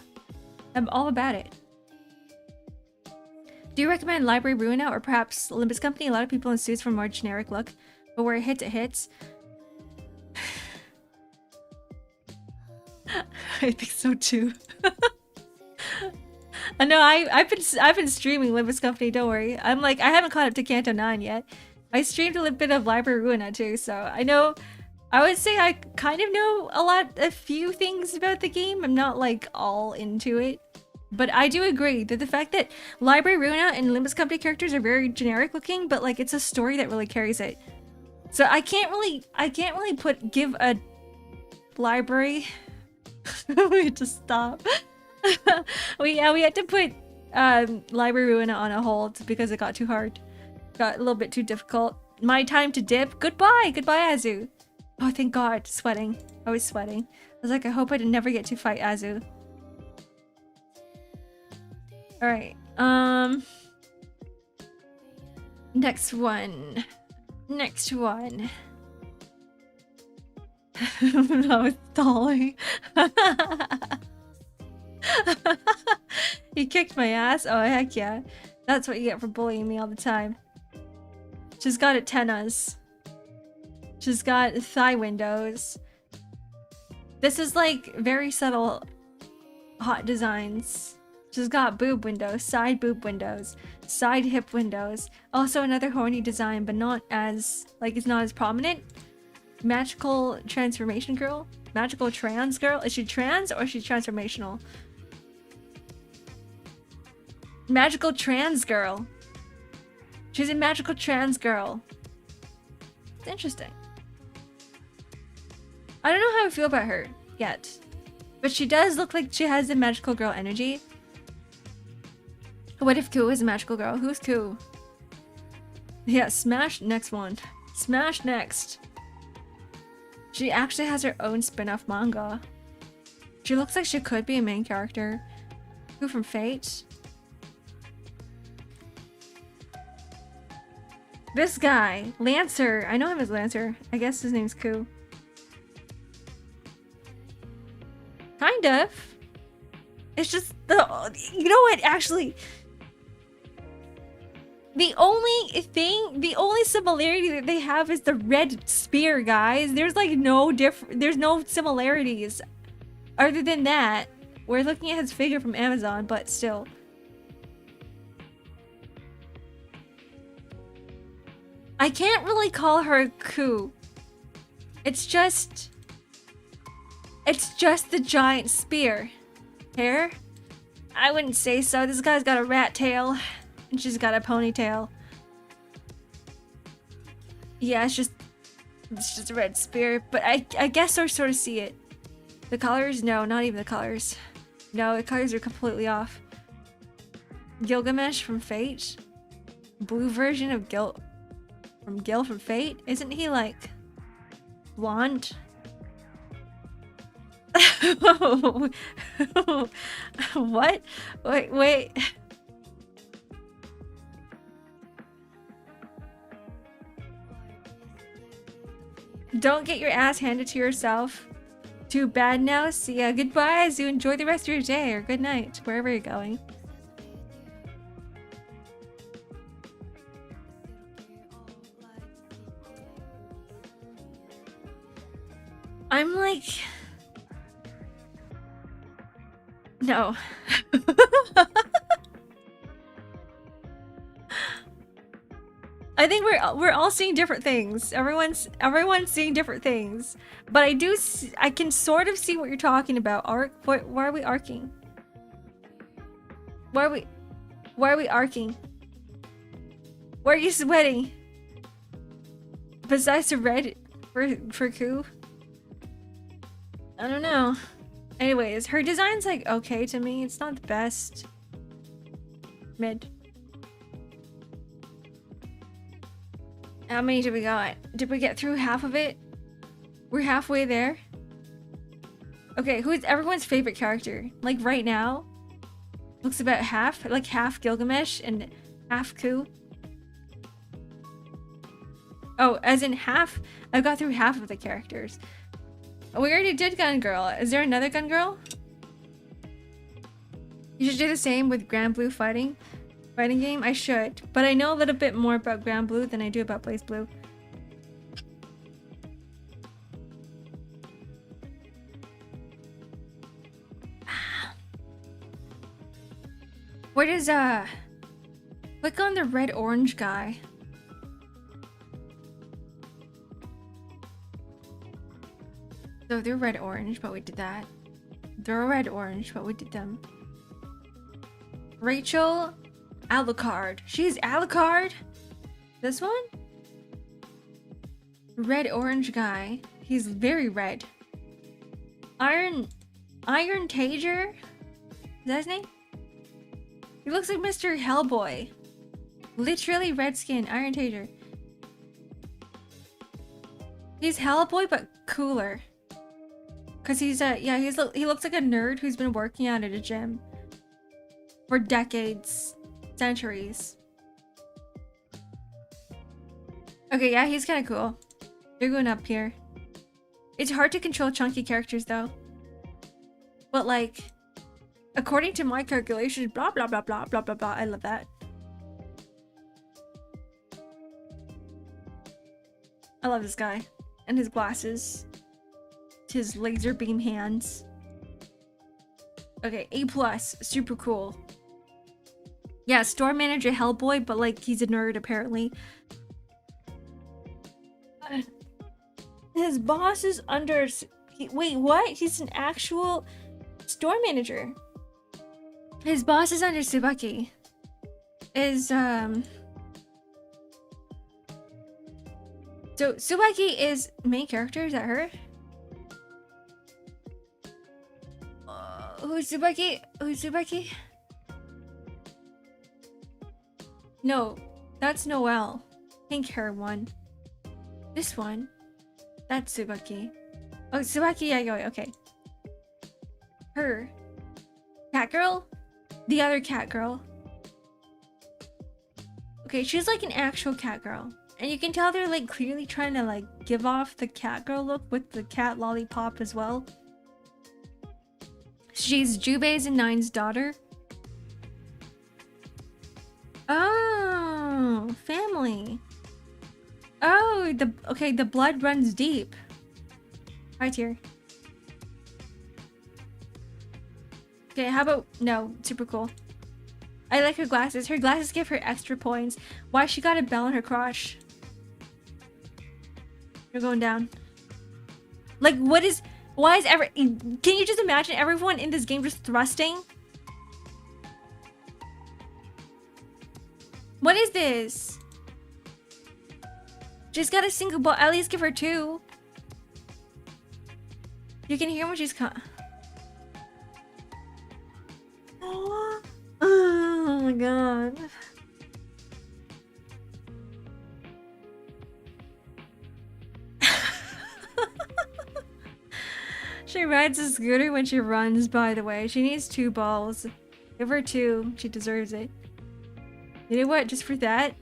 S1: I'm all about it. Do you recommend Library Ruina or perhaps Olympus Company? A lot of people in suits for a more generic look, but where it hits. I think so too. I know I've been streaming Olympus Company, don't worry. I'm like, I haven't caught up to Kanto 9 yet. I streamed a little bit of Library Ruina too, so I know. I would say I kind of know a few things about the game. I'm not like all into it. But I do agree that the fact that Library Ruina and Olympus Company characters are very generic looking, but like it's a story that really carries it. So I can't really give a library. We had to stop. we had to put Library Ruina on a hold because it got too hard. Got a little bit too difficult. My time to dip. Goodbye, Azu. Oh, thank God. Sweating. I was sweating. was like, I hope I never get to fight Azu. Alright, next one. Next one. No, it's stalling. He kicked my ass? Oh, heck yeah. That's what you get for bullying me all the time. She's got antennas. She's got thigh windows. This is like very subtle hot designs. She's got boob windows, side boob windows, side hip windows. Also another horny design, but not as, like, it's not as prominent. Magical transformation girl? Magical trans girl? Is she trans or is she transformational? Magical trans girl. She's a magical trans girl. It's interesting. I don't know how I feel about her yet. But she does look like she has the magical girl energy. What if Ku is a magical girl? Who's Ku? Yeah, smash next one. Smash next. She actually has her own spin-off manga. She looks like she could be a main character. Who from Fate? This guy, Lancer. I know him as Lancer. I guess his name's Ku. Kind of. It's just the... You know what, actually... The only similarity that they have is the red spear, guys. There's like there's no similarities. Other than that, we're looking at his figure from Amazon, but still. I can't really call her Ku. It's just the giant spear. Hair? I wouldn't say so. This guy's got a rat tail. And she's got a ponytail. Yeah, it's just a red spear. But I guess I sort of see it. The colors? No, not even the colors. No, the colors are completely off. Gilgamesh from Fate? Blue version of Gil from Fate? Isn't he like blonde? What? Wait. Don't get your ass handed to yourself. Too bad now. See ya. Goodbye as you enjoy the rest of your day or good night, wherever you're going. I'm like... No. I think we're all seeing different things. Everyone's seeing different things. But I can sort of see what you're talking about. Why are we arcing? Why are we arcing? Why are you sweating? Besides the red for Ku? I don't know. Anyways, her design's like okay to me. It's not the best. Mid. How many did we got? Did we get through half of it? We're halfway there. Okay, who is everyone's favorite character? Like right now? Looks about half. Like half Gilgamesh and half Ku. Oh, as in half? I got through half of the characters. We already did Gun Girl. Is there another Gun Girl? You should do the same with Grand Blue fighting game. I should, but I know a little bit more about Grand Blue than I do about blazblue. Where does click on the red orange guy. So they're red orange, but we did that. They're red orange, but we did them. Rachel Alucard. She's Alucard? This one? Red orange guy. He's very red. Iron Tager? Is that his name? He looks like Mr. Hellboy. Literally red skin. Iron Tager. He's Hellboy but cooler. Cause he's a he looks like a nerd who's been working out at a gym for decades, centuries. Okay, yeah, he's kind of cool. They're going up here. It's hard to control chunky characters though. But like, according to my calculations, blah blah blah blah blah blah blah. I love that. I love this guy and his glasses. His laser beam hands. Okay, A+, super cool. Yeah, store manager Hellboy, but like he's a nerd apparently. His boss is under. Wait, what? He's an actual store manager. His boss is under Tsubaki. So Tsubaki is main character. Is that her? Who's Tsubaki? Who's Tsubaki? No, that's Noelle. Pink hair one. This one. That's Tsubaki. Oh, Tsubaki Yayoi, okay. Her. Cat girl? The other cat girl. Okay, she's like an actual cat girl. And you can tell they're like clearly trying to like give off the cat girl look with the cat lollipop as well. She's Jubei's and Nine's daughter. Oh, family. Oh, the blood runs deep. Hi, tier. Okay, how about no, super cool. I like her glasses. Her glasses give her extra points. Why she got a bell in her crotch? You're going down. Like, what is? Why is can you just imagine everyone in this game just thrusting? What is this? She's got a single ball. At least give her 2. You can hear when she's Oh my god. She rides a scooter when she runs, by the way. She needs 2 balls. Give her 2. She deserves it. You know what? Just for that.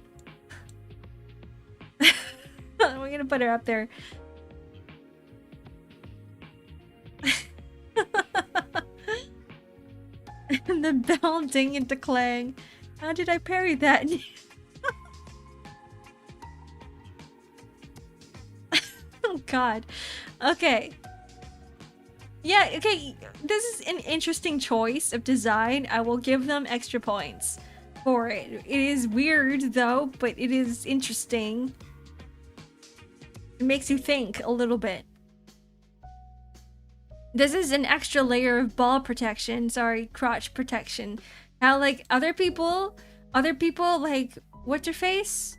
S1: We're gonna put her up there. And the bell ding into clang. How did I parry that? Oh god. Okay. Yeah, okay. This is an interesting choice of design. I will give them extra points for it. It is weird though, but it is interesting. It makes you think a little bit. This is an extra layer of ball protection. Sorry, crotch protection. How like other people like what's her face?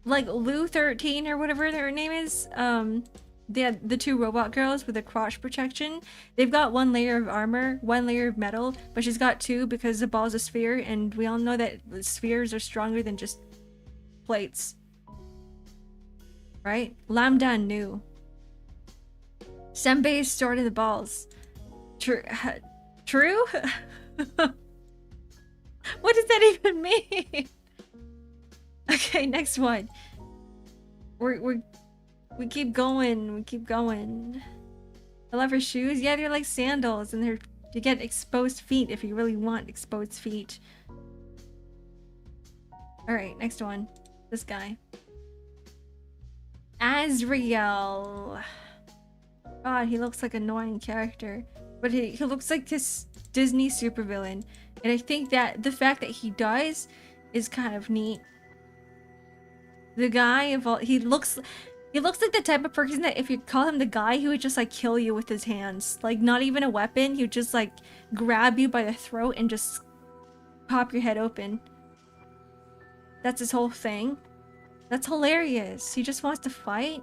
S1: Like Lou 13 or whatever their name is. The 2 robot girls with the crotch protection. They've got 1 layer of armor, 1 layer of metal, but she's got 2 because the ball's a sphere, and we all know that spheres are stronger than just plates. Right? Lambda and Nu. Senbei's sword of the balls. True? What does that even mean? Okay, next one. We keep going. We keep going. I love her shoes. Yeah, they're like sandals, and you get exposed feet if you really want exposed feet. All right, next one. This guy. Azrael. God, he looks like an annoying character, but he looks like this Disney supervillain, and I think that the fact that he does is kind of neat. The guy of all, he looks like the type of person that if you call him the guy, he would just like kill you with his hands. Like not even a weapon, he would just like grab you by the throat and just pop your head open. That's his whole thing. That's hilarious. He just wants to fight.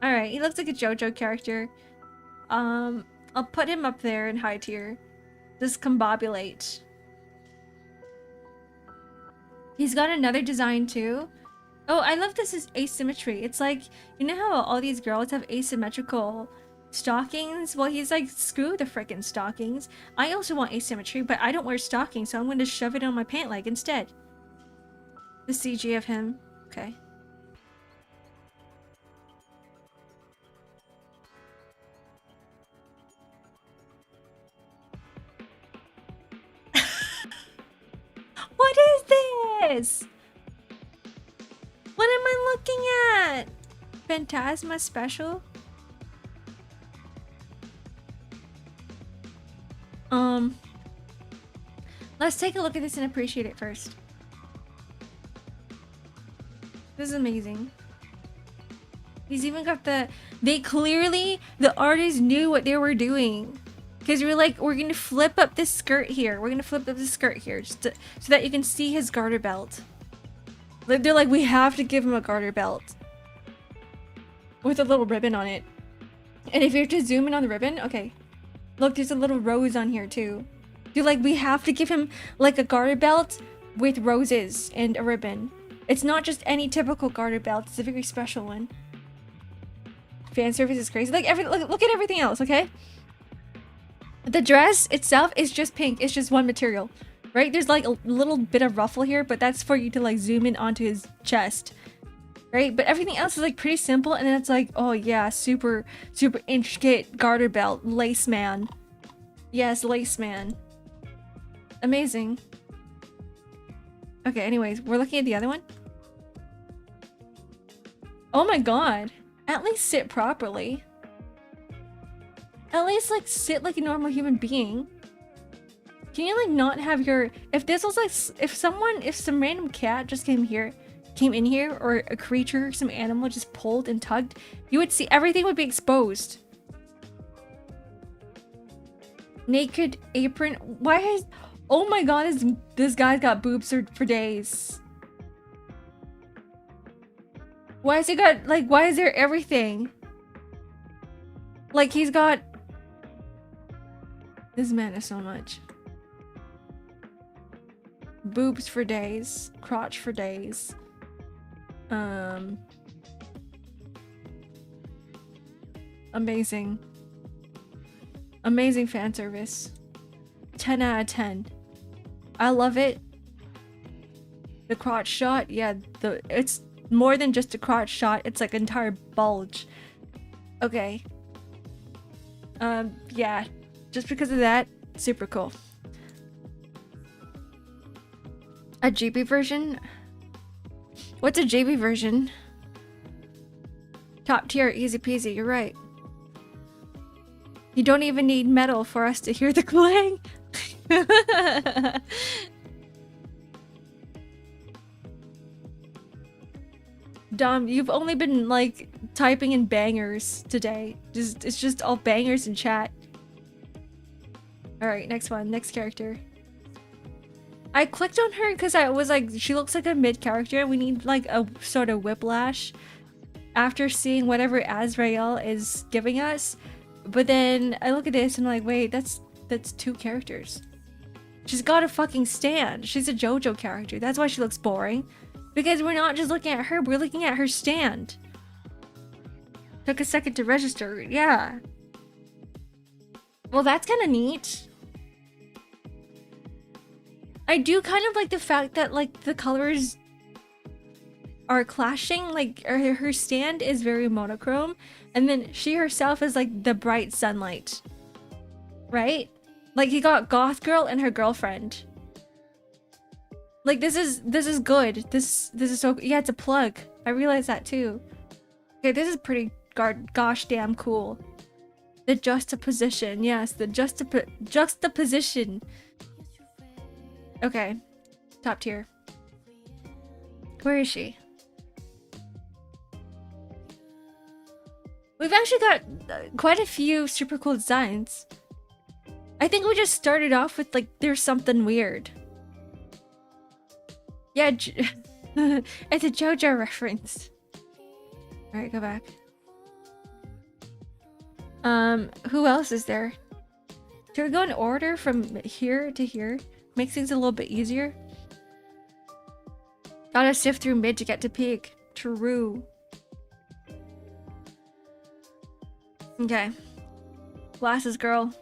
S1: Alright, he looks like a JoJo character. I'll put him up there in high tier. Discombobulate. He's got another design too. Oh, I love this is asymmetry. It's like, you know how all these girls have asymmetrical stockings? Well, he's like, screw the frickin' stockings. I also want asymmetry, but I don't wear stockings, so I'm going to shove it on my pant leg instead. The CG of him. Okay. What is this? What am I looking at? Phantasma special? Let's take a look at this and appreciate it first. This is amazing. He's even got the... They clearly... The artists knew what they were doing. Because we're like, we're going to flip up this skirt here. We're going to flip up this skirt here. Just to, so that you can see his garter belt. Like, they're like, we have to give him a garter belt. With a little ribbon on it. And if you have to zoom in on the ribbon... Okay. Look, there's a little rose on here too. You're like, we have to give him like a garter belt with roses and a ribbon. It's not just any typical garter belt. It's a very special one. Fan service is crazy. Like, look at everything else, okay? The dress itself is just pink. It's just one material, right? There's like a little bit of ruffle here, but that's for you to like zoom in onto his chest, right? But everything else is like pretty simple, and then it's like, oh yeah, super intricate garter belt, lace man. Yes, lace man. Amazing. Okay, anyways, we're looking at the other one. Oh my god. At least sit properly. At least like sit like a normal human being. Can you like not have your... If this was like... If some random cat just came in here, or a creature, some animal just pulled and tugged, you would see everything would be exposed. Naked apron. Why is... Oh my god, this guy's got boobs for days. Why has he got, like, why is there everything? Like, he's got... This man is so much. Boobs for days. Crotch for days. Amazing. Amazing fan service. 10 out of 10. I love it. The crotch shot, yeah, it's more than just a crotch shot, it's like an entire bulge. Okay. Yeah. Just because of that, super cool. A GB version? What's a GB version? Top tier, easy peasy, you're right. You don't even need metal for us to hear the clang. Dom, you've only been like typing in bangers today. It's just all bangers in chat. Alright, next one, next character. I clicked on her because I was like, she looks like a mid character. We need like a sort of whiplash after seeing whatever Azrael is giving us. But then I look at this and I'm like, wait, that's two characters. She's got a fucking stand. She's a JoJo character. That's why she looks boring. Because we're not just looking at her, we're looking at her stand. Took a second to register. Yeah. Well, that's kind of neat. I do kind of like the fact that like the colors are clashing. Like her stand is very monochrome, and then she herself is like the bright sunlight, right? Like you got goth girl and her girlfriend. Like this is good. This is so, yeah, it's a plug. I realize that too. Okay, this is pretty gosh damn cool. The juxtaposition, yes, the juxtaposition. Okay, top tier. Where is she? We've actually got quite a few super cool designs. I think we just started off with like, there's something weird. Yeah, it's a JoJo reference. Alright, go back. Who else is there? Should we go in order from here to here? Makes things a little bit easier. Gotta sift through mid to get to peak. True. Okay. Glasses girl.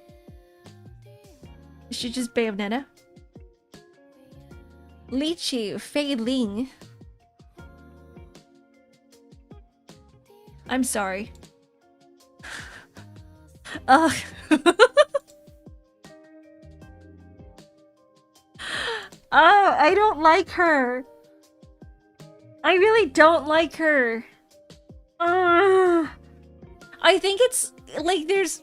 S1: Is she just Bayonetta? Lychee, Fei Ling. I'm sorry. Ugh. I don't like her. I really don't like her. I think it's like there's...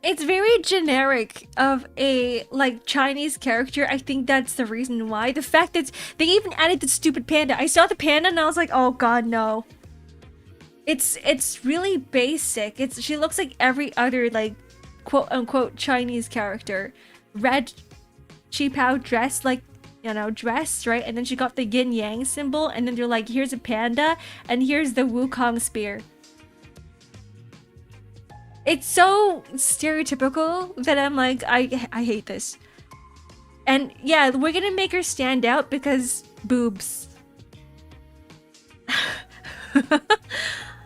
S1: It's very generic of a like Chinese character. I think that's the reason why. The fact that they even added the stupid panda. I saw the panda and I was like, oh god, no. It's really basic. She looks like every other like quote unquote Chinese character. Red cheapao dress, like, you know, dress, right? And then she got the yin yang symbol, and then they're like, here's a panda and here's the Wukong spear. It's so stereotypical that I'm like, I hate this. And yeah, we're gonna make her stand out because boobs.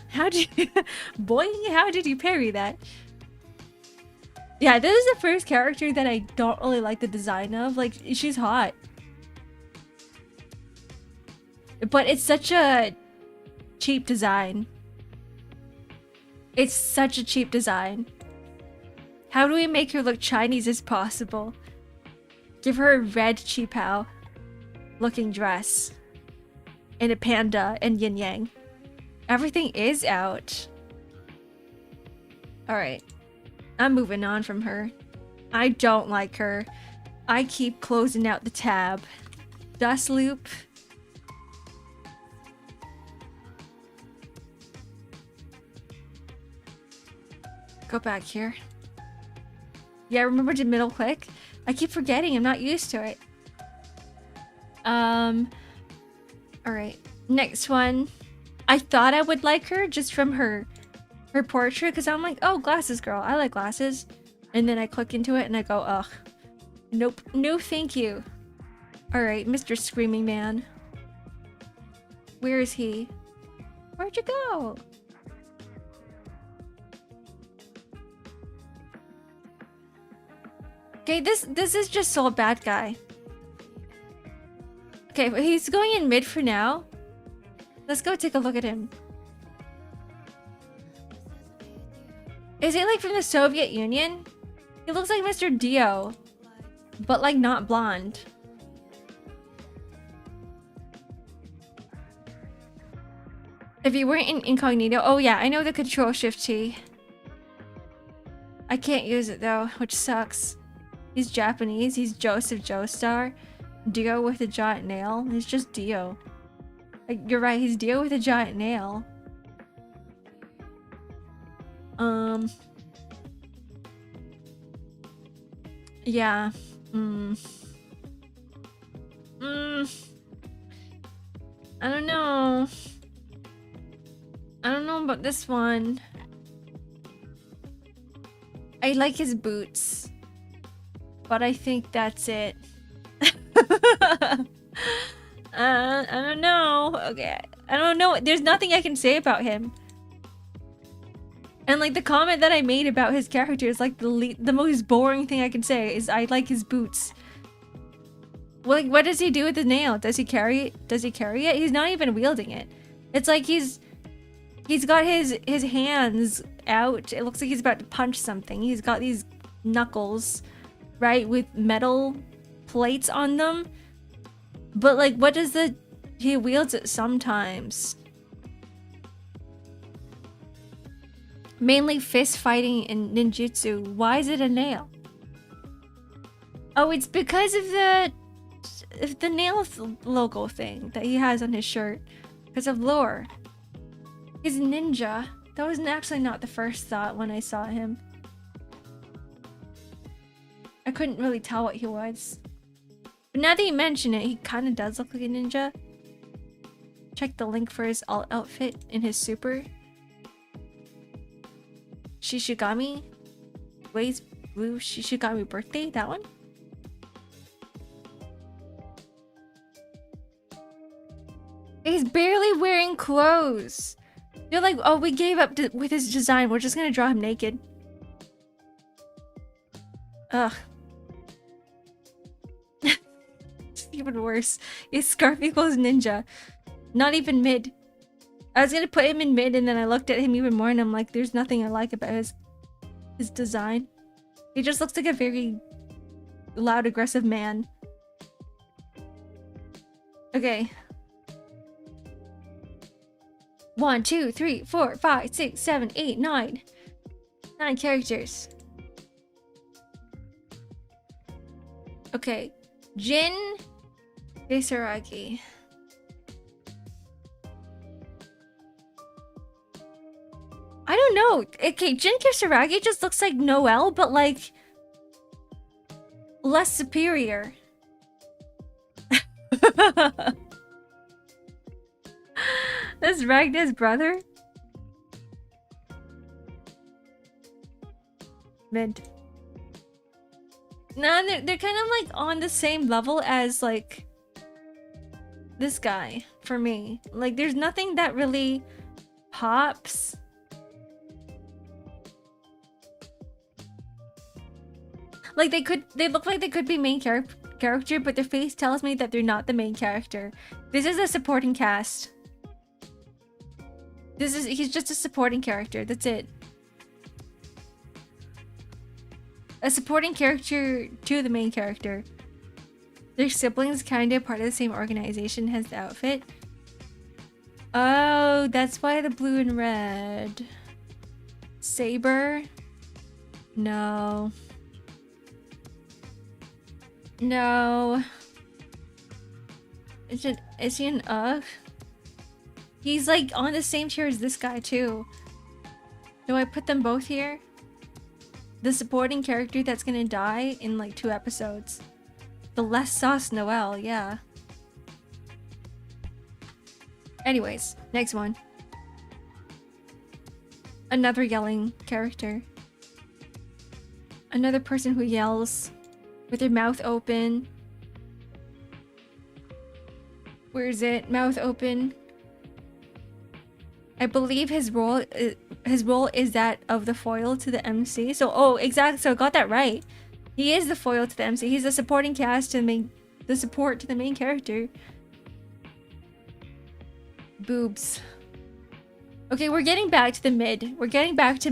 S1: How did you... Boy, how did you parry that? Yeah, this is the first character that I don't really like the design of. Like, she's hot. But it's such a cheap design. It's such a cheap design. How do we make her look Chinese as possible? Give her a red cheapao looking dress. And a panda and yin yang. Everything is out. Alright. I'm moving on from her. I don't like her. I keep closing out the tab. Dust loop. Go back here. Yeah, remember to middle click? I keep forgetting. I'm not used to it. Alright. Next one. I thought I would like her just from her portrait, because I'm like, oh, glasses girl. I like glasses. And then I click into it and I go, ugh. Nope. No, thank you. Alright, Mr. Screaming Man. Where is he? Where'd you go? Okay, this is just so a bad guy. Okay, but he's going in mid for now. Let's go take a look at him. Is he like from the Soviet Union? He looks like Mr. Dio, but like not blonde. If you weren't in incognito, oh yeah, I know the Control-Shift-T. I can't use it though, which sucks. He's Japanese, he's Joseph Joestar. Dio with a giant nail. He's just Dio. Like, you're right, he's Dio with a giant nail. Yeah. I don't know. I don't know about this one. I like his boots. But I think that's it. I don't know. Okay. I don't know. There's nothing I can say about him. And like the comment that I made about his character is like the most boring thing I can say is I like his boots. Well, like, what does he do with the nail? Does he carry it? Does he carry it? He's not even wielding it. It's like he's got his hands out. It looks like he's about to punch something. He's got these knuckles, right, with metal plates on them. But like, what does he wields it sometimes. Mainly fist fighting and ninjutsu. Why is it a nail? Oh, it's because of the nail logo thing that he has on his shirt. Because of lore. He's a ninja. That was actually not the first thought when I saw him. I couldn't really tell what he was. But now that you mention it, he kind of does look like a ninja. Check the link for his alt outfit in his super. Shishigami. BlazBlue Shishigami birthday, that one? He's barely wearing clothes. They're like, oh, we gave up with his design. We're just gonna draw him naked. Ugh. It's even worse. His scarf equals ninja. Not even mid. I was gonna put him in mid, and then I looked at him even more, and I'm like, there's nothing I like about his design. He just looks like a very loud, aggressive man. Okay. 1, 2, 3, 4, 5, 6, 7, 8, 9. 9 characters. Okay. Jin Kisaragi. I don't know. Okay, Jin Kisaragi just looks like Noelle, but like less superior. That's Ragna's brother? Mid. Nah, they're kind of like on the same level as like this guy for me. Like there's nothing that really pops. Like they look like they could be main character, but their face tells me that they're not the main character. This is a supporting cast. He's just a supporting character, that's it. A supporting character to the main character. Their siblings kinda part of the same organization, has the outfit. Oh, that's why the blue and red. Saber? No. No. Is he an UGG? He's like on the same tier as this guy too. Do I put them both here? The supporting character that's gonna die in like 2 episodes. The less sauce Noelle, yeah. Anyways, next one. Another yelling character. Another person who yells with their mouth open. Where is it? Mouth open. I believe his role is that of the foil to the MC. So, oh, exactly. So I got that right. He is the foil to the MC. He's the supporting cast to the support to the main character. Boobs. Okay, we're getting back to the mid. We're getting back to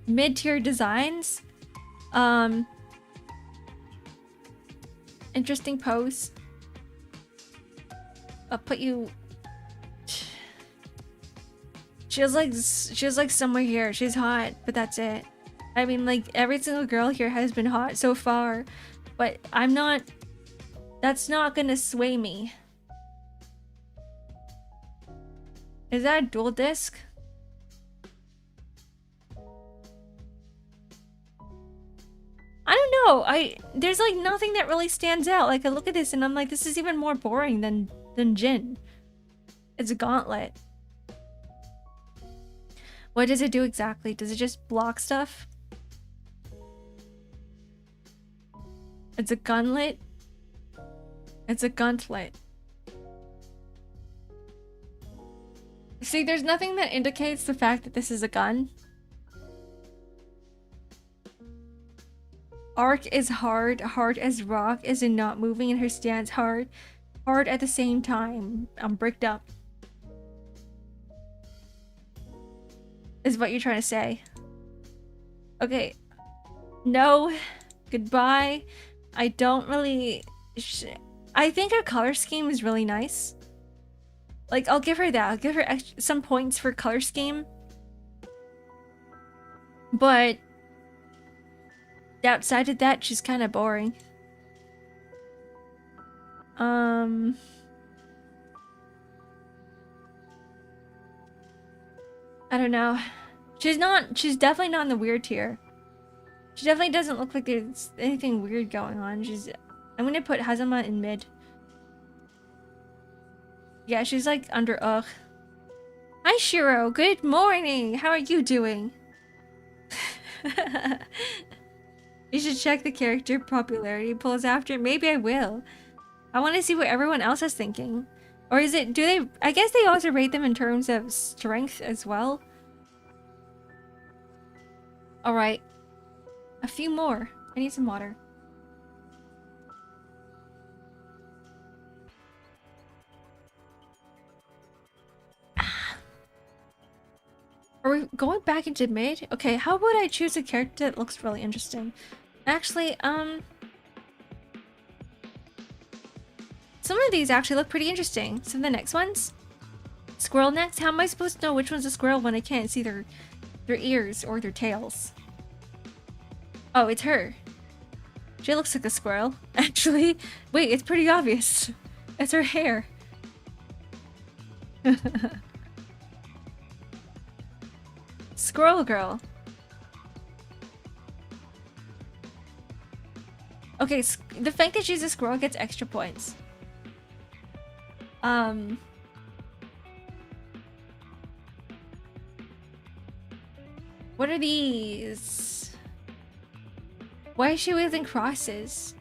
S1: mid-tier designs. Interesting pose. I'll put you. She was like somewhere here. She's hot, but that's it. I mean, like every single girl here has been hot so far, but I'm not. That's not gonna sway me. Is that a dual disc? I don't know. There's like nothing that really stands out. Like I look at this and I'm like, this is even more boring than Jin. It's a gauntlet. What does it do exactly? Does it just block stuff? It's a gauntlet. It's a gauntlet. See, there's nothing that indicates the fact that this is a gun. Ark is hard as rock, as in not moving, and her stance hard at the same time. I'm bricked up. Is what you're trying to say. Okay. No. Goodbye. I don't really... I think her color scheme is really nice. Like, I'll give her that. I'll give her some points for color scheme. But outside of that, she's kind of boring. I don't know. She's definitely not in the weird tier. She definitely doesn't look like there's anything weird going on. I'm gonna put Hazama in mid. Yeah, she's like under ugh. Hi Shiro, good morning. How are you doing? You should check the character popularity polls after. Maybe I will. I want to see what everyone else is thinking. Or is it, do they, I guess they also rate them in terms of strength as well. Alright. A few more. I need some water. Are we going back into mid? Okay, how about I choose a character that looks really interesting? Actually, some of these actually look pretty interesting. Some of the next ones. Squirrel next? How am I supposed to know which one's a squirrel when I can't see their ears or their tails? Oh, it's her. She looks like a squirrel. Actually, wait, it's pretty obvious. It's her hair. Squirrel girl. Okay, the fact that she's a squirrel gets extra points. What are these? Why is she wielding crosses?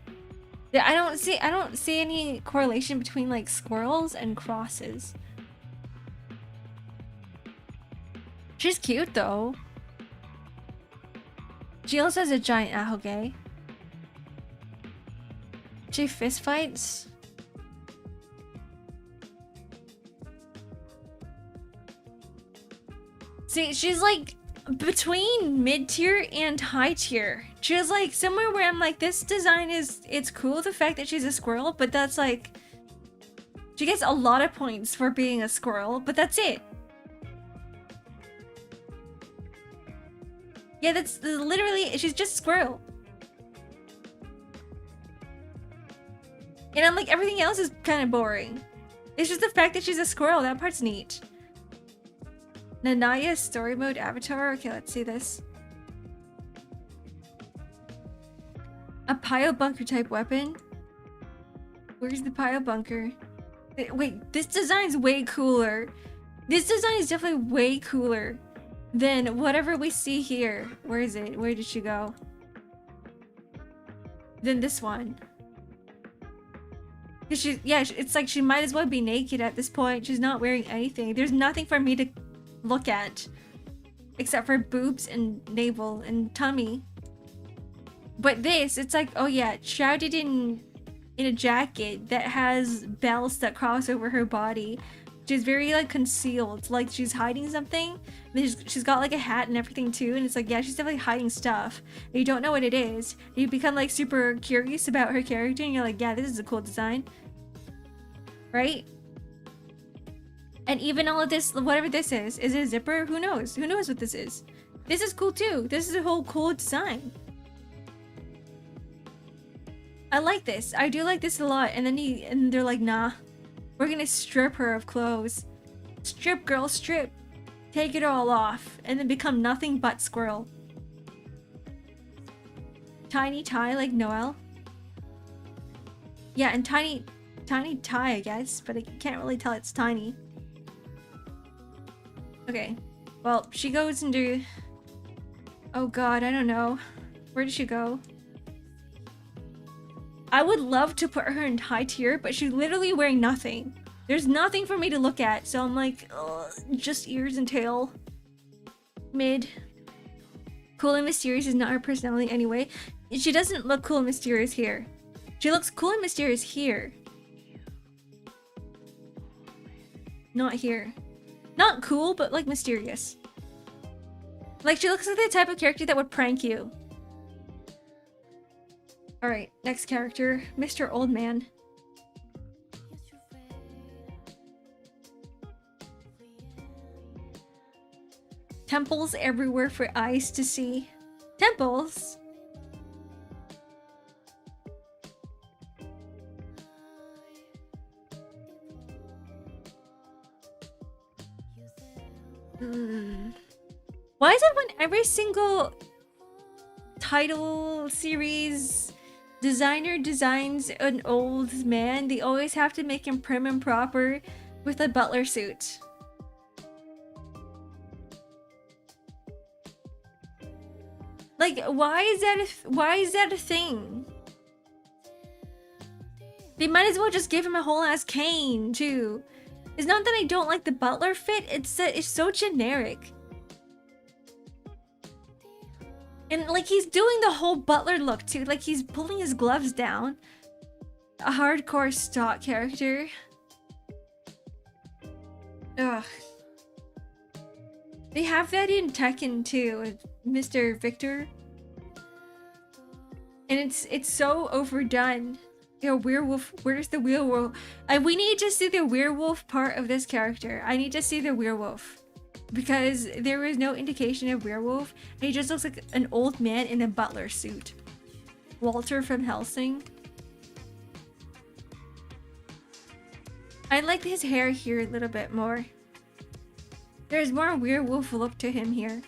S1: I don't see any correlation between like squirrels and crosses. She's cute though. She also has a giant ahoge. She fist fights. See, she's like between mid-tier and high tier. She's like somewhere where I'm like, this design it's cool, the fact that she's a squirrel, but that's like, she gets a lot of points for being a squirrel, but that's it. Yeah, that's literally, she's just a squirrel. And I'm like, everything else is kind of boring. It's just the fact that she's a squirrel, that part's neat. Nanaya story mode avatar. Okay, let's see this. A pile bunker type weapon. Where's the pile bunker? Wait, this design's way cooler. This design is definitely way cooler than whatever we see here. Where is it? Where did she go? Than this one. Yeah, it's like she might as well be naked at this point. She's not wearing anything. There's nothing for me to look at except for boobs and navel and tummy. But this, it's like, oh yeah, shrouded in a jacket that has belts that cross over her body. She's very like concealed, like she's hiding something. She's got like a hat and everything too, and it's like, yeah, she's definitely hiding stuff. And you don't know what it is. You become like super curious about her character, and you're like, yeah, this is a cool design, right? And even all of this, whatever this is it a zipper? Who knows? Who knows what this is? This is cool too. This is a whole cool design. I like this. I do like this a lot. And then they're like, nah, we're gonna strip her of clothes. Strip, girl, strip. Take it all off, and then become nothing but squirrel. Tiny tie like Noelle. Yeah, and tiny tie, I guess, but I can't really tell it's tiny. Okay, well, she goes into... Oh god, I don't know. Where did she go? I would love to put her in high tier, but she's literally wearing nothing. There's nothing for me to look at, so I'm like, ugh, just ears and tail. Mid. Cool and mysterious is not her personality anyway. She doesn't look cool and mysterious here. She looks cool and mysterious here. Not here. Not cool, but like mysterious. Like she looks like the type of character that would prank you. Alright, next character. Mr. Old Man. Temples everywhere for eyes to see. Temples? Why is it when every single title series designer designs an old man, they always have to make him prim and proper with a butler suit? Like, why is that a thing? They might as well just give him a whole ass cane too. It's not that I don't like the butler fit, it's that it's so generic. And like he's doing the whole butler look too, like he's pulling his gloves down. A hardcore stock character. Ugh. They have that in Tekken too, with Mr. Victor. And it's so overdone. You know, werewolf, where's the werewolf? We need to see the werewolf part of this character. I need to see the werewolf. Because there is no indication of werewolf. He just looks like an old man in a butler suit. Walter from Helsing. I like his hair here a little bit more. There's more werewolf look to him here.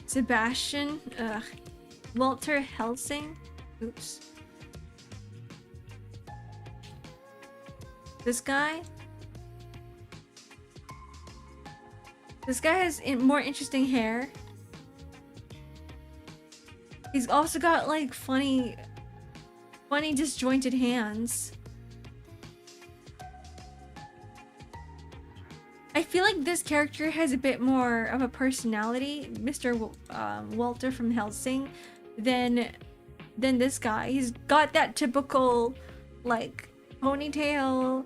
S1: Sebastian. Ugh. Walter Helsing. Oops. This guy. This guy has more interesting hair. He's also got like funny disjointed hands. I feel like this character has a bit more of a personality, Mr. Walter from Helsing, than this guy. He's got that typical like ponytail,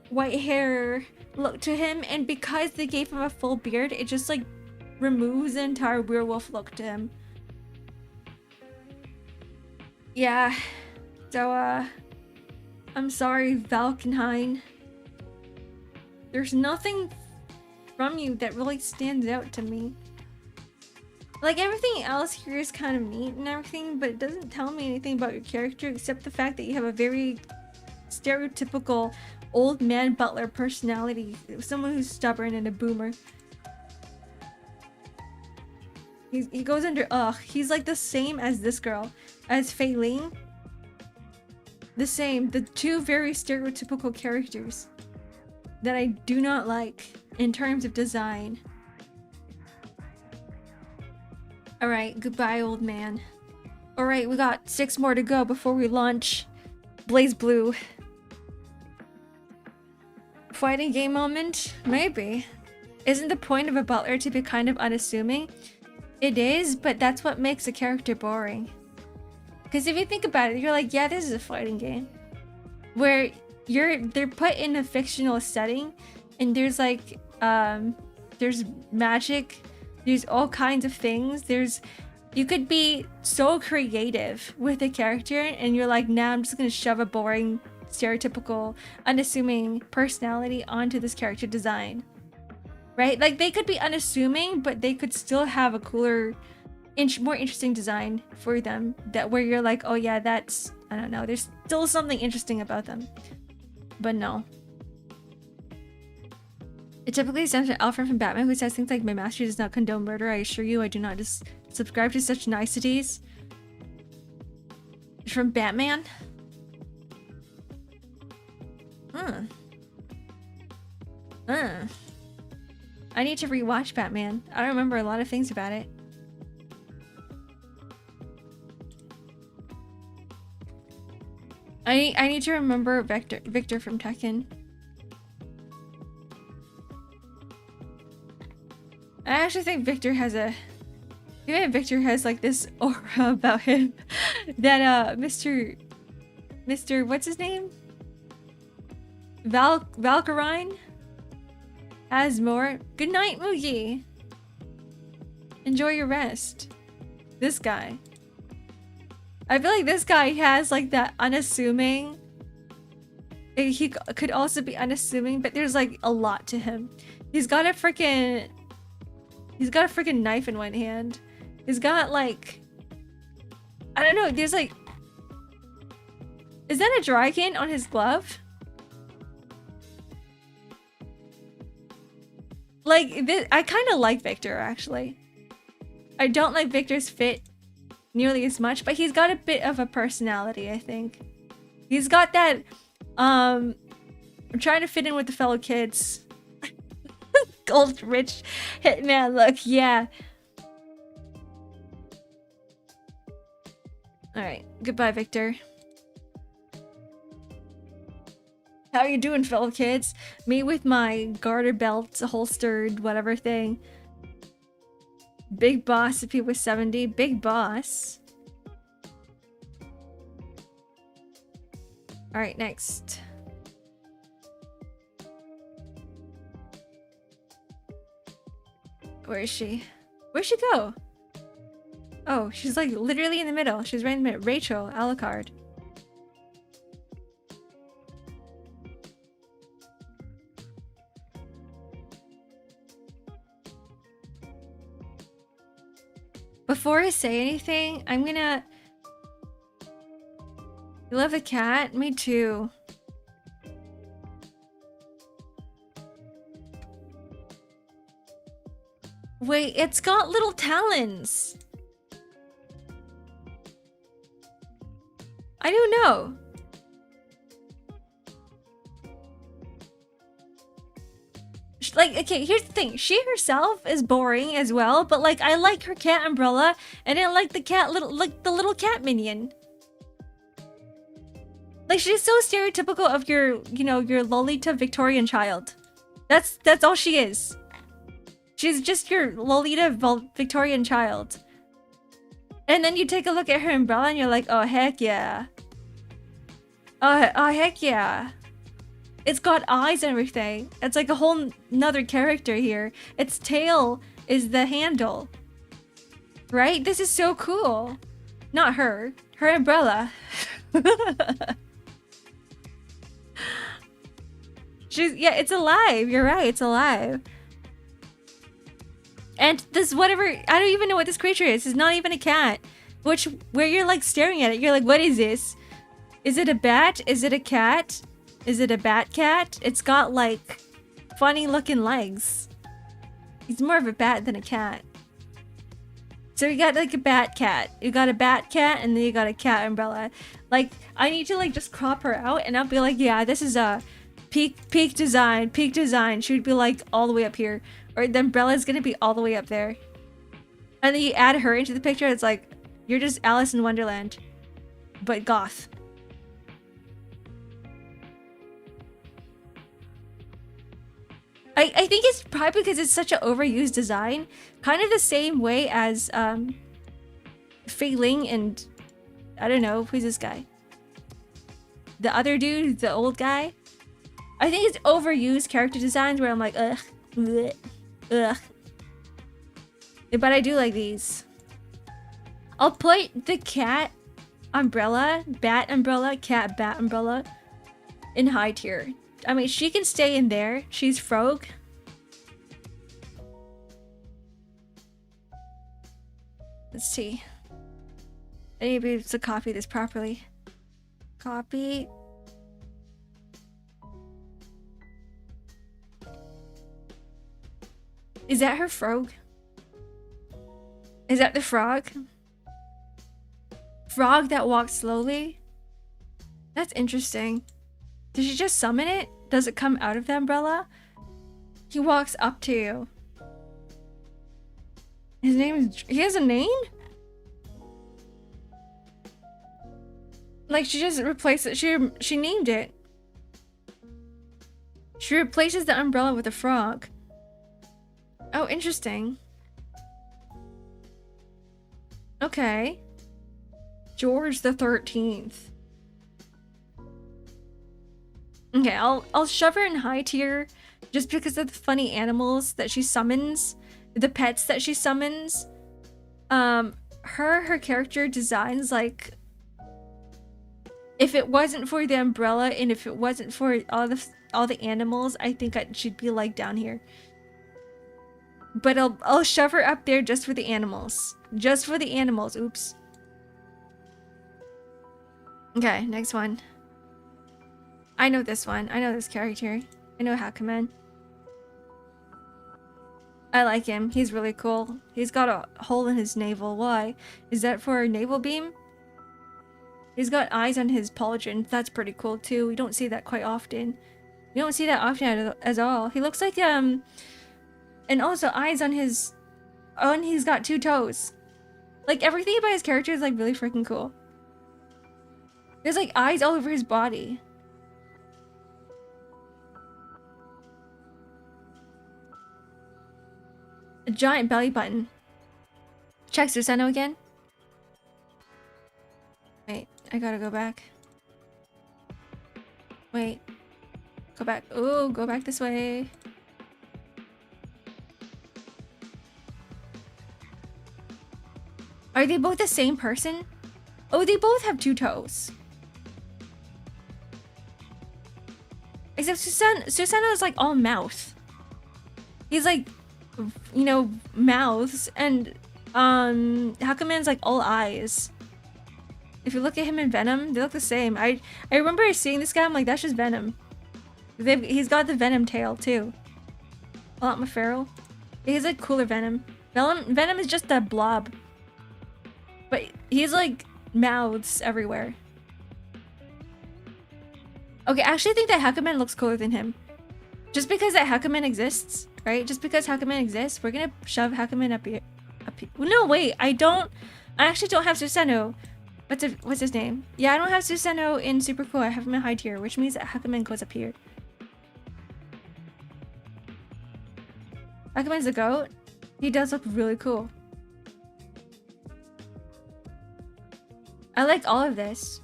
S1: white hair look to him, and because they gave him a full beard, it just like removes the entire werewolf look to him. Yeah, so I'm sorry, Valkenhayn. There's nothing from you that really stands out to me. Like, everything else here is kind of neat and everything, but it doesn't tell me anything about your character except the fact that you have a very stereotypical old man butler personality. Someone who's stubborn and a boomer. He goes under ugh. He's like the same as this girl, as Fei Ling. The same. The two very stereotypical characters that I do not like in terms of design. Alright, goodbye, old man. Alright, we got 6 more to go before we launch BlazBlue. Fighting game moment? Maybe. Isn't the point of a butler to be kind of unassuming? It is, but that's what makes a character boring. Because if you think about it, you're like, yeah, this is a fighting game. Where they're put in a fictional setting, and there's like, there's magic, there's all kinds of things. You could be so creative with a character, and you're like, nah, I'm just gonna shove a boring, stereotypical, unassuming personality onto this character design. Right? Like, they could be unassuming, but they could still have a cooler, more interesting design for them. That where you're like, oh yeah, that's, I don't know, there's still something interesting about them. But no. It typically stems from Alfred from Batman, who says things like, my master does not condone murder. I assure you, I do not just subscribe to such niceties. From Batman? I need to rewatch Batman. I don't remember a lot of things about it. I need to remember Victor from Tekken. I actually think Victor has Victor has like this aura about him that Mr. What's his name? Valkyrie has more. Good night, Mugi. Enjoy your rest. This guy. I feel like this guy has like that unassuming. He could also be unassuming, but there's like a lot to him. He's got a freaking knife in one hand. He's got like, I don't know, there's like, is that a dragon on his glove? Like, I kind of like Victor, actually. I don't like Victor's fit nearly as much, but he's got a bit of a personality, I think. He's got that, I'm trying to fit in with the fellow kids. Gold rich hitman look, yeah. Alright, goodbye, Victor. How you doing, fellow kids? Me with my garter belt, holstered, whatever thing. Big boss if he was 70. Big boss. Alright, next. Where is she? Where'd she go? Oh, she's like literally in the middle. She's right in the middle. Rachel, Alucard. Before I say anything, I'm gonna... You love the cat? Me too. Wait, it's got little talons. I don't know. Like, okay, here's the thing. She herself is boring as well, but like, I like her cat umbrella, and I like the cat like the little cat minion. Like, she's so stereotypical of your, you know, your Lolita Victorian child. That's all she is. She's just your Lolita Victorian child. And then you take a look at her umbrella and you're like, oh heck yeah. Oh heck yeah. It's got eyes and everything. It's like a whole nother character here. Its tail is the handle. Right? This is so cool. Not her. Her umbrella. Yeah, it's alive. You're right. It's alive. And this whatever, I don't even know what this creature is. It's not even a cat. Where you're like staring at it, you're like, what is this? Is it a bat? Is it a cat? Is it a bat cat? It's got like funny looking legs. He's more of a bat than a cat. So you got like a bat cat. You got a bat cat and then you got a cat umbrella. Like, I need to like just crop her out and I'll be like, yeah, this is a peak design. She would be like all the way up here. Or the umbrella is gonna be all the way up there. And then you add her into the picture, it's like, you're just Alice in Wonderland. But goth. I think it's probably because it's such an overused design. Kind of the same way as Fei Ling and... I don't know, who's this guy? The other dude, the old guy? I think it's overused character designs where I'm like, ugh. Bleh. Ugh. But I do like these. I'll put the cat umbrella, bat umbrella, cat bat umbrella in high tier. I mean, she can stay in there. She's Frog. Let's see. I need to be able to copy this properly. Copy. Is that her frog? Is that the frog? Frog that walks slowly? That's interesting. Did she just summon it? Does it come out of the umbrella? He walks up to you. His name is... He has a name? Like, she just replaced it. She named it. She replaces the umbrella with a frog. Oh, interesting. Okay. George the 13th. Okay, I'll shove her in high tier just because of the funny animals that she summons, the pets that she summons. Her character designs, like, if it wasn't for the umbrella and if it wasn't for all the animals, I think she'd be like down here. But I'll shove her up there just for the animals. Just for the animals. Oops. Okay, next one. I know this one. I know this character. I know Hakumen. I like him. He's really cool. He's got a hole in his navel. Why? Is that for a navel beam? He's got eyes on his pauldron. That's pretty cool too. We don't see that quite often. We don't see that often at all. He looks like and also eyes on his... Oh, and he's got 2 toes. Like, everything about his character is like really freaking cool. There's like eyes all over his body. A giant belly button. Check Susanoo again. Wait, I gotta go back. Wait. Go back. Oh, go back this way. Are they both the same person? Oh, they both have 2 toes. Except Susanoo is like all mouth. He's like, you know, mouths, and Hakumen's like all eyes. If you look at him in Venom, they look the same. I remember seeing this guy, I'm like, that's just Venom. He's got the Venom tail too. A lot more feral. He's like cooler Venom. Venom is just a blob. But he's like mouths everywhere. Okay, I actually think that Hakumen looks cooler than him. Just because that Hakumen exists, right? Just because Hakumen exists, we're gonna shove Hakumen up here. No, wait, I actually don't have Susanoo. What's his name? Yeah, I don't have Susanoo in Super Cool. I have him in high tier, which means that Hakumen goes up here. Hakumen's a goat. He does look really cool. I like all of this.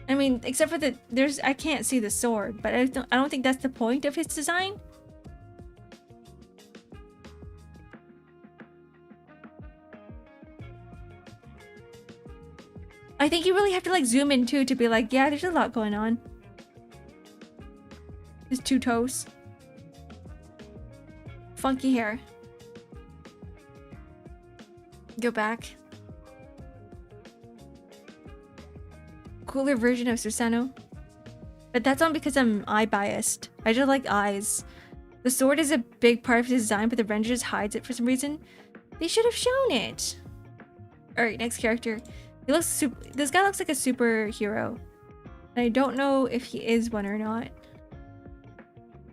S1: I mean, except for I can't see the sword, but I don't think that's the point of his design. I think you really have to like zoom in too to be like, yeah, there's a lot going on. His 2 toes. Funky hair. Go back. Cooler version of Susanoo. But that's not because I'm eye biased. I just like eyes. The sword is a big part of his design, but the render just hides it for some reason. They should have shown it. Alright, next character. This guy looks like a superhero. And I don't know if he is one or not.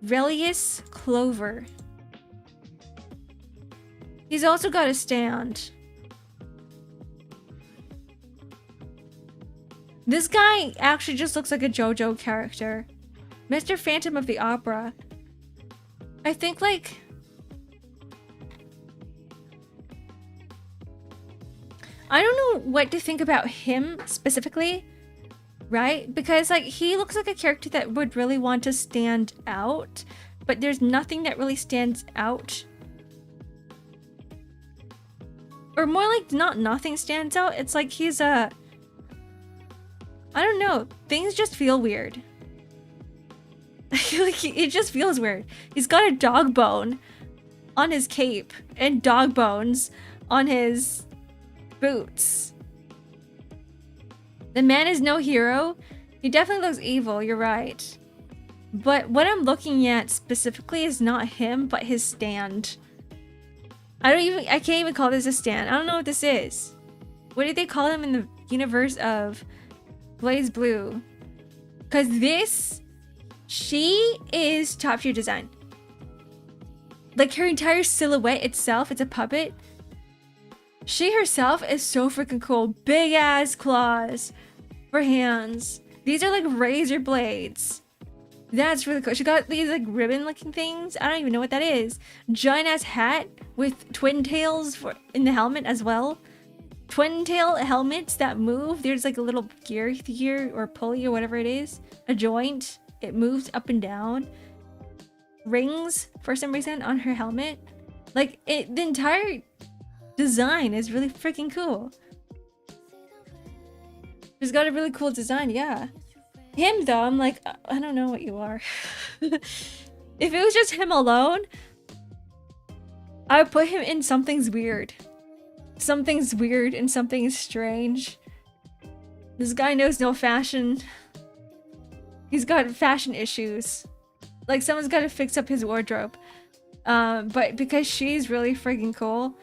S1: Relius Clover. He's also got a stand. This guy actually just looks like a JoJo character. Mr. Phantom of the Opera. I think like... I don't know what to think about him specifically, right? Because like he looks like a character that would really want to stand out, but there's nothing that really stands out. Or more like nothing stands out. It's like he's a... I don't know. Things just feel weird. Like it just feels weird. He's got a dog bone on his cape and dog bones on his boots. The man is no hero. He definitely looks evil, you're right. But what I'm looking at specifically is not him, but his stand. I can't even call this a stand. I don't know what this is. What did they call him in the universe of BlazBlue? Because she is top tier design. Like her entire silhouette itself, it's a puppet. She herself is so freaking cool. Big ass claws for hands. These are like razor blades. That's really cool. She got these like ribbon looking things. I don't even know what that is. Giant ass hat with twin tails in the helmet as well. Twin tail helmets that move. There's like a little gear here or pulley or whatever it is. A joint. It moves up and down. Rings for some reason on her helmet. Like the entire design is really freaking cool. She's got a really cool design, yeah. Him though, I'm like, I don't know what you are. If it was just him alone, I would put him in something's weird. Something's weird and something's strange. This guy knows no fashion. He's got fashion issues. Like someone's got to fix up his wardrobe. But because she's really freaking cool,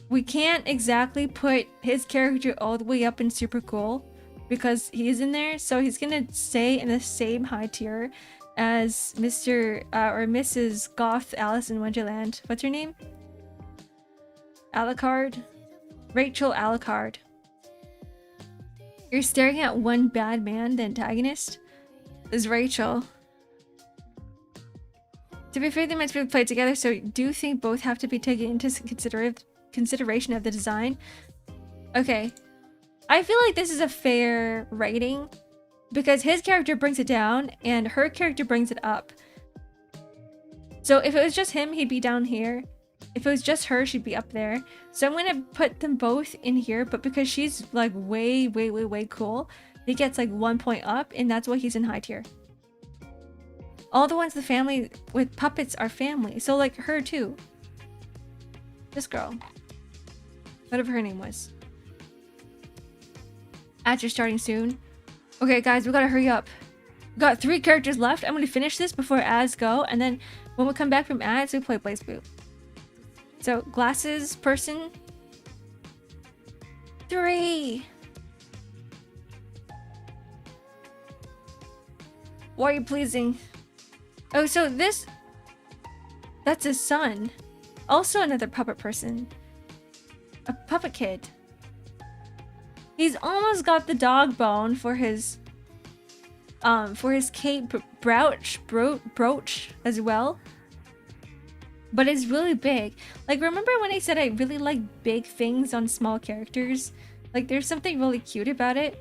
S1: we can't exactly put his character all the way up in super cool because he's in there. So he's gonna stay in the same high tier as Mr. Or Mrs. Goth Alice in Wonderland. What's her name? Alucard? Rachel Alucard. You're staring at one bad man, the antagonist is Rachel. To be fair, they meant to be played together, so do you think both have to be taken into consideration of the design? Okay. I feel like this is a fair rating because his character brings it down and her character brings it up. So if it was just him, he'd be down here. If it was just her, she'd be up there. So I'm gonna put them both in here, but because she's like way cool, he gets like 1 point up, and that's why he's in high tier. All the ones the family with puppets are family, so like her too. This girl, whatever her name was. Ads are starting soon. Okay, guys, we gotta hurry up. We got 3 characters left. I'm gonna finish this before ads go, and then when we come back from ads, we play blazblue. So glasses person. 3. Why are you pleasing? Oh, so this... That's his son. Also another puppet person. A puppet kid. He's almost got the dog bone for his cape brooch as well. But it's really big. Like, remember when I said I really like big things on small characters? Like, there's something really cute about it.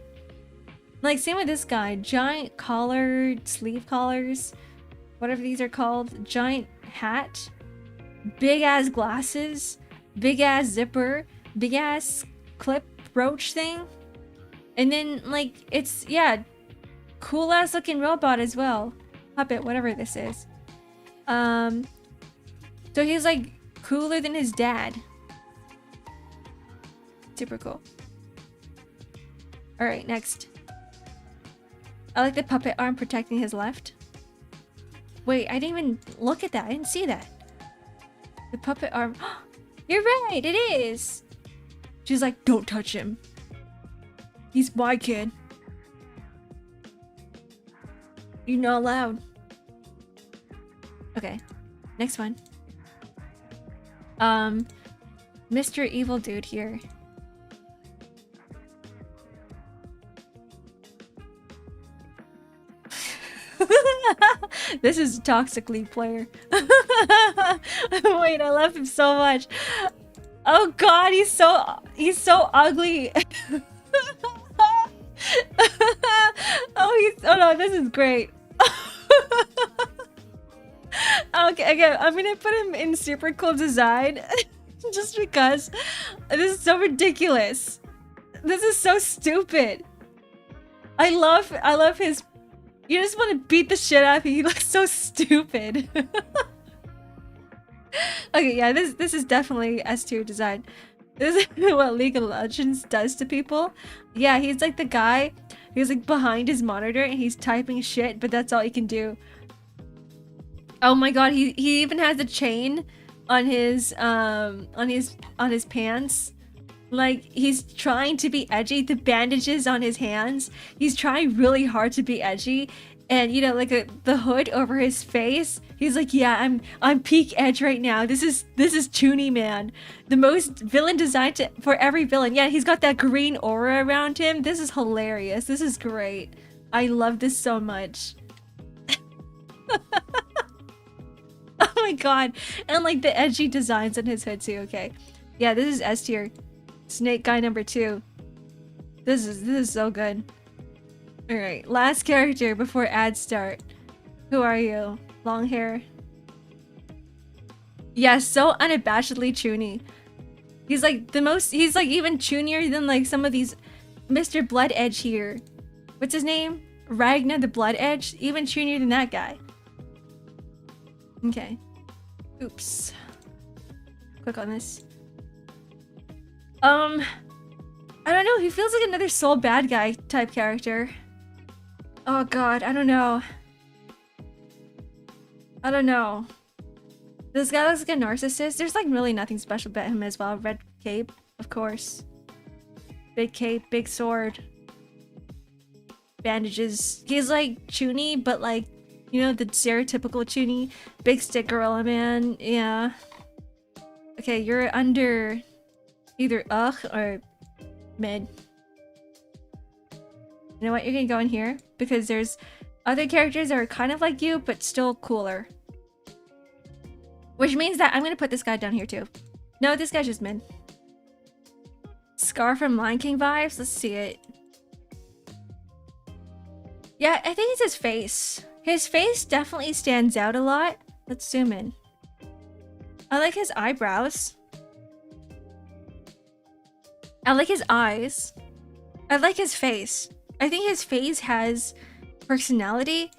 S1: Like, same with this guy. Giant collared sleeve collars. Whatever these are called. Giant hat. Big ass glasses. Big ass zipper. Big ass clip brooch thing. And then, like, it's, yeah, cool ass looking robot as well. Puppet, whatever this is. So he's like cooler than his dad. Super cool. Alright, next. I like the puppet arm protecting his left. Wait, I didn't even look at that. I didn't see that. The puppet arm. You're right, it is. She's like, don't touch him. He's my kid. You're not allowed. Okay, next one. Mr. Evil Dude here. This is a toxic league player. Wait, I love him so much. Oh god, he's so ugly. Oh no, this is great. Okay, I'm gonna put him in super cool design just because this is so ridiculous. This is so stupid. I love his. You just want to beat the shit out of him. He looks so stupid. Okay, yeah, this is definitely S tier design. This is what League of Legends does to people. Yeah, he's like the guy. He's like behind his monitor and he's typing shit, but that's all he can do. Oh my god, he even has a chain on his pants. Like, he's trying to be edgy. The bandages on his hands. He's trying really hard to be edgy. And you know, like the hood over his face. He's like, yeah, I'm peak edge right now. This is Chuny, man. The most villain design for every villain. Yeah, he's got that green aura around him. This is hilarious. This is great. I love this so much. Oh my god. And like the edgy designs on his hood too. Okay. Yeah, this is S tier. Snake guy number 2. This is so good. Alright, last character before ads start. Who are you? Long hair. Yeah, so unabashedly Chuny. He's like he's like even chunier than like some of these Mr. Blood Edge here. What's his name? Ragnar the Blood Edge? Even chunier than that guy. Okay. Oops. Click on this. I don't know. He feels like another soul bad guy type character. Oh god, I don't know. I don't know. This guy looks like a narcissist. There's like really nothing special about him as well. Red cape, of course. Big cape, big sword. Bandages. He's like Chuny, but like, you know, the stereotypical Chuny. Big stick gorilla man. Yeah. Okay, you're under either ugh or mid. You know what? You're gonna go in here because there's other characters that are kind of like you, but still cooler. Which means that I'm gonna put this guy down here too. No, this guy's just mid. Scar from Lion King vibes. Let's see it. Yeah, I think it's his face. His face definitely stands out a lot. Let's zoom in. I like his eyebrows. I like his eyes. I like his face. I think his face has personality,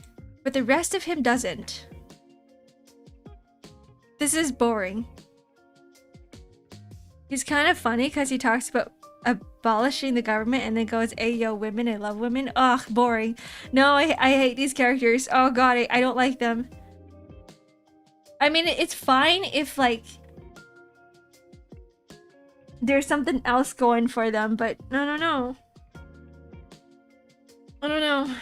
S1: but the rest of him doesn't. This is boring. He's kind of funny because he talks about abolishing the government and then goes, "Hey, yo, women, I love women." Ugh, boring. No, I hate these characters. Oh god, I don't like them. I mean, it's fine if, like, there's something else going for them, but no. I don't know.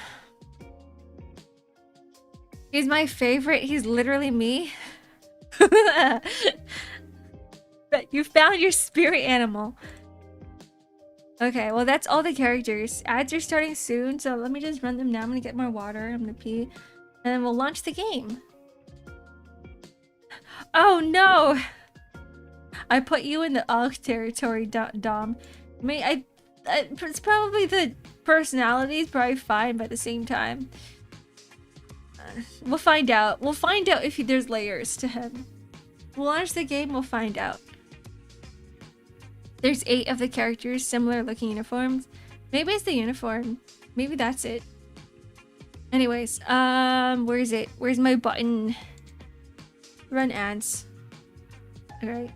S1: He's my favorite. He's literally me. But you found your spirit animal. Okay, well, that's all the characters. Ads are starting soon, so let me just run them now. I'm gonna get more water. I'm gonna pee. And then we'll launch the game. Oh, no! I put you in the UGG territory, Dom. I mean, it's probably the personality is probably fine, but at the same time. We'll find out. We'll find out if there's layers to him. We'll launch the game, we'll find out. There's 8 of the characters, similar looking uniforms. Maybe it's the uniform. Maybe that's it. Anyways, where is it? Where's my button? Run ads. Alright.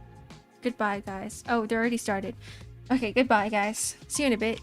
S1: Goodbye, guys. Oh, they're already started. Okay, goodbye, guys. See you in a bit.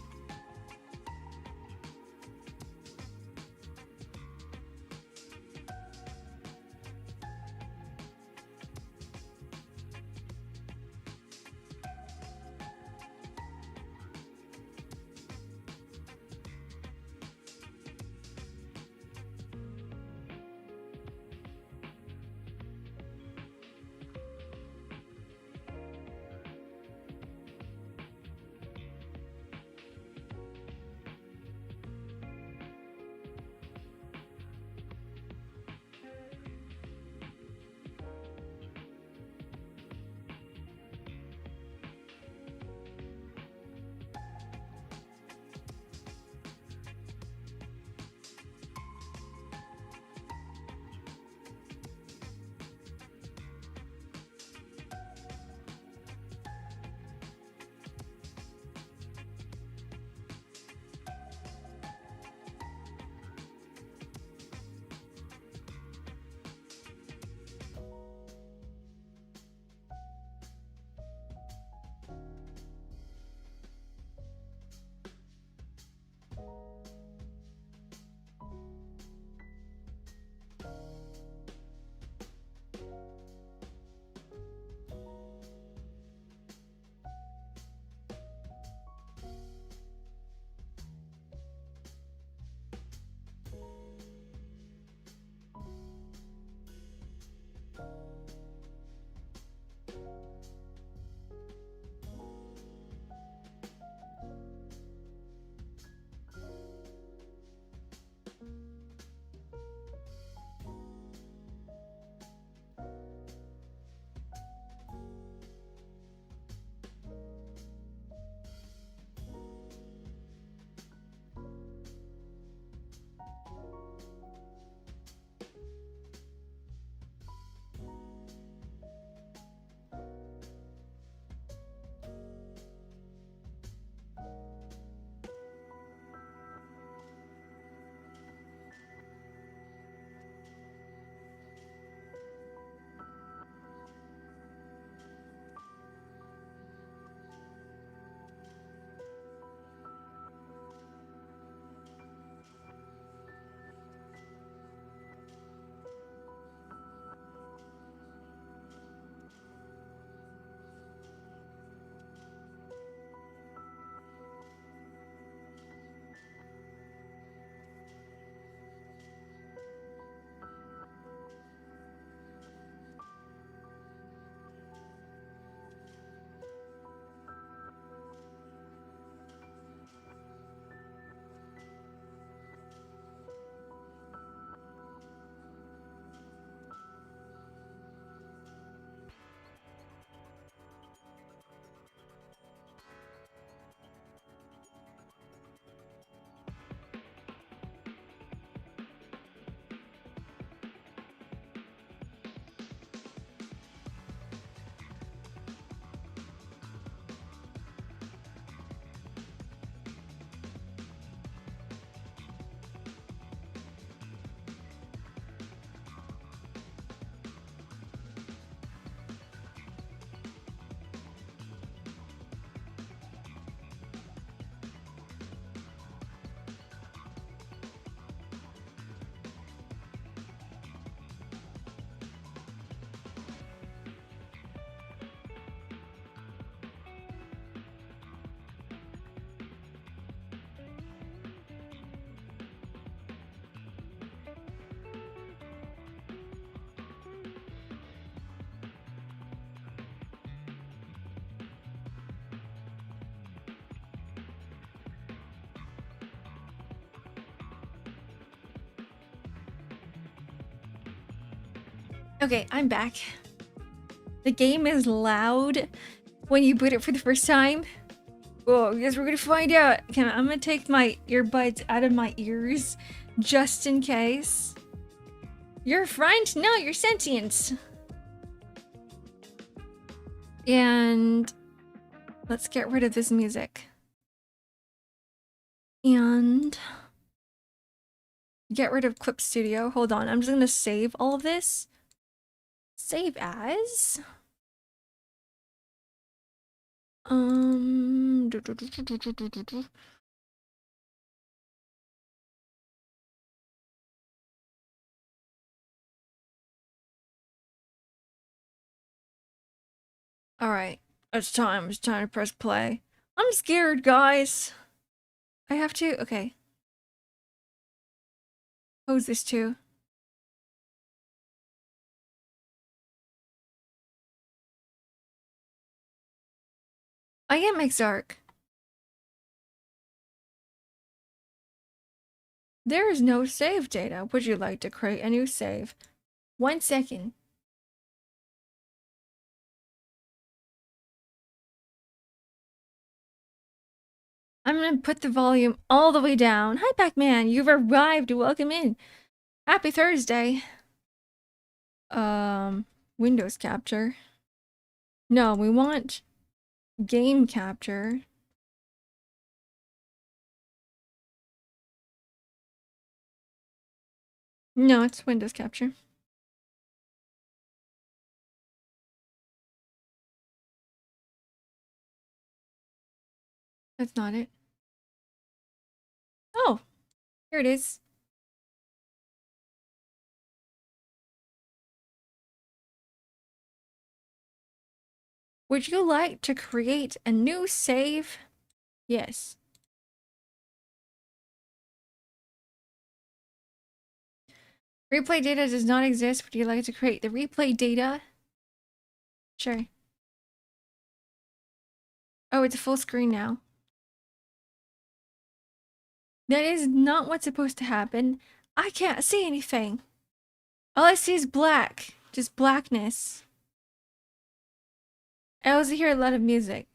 S1: Okay, I'm back. The game is loud when you boot it for the first time. Oh, I guess we're gonna find out. Okay, I'm gonna take my earbuds out of my ears just in case. You're a friend? No, you're sentient. And let's get rid of this music. And get rid of Clip Studio. Hold on, I'm just gonna save all of this. Save as. Alright, it's time. It's time to press play. I'm scared, guys. I have to? Okay. Pose this too. I am X-Ark. There is no save data. Would you like to create a new save? 1 second. I'm gonna put the volume all the way down. Hi, Pac-Man. You've arrived. Welcome in. Happy Thursday. Windows capture. No, we want game capture. No, it's Windows capture. That's not it. Oh, here it is. Would you like to create a new save? Yes. Replay data does not exist. Would you like to create the replay data? Sure. Oh, it's a full screen now. That is not what's supposed to happen. I can't see anything. All I see is black. Just blackness. I also hear a lot of music.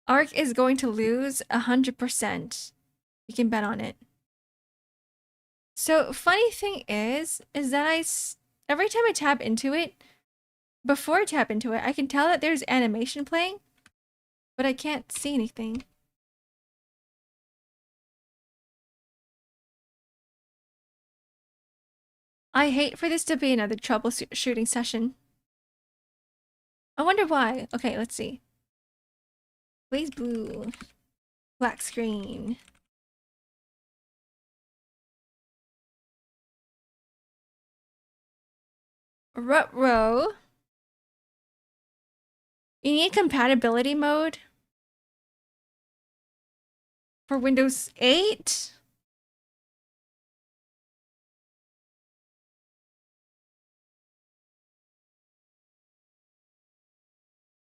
S1: Ark is going to lose 100%. You can bet on it. So, funny thing is that every time I tap into it, before I tap into it, I can tell that there's animation playing, but I can't see anything. I hate for this to be another troubleshooting session. I wonder why. Okay, let's see. blazblue. Black screen. Rut-row. You need compatibility mode for Windows 8?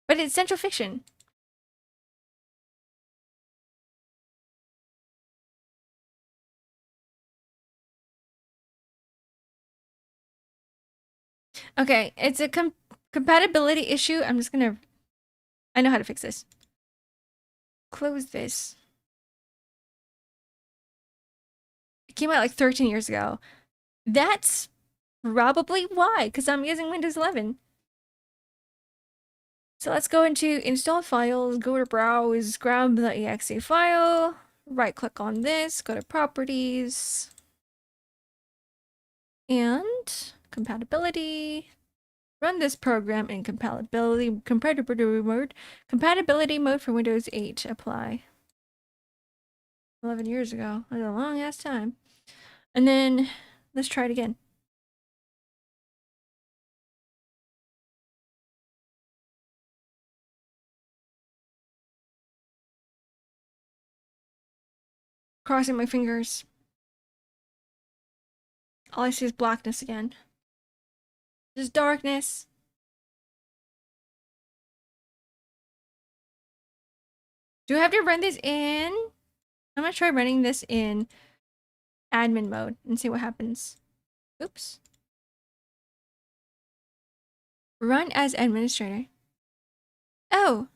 S1: But it's Central Fiction. Okay, it's a compatibility issue. I'm just gonna... I know how to fix this. Close this. It came out like 13 years ago. That's probably why, because I'm using Windows 11. So let's go into install files, go to browse, grab the exe file, right click on this, go to properties, and compatibility. Run this program in compatibility mode for Windows 8. Apply. 11 years ago. That's a long ass time. And then let's try it again. Crossing my fingers. All I see is blackness again. Just darkness. Do I have to run this in I'm gonna try running this in admin mode and see what happens. Oops. Run as administrator. Oh!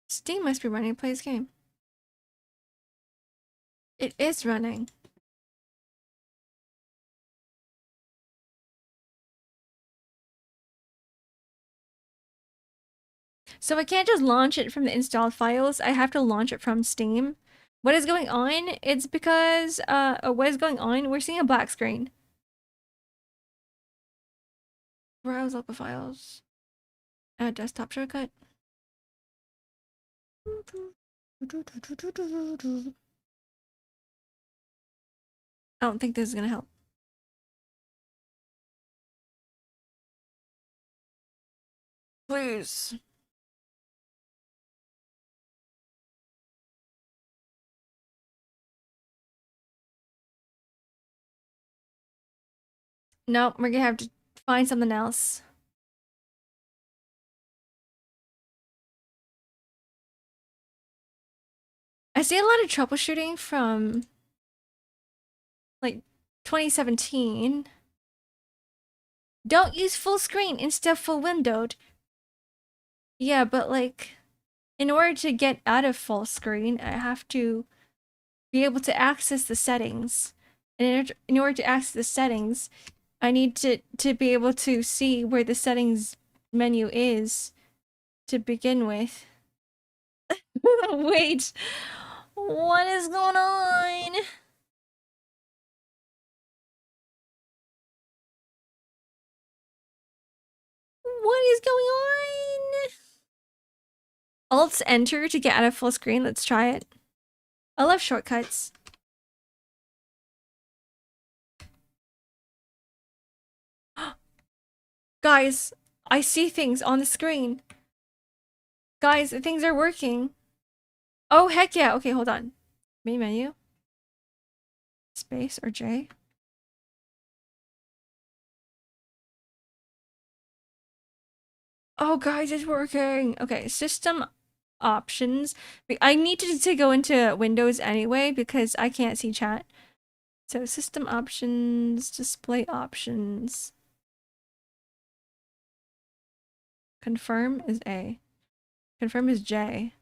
S1: Steam must be running to play this game. It is running. So I can't just launch it from the installed files. I have to launch it from Steam. What is going on? It's because, what is going on? We're seeing a black screen. Browse local files. Desktop shortcut. I don't think this is gonna help. Please. No, we're gonna have to find something else. I see a lot of troubleshooting from like 2017. Don't use full screen instead of full windowed. Yeah, but like in order to get out of full screen, I have to be able to access the settings. And in order to access the settings, I need to be able to see where the settings menu is to begin with. Wait, what is going on? What is going on? Alt enter to get out of full screen. Let's try it. I love shortcuts. Guys, I see things on the screen. Guys, things are working. Oh, heck yeah. Okay, hold on. Main menu. Space or J. Oh, guys, it's working. Okay, system options. I need to go into Windows anyway because I can't see chat. So system options, display options. Confirm is A. Confirm is J.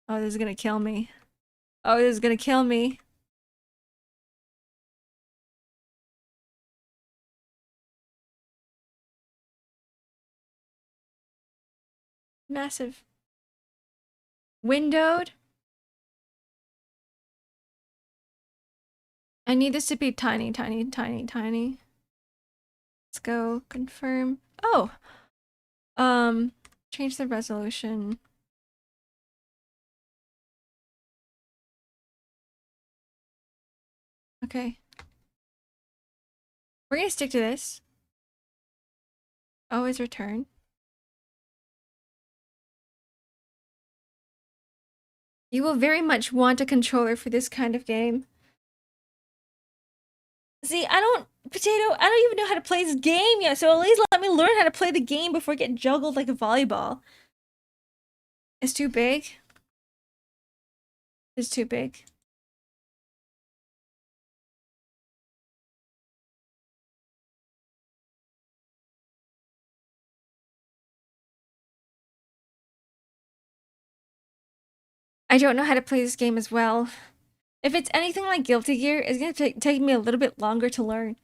S1: Oh, this is gonna kill me. Oh, this is gonna kill me. Massive. Windowed. I need this to be tiny, tiny, tiny, tiny. Let's go confirm. Oh, change the resolution. Okay. We're gonna stick to this. Always return. You will very much want a controller for this kind of game. See, Potato, I don't even know how to play this game yet, so at least let me learn how to play the game before I get juggled like a volleyball. It's too big. It's too big. I don't know how to play this game as well. If it's anything like Guilty Gear, it's gonna take me a little bit longer to learn.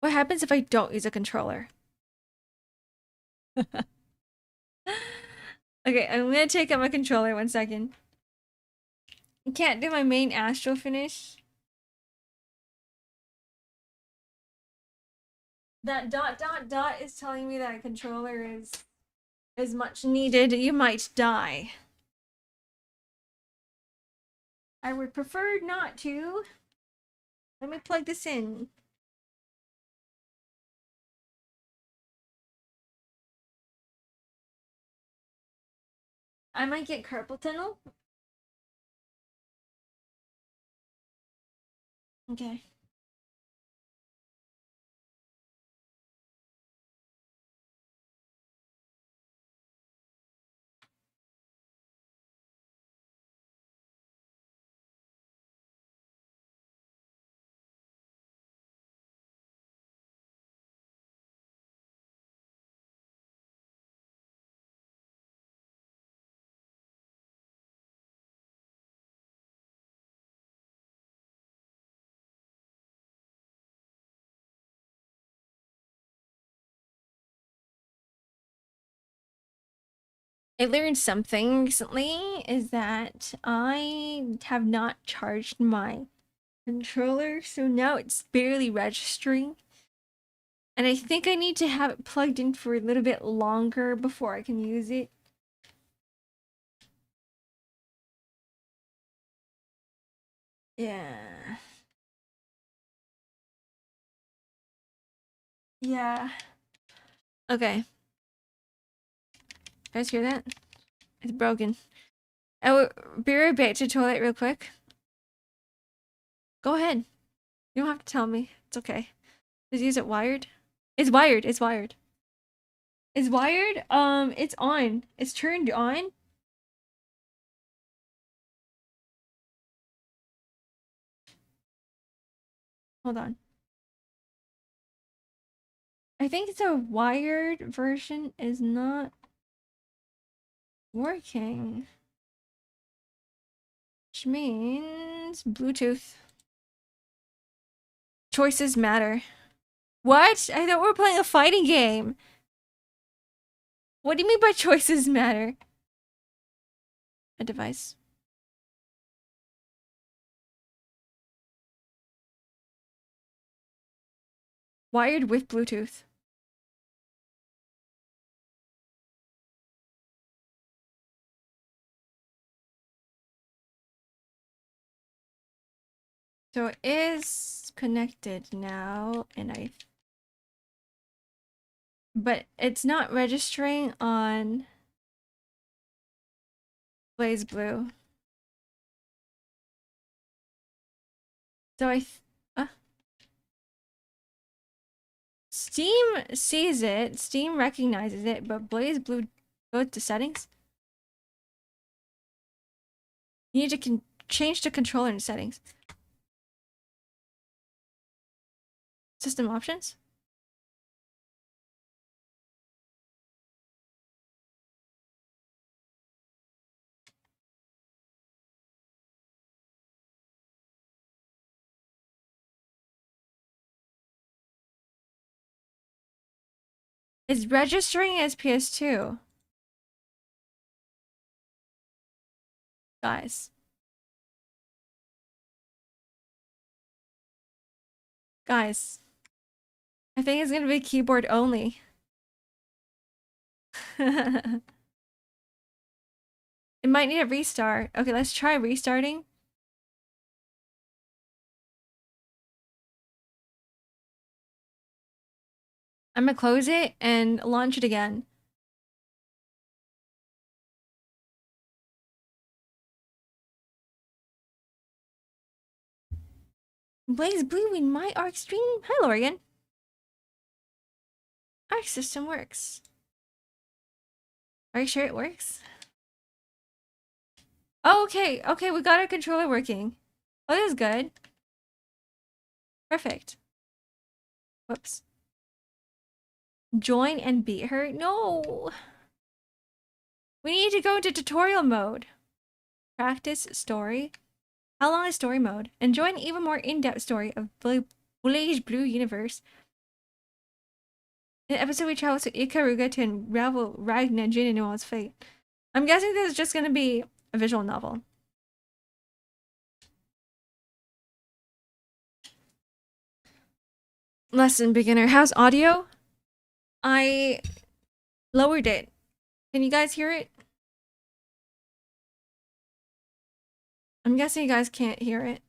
S1: What happens if I don't use a controller? Okay, I'm gonna take out my controller 1 second. I can't do my main Astro finish. That ... is telling me that a controller is much needed. You might die. I would prefer not to. Let me plug this in. I might get carpal tunnel. Okay. I learned something recently is that I have not charged my controller, so now it's barely registering. And I think I need to have it plugged in for a little bit longer before I can use it. Yeah. Yeah. Okay. You guys hear that? It's broken. I will be right back to toilet real quick. Go ahead. You don't have to tell me. It's okay. Is it wired? It's wired. It's wired. It's wired. It's on. It's turned on. Hold on. I think the wired version is not working. Which means Bluetooth. Choices matter. What? I thought we were playing a fighting game. What do you mean by choices matter? A device. Wired with Bluetooth. So it is connected now, and but it's not registering on blazblue. So Steam sees it, Steam recognizes it, but blazblue, go to settings. You need to change the controller in settings. System options. It's registering as PS2. Guys. Guys. I think it's gonna be keyboard only. It might need a restart. Okay, let's try restarting. I'm gonna close it and launch it again. blazblue in my Ark stream? Hi, Lorian. Ark system works. Are you sure it works? Oh, okay. Okay, we got our controller working. Oh, this is good. Perfect. Whoops. Join and beat her? No. We need to go into tutorial mode. Practice story. How long is story mode? And join even more in-depth story of blazblue universe. In the episode, we travel to Ikaruga to unravel Ragnar Jin and Noel's fate. I'm guessing this is just going to be a visual novel. Lesson beginner. How's audio? I lowered it. Can you guys hear it? I'm guessing you guys can't hear it.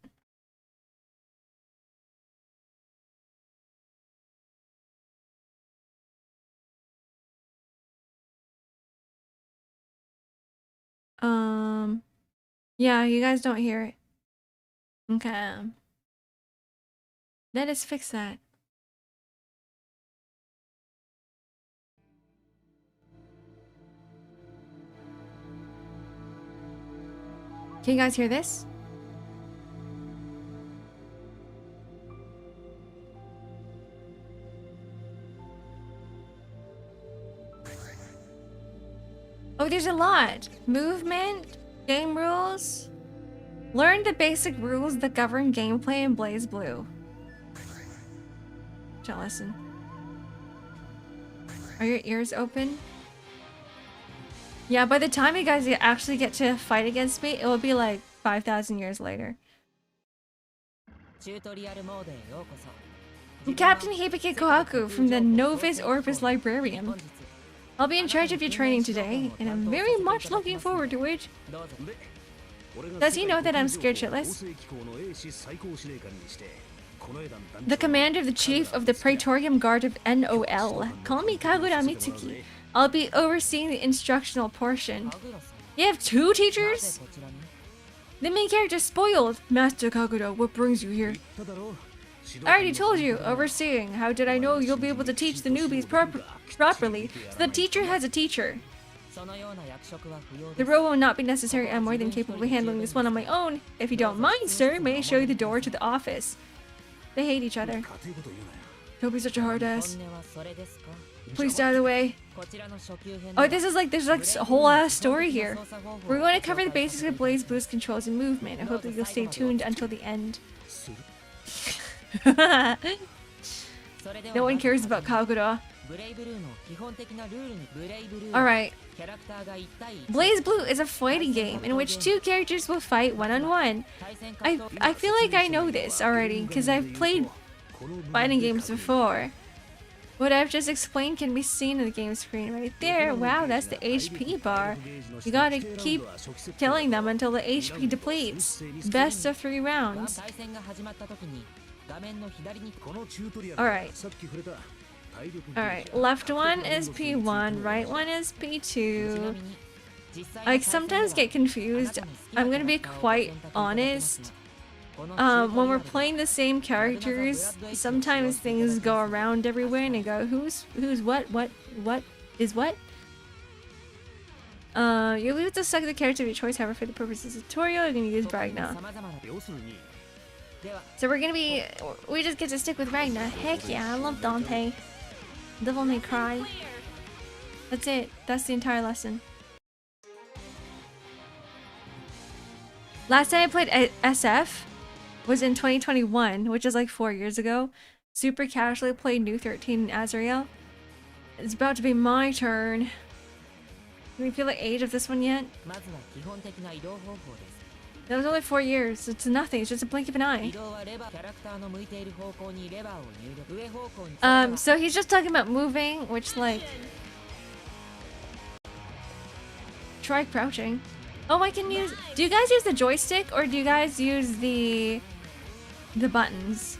S1: Yeah, you guys don't hear it. Okay. Let us fix that. Can you guys hear this? Oh, there's a lot. Movement, game rules. Learn the basic rules that govern gameplay in blazblue. Don't listen. Are your ears open? Yeah, by the time you guys actually get to fight against me, it will be like 5,000 years later. I'm Captain Hibike Kohaku from the Novus Orpus Librarium. I'll be in charge of your training today, and I'm very much looking forward to it. Does he know that I'm scared shitless? The commander of the chief of the Praetorium Guard of NOL. Call me Kagura Mitsuki. I'll be overseeing the instructional portion. You have 2 teachers? The main character's spoiled. Master Kagura, what brings you here? I already told you, overseeing. How did I know you'll be able to teach the newbies properly? So the teacher has a teacher. The role will not be necessary. I'm more than capable of handling this one on my own. If you don't mind, sir, may I show you the door to the office? They hate each other. Don't be such a hard ass. Please stay out of the way. Oh, there's like a whole ass story here. We're going to cover the basics of BlazBlue's controls and movement. I hope that you'll stay tuned until the end. No one cares about Kagura. Alright. BlazBlue is a fighting game in which 2 characters will fight one-on-one. I feel like I know this already because I've played fighting games before. What I've just explained can be seen in the game screen right there. Wow, that's the HP bar. You gotta keep killing them until the HP depletes. Best of 3 rounds. Alright. Alright, left one is P1, right one is P2. I sometimes get confused. I'm gonna be quite honest. When we're playing the same characters, sometimes things go around everywhere and I go, who's what is what? You'll be able to select the character of your choice, however, for the purposes of the tutorial, you're gonna use Ragnar. So we just get to stick with Ragnar. Heck yeah, I love Dante. Devil May Cry. That's it. That's the entire lesson. Last time I played SF was in 2021, which is like 4 years ago. Super casually played New 13 and Azrael. It's about to be my turn. Can we feel the age of this one yet? That was only 4 years. It's nothing. It's just a blink of an eye. So he's just talking about moving, which like... Try crouching. Oh, I can use... Do you guys use the joystick or do you guys use the buttons?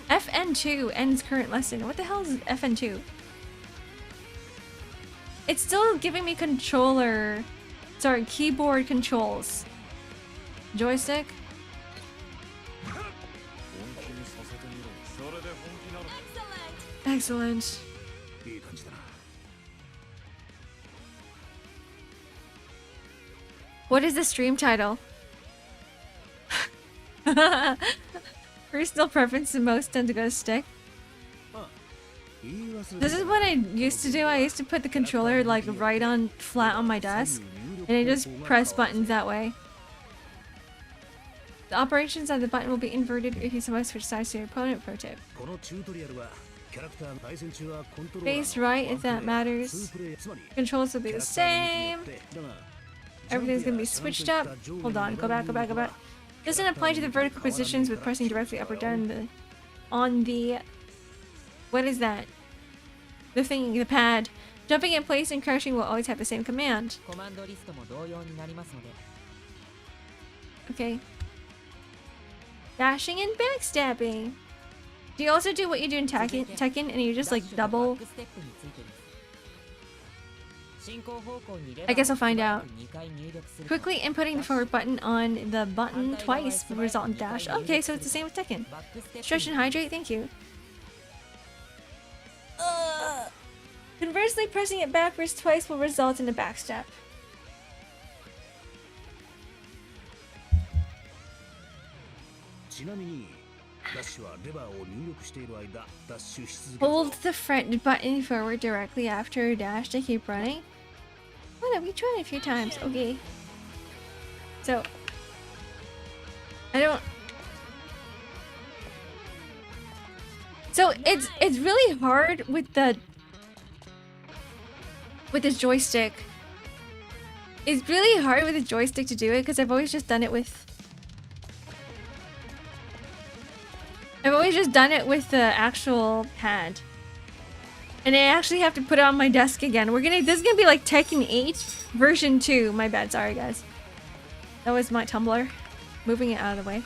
S1: FN2 ends current lesson. What the hell is FN2? It's still giving me controller... Sorry, keyboard controls. Joystick? Excellent. What is the stream title? Personal preference the most tend to go stick. This is what I used to do. I used to put the controller like right on flat on my desk and I just press buttons that way. The operations of the button will be inverted if you somehow switch sides to your opponent. Pro tip. Face right if that matters. Controls will be the same. Everything's gonna be switched up. Hold on, go back. Doesn't apply to the vertical positions with pressing directly up or down on the what is that? The thing, the pad. Jumping in place and crouching will always have the same command. Okay. Dashing and backstabbing. Do you also do what you do in Tekken and you just like double? I guess I'll find out. Quickly inputting the forward button on the button twice will result in dash. Okay, so it's the same with Tekken. Stretch and hydrate, thank you. Conversely, pressing it backwards twice will result in a backstep. Hold the front button forward directly after a dash to keep running. What, we tried a few times. Okay. So, I don't... So, it's really hard with the with this joystick. It's really hard with a joystick to do it because I've always just done it with... the actual pad. And I actually have to put it on my desk again. This is gonna be like Tekken 8 version 2. My bad, sorry guys. That was my tumbler. Moving it out of the way.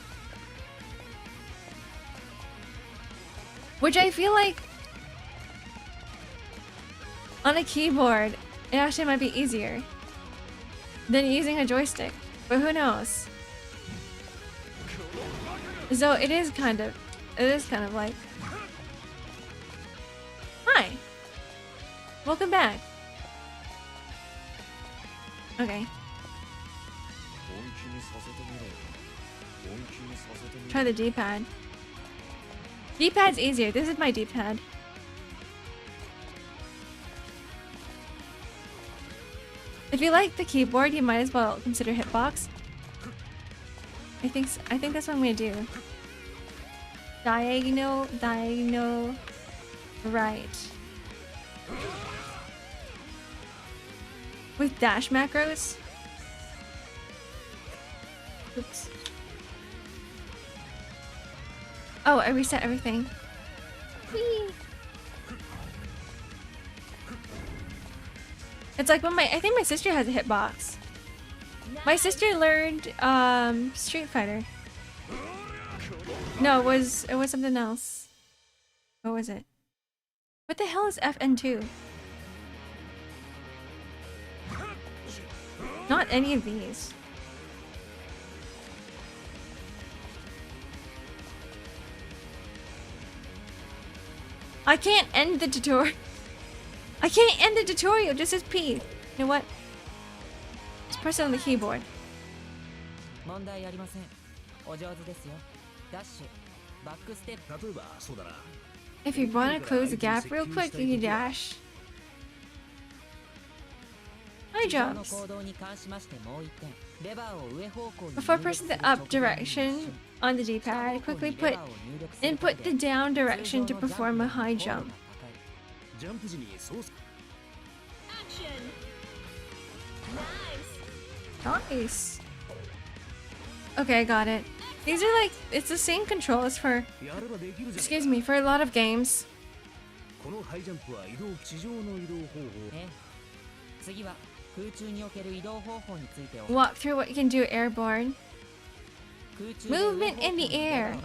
S1: Which I feel like on a keyboard, it actually might be easier than using a joystick. But who knows? So it is kind of like... Hi! Welcome back. Okay. Try the D-pad. D-pad's easier. This is my D-pad. If you like the keyboard, you might as well consider hitbox. I think that's what I'm gonna do. Diagonal, right. With dash macros. Oops. Oh, I reset everything. Whee! It's like when I think my sister has a hitbox. My sister learned Street Fighter. No, it was something else. What was it? What the hell is FN2? Not any of these. I can't end the tutorial. I can't end the tutorial, just says P. You know what? Just press it on the keyboard. If you want to close the gap real quick, you can dash. High jumps. Before pressing the up direction on the D-pad, quickly input the down direction to perform a high jump. Nice. Okay, I got it. These are like, it's the same controls for, excuse me, for a lot of games. Walk through what you can do airborne. Movement in the air.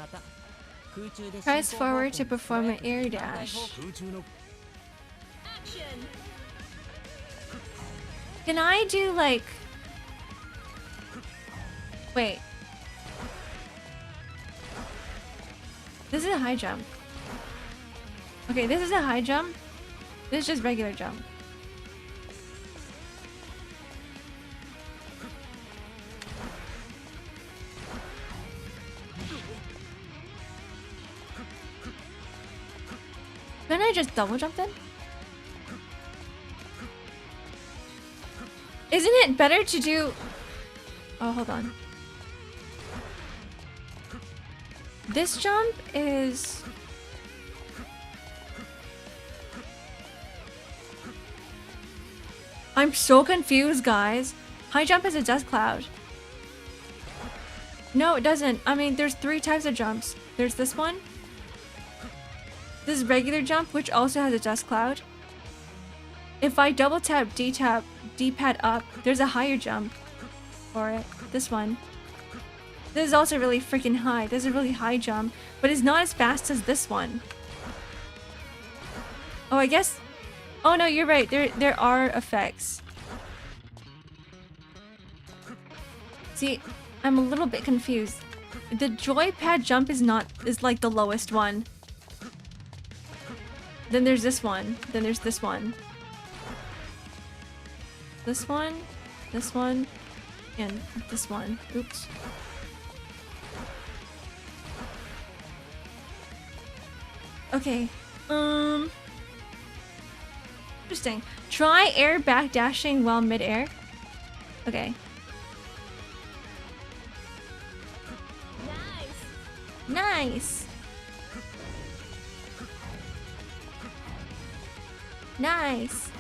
S1: Press forward to perform an air dash. Can I do like... Wait. This is a high jump. Okay, this is a high jump. This is just regular jump. Can I just double jump then? Isn't it better to do... Oh, hold on. This jump is... I'm so confused, guys. High jump is a dust cloud. No, it doesn't. I mean, there's 3 types of jumps. There's this one. This is regular jump, which also has a dust cloud. If I double tap D-pad up, there's a higher jump for it. This one. This is also really freaking high. This is a really high jump, but it's not as fast as this one. Oh, I guess... Oh no, you're right. There are effects. See, I'm a little bit confused. The joypad jump is like the lowest one. Then there's this one. Then there's this one. This one, and this one. Oops. Okay. Interesting. Try air backdashing while mid-air. Okay. Nice. Nice.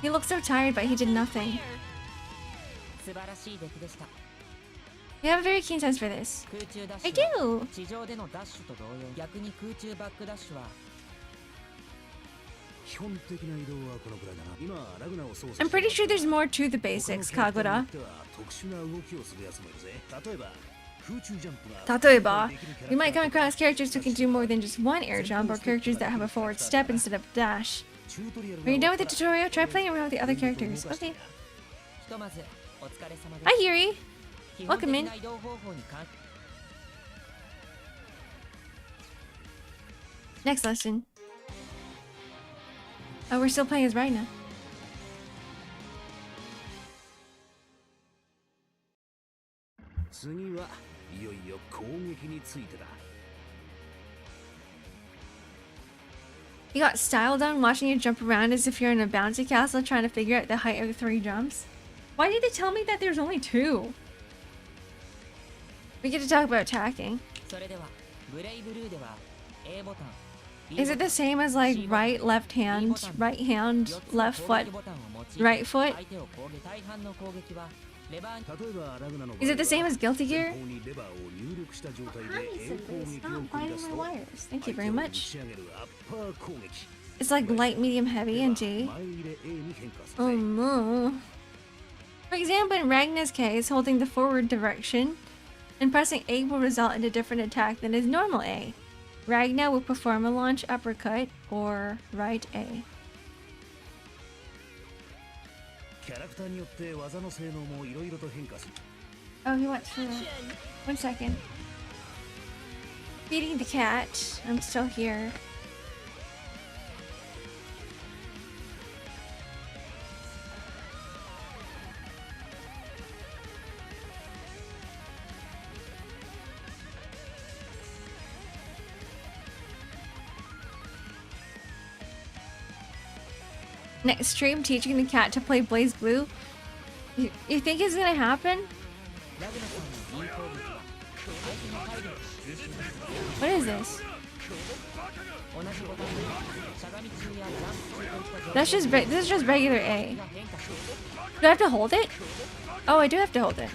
S1: He looked so tired, but he did nothing. You have a very keen sense for this. I do! I'm pretty sure there's more to the basics, Kagura. 例えば, you might come across characters who can do more than just one air jump, or characters that have a forward step instead of a dash. Are you done with the tutorial? Try playing around with the other characters. Okay. Hi, Yuri. Welcome in. Next lesson. Oh, we're still playing as Ragna. You got style done watching you jump around as if you're in a bouncy castle trying to figure out the height of the 3 jumps? Why did they tell me that there's only 2? We get to talk about attacking. Is it the same as like right, left hand, left foot, right foot? Is it the same as Guilty Gear? Stop biting my wires. Thank you very much. It's like light, medium, heavy, and D. Oh no. For example, in Ragna's case, holding the forward direction and pressing A will result in a different attack than his normal A. Ragna will perform a launch uppercut or right A. Oh, he went to... 1 second. Feeding the cat. I'm still here. Next stream, teaching the cat to play BlazBlue. You think it's gonna happen? What is this? This is just regular A. Do I have to hold it? Oh, I do have to hold it.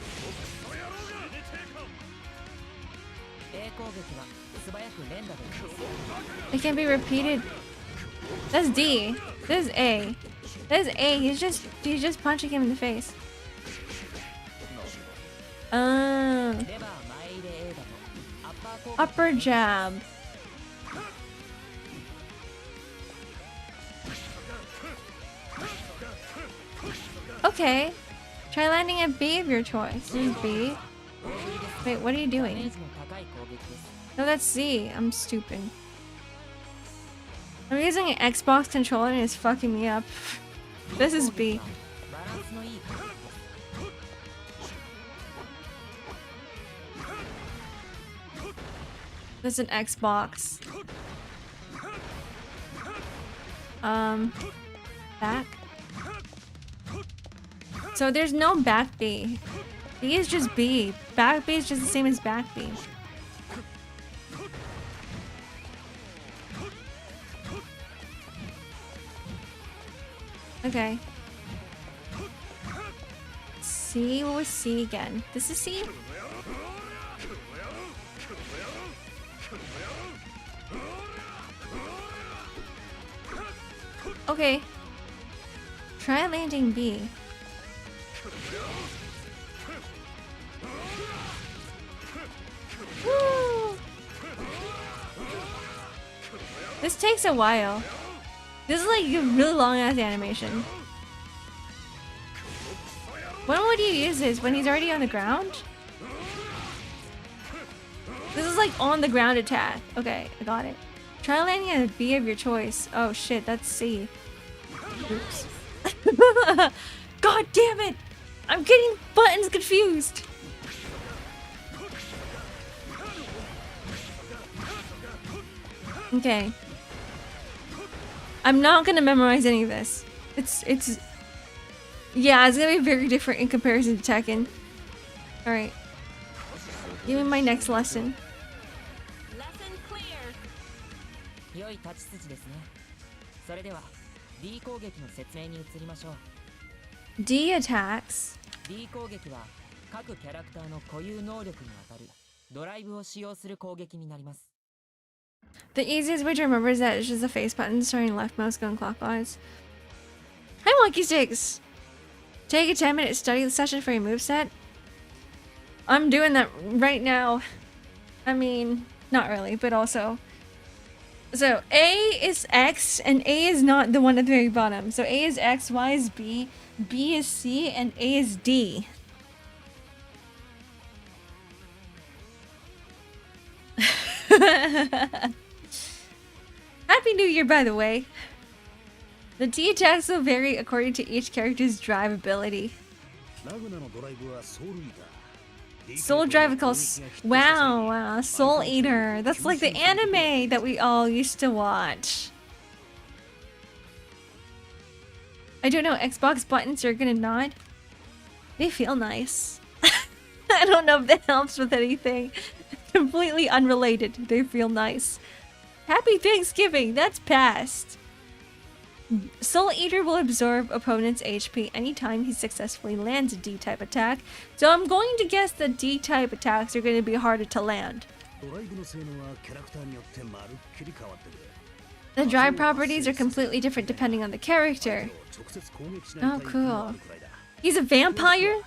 S1: It can be repeated. That's D. This is A. This is A. He's just punching him in the face. Upper jab. Okay. Try landing at B of your choice. This is B. Wait, what are you doing? No, that's C. I'm stupid. I'm using an Xbox controller and it's fucking me up. This is B. This is an Xbox. Back. So there's no back B. B is just B. Back B is just the same as back B. Okay. C? What was C again? This is C? Okay. Try landing B. Woo! This takes a while. This is like a really long ass animation. When would you use this? When he's already on the ground? This is like on the ground attack. Okay, I got it. Try landing at a B of your choice. Oh shit, that's C. Oops. God damn it! I'm getting buttons confused. Okay. I'm not gonna memorize any of this. Yeah, it's gonna be very different in comparison to Tekken. Alright. Give me my next lesson. Lesson clear. D attacks.
S2: D 攻撃は各キャラクターの固有能力にあたるドライブを使用する攻撃になります。
S1: The easiest way to remember is that it's just the face button starting left mouse going clockwise. Hi Monkey Sticks! Take a 10-minute study session for your moveset. I'm doing that right now. I mean, not really, but also. So A is X and A is not the one at the very bottom. So A is X, Y is B, B is C, and A is D. Happy New Year, by the way. The D attacks will vary according to each character's drive ability. Soul Drive calls. Wow, Soul Eater. That's like the anime that we all used to watch. I don't know, Xbox buttons are gonna nod. They feel nice. I don't know if that helps with anything. Completely unrelated. They feel nice. Happy Thanksgiving! That's past. Soul Eater will absorb opponent's HP anytime he successfully lands a D-type attack, so I'm going to guess that D-type attacks are going to be harder to land. The drive properties are completely different depending on the character. Oh, cool. He's a vampire?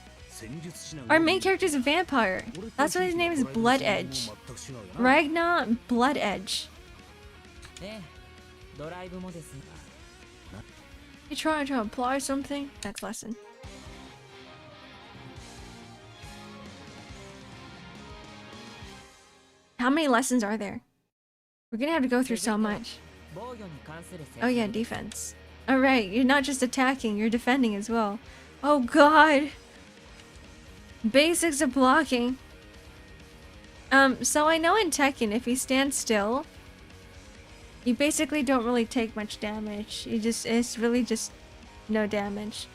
S1: Our main character is a vampire. That's why his name is Blood Edge. Ragnar Blood Edge. You trying to apply something? Next lesson. How many lessons are there? We're gonna have to go through so much. Oh yeah, defense. Alright, you're not just attacking, you're defending as well. Oh god! Basics of blocking. So I know in Tekken, if you stand still, you basically don't really take much damage. It's really just no damage.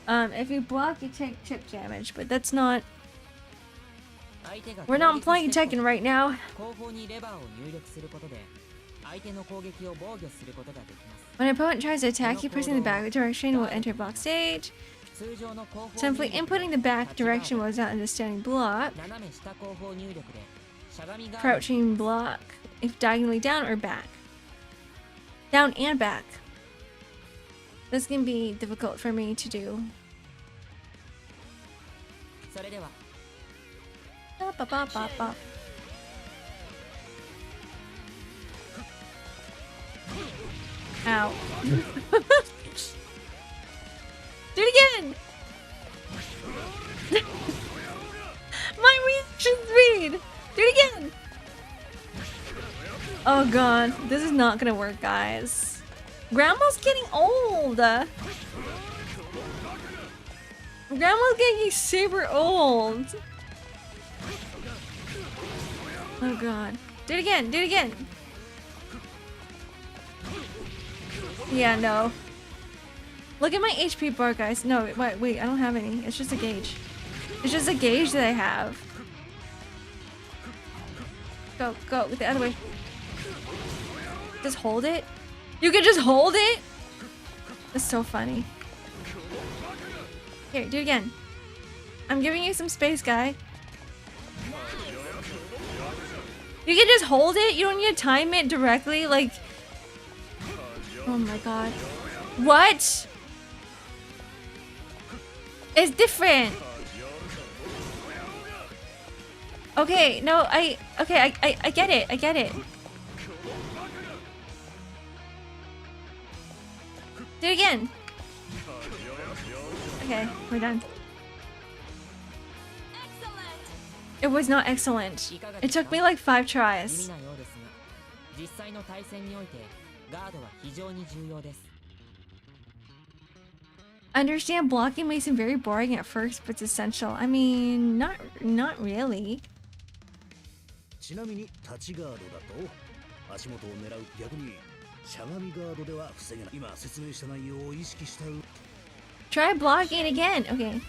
S1: If you block, you take chip damage, but that's not... We're not playing Tekken right now. When an opponent tries to attack you, pressing the back direction will enter block stage. Simply inputting the back direction was not understanding block. Crouching block if diagonally down or back. Down and back. This can be difficult for me to do. Ow. Do it again! My reaction speed! Do it again! Oh god, this is not gonna work, guys. Grandma's getting old! Grandma's getting super old! Oh god. Do it again, do it again! Yeah, no. Look at my HP bar, guys. No, wait, I don't have any. It's just a gauge. It's just a gauge that I have. Go, the other way. Just hold it? You can just hold it? That's so funny. Here, do it again. I'm giving you some space, guy. You can just hold it? You don't need to time it directly? Like... Oh my god. What? It's different. Okay, no, I get it. I get it. Do it again. Okay, we're done. It was not excellent. It took me like 5 tries. Understand blocking may seem very boring at first, but it's essential. I mean, not really. Try blocking again. Okay.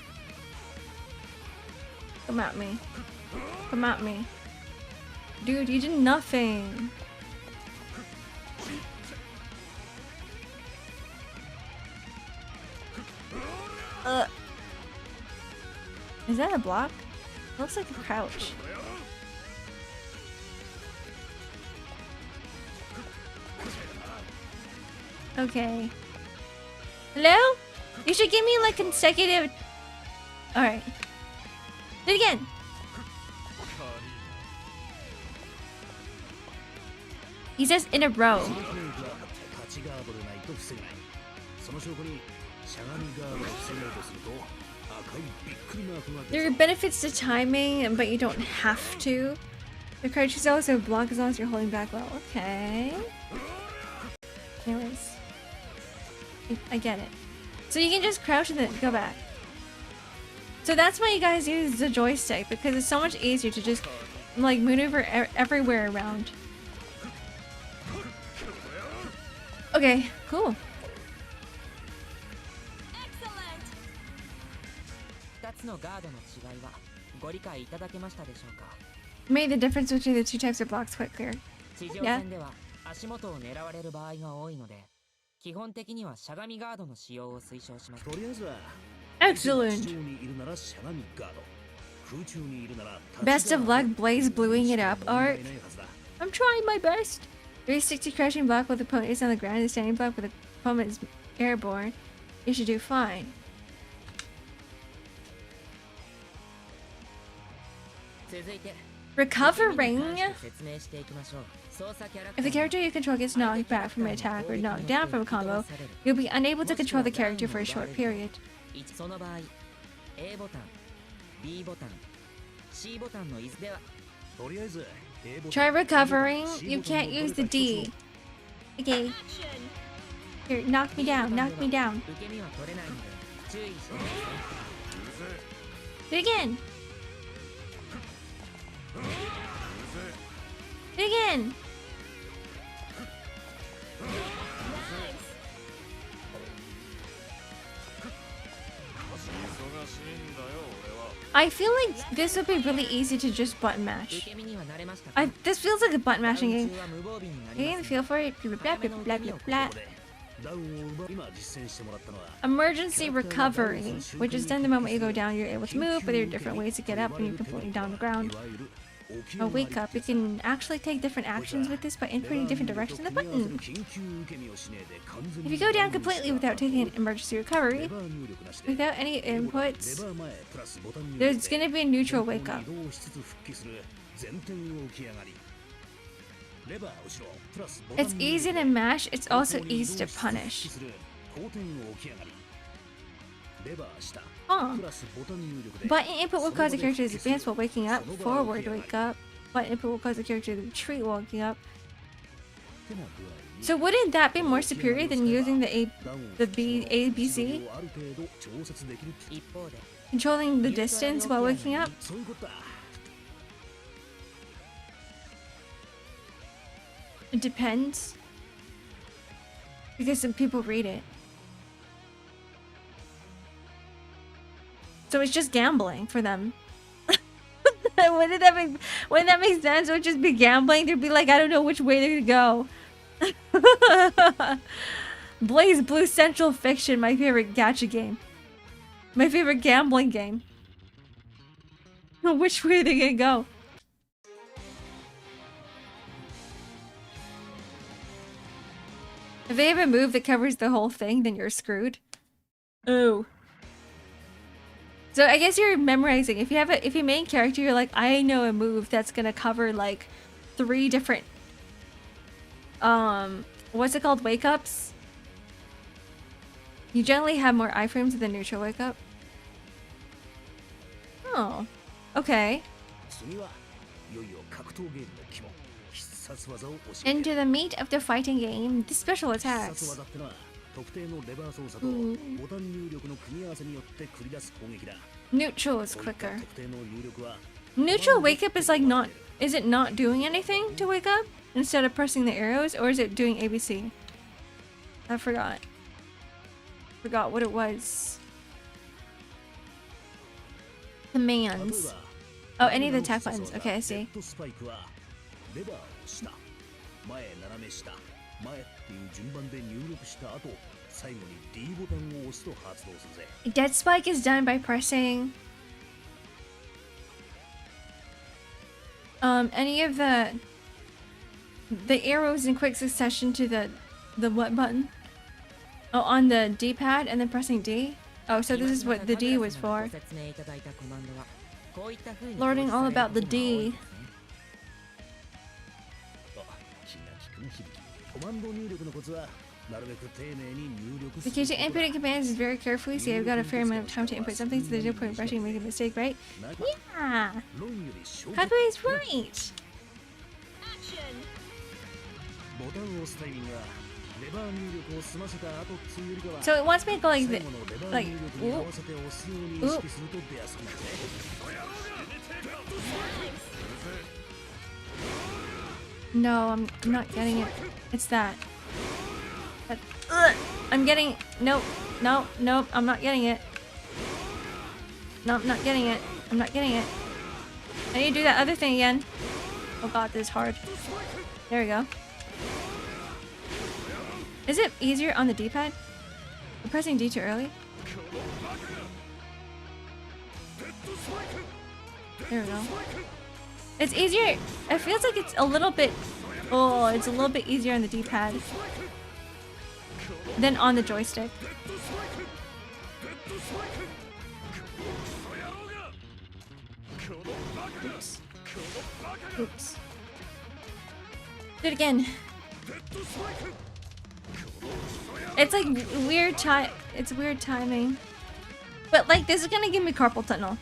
S1: Come at me. Come at me. Dude, you did nothing. Is that a block? Looks like a crouch. Okay. Hello? You should give me like consecutive. Alright. Do it again. He says in a row. There are benefits to timing, but you don't have to. The crouch is also blocked as long as you're holding back well. Okay. Anyways. I get it. So you can just crouch and then go back. So that's why you guys use the joystick, because it's so much easier to just like maneuver everywhere around. Okay, cool. Made the difference between the two types of blocks quite clear. Yeah. Excellent. Best of luck blazbluing it up, Ark. I'm trying my best. 360 crouching block with the opponent is on the ground and standing block with the opponent is airborne. You should do fine. Recovering. If the character you control gets knocked back from an attack or knocked down from a combo, you'll be unable to control the character for a short period. Try recovering. You can't use the D. Okay. Here, knock me down. Knock me down. Do it again. Do it again. I feel like this would be really easy to just button mash. This feels like a button mashing game. You can feel for it. Blah, blah, blah, blah, blah. Emergency recovery, which is done the moment you go down. You're able to move, but there are different ways to get up when you're completely down on the ground. A wake up. You can actually take different actions with this by inputting different directions in the button. If you go down completely without taking an emergency recovery, without any inputs, there's gonna be a neutral wake up. It's easy to mash, it's also easy to punish. Huh. Button input will cause the character to advance while waking up. Forward wake up. Button input will cause the character to retreat while waking up. So wouldn't that be more superior than using the ABC? Controlling the distance while waking up? It depends. Because some people read it. So it's just gambling for them. Wouldn't that make sense? It would just be gambling. They'd be like, I don't know which way they're gonna go. BlazBlue Central Fiction, my favorite gacha game. My favorite gambling game. Which way are they gonna go? If they have a move that covers the whole thing, then you're screwed. Oh. So I guess you're memorizing. If your main character, you're like, I know a move that's gonna cover like 3 different what's it called? Wake ups? You generally have more iframes than neutral wake up. Oh. Okay. Into the meat of the fighting game, the special attacks. Ooh. Neutral is quicker. Neutral wake up is like not, is it not doing anything to wake up instead of pressing the arrows, or is it doing ABC? I forgot. Forgot what it was. Commands. Oh, any of the attack buttons. Okay, I see. Dead spike is done by pressing any of the arrows in quick succession to the what button? Oh, on the D-pad and then pressing D? Oh, so this is what the D was for. Learning all about the D. The key to inputting commands is very carefully. See, I've got a fair amount of time to input something, so there's no point in rushing and making a mistake, right? Yeah! Kaguya's right! So it wants me to go like this. Like, oop. Oop. No, I'm not getting it. It's that. I'm getting. Nope. Nope. Nope. I'm not getting it. Nope. Not getting it. I'm not getting it. I need to do that other thing again. Oh god, this is hard. There we go. Is it easier on the D-pad? I'm pressing D too early. There we go. It's easier. It feels like it's a little bit. Oh, it's a little bit easier on the D-pad than on the joystick. Oops. Oops. Do it again. It's like weird time. It's weird timing. But like this is gonna give me carpal tunnel.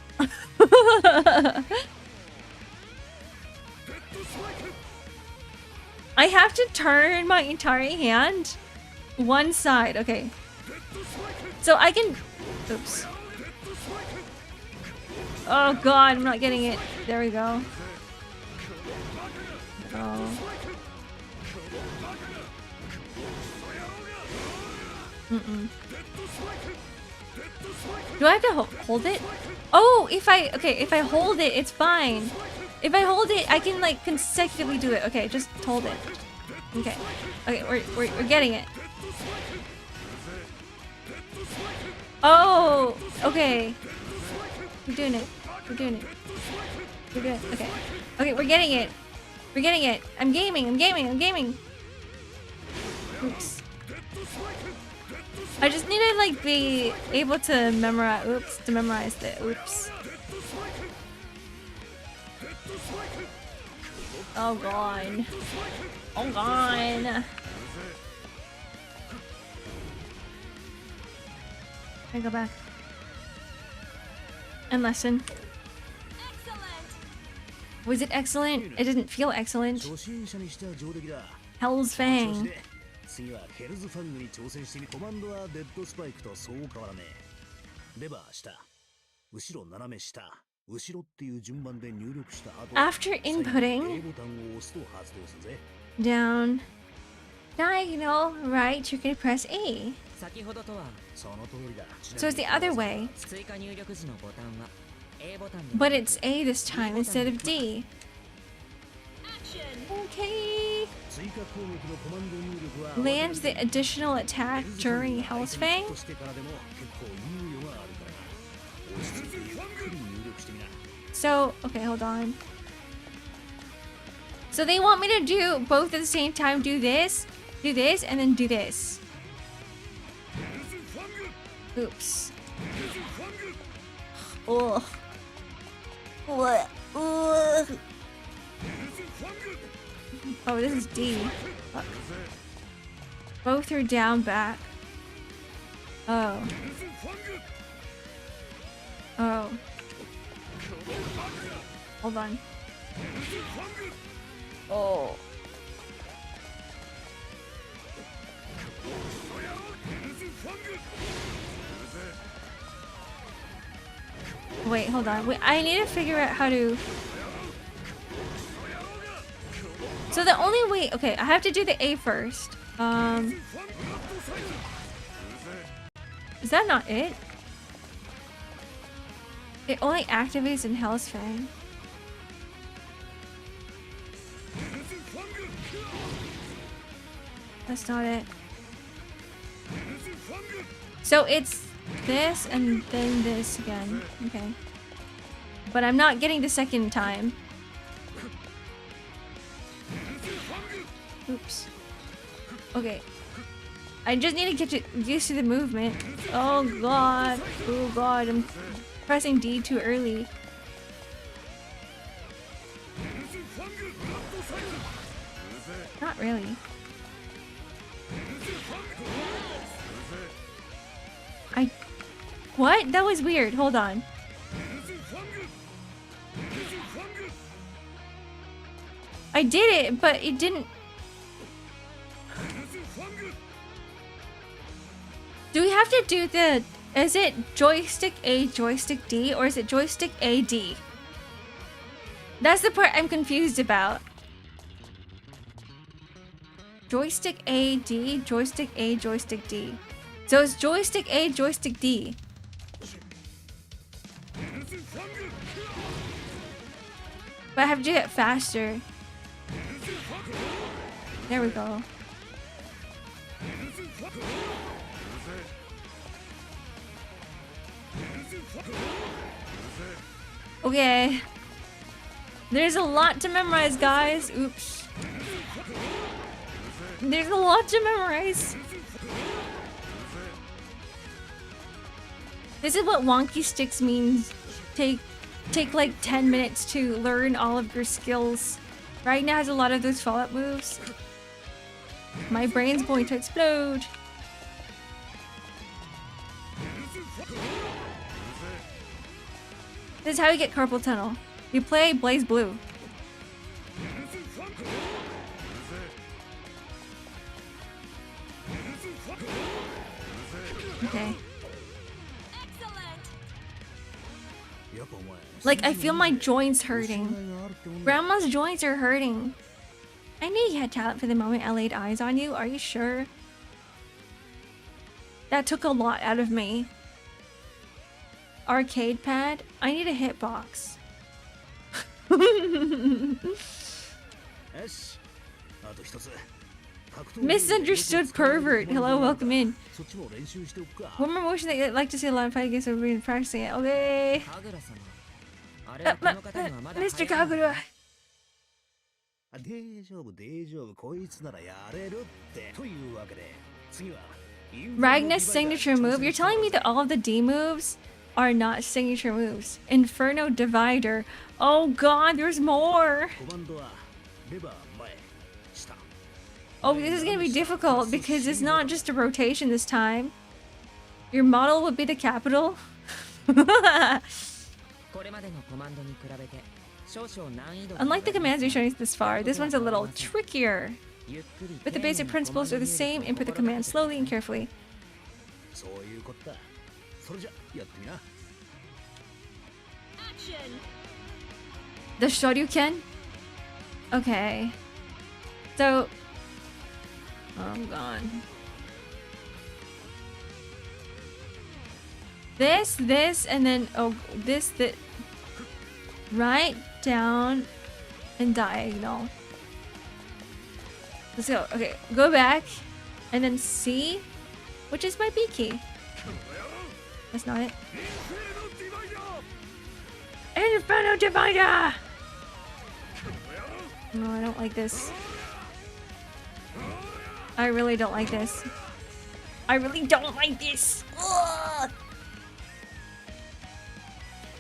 S1: I have to turn my entire hand one side. Okay. So I can. Oops. Oh god, I'm not getting it. There we go. Oh. Do I have to hold it? Oh, if I hold it, it's fine. If I hold it, I can like consecutively do it. Okay, just hold it. Okay. Okay, we're getting it. Oh, okay. We're doing it. We're doing it. We're doing it. Okay. Okay, we're getting it. We're getting it. I'm gaming. I'm gaming. I'm gaming. Oops. I just need to like be able to memorize. Oops. To memorize the oops. Oh god. Oh god. I go back. And lesson. Was it excellent? It didn't feel excellent. Hell's Fang. After inputting, down, diagonal, right, you're gonna press A. So it's the other way. But it's A this time instead of D. Okay. Land the additional attack during Hell's Fang. So, okay, hold on. So they want me to do both at the same time. Do this, and then do this. Oops. Ugh. What? Ugh. Oh, this is D. Fuck. Both are down back. Oh. Oh. Hold on. Oh. Wait, hold on. Wait, I need to figure out how to... So the only way... Okay, I have to do the A first. Is that not it? It only activates in Hell's Fang. That's not it. So it's this and then this again. Okay. But I'm not getting the second time. Oops. Okay. I just need to get used to the movement. Oh god. Oh god. I'm pressing D too early. Not really. What? That was weird. Hold on. I did it, but it didn't. Do we have to do the... Is it joystick A, joystick D, or is it joystick A, D? That's the part I'm confused about. Joystick A, D, joystick A, joystick D. So it's joystick A, joystick D. But I have to get faster. There we go. Okay. There's a lot to memorize, guys. Oops. There's a lot to memorize. This is what wonky sticks means. Take like 10 minutes to learn all of your skills. Right now has a lot of those follow-up moves. My brain's going to explode. This is how you get carpal tunnel. You play BlazBlue. Okay. Like, I feel my joints hurting. Grandma's joints are hurting. I knew you had talent for the moment I laid eyes on you. Are you sure? That took a lot out of me. Arcade pad? I need a hitbox. Misunderstood pervert. Hello, welcome in. One more motion that you'd like to see a lot of fight against everybody practicing it. Okay. Mr. Kagura. Ragnar's signature move? You're telling me that all of the D moves are not signature moves? Inferno Divider. Oh god, there's more. Oh, this is gonna be difficult because it's not just a rotation this time. Your model would be the capital. Unlike the commands you're showing us this far, this one's a little trickier. But the basic principles are the same. Input the command slowly and carefully. The Shoryuken? Okay. So... Oh god. This, and then... Oh, this... Right, down, and diagonal. Let's go. Okay, go back, and then C, which is my B key. That's not it. Inferno Divider! No, I don't like this. I really don't like this. I really don't like this. Ugh!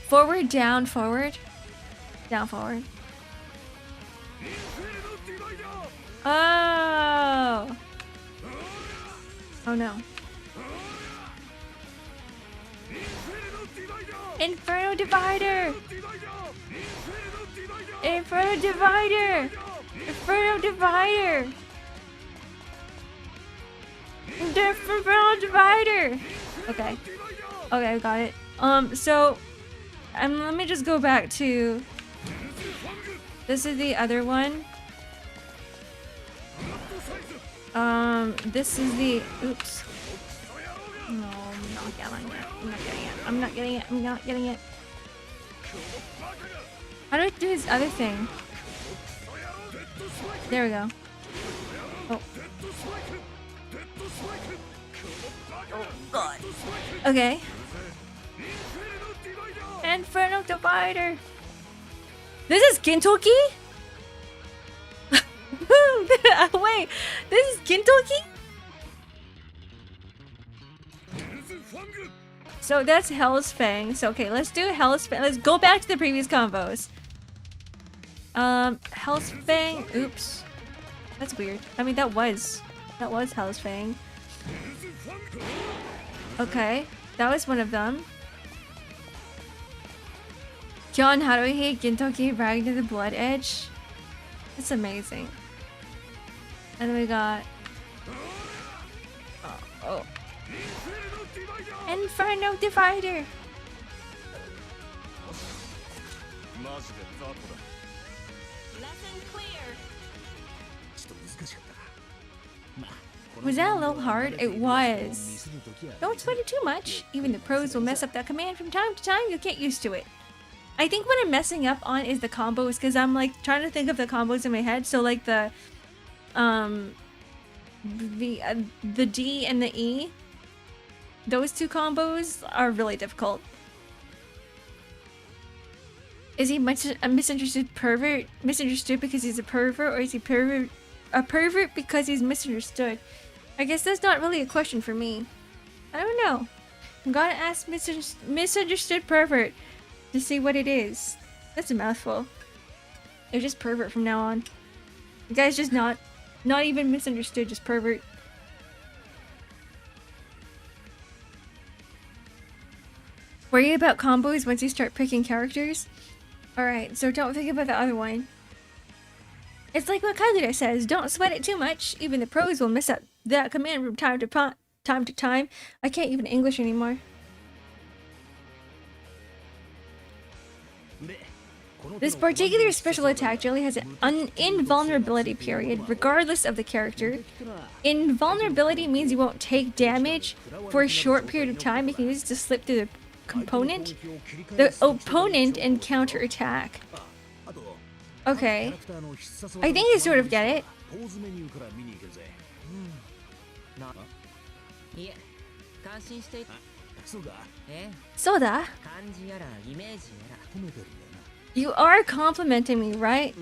S1: Forward, down, forward. Down, forward. Oh! Oh no. Inferno Divider! Inferno Divider! Inferno Divider! Inferno Divider! Okay. Okay, I got it. So... let me just go back to... This is the other one. This is the... Oops. No, I'm not getting it. I'm not getting it. I'm not getting it. I'm not getting it. How do I do this other thing? There we go. Oh. Oh god. Okay. Inferno Divider. This is Gintoki? Wait, this is Gintoki? So that's Hell's Fang. So okay, let's do Hell's Fang. Let's go back to the previous combos. Hell's Fang. Oops. That's weird. I mean, that was Hell's Fang. Okay, that was one of them. John, how do I hate Gintoki bragging to the blood edge? It's amazing. And then we got... Oh. Inferno Divider! Was that a little hard? It was. Don't sweat it too much. Even the pros will mess up that command from time to time. You'll get used to it. I think what I'm messing up on is the combos, because I'm like trying to think of the combos in my head. So like the D and the E, those two combos are really difficult. Is he a misunderstood pervert? Misunderstood because he's a pervert, or is he a pervert because he's misunderstood? I guess that's not really a question for me. I don't know. I'm gonna ask misunderstood pervert to see what it is. That's a mouthful. They're just pervert from now on. The guy's just not even misunderstood, just pervert. Worry about combos once you start picking characters? Alright, so don't think about the other one. It's like what Kagura says, don't sweat it too much. Even the pros will mess up that command from time to time. I can't even English anymore. This particular special attack generally has an invulnerability period, regardless of the character. Invulnerability means you won't take damage for a short period of time. You can use it to slip through the opponent and counter attack. Okay. I think I sort of get it. Soda? You are complimenting me, right?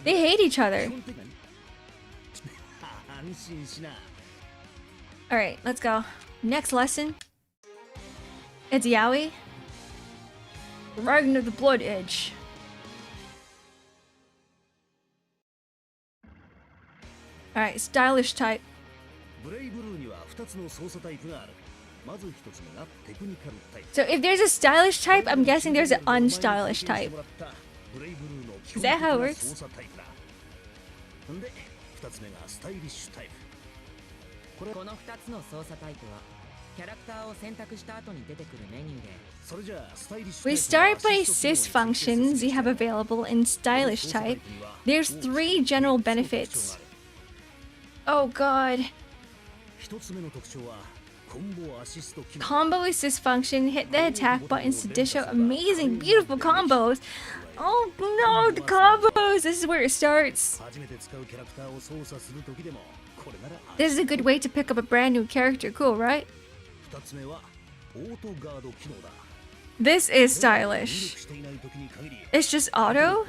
S1: They hate each other. Alright, let's go. Next lesson. It's Yaoi. Riding to the blood edge. Alright, stylish type. So if there's a stylish type, I'm guessing there's an unstylish type. Is that how it works? We start by sys functions you have available in stylish type. There's 3 general benefits. Oh god. Combo assist function, hit the attack buttons to dish out amazing, beautiful combos. Oh no, the combos! This is where it starts. This is a good way to pick up a brand new character, cool, right? This is stylish. It's just auto?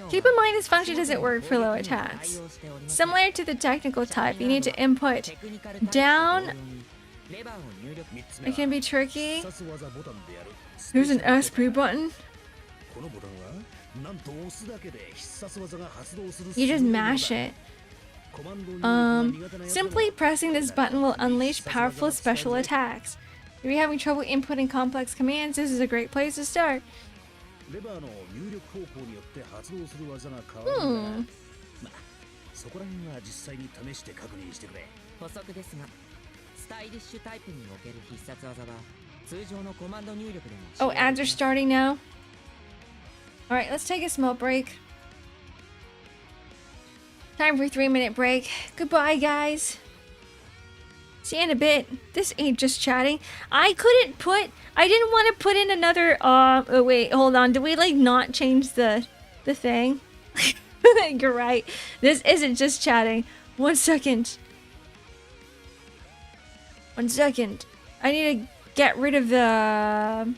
S1: Keep in mind this function doesn't work for low attacks. Similar to the technical type, you need to input down. It can be tricky. There's an SP button. You just mash it. Simply pressing this button will unleash powerful special attacks. If you're having trouble inputting complex commands, this is a great place to start. Oh, ads are starting now. Alright, let's take a small break. Time for a 3-minute break. Goodbye, guys. See you in a bit. This ain't just chatting. I didn't want to put in another, oh wait, hold on. Did we like not change the thing? You're right. This isn't just chatting. 1 second. 1 second. I need to get rid of the